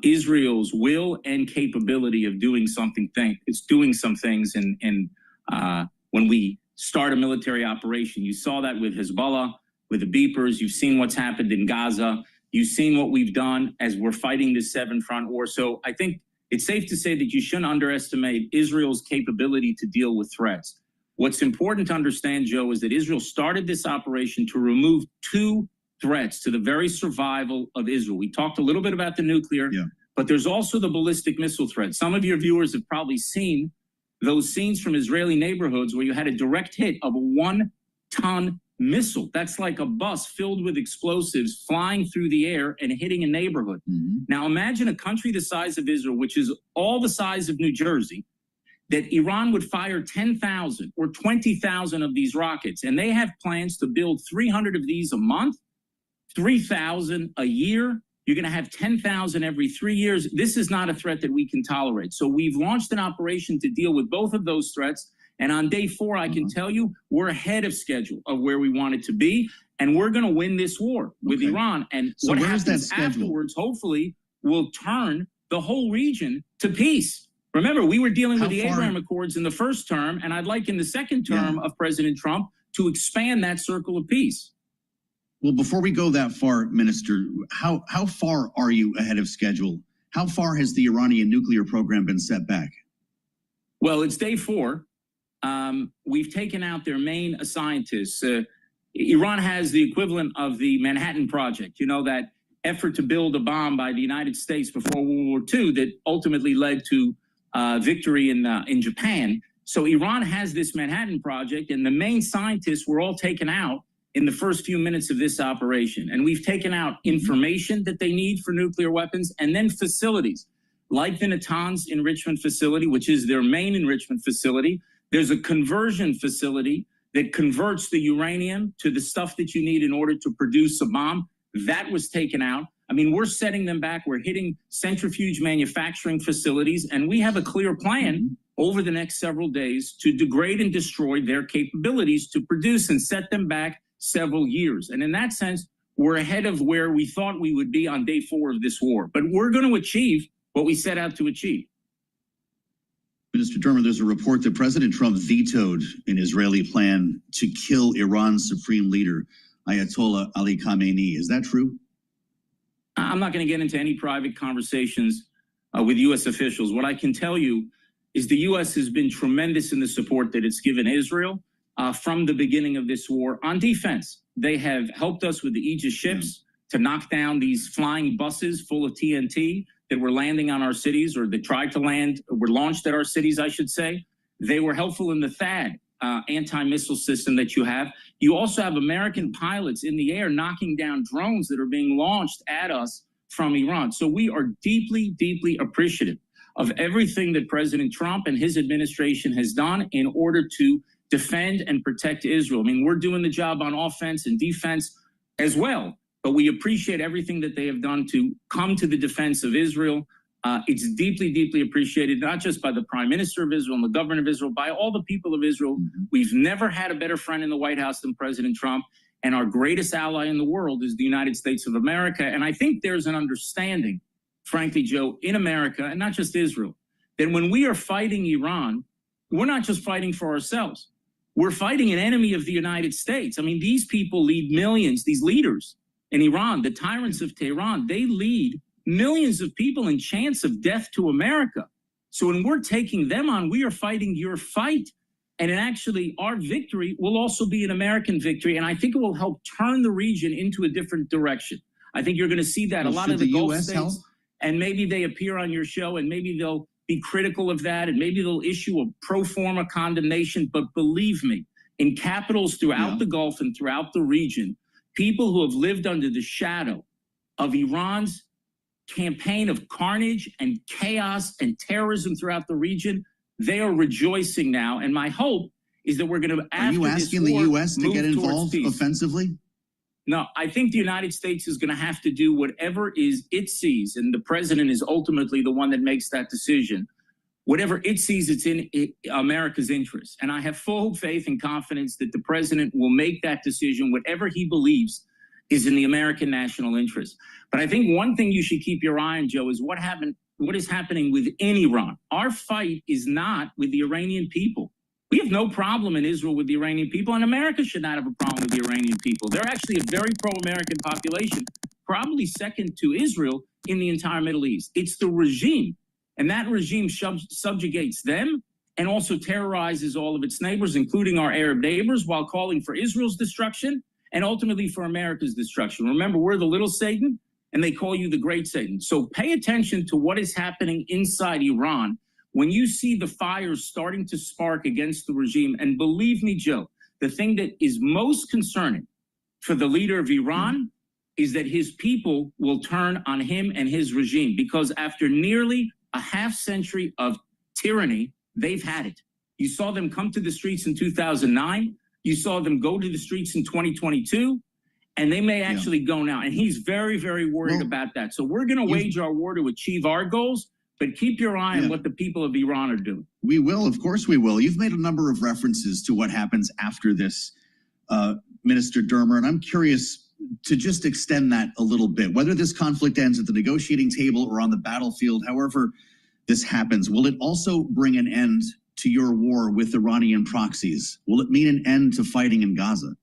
Israel's will and capability of doing something. It's doing some things when we start a military operation. You saw that with Hezbollah, with the beepers. You've seen what's happened in Gaza. You've seen what we've done as we're fighting this 7-front war. So I think it's safe to say that you shouldn't underestimate Israel's capability to deal with threats. What's important to understand, Joe, is that Israel started this operation to remove 2 threats to the very survival of Israel. We talked a little bit about the nuclear, but there's also the ballistic missile threat. Some of your viewers have probably seen those scenes from Israeli neighborhoods where you had a direct hit of a 1-ton missile. That's like a bus filled with explosives flying through the air and hitting a neighborhood. Now imagine a country the size of Israel, which is all the size of New Jersey, that Iran would fire 10,000 or 20,000 of these rockets. And they have plans to build 300 of these a month, 3,000 a year. You're going to have 10,000 every 3 years. This is not a threat that we can tolerate. So we've launched an operation to deal with both of those threats. And on day 4, I can tell you, we're ahead of schedule of where we want it to be. And we're going to win this war with Iran. And so what happens afterwards, hopefully, will turn the whole region to peace. Remember, we were dealing with the Abraham Accords in the first term, and I'd like in the second term of President Trump to expand that circle of peace. Well, before we go that far, Minister, how far are you ahead of schedule? How far has the Iranian nuclear program been set back? Well, it's day 4. We've taken out their main scientists. Iran has the equivalent of the Manhattan Project, that effort to build a bomb by the United States before World War II that ultimately led to victory in Japan. So Iran has this Manhattan Project, and the main scientists were all taken out in the first few minutes of this operation. And we've taken out information that they need for nuclear weapons, and then facilities like the Natanz enrichment facility, which is their main enrichment facility. There's a conversion facility that converts the uranium to the stuff that you need in order to produce a bomb. That was taken out. I mean, we're setting them back. We're hitting centrifuge manufacturing facilities, and we have a clear plan over the next several days to degrade and destroy their capabilities to produce and set them back several years. And in that sense, we're ahead of where we thought we would be on day 4 of this war. But we're going to achieve what we set out to achieve. Minister Dermer, there's a report that President Trump vetoed an Israeli plan to kill Iran's supreme leader, Ayatollah Ali Khamenei. Is that true? I'm not going to get into any private conversations with U.S. officials. What I can tell you is the U.S. has been tremendous in the support that it's given Israel from the beginning of this war on defense. They have helped us with the Aegis ships to knock down these flying buses full of TNT that were landing on our cities, or that tried to land, were launched at our cities, I should say. They were helpful in the THAAD anti-missile system that you have. You also have American pilots in the air knocking down drones that are being launched at us from Iran. So we are deeply, deeply appreciative of everything that President Trump and his administration has done in order to defend and protect Israel. I mean, we're doing the job on offense and defense as well, but we appreciate everything that they have done to come to the defense of Israel. It's deeply, deeply appreciated, not just by the Prime Minister of Israel and the government of Israel, by all the people of Israel. We've never had a better friend in the White House than President Trump, and our greatest ally in the world is the United States of America. And I think there's an understanding, frankly, Joe, in America, and not just Israel, that when we are fighting Iran, we're not just fighting for ourselves. We're fighting an enemy of the United States. I mean, these people lead millions, these leaders in Iran, the tyrants of Tehran, they lead millions of people in chance of death to America. So when we're taking them on, we are fighting your fight. And actually, our victory will also be an American victory. And I think it will help turn the region into a different direction. I think you're going to see that. Well, a lot of the the Gulf US states, help? and maybe they appear on your show, and maybe they'll be critical of that, and maybe they'll issue a pro forma condemnation. But believe me, in capitals throughout the Gulf and throughout the region, people who have lived under the shadow of Iran's campaign of carnage and chaos and terrorism throughout the region, they are rejoicing now. And my hope is that we're going to, Are you asking the U.S. to get involved offensively? No, I think the United States is going to have to do whatever is it sees, and the president is ultimately the one that makes that decision. Whatever it sees, it's in America's interest. And I have full faith and confidence that the president will make that decision, whatever he believes is in the American national interest. But I think one thing you should keep your eye on, Joe, is what is happening within Iran. Our fight is not with the Iranian people. We have no problem in Israel with the Iranian people, and America should not have a problem with the Iranian people. They're actually a very pro-American population, probably second to Israel in the entire Middle East. It's the regime, and that regime subjugates them and also terrorizes all of its neighbors, including our Arab neighbors, while calling for Israel's destruction and ultimately for America's destruction. Remember, we're the little Satan, and they call you the great Satan. So pay attention to what is happening inside Iran when you see the fires starting to spark against the regime. And believe me, Joe, the thing that is most concerning for the leader of Iran is that his people will turn on him and his regime, because after nearly a half century of tyranny, they've had it. You saw them come to the streets in 2009. You saw them go to the streets in 2022, and they may actually go now. And he's very, very worried about that. So we're going to wage our war to achieve our goals, but keep your eye on what the people of Iran are doing. We will, of course we will. You've made a number of references to what happens after this, Minister Dermer, and I'm curious to just extend that a little bit. Whether this conflict ends at the negotiating table or on the battlefield, however this happens, will it also bring an end to your war with Iranian proxies? Will it mean an end to fighting in Gaza?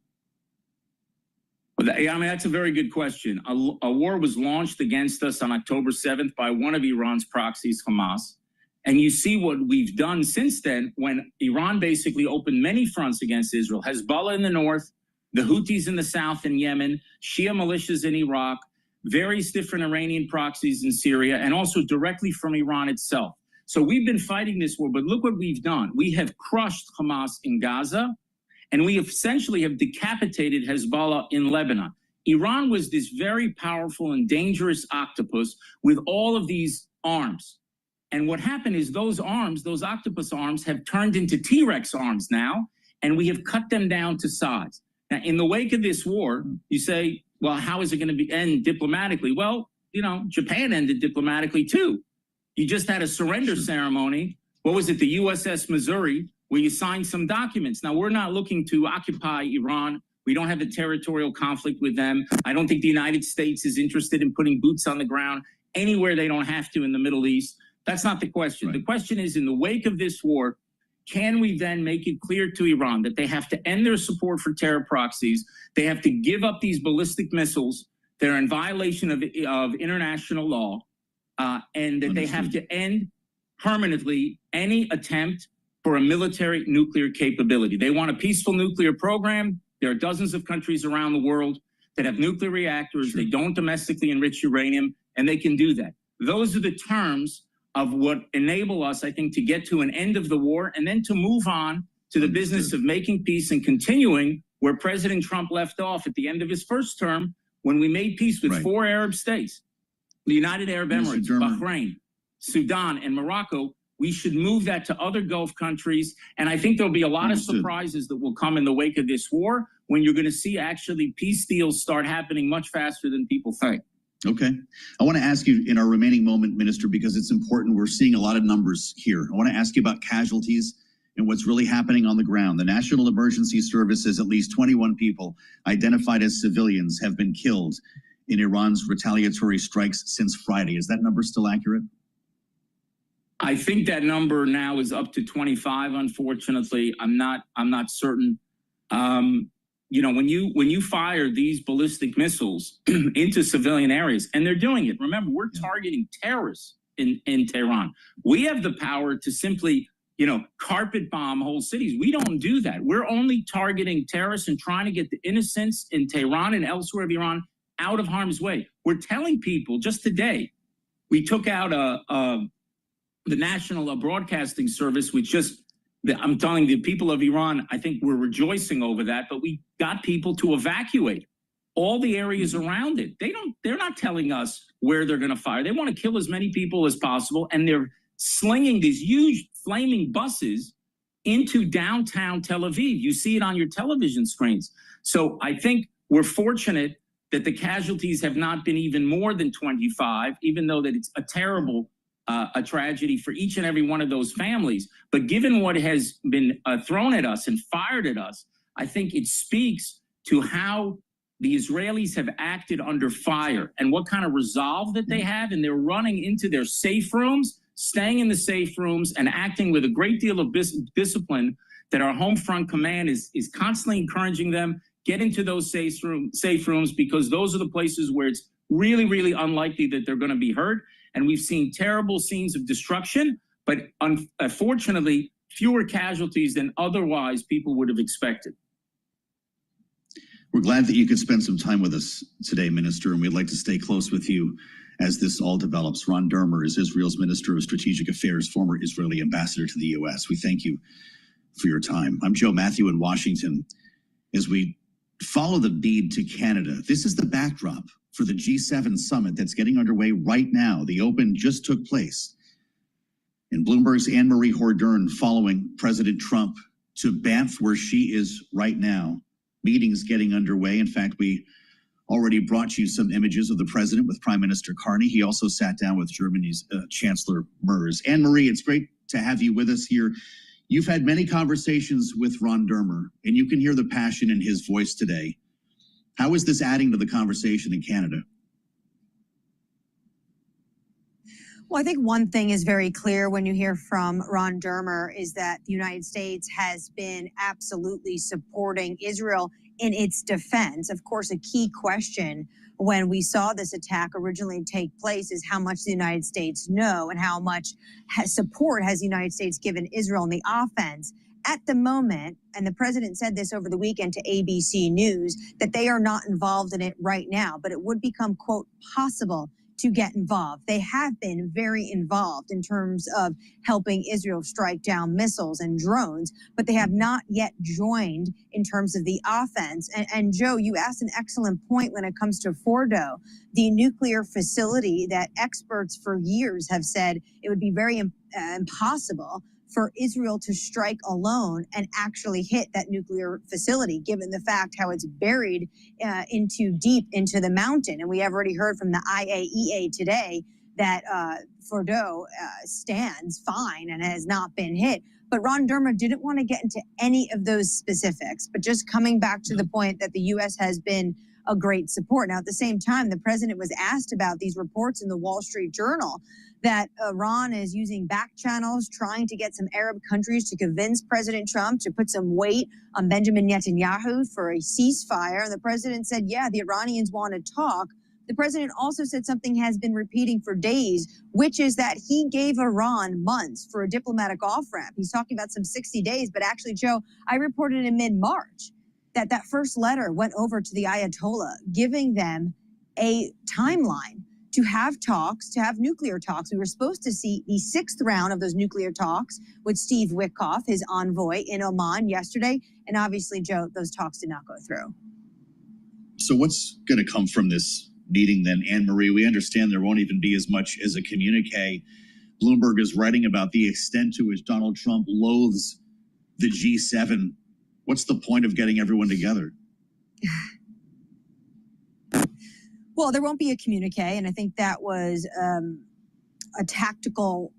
Well, I mean, that's a very good question. A war was launched against us on October 7th by one of Iran's proxies, Hamas. And you see what we've done since then, when Iran basically opened many fronts against Israel. Hezbollah in the north, the Houthis in the south in Yemen, Shia militias in Iraq, various different Iranian proxies in Syria, and also directly from Iran itself. So we've been fighting this war, but look what we've done. We have crushed Hamas in Gaza, and we essentially have decapitated Hezbollah in Lebanon. Iran was this very powerful and dangerous octopus with all of these arms. And what happened is those arms, those octopus arms, have turned into T-Rex arms now, and we have cut them down to size. Now, in the wake of this war, you say, well, how is it going to end diplomatically? Well, you know, Japan ended diplomatically too. You just had a surrender ceremony. What was it, the USS Missouri, where you signed some documents. Now, we're not looking to occupy Iran. We don't have a territorial conflict with them. I don't think the United States is interested in putting boots on the ground anywhere they don't have to in the Middle East. That's not the question. Right. The question is, in the wake of this war, can we then make it clear to Iran that they have to end their support for terror proxies? They have to give up these ballistic missiles that are in violation of international law, and that they have to end permanently any attempt for a military nuclear capability. They want a peaceful nuclear program. There are dozens of countries around the world that have nuclear reactors. They don't domestically enrich uranium, and they can do that. Those are the terms of what enable us, I think, to get to an end of the war and then to move on to the business of making peace and continuing where President Trump left off at the end of his first term when we made peace with 4 Arab states, the United Arab Emirates, Bahrain, Sudan, and Morocco. We should move that to other Gulf countries. And I think there'll be a lot of surprises that will come in the wake of this war when you're going to see actually peace deals start happening much faster than people think. Okay. I want to ask you in our remaining moment, Minister, because it's important. We're seeing a lot of numbers here. I want to ask you about casualties and what's really happening on the ground. The National Emergency Service says at least 21 people identified as civilians have been killed in Iran's retaliatory strikes since Friday. Is that number still accurate? I think that number now is up to 25. Unfortunately, I'm not certain. You know, when you fire these ballistic missiles into civilian areas, and they're doing it. Remember, we're targeting terrorists in Tehran. We have the power to simply, you know, carpet bomb whole cities. We don't do that. We're only targeting terrorists and trying to get the innocents in Tehran and elsewhere of Iran out of harm's way. We're telling people just today, we took out the National Broadcasting Service, which just, I'm telling the people of Iran, I think we're rejoicing over that, but we got people to evacuate all the areas around it. They're not telling us where they're going to fire. They want to kill as many people as possible, and they're slinging these huge flaming buses into downtown Tel Aviv. You see it on your television screens. So I think we're fortunate that the casualties have not been even more than 25, even though that it's a terrible a tragedy for each and every one of those families. But given what has been thrown at us and fired at us, I think it speaks to how the Israelis have acted under fire and what kind of resolve that they have. And they're running into their safe rooms, staying in the safe rooms, and acting with a great deal of discipline that our home front command is constantly encouraging them. Get into those safe rooms, because those are the places where it's really, really unlikely that they're going to be hurt. And we've seen terrible scenes of destruction, but unfortunately, fewer casualties than otherwise people would have expected. We're glad that you could spend some time with us today, Minister, and we'd like to stay close with you as this all develops. Ron Dermer is Israel's Minister of Strategic Affairs, former Israeli ambassador to the U.S. We thank you for your time. I'm Joe Matthew in Washington. As we follow the bead to Canada, this is the backdrop for the G7 summit that's getting underway right now. The Open just took place. And Bloomberg's Anne-Marie Hordern following President Trump to Banff, where she is right now. Meetings getting underway. In fact, we already brought you some images of the president with Prime Minister Carney. He also sat down with Germany's Chancellor Merz. Anne-Marie, it's great to have you with us here. You've had many conversations with Ron Dermer, and you can hear the passion in his voice today. How is this adding to the conversation in Canada? Well, I think one thing is very clear when you hear from Ron Dermer is that the United States has been absolutely supporting Israel in its defense. Of course, a key question when we saw this attack originally take place is how much the United States know and how much support has the United States given Israel in the offense. At the moment, and the president said this over the weekend to ABC News, that they are not involved in it right now, but it would become, quote, possible to get involved. They have been very involved in terms of helping Israel strike down missiles and drones, but they have not yet joined in terms of the offense. And Joe, you asked an excellent point when it comes to Fordo, the nuclear facility that experts for years have said it would be very impossible for Israel to strike alone and actually hit that nuclear facility, given the fact how it's buried deep into the mountain. And we have already heard from the IAEA today that Fordo stands fine and has not been hit. But Ron Dermer didn't want to get into any of those specifics, but just coming back to the point that the U.S. has been a great support. Now, at the same time, the president was asked about these reports in the Wall Street Journal that Iran is using back channels, trying to get some Arab countries to convince President Trump to put some weight on Benjamin Netanyahu for a ceasefire. And the president said, yeah, the Iranians want to talk. The president also said something has been repeating for days, which is that he gave Iran months for a diplomatic off-ramp. He's talking about some 60 days, but actually, Joe, I reported in mid-March that first letter went over to the Ayatollah, giving them a timeline to have talks, to have nuclear talks. We were supposed to see the 6th round of those nuclear talks with Steve Witkoff, his envoy in Oman yesterday. And obviously, Joe, those talks did not go through. So what's going to come from this meeting then, Anne-Marie? We understand there won't even be as much as a communique. Bloomberg is writing about the extent to which Donald Trump loathes the G7. What's the point of getting everyone together? Well, there won't be a communique, and I think that was a tactical,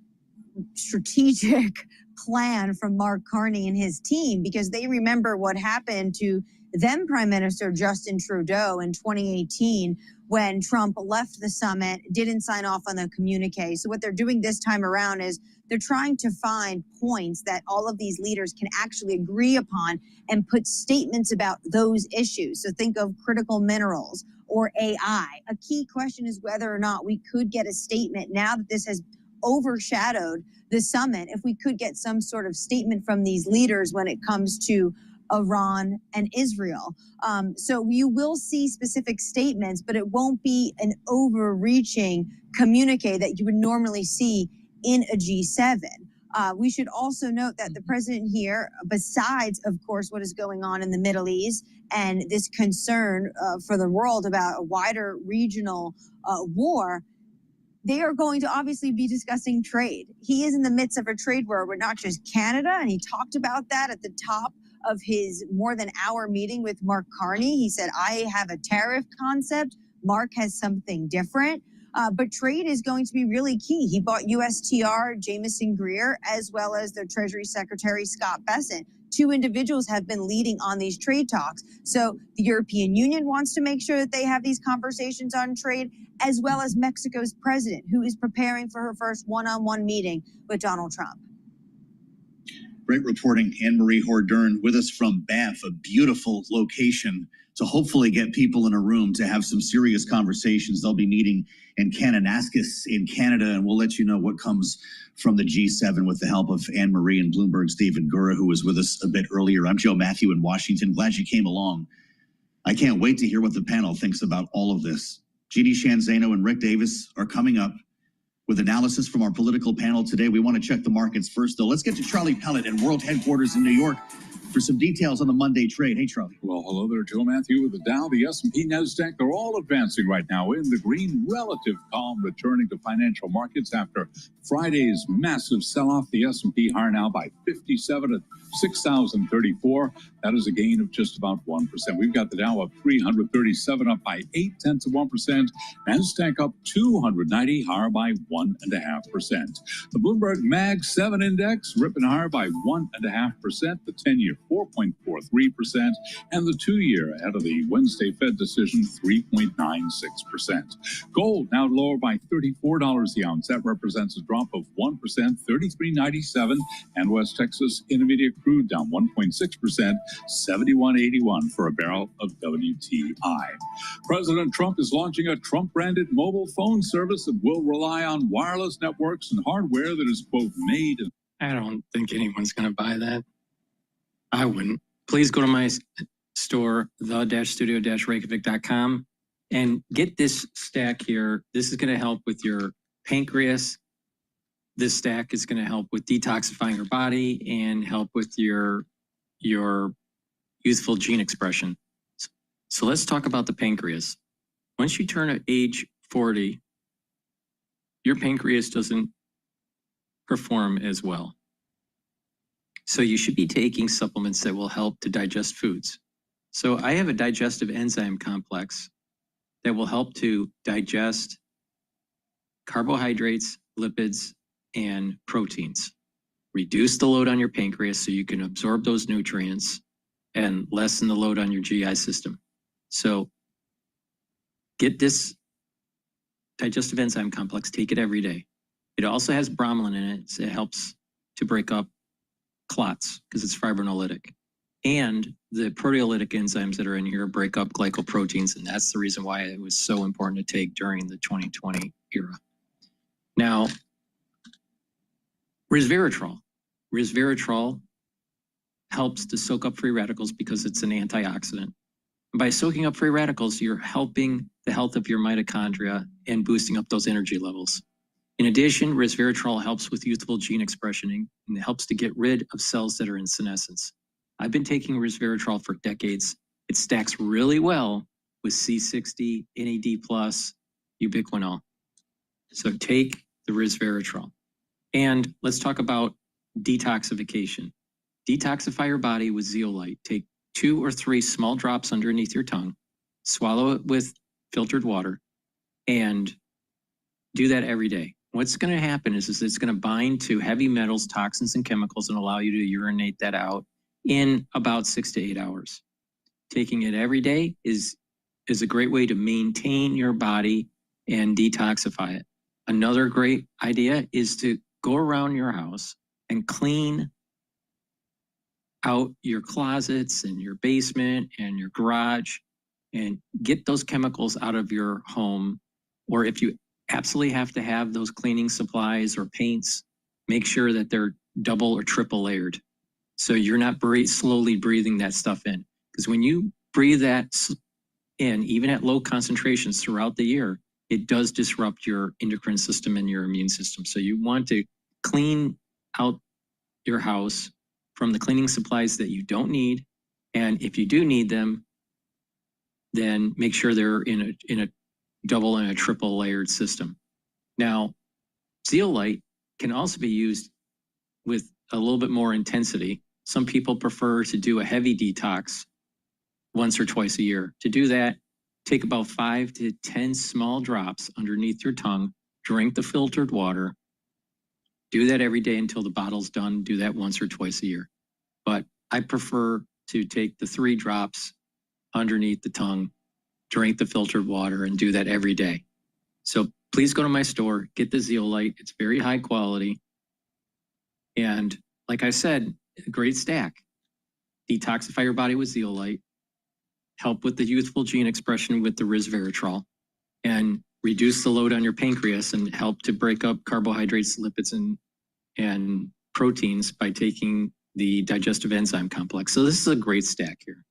strategic plan from Mark Carney and his team, because they remember what happened to then Prime Minister Justin Trudeau in 2018 when Trump left the summit, didn't sign off on the communique. So what they're doing this time around is they're trying to find points that all of these leaders can actually agree upon and put statements about those issues. So think of critical minerals or AI. A key question is whether or not we could get a statement now that this has overshadowed the summit, if we could get some sort of statement from these leaders when it comes to Iran and Israel. So you will see specific statements, but it won't be an overreaching communique that you would normally see in a G7. We should also note that the president here, besides, of course, what is going on in the Middle East and this concern for the world about a wider regional war, they are going to obviously be discussing trade. He is in the midst of a trade war with not just Canada, and he talked about that at the top of his more than hour meeting with Mark Carney. He said, I have a tariff concept. Mark has something different. But trade is going to be really key. He bought USTR, Jamieson Greer, as well as their Treasury Secretary, Scott Bessent. Two individuals have been leading on these trade talks. So the European Union wants to make sure that they have these conversations on trade, as well as Mexico's president, who is preparing for her first one-on-one meeting with Donald Trump. Great reporting, Anne-Marie Hordern, with us from Banff, a beautiful location to hopefully get people in a room to have some serious conversations. They'll be meeting in Kananaskis in Canada, and we'll let you know what comes from the G7 with the help of Anne-Marie and Bloomberg's David Gura, who was with us a bit earlier. I'm Joe Matthew in Washington. Glad you came along. I can't wait to hear what the panel thinks about all of this. Jeannie Shanzano and Rick Davis are coming up with analysis from our political panel today. We want to check the markets first, though. Let's get to Charlie Pellet at World Headquarters in New York for some details on the Monday trade. Hey, Charlie. Well, hello there, Joe Matthew with the Dow, the S&P, NASDAQ. They're all advancing right now in the green. Relative calm returning to financial markets after Friday's massive sell-off. The S&P higher now by 57 at 6,034. That is a gain of just about 1%. We've got the Dow up 337, up by 0.8%. NASDAQ up 290, higher by 1.5%. The Bloomberg Mag 7 Index ripping higher by 1.5%. The 10-year 4.43%, and the 2-year ahead of the Wednesday Fed decision 3.96%. Gold now lower by $34 the ounce. That represents a drop of 1%, 33.97. And West Texas Intermediate crude down 1.6%, 71.81 for a barrel of WTI. President Trump is launching a Trump-branded mobile phone service that will rely on wireless networks and hardware that is, quote, made. I don't think anyone's going to buy that. I wouldn't. Please go to my store, the-studio-reykjavik.com, and get this stack here. This is going to help with your pancreas. This stack is going to help with detoxifying your body and help with your youthful gene expression. So let's talk about the pancreas. Once you turn age 40, your pancreas doesn't perform as well. So you should be taking supplements that will help to digest foods. So I have a digestive enzyme complex that will help to digest carbohydrates, lipids, and proteins. Reduce the load on your pancreas so you can absorb those nutrients and lessen the load on your GI system. So get this digestive enzyme complex, take it every day. It also has bromelain in it, so it helps to break up clots because it's fibrinolytic. And the proteolytic enzymes that are in here break up glycoproteins, and that's the reason why it was so important to take during the 2020 era. Now, resveratrol. Resveratrol helps to soak up free radicals because it's an antioxidant. And by soaking up free radicals, you're helping the health of your mitochondria and boosting up those energy levels. In addition, resveratrol helps with youthful gene expression and it helps to get rid of cells that are in senescence. I've been taking resveratrol for decades. It stacks really well with C60, NAD+, ubiquinol. So take the resveratrol. And let's talk about detoxification. Detoxify your body with zeolite. Take 2 or 3 small drops underneath your tongue, swallow it with filtered water, and do that every day. What's going to happen is it's going to bind to heavy metals, toxins, and chemicals and allow you to urinate that out in about 6 to 8 hours. Taking it every day is a great way to maintain your body and detoxify it. Another great idea is to go around your house and clean out your closets and your basement and your garage and get those chemicals out of your home. Or if you absolutely have to have those cleaning supplies or paints, make sure that they're double or triple layered. So you're not slowly breathing that stuff in. Because when you breathe that in, even at low concentrations throughout the year, it does disrupt your endocrine system and your immune system. So you want to clean out your house from the cleaning supplies that you don't need. And if you do need them, then make sure they're in a double and a triple layered system. Now, zeolite can also be used with a little bit more intensity. Some people prefer to do a heavy detox once or twice a year. To do that, take about 5 to 10 small drops underneath your tongue, drink the filtered water, do that every day until the bottle's done, do that once or twice a year. But I prefer to take the 3 drops underneath the tongue, drink the filtered water, and do that every day. So please go to my store, get the zeolite. It's very high quality. And like I said, a great stack. Detoxify your body with zeolite, help with the youthful gene expression with the resveratrol, and reduce the load on your pancreas and help to break up carbohydrates, lipids, and proteins by taking the digestive enzyme complex. So this is a great stack here.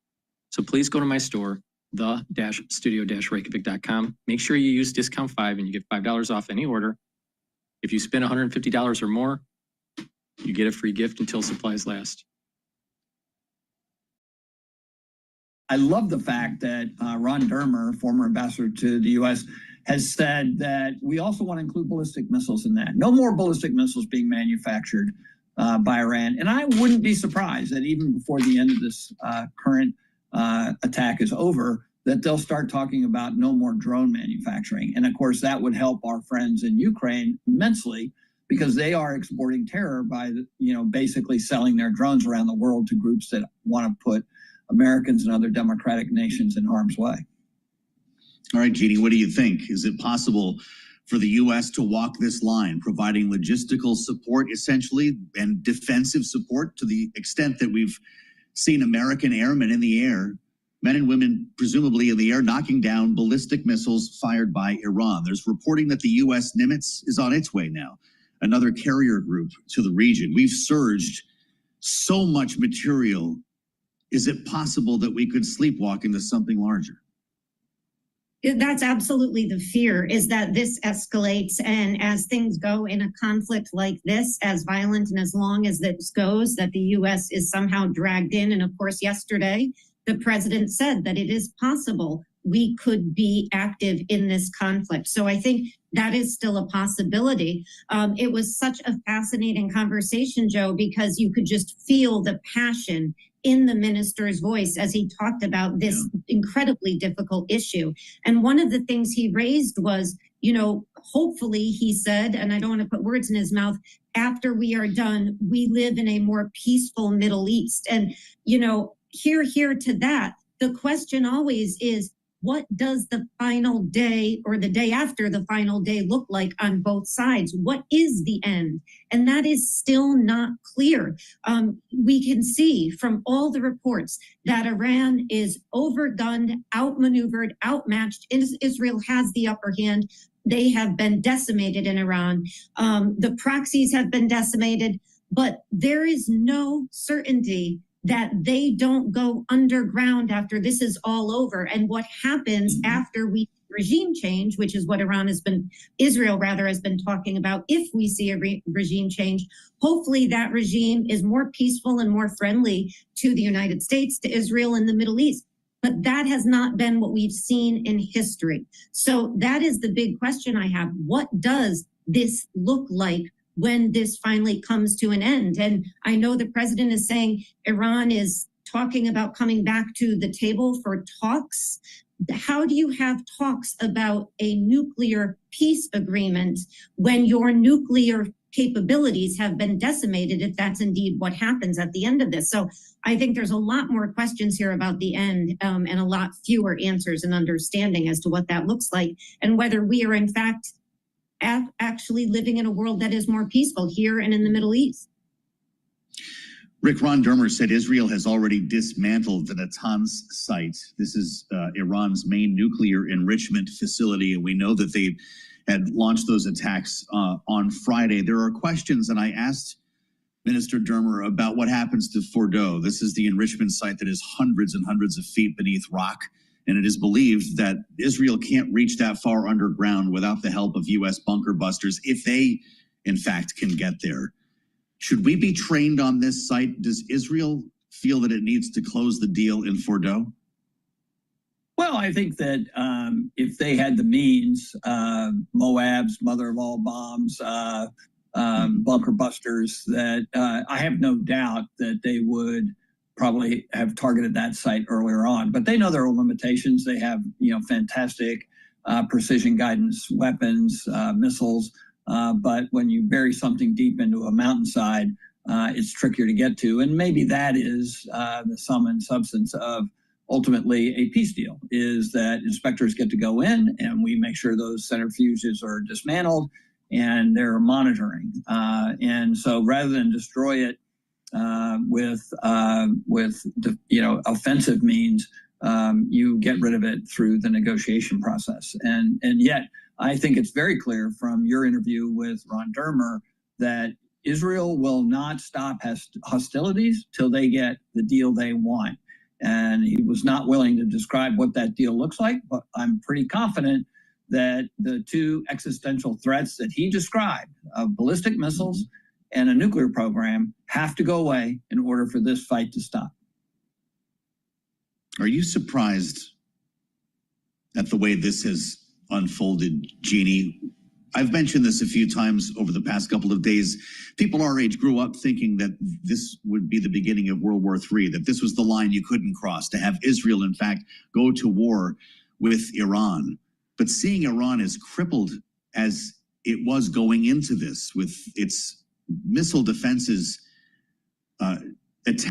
So please go to my store, the-studio-reykjavik.com. Make sure you use discount 5 and you get $5 off any order. If you spend $150 or more, you get a free gift until supplies last. I love the fact that Ron Dermer, former ambassador to the U.S., has said that we also want to include ballistic missiles in that. No more ballistic missiles being manufactured by Iran. And I wouldn't be surprised that even before the end of this current attack is over, that they'll start talking about no more drone manufacturing. And of course, that would help our friends in Ukraine immensely, because they are exporting terror by, basically selling their drones around the world to groups that want to put Americans and other democratic nations in harm's way. All right, Jeannie, what do you think? Is it possible for the U.S. to walk this line, providing logistical support, essentially, and defensive support to the extent that we've seen American airmen in the air, men and women presumably in the air, knocking down ballistic missiles fired by Iran? There's reporting that the U.S. Nimitz is on its way now, another carrier group to the region. We've surged so much material. Is it possible that we could sleepwalk into something larger? That's absolutely the fear, is that this escalates. And as things go in a conflict like this, as violent and as long as this goes, that the U.S. is somehow dragged in. And of course, yesterday, the president said that it is possible we could be active in this conflict. So I think that is still a possibility. It was such a fascinating conversation, Joe, because you could just feel the passion in the minister's voice as he talked about this incredibly difficult issue. And one of the things he raised was, hopefully, he said, and I don't want to put words in his mouth, after we are done, we live in a more peaceful Middle East. And, here to that, the question always is, what does the final day or the day after the final day look like on both sides? What is the end? And that is still not clear. We can see from all the reports that Iran is overgunned, outmaneuvered, outmatched. Israel has the upper hand. They have been decimated in Iran. The proxies have been decimated, but there is no certainty that they don't go underground after this is all over. And what happens after we regime change, which is what Israel has been talking about, if we see a regime change, hopefully that regime is more peaceful and more friendly to the United States, to Israel, and the Middle East. But that has not been what we've seen in history. So that is the big question I have. What does this look like when this finally comes to an end? And I know the president is saying Iran is talking about coming back to the table for talks. How do you have talks about a nuclear peace agreement when your nuclear capabilities have been decimated, if that's indeed what happens at the end of this? So I think there's a lot more questions here about the end and a lot fewer answers and understanding as to what that looks like and whether we are in fact actually living in a world that is more peaceful here and in the Middle East. Rick, Ron Dermer said Israel has already dismantled the Natanz site. This is Iran's main nuclear enrichment facility, and we know that they had launched those attacks on Friday. There are questions, and I asked Minister Dermer about what happens to Fordo. This is the enrichment site that is hundreds and hundreds of feet beneath rock, and it is believed that Israel can't reach that far underground without the help of U.S. bunker busters, if they, in fact, can get there. Should we be trained on this site? Does Israel feel that it needs to close the deal in Fordo? Well, I think that if they had the means, Moab's mother of all bombs, bunker busters, that I have no doubt that they would probably have targeted that site earlier on. But they know their own limitations. They have, fantastic precision guidance weapons, missiles. But when you bury something deep into a mountainside, it's trickier to get to. And maybe that is the sum and substance of ultimately a peace deal, is that inspectors get to go in and we make sure those centrifuges are dismantled and they're monitoring. And so rather than destroy it with offensive means, you get rid of it through the negotiation process. And yet, I think it's very clear from your interview with Ron Dermer that Israel will not stop hostilities till they get the deal they want. And he was not willing to describe what that deal looks like, but I'm pretty confident that the two existential threats that he described, of ballistic missiles and a nuclear program, have to go away in order for this fight to stop. Are you surprised at the way this has unfolded, Jeannie? I've mentioned this a few times over the past couple of days. People our age grew up thinking that this would be the beginning of World War III, that this was the line you couldn't cross, to have Israel, in fact, go to war with Iran. But seeing Iran as crippled as it was going into this, with its missile defenses attacked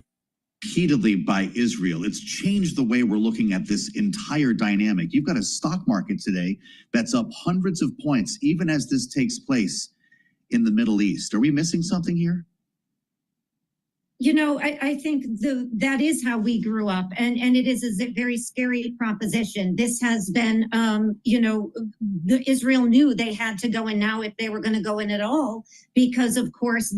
repeatedly by Israel, it's changed the way we're looking at this entire dynamic. You've got a stock market today that's up hundreds of points, even as this takes place in the Middle East. Are we missing something here? I think that is how we grew up, and it is a very scary proposition. This has been, Israel knew they had to go in now if they were going to go in at all, because of course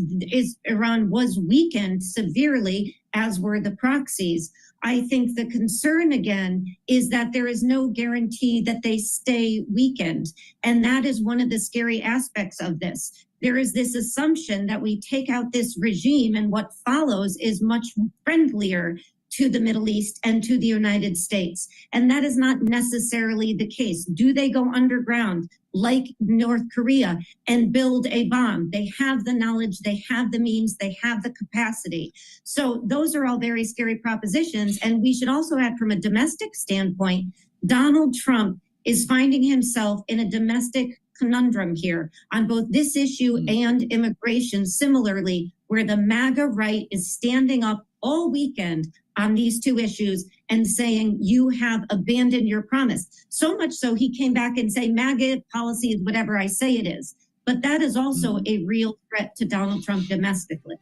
Iran was weakened severely, as were the proxies. I think the concern again is that there is no guarantee that they stay weakened, and that is one of the scary aspects of this. There is this assumption that we take out this regime and what follows is much friendlier to the Middle East and to the United States. And that is not necessarily the case. Do they go underground like North Korea and build a bomb? They have the knowledge, they have the means, they have the capacity. So those are all very scary propositions. And we should also add, from a domestic standpoint, Donald Trump is finding himself in a domestic conundrum here on both this issue and immigration, similarly, where the MAGA right is standing up all weekend on these two issues and saying, you have abandoned your promise. So much so he came back and say, MAGA policy is whatever I say it is. But that is also a real threat to Donald Trump domestically.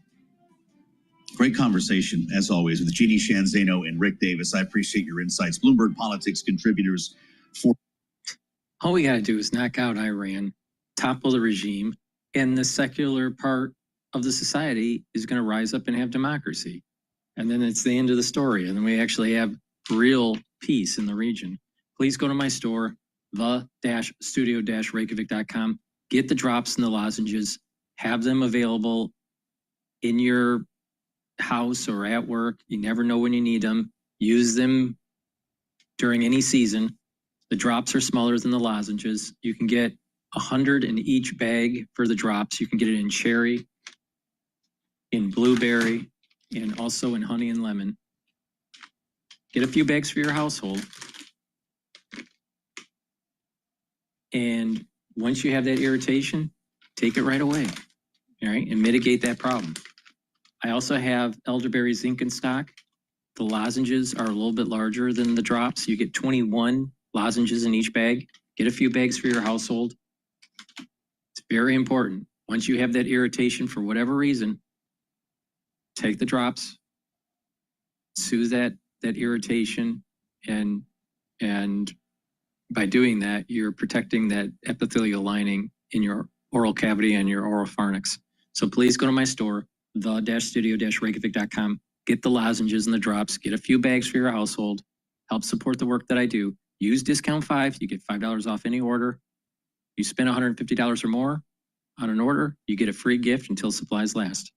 Great conversation, as always, with Jeannie Shanzano and Rick Davis. I appreciate your insights. Bloomberg Politics contributors for... All we got to do is knock out Iran, topple the regime, and the secular part of the society is going to rise up and have democracy. And then it's the end of the story. And then we actually have real peace in the region. Please go to my store, the-studio-reykjavik.com. Get the drops and the lozenges. Have them available in your house or at work. You never know when you need them. Use them during any season. The drops are smaller than the lozenges. You can get 100 in each bag for the drops. You can get it in cherry, in blueberry, and also in honey and lemon. Get a few bags for your household. And once you have that irritation, take it right away, all right, and mitigate that problem. I also have elderberry zinc in stock. The lozenges are a little bit larger than the drops. You get 21 lozenges in each bag. Get a few bags for your household. It's very important. Once you have that irritation for whatever reason, take the drops, soothe that irritation, and by doing that, you're protecting that epithelial lining in your oral cavity and your oral pharynx. So please go to my store, the-studio-reykjavik.com. Get the lozenges and the drops. Get a few bags for your household. Help support the work that I do. Use discount 5. You get $5 off any order. You spend $150 or more on an order, you get a free gift until supplies last.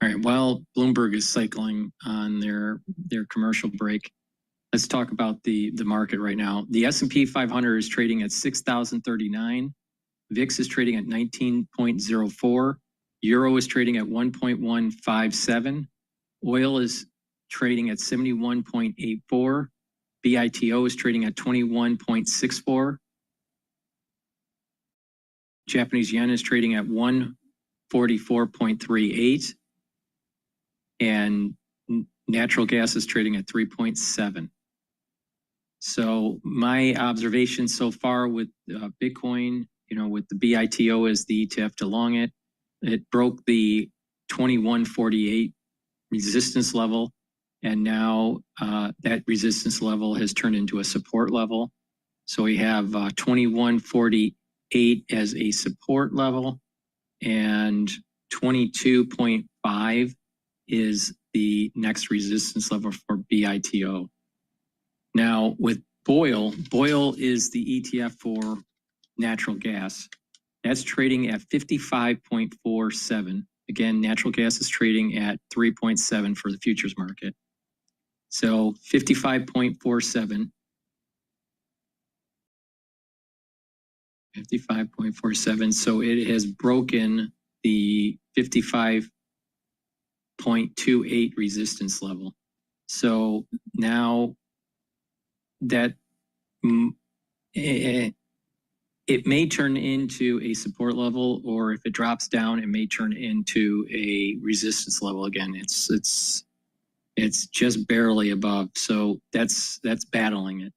All right, while Bloomberg is cycling on their commercial break, let's talk about the market right now. The S&P 500 is trading at 6,039. VIX is trading at 19.04. Euro is trading at 1.157. Oil is trading at 71.84. BITO is trading at 21.64. Japanese yen is trading at 144.38. And natural gas is trading at 3.7. So my observation so far with Bitcoin, with the BITO as the ETF to long it, it broke the 2148 resistance level. And now that resistance level has turned into a support level. So we have 2148 as a support level, and 22.5 is the next resistance level for BITO. Now with Boyle is the ETF for natural gas. That's trading at 55.47. Again, natural gas is trading at 3.7 for the futures market. So 55.47. 55.47. So it has broken the 55.28 resistance level. So now that it may turn into a support level, or if it drops down, it may turn into a resistance level again. It's just barely above. So that's battling it.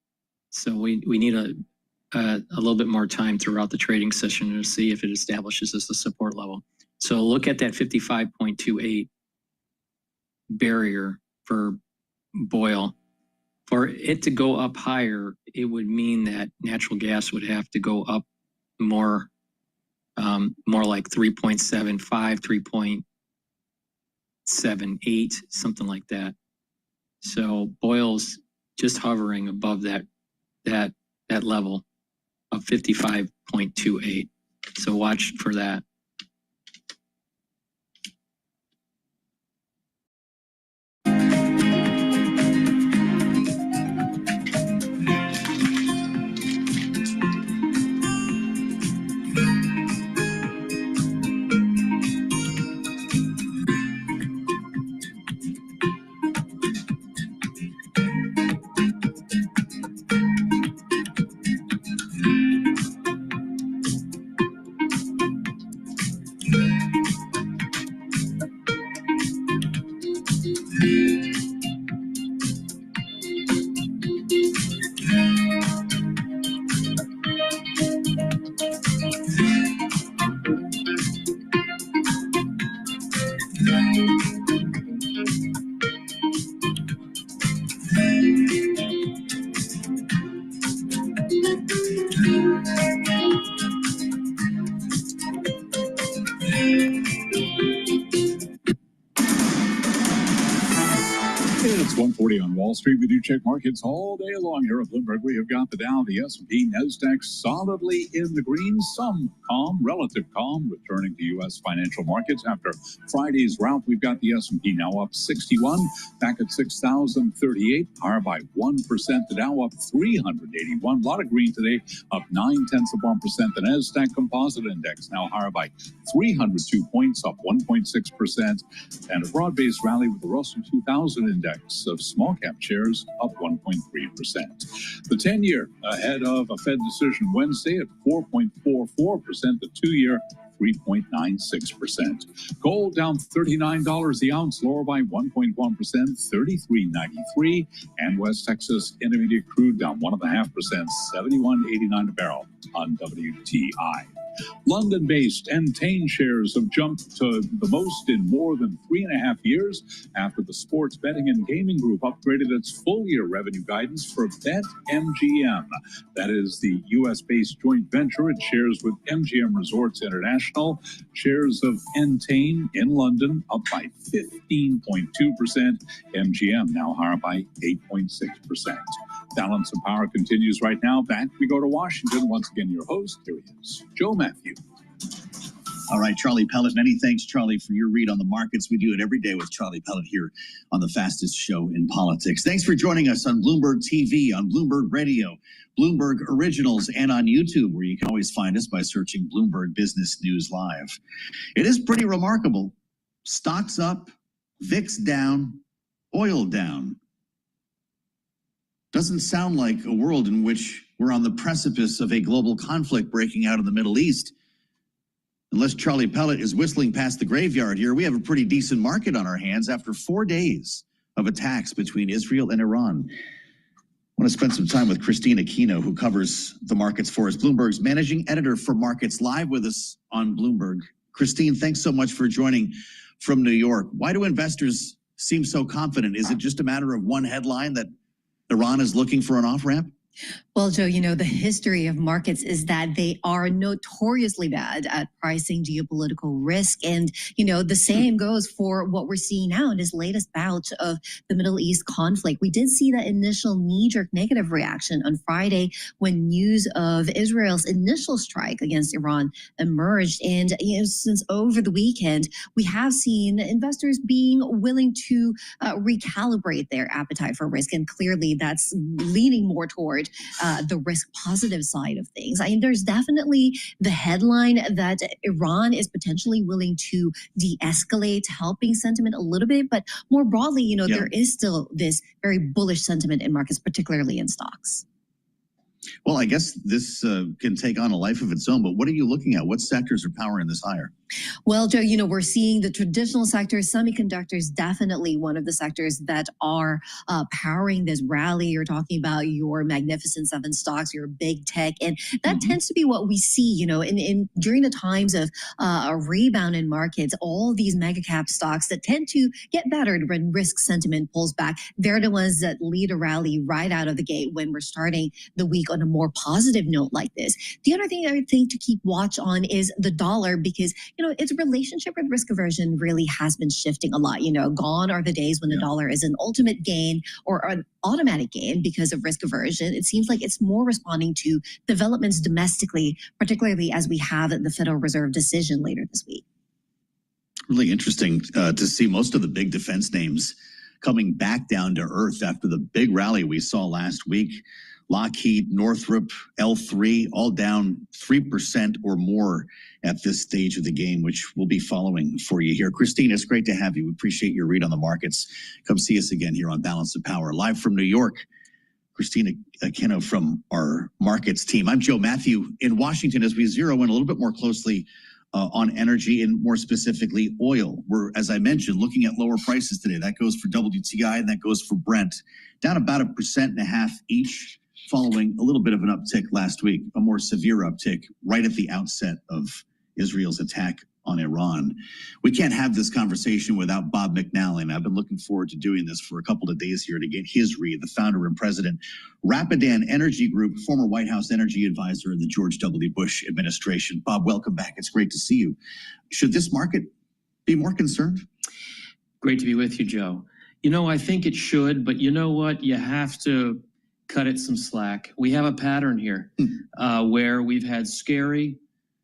So we need a little bit more time throughout the trading session to see if it establishes as a support level. So look at that 55.28 barrier for Boyle. For it to go up higher, it would mean that natural gas would have to go up more like 3.75, 3.78, something like that. So Boyle's just hovering above that level of 55.28. So watch for that. 9:40 on Wall Street. We do check markets all day long here at Bloomberg. We have got the Dow, the S&P, NASDAQ solidly in the green. Some calm, relative calm, returning to U.S. financial markets after Friday's rout. We've got the S&P now up 61, back at 6,038, higher by 1%. The Dow up 381. A lot of green today, up 0.9%. The NASDAQ Composite Index now higher by 302 points, up 1.6%. And a broad-based rally with the Russell 2000 Index of small-cap shares up 1.3%. The 10-year ahead of a Fed decision Wednesday at 4.44%. The 2-year 3.96%. Gold down $39 the ounce, lower by 1.1%, $33.93. And West Texas Intermediate crude down 1.5%, $71.89 a barrel on WTI. London-based Entain shares have jumped to the most in more than 3.5 years after the sports betting and gaming group upgraded its full-year revenue guidance for BetMGM. That is the U.S.-based joint venture. It shares with MGM Resorts International. Shares of Entain in London up by 15.2%. MGM now higher by 8.6%. Balance of Power continues right now. Back we go to Washington. Once again, your host, here he is, Joe Matthew. All right, Charlie Pellet. Many thanks, Charlie, for your read on the markets. We do it every day with Charlie Pellet here on the fastest show in politics. Thanks for joining us on Bloomberg TV, on Bloomberg Radio, Bloomberg Originals, and on YouTube, where you can always find us by searching Bloomberg Business News Live. It is pretty remarkable. Stocks up, VIX down, oil down. Doesn't sound like a world in which we're on the precipice of a global conflict breaking out in the Middle East. Unless Charlie Pellet is whistling past the graveyard here, we have a pretty decent market on our hands after 4 days of attacks between Israel and Iran. I want to spend some time with Christine Aquino, who covers the markets for us. Bloomberg's managing editor for Markets, live with us on Bloomberg. Christine, thanks so much for joining from New York. Why do investors seem so confident? Is it just a matter of one headline that Iran is looking for an off-ramp? Well, Joe, you know, the history of markets is that they are notoriously bad at pricing geopolitical risk. And, you know, the same goes for what we're seeing now in this latest bout of the Middle East conflict. We did see that initial knee-jerk negative reaction on Friday when news of Israel's initial strike against Iran emerged. And, you know, since over the weekend, we have seen investors being willing to recalibrate their appetite for risk. And clearly that's leaning more toward the risk positive side of things. I mean, there's definitely the headline that Iran is potentially willing to de-escalate, helping sentiment a little bit. But more broadly, you know, there is still this very bullish sentiment in markets, particularly in stocks. Well, I guess this can take on a life of its own, but what are you looking at? What sectors are powering this higher? Well, Joe, you know, we're seeing the traditional sectors, semiconductors, definitely one of the sectors that are powering this rally. You're talking about your Magnificent Seven stocks, your big tech, and that tends to be what we see, you know, in during the times of a rebound in markets, all these mega cap stocks that tend to get battered when risk sentiment pulls back. They're the ones that lead a rally right out of the gate when we're starting the week on a more positive note like this. The other thing I would think to keep watch on is the dollar, because, you know, its relationship with risk aversion really has been shifting a lot. You know, gone are the days when the dollar is an ultimate gain or an automatic gain because of risk aversion. It seems like it's more responding to developments domestically, particularly as we have the Federal Reserve decision later this week. Really interesting to see most of the big defense names coming back down to earth after the big rally we saw last week. Lockheed, Northrop, L3, all down 3% or more at this stage of the game, which we'll be following for you here. Christine, it's great to have you. We appreciate your read on the markets. Come see us again here on Balance of Power. Live from New York, Christina Aquino from our markets team. I'm Joe Matthew in Washington as we zero in a little bit more closely on energy and more specifically oil. We're, as I mentioned, looking at lower prices today. That goes for WTI and that goes for Brent. Down about 1.5% each, following a little bit of an uptick last week, a more severe uptick right at the outset of Israel's attack on Iran. We can't have this conversation without Bob McNally. I've been looking forward to doing this for a couple of days here to get his read, the founder and president, Rapidan Energy Group, former White House energy advisor in the George W. Bush administration. Bob, welcome back. It's great to see you. Should this market be more concerned? Great to be with you, Joe. You know, I think it should, but you know what? You have to cut it some slack. We have a pattern here where we've had scary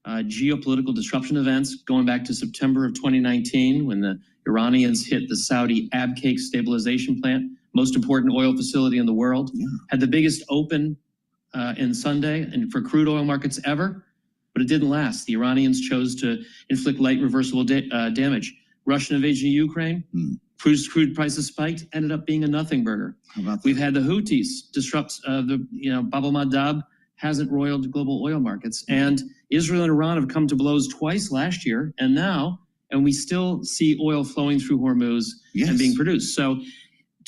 geopolitical disruption events going back to September of 2019 when the Iranians hit the Saudi Abqaiq stabilization plant, most important oil facility in the world, had the biggest open in Sunday and for crude oil markets ever, but it didn't last. The Iranians chose to inflict light reversible damage. Russian invasion of Ukraine, crude prices spiked, ended up being a nothing burger. We've had the Houthis disrupt Bab al-Mandab hasn't roiled global oil markets. And Israel and Iran have come to blows twice last year and now, and we still see oil flowing through Hormuz and being produced. So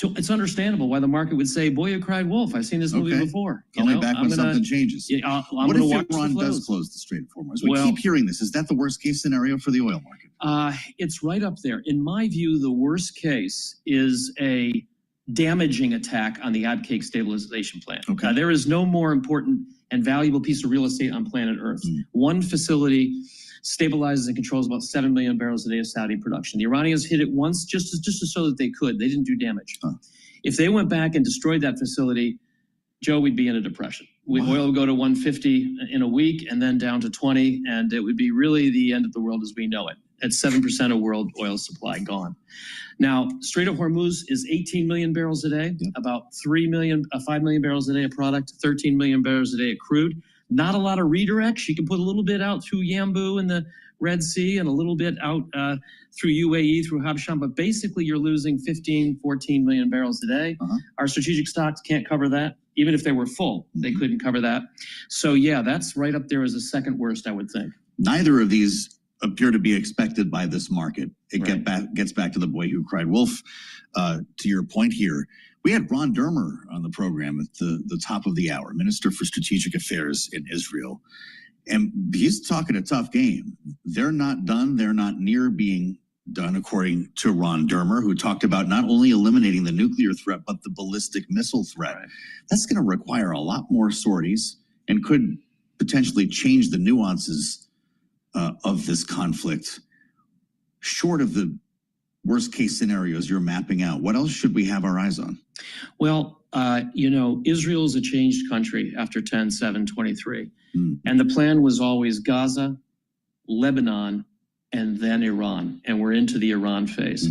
it's understandable why the market would say, boy, you cried wolf. I've seen this movie before. Only back when something changes. I'm what gonna if watch Iran the flows. does close the Strait of Hormuz? We keep hearing this. Is that the worst case scenario for the oil market? It's right up there. In my view, the worst case is a damaging attack on the Abqaiq stabilization plant. There is no more important and valuable piece of real estate on planet Earth. One facility stabilizes and controls about 7 million barrels a day of Saudi production. The Iranians hit it once just to show that they could. They didn't do damage. If they went back and destroyed that facility, Joe, we'd be in a depression. Oil would go to 150 in a week and then down to 20, and it would be really the end of the world as we know it. At 7% of world oil supply gone. Now, Strait of Hormuz is 18 million barrels a day, about 5 million barrels a day of product, 13 million barrels a day of crude. Not a lot of redirects. You can put a little bit out through Yanbu and the Red Sea and a little bit out through UAE, through Habshan, but basically you're losing 15, 14 million barrels a day. Our strategic stocks can't cover that. Even if they were full, they couldn't cover that. So yeah, that's right up there as the second worst, I would think. Neither of these appear to be expected by this market. It gets back to the boy who cried wolf. To your point here, we had Ron Dermer on the program at the top of the hour, Minister for Strategic Affairs in Israel. And he's talking a tough game. They're not done. They're not near being done, according to Ron Dermer, who talked about not only eliminating the nuclear threat, but the ballistic missile threat. That's going to require a lot more sorties and could potentially change the nuances of this conflict. Short of the worst case scenarios you're mapping out, what else should we have our eyes on? Well, Israel is a changed country after 10/7/23. And the plan was always Gaza, Lebanon, and then Iran. And we're into the Iran phase.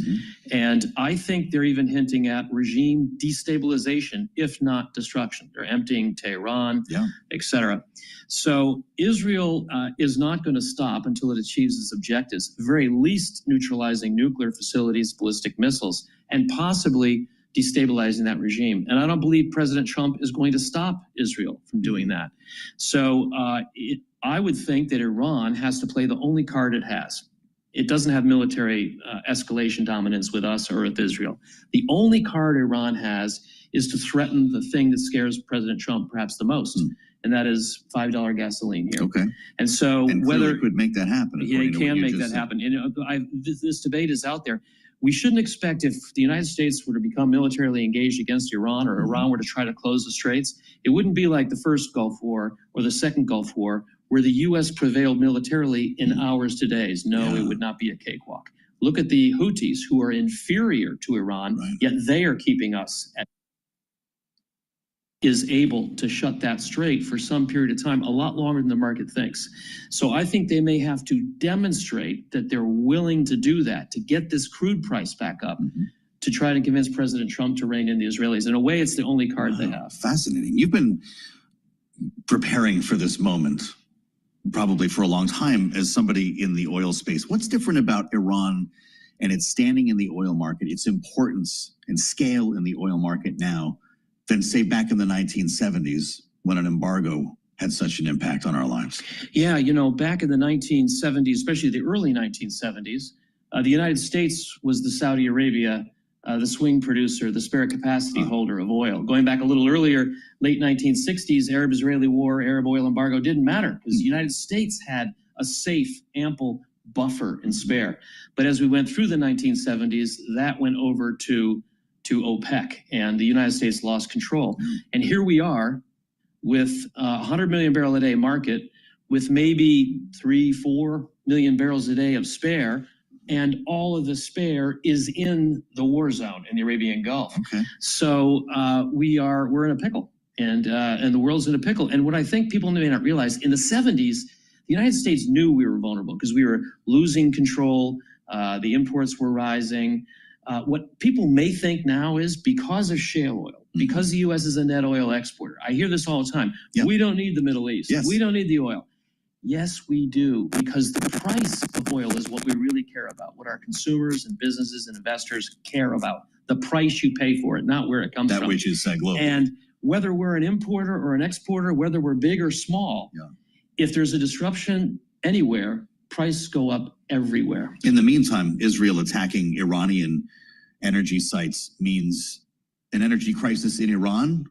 And I think they're even hinting at regime destabilization, if not destruction. They're emptying Tehran, etc. So Israel is not going to stop until it achieves its objectives, very least neutralizing nuclear facilities, ballistic missiles, and possibly destabilizing that regime. And I don't believe President Trump is going to stop Israel from doing that. So I would think that Iran has to play the only card it has. It doesn't have military escalation dominance with us or with Israel. The only card Iran has is to threaten the thing that scares President Trump perhaps the most, and that is $5 gasoline here. And so whether it could make that happen. It can make that happen. This debate is out there. We shouldn't expect, if the United States were to become militarily engaged against Iran, or Iran were to try to close the straits, it wouldn't be like the first Gulf War or the second Gulf War, where the U.S. prevailed militarily in hours to days. No, it would not be a cakewalk. Look at the Houthis, who are inferior to Iran, yet they are keeping us is able to shut that strait for some period of time, a lot longer than the market thinks. So I think they may have to demonstrate that they're willing to do that, to get this crude price back up, to try to convince President Trump to rein in the Israelis. In a way, it's the only card they have. Fascinating. You've been preparing for this moment probably for a long time as somebody in the oil space. What's different about Iran and its standing in the oil market, its importance and scale in the oil market now, than say back in the 1970s when an embargo had such an impact on our lives? Yeah, back in the 1970s, especially the early 1970s, the United States was the Saudi Arabia, the swing producer, the spare capacity holder of oil. Going back a little earlier, late 1960s, Arab-Israeli war, Arab oil embargo didn't matter because the United States had a safe, ample buffer and spare. But as we went through the 1970s, that went over to OPEC, and the United States lost control. And here we are with a 100 million barrel a day market with maybe 3-4 million barrels a day of spare, and all of the spare is in the war zone in the Arabian Gulf. Okay. So we're in a pickle, and the world's in a pickle. And what I think people may not realize, in the 70s, the United States knew we were vulnerable because we were losing control. The imports were rising. What people may think now is because of shale oil, because the U.S. is a net oil exporter. I hear this all the time. Yep. We don't need the Middle East. Yes. We don't need the oil. Yes, we do, because the price of oil is what we really care about, what our consumers and businesses and investors care about, the price you pay for it, not where it comes from. That which is global. And whether we're an importer or an exporter, whether we're big or small, if there's a disruption anywhere, prices go up everywhere. In the meantime, Israel attacking Iranian energy sites means an energy crisis in Iran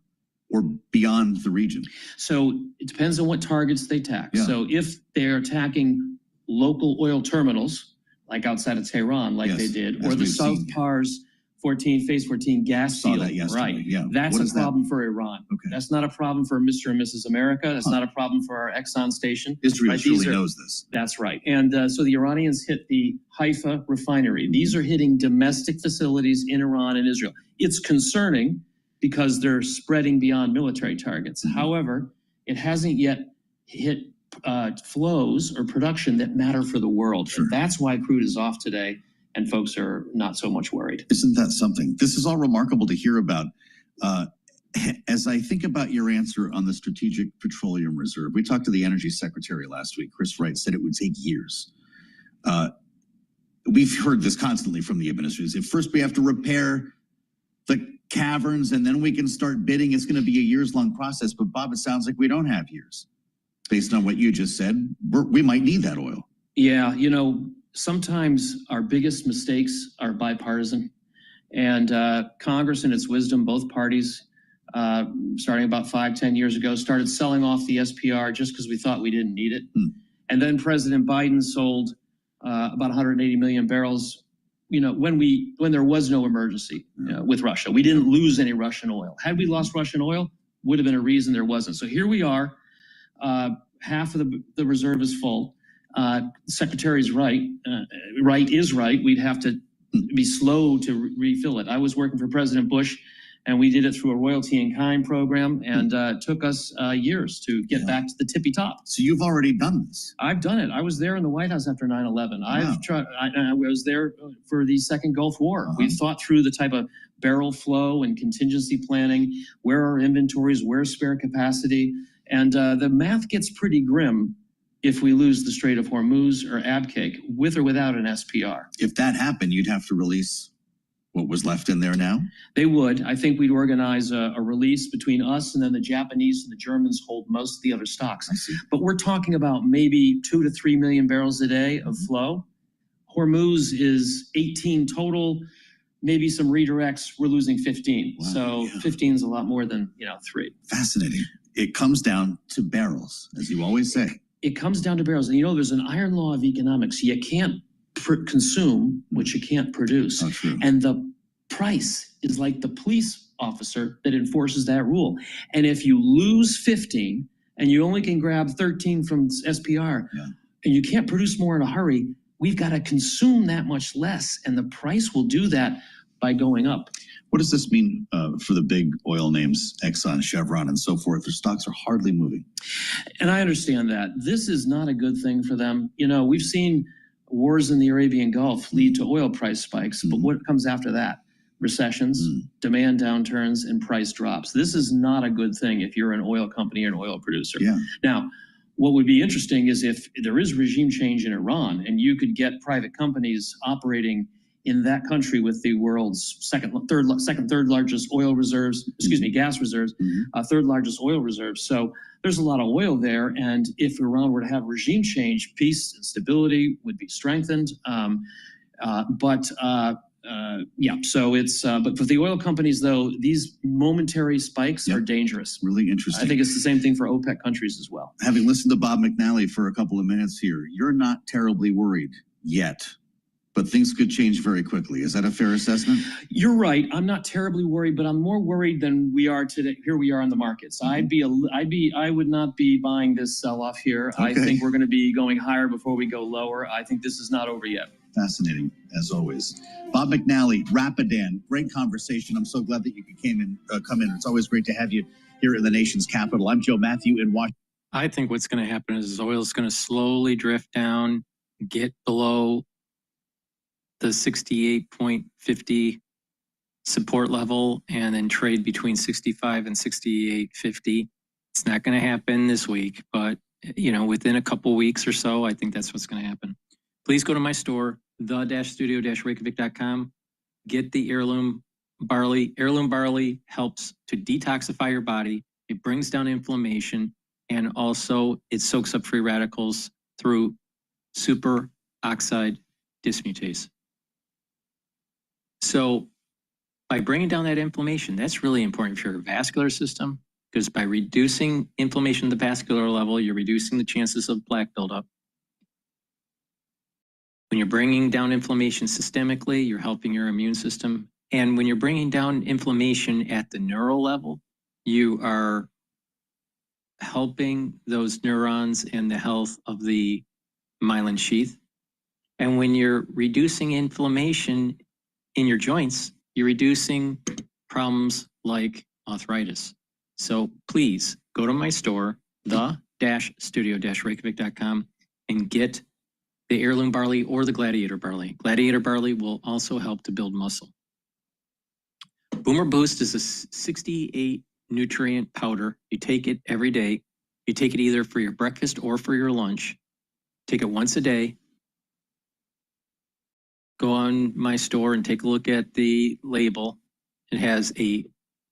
or beyond the region? So it depends on what targets they attack. Yeah. So if they're attacking local oil terminals, like outside of Tehran, like they did, or the South Pars 14, Phase 14 gas Saw field, that yesterday, right? yeah. That's What a is that? problem for Iran. Okay. That's not a problem for Mr. and Mrs. America. That's not a problem for our Exxon station. Israel Right? These truly are- knows this. That's right. And so the Iranians hit the Haifa refinery. These are hitting domestic facilities in Iran and Israel. It's concerning because they're spreading beyond military targets. However, it hasn't yet hit flows or production that matter for the world. And that's why crude is off today, and folks are not so much worried. Isn't that something? This is all remarkable to hear about. As I think about your answer on the Strategic Petroleum Reserve, we talked to the Energy Secretary last week. Chris Wright said it would take years. We've heard this constantly from the administration. First, we have to repair the caverns, and then we can start bidding. It's going to be a years-long process. But Bob, it sounds like we don't have years. Based on what you just said, we might need that oil. Yeah, you know, sometimes our biggest mistakes are bipartisan. And Congress, in its wisdom, both parties, starting about 5-10 years ago, started selling off the SPR just because we thought we didn't need it. And then President Biden sold about 180 million barrels, you know, when there was no emergency with Russia. We didn't lose any Russian oil. Had we lost Russian oil, would have been a reason there wasn't. So here we are. Half of the reserve is full. Secretary's right. Right is right. We'd have to be slow to refill it. I was working for President Bush, and we did it through a royalty in kind program, and it took us years to get back to the tippy top. So you've already done this. I've done it. I was there in the White House after 9/11. I was there for the second Gulf War. We thought through the type of barrel flow and contingency planning, where are inventories, where's spare capacity, and the math gets pretty grim if we lose the Strait of Hormuz or Abqaiq, with or without an SPR. If that happened, you'd have to release what was left in there now? They would. I think we'd organize a release between us, and then the Japanese and the Germans hold most of the other stocks. I see. But we're talking about maybe 2 to 3 million barrels a day of flow. Hormuz is 18 total, maybe some redirects. We're losing 15. Wow, so 15 is a lot more than 3. Fascinating. It comes down to barrels, as you always say. It comes down to barrels. And there's an iron law of economics. You can't consume what you can't produce. Oh, true. And the price is like the police officer that enforces that rule. And if you lose 15 and you only can grab 13 from SPR, and you can't produce more in a hurry, we've got to consume that much less. And the price will do that by going up. What does this mean for the big oil names, Exxon, Chevron, and so forth? Their stocks are hardly moving. And I understand that. This is not a good thing for them. We've seen wars in the Arabian Gulf lead to oil price spikes, but what comes after that? Recessions, demand downturns, and price drops. This is not a good thing if you're an oil company or an oil producer. Yeah. Now, what would be interesting is if there is regime change in Iran and you could get private companies operating in that country with the world's second, third largest oil reserves, gas reserves, third largest oil reserves. So there's a lot of oil there. And if Iran were to have regime change, peace and stability would be strengthened. So it's, but for the oil companies though, these momentary spikes are dangerous. Really interesting. I think it's the same thing for OPEC countries as well. Having listened to Bob McNally for a couple of minutes here, you're not terribly worried yet. But things could change very quickly. Is that a fair assessment? You're right. I'm not terribly worried, but I'm more worried than we are today. Here we are in the markets. I would not be buying this sell-off here. Okay. I think we're going to be going higher before we go lower. I think this is not over yet. Fascinating, as always. Bob McNally, Rapidan, great conversation. I'm so glad that you come in. It's always great to have you here in the nation's capital. I'm Joe Matthew in Washington. I think what's going to happen is oil is going to slowly drift down, get below the 68.50 support level, and then trade between 65 and 68.50. It's not going to happen this week, but within a couple weeks or so, I think that's what's going to happen. Please go to my store, the-studio-reykjavik.com. Get the heirloom barley. Heirloom barley helps to detoxify your body. It brings down inflammation, and also it soaks up free radicals through superoxide dismutase. So by bringing down that inflammation, that's really important for your vascular system, because by reducing inflammation at the vascular level, you're reducing the chances of plaque buildup. When you're bringing down inflammation systemically, you're helping your immune system. And when you're bringing down inflammation at the neural level, you are helping those neurons and the health of the myelin sheath. And when you're reducing inflammation in your joints, you're reducing problems like arthritis. So please go to my store, the-studio-reykjavik.com, and get the heirloom barley or the gladiator barley. Gladiator barley will also help to build muscle. Boomer Boost is a 68 nutrient powder. You take it every day. You take it either for your breakfast or for your lunch. Take it once a day. Go on my store and take a look at the label. It has a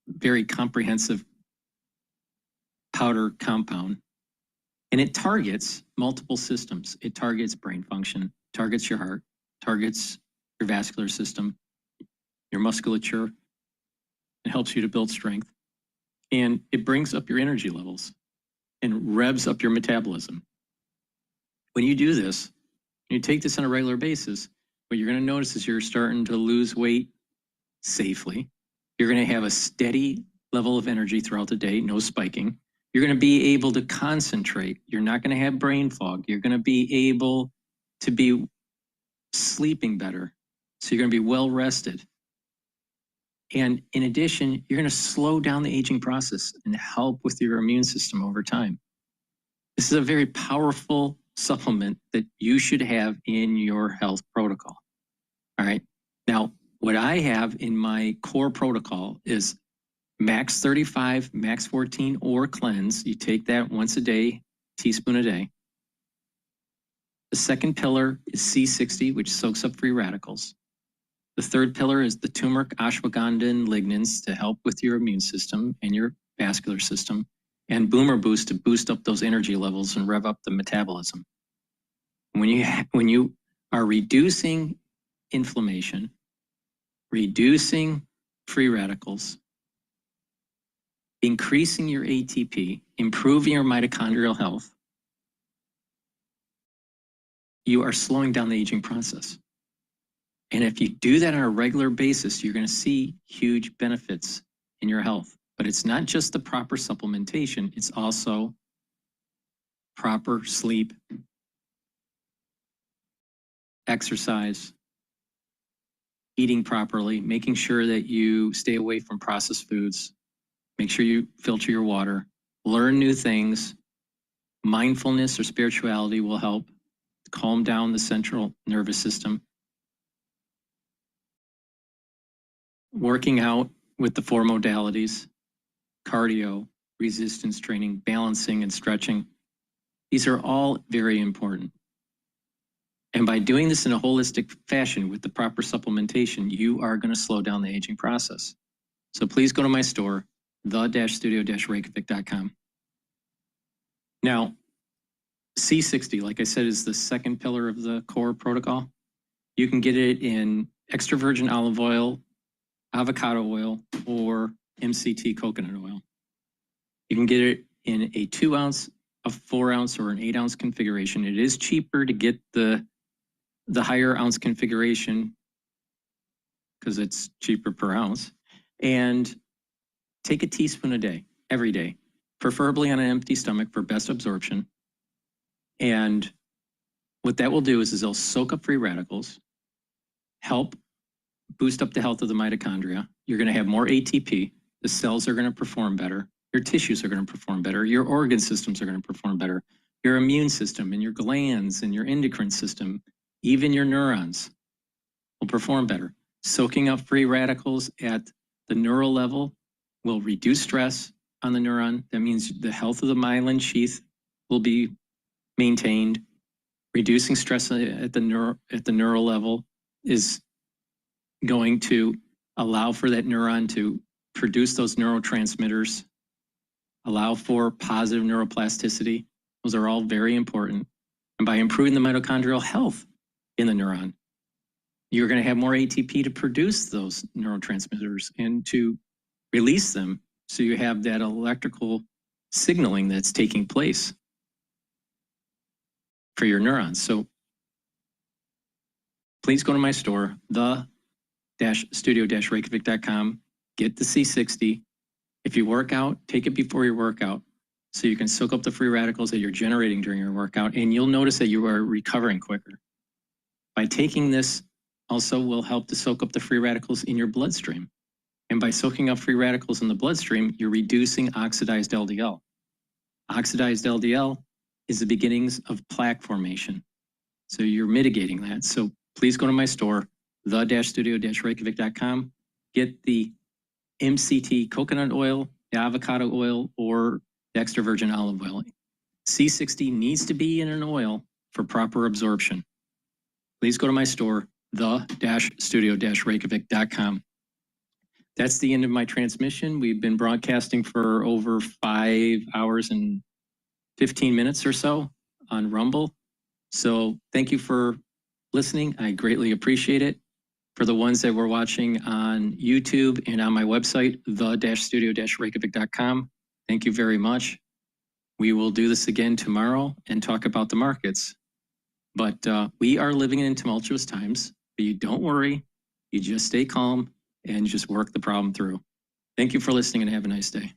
very comprehensive powder compound, and it targets multiple systems. It targets brain function, targets your heart, targets your vascular system, your musculature. It helps you to build strength, and it brings up your energy levels and revs up your metabolism. When you do this, you take this on a regular basis, what you're going to notice is you're starting to lose weight safely. You're going to have a steady level of energy throughout the day, no spiking. You're going to be able to concentrate. You're not going to have brain fog. You're going to be able to be sleeping better. So you're going to be well rested. And in addition, you're going to slow down the aging process and help with your immune system over time. This is a very powerful supplement that you should have in your health protocol. All right. Now, what I have in my core protocol is Max 35, Max 14, or Cleanse. You take that once a day, teaspoon a day. The second pillar is C60, which soaks up free radicals. The third pillar is the turmeric, ashwagandha, and lignans to help with your immune system and your vascular system. And Boomer Boost to boost up those energy levels and rev up the metabolism. When you are reducing inflammation, reducing free radicals, increasing your ATP, improving your mitochondrial health, you are slowing down the aging process. And if you do that on a regular basis, you're going to see huge benefits in your health. But it's not just the proper supplementation, it's also proper sleep, exercise, eating properly, making sure that you stay away from processed foods, make sure you filter your water, learn new things. Mindfulness or spirituality will help calm down the central nervous system. Working out with the 4 modalities, cardio, resistance training, balancing, and stretching. These are all very important. And by doing this in a holistic fashion with the proper supplementation, you are going to slow down the aging process. So please go to my store, the-studio-reykjavik.com. Now, C60, like I said, is the second pillar of the core protocol. You can get it in extra virgin olive oil, avocado oil, or MCT coconut oil. You can get it in a 2 ounce, a 4 ounce, or an 8 ounce configuration. It is cheaper to get the higher ounce configuration because it's cheaper per ounce. And take a teaspoon a day, every day, preferably on an empty stomach for best absorption. And what that will do is it'll soak up free radicals. help boost up the health of the mitochondria. You're going to have more ATP. The cells are going to perform better. Your tissues are going to perform better. Your organ systems are going to perform better. Your immune system and your glands and your endocrine system, even your neurons, will perform better. Soaking up free radicals at the neural level will reduce stress on the neuron. That means the health of the myelin sheath will be maintained. Reducing stress at the neural level is going to allow for that neuron to produce those neurotransmitters, allow for positive neuroplasticity. Those are all very important. And by improving the mitochondrial health in the neuron, you're going to have more ATP to produce those neurotransmitters and to release them, so you have that electrical signaling that's taking place for your neurons. So please go to my store, the-studio-reykjavik.com, get the C60. If you work out, take it before your workout so you can soak up the free radicals that you're generating during your workout, and you'll notice that you are recovering quicker. By taking this, also will help to soak up the free radicals in your bloodstream. And by soaking up free radicals in the bloodstream, you're reducing oxidized LDL. Oxidized LDL is the beginnings of plaque formation. So you're mitigating that. So please go to my store, the-studio-reykjavik.com, get the MCT coconut oil, the avocado oil, or the extra virgin olive oil. C60 needs to be in an oil for proper absorption. Please go to my store, the-studio-reykjavik.com. That's the end of my transmission. We've been broadcasting for over 5 hours and 15 minutes or so on Rumble. So thank you for listening. I greatly appreciate it. For the ones that were watching on YouTube and on my website, the-studio-reykjavik.com, thank you very much. We will do this again tomorrow and talk about the markets. But we are living in tumultuous times, but you don't worry. You just stay calm and just work the problem through. Thank you for listening and have a nice day.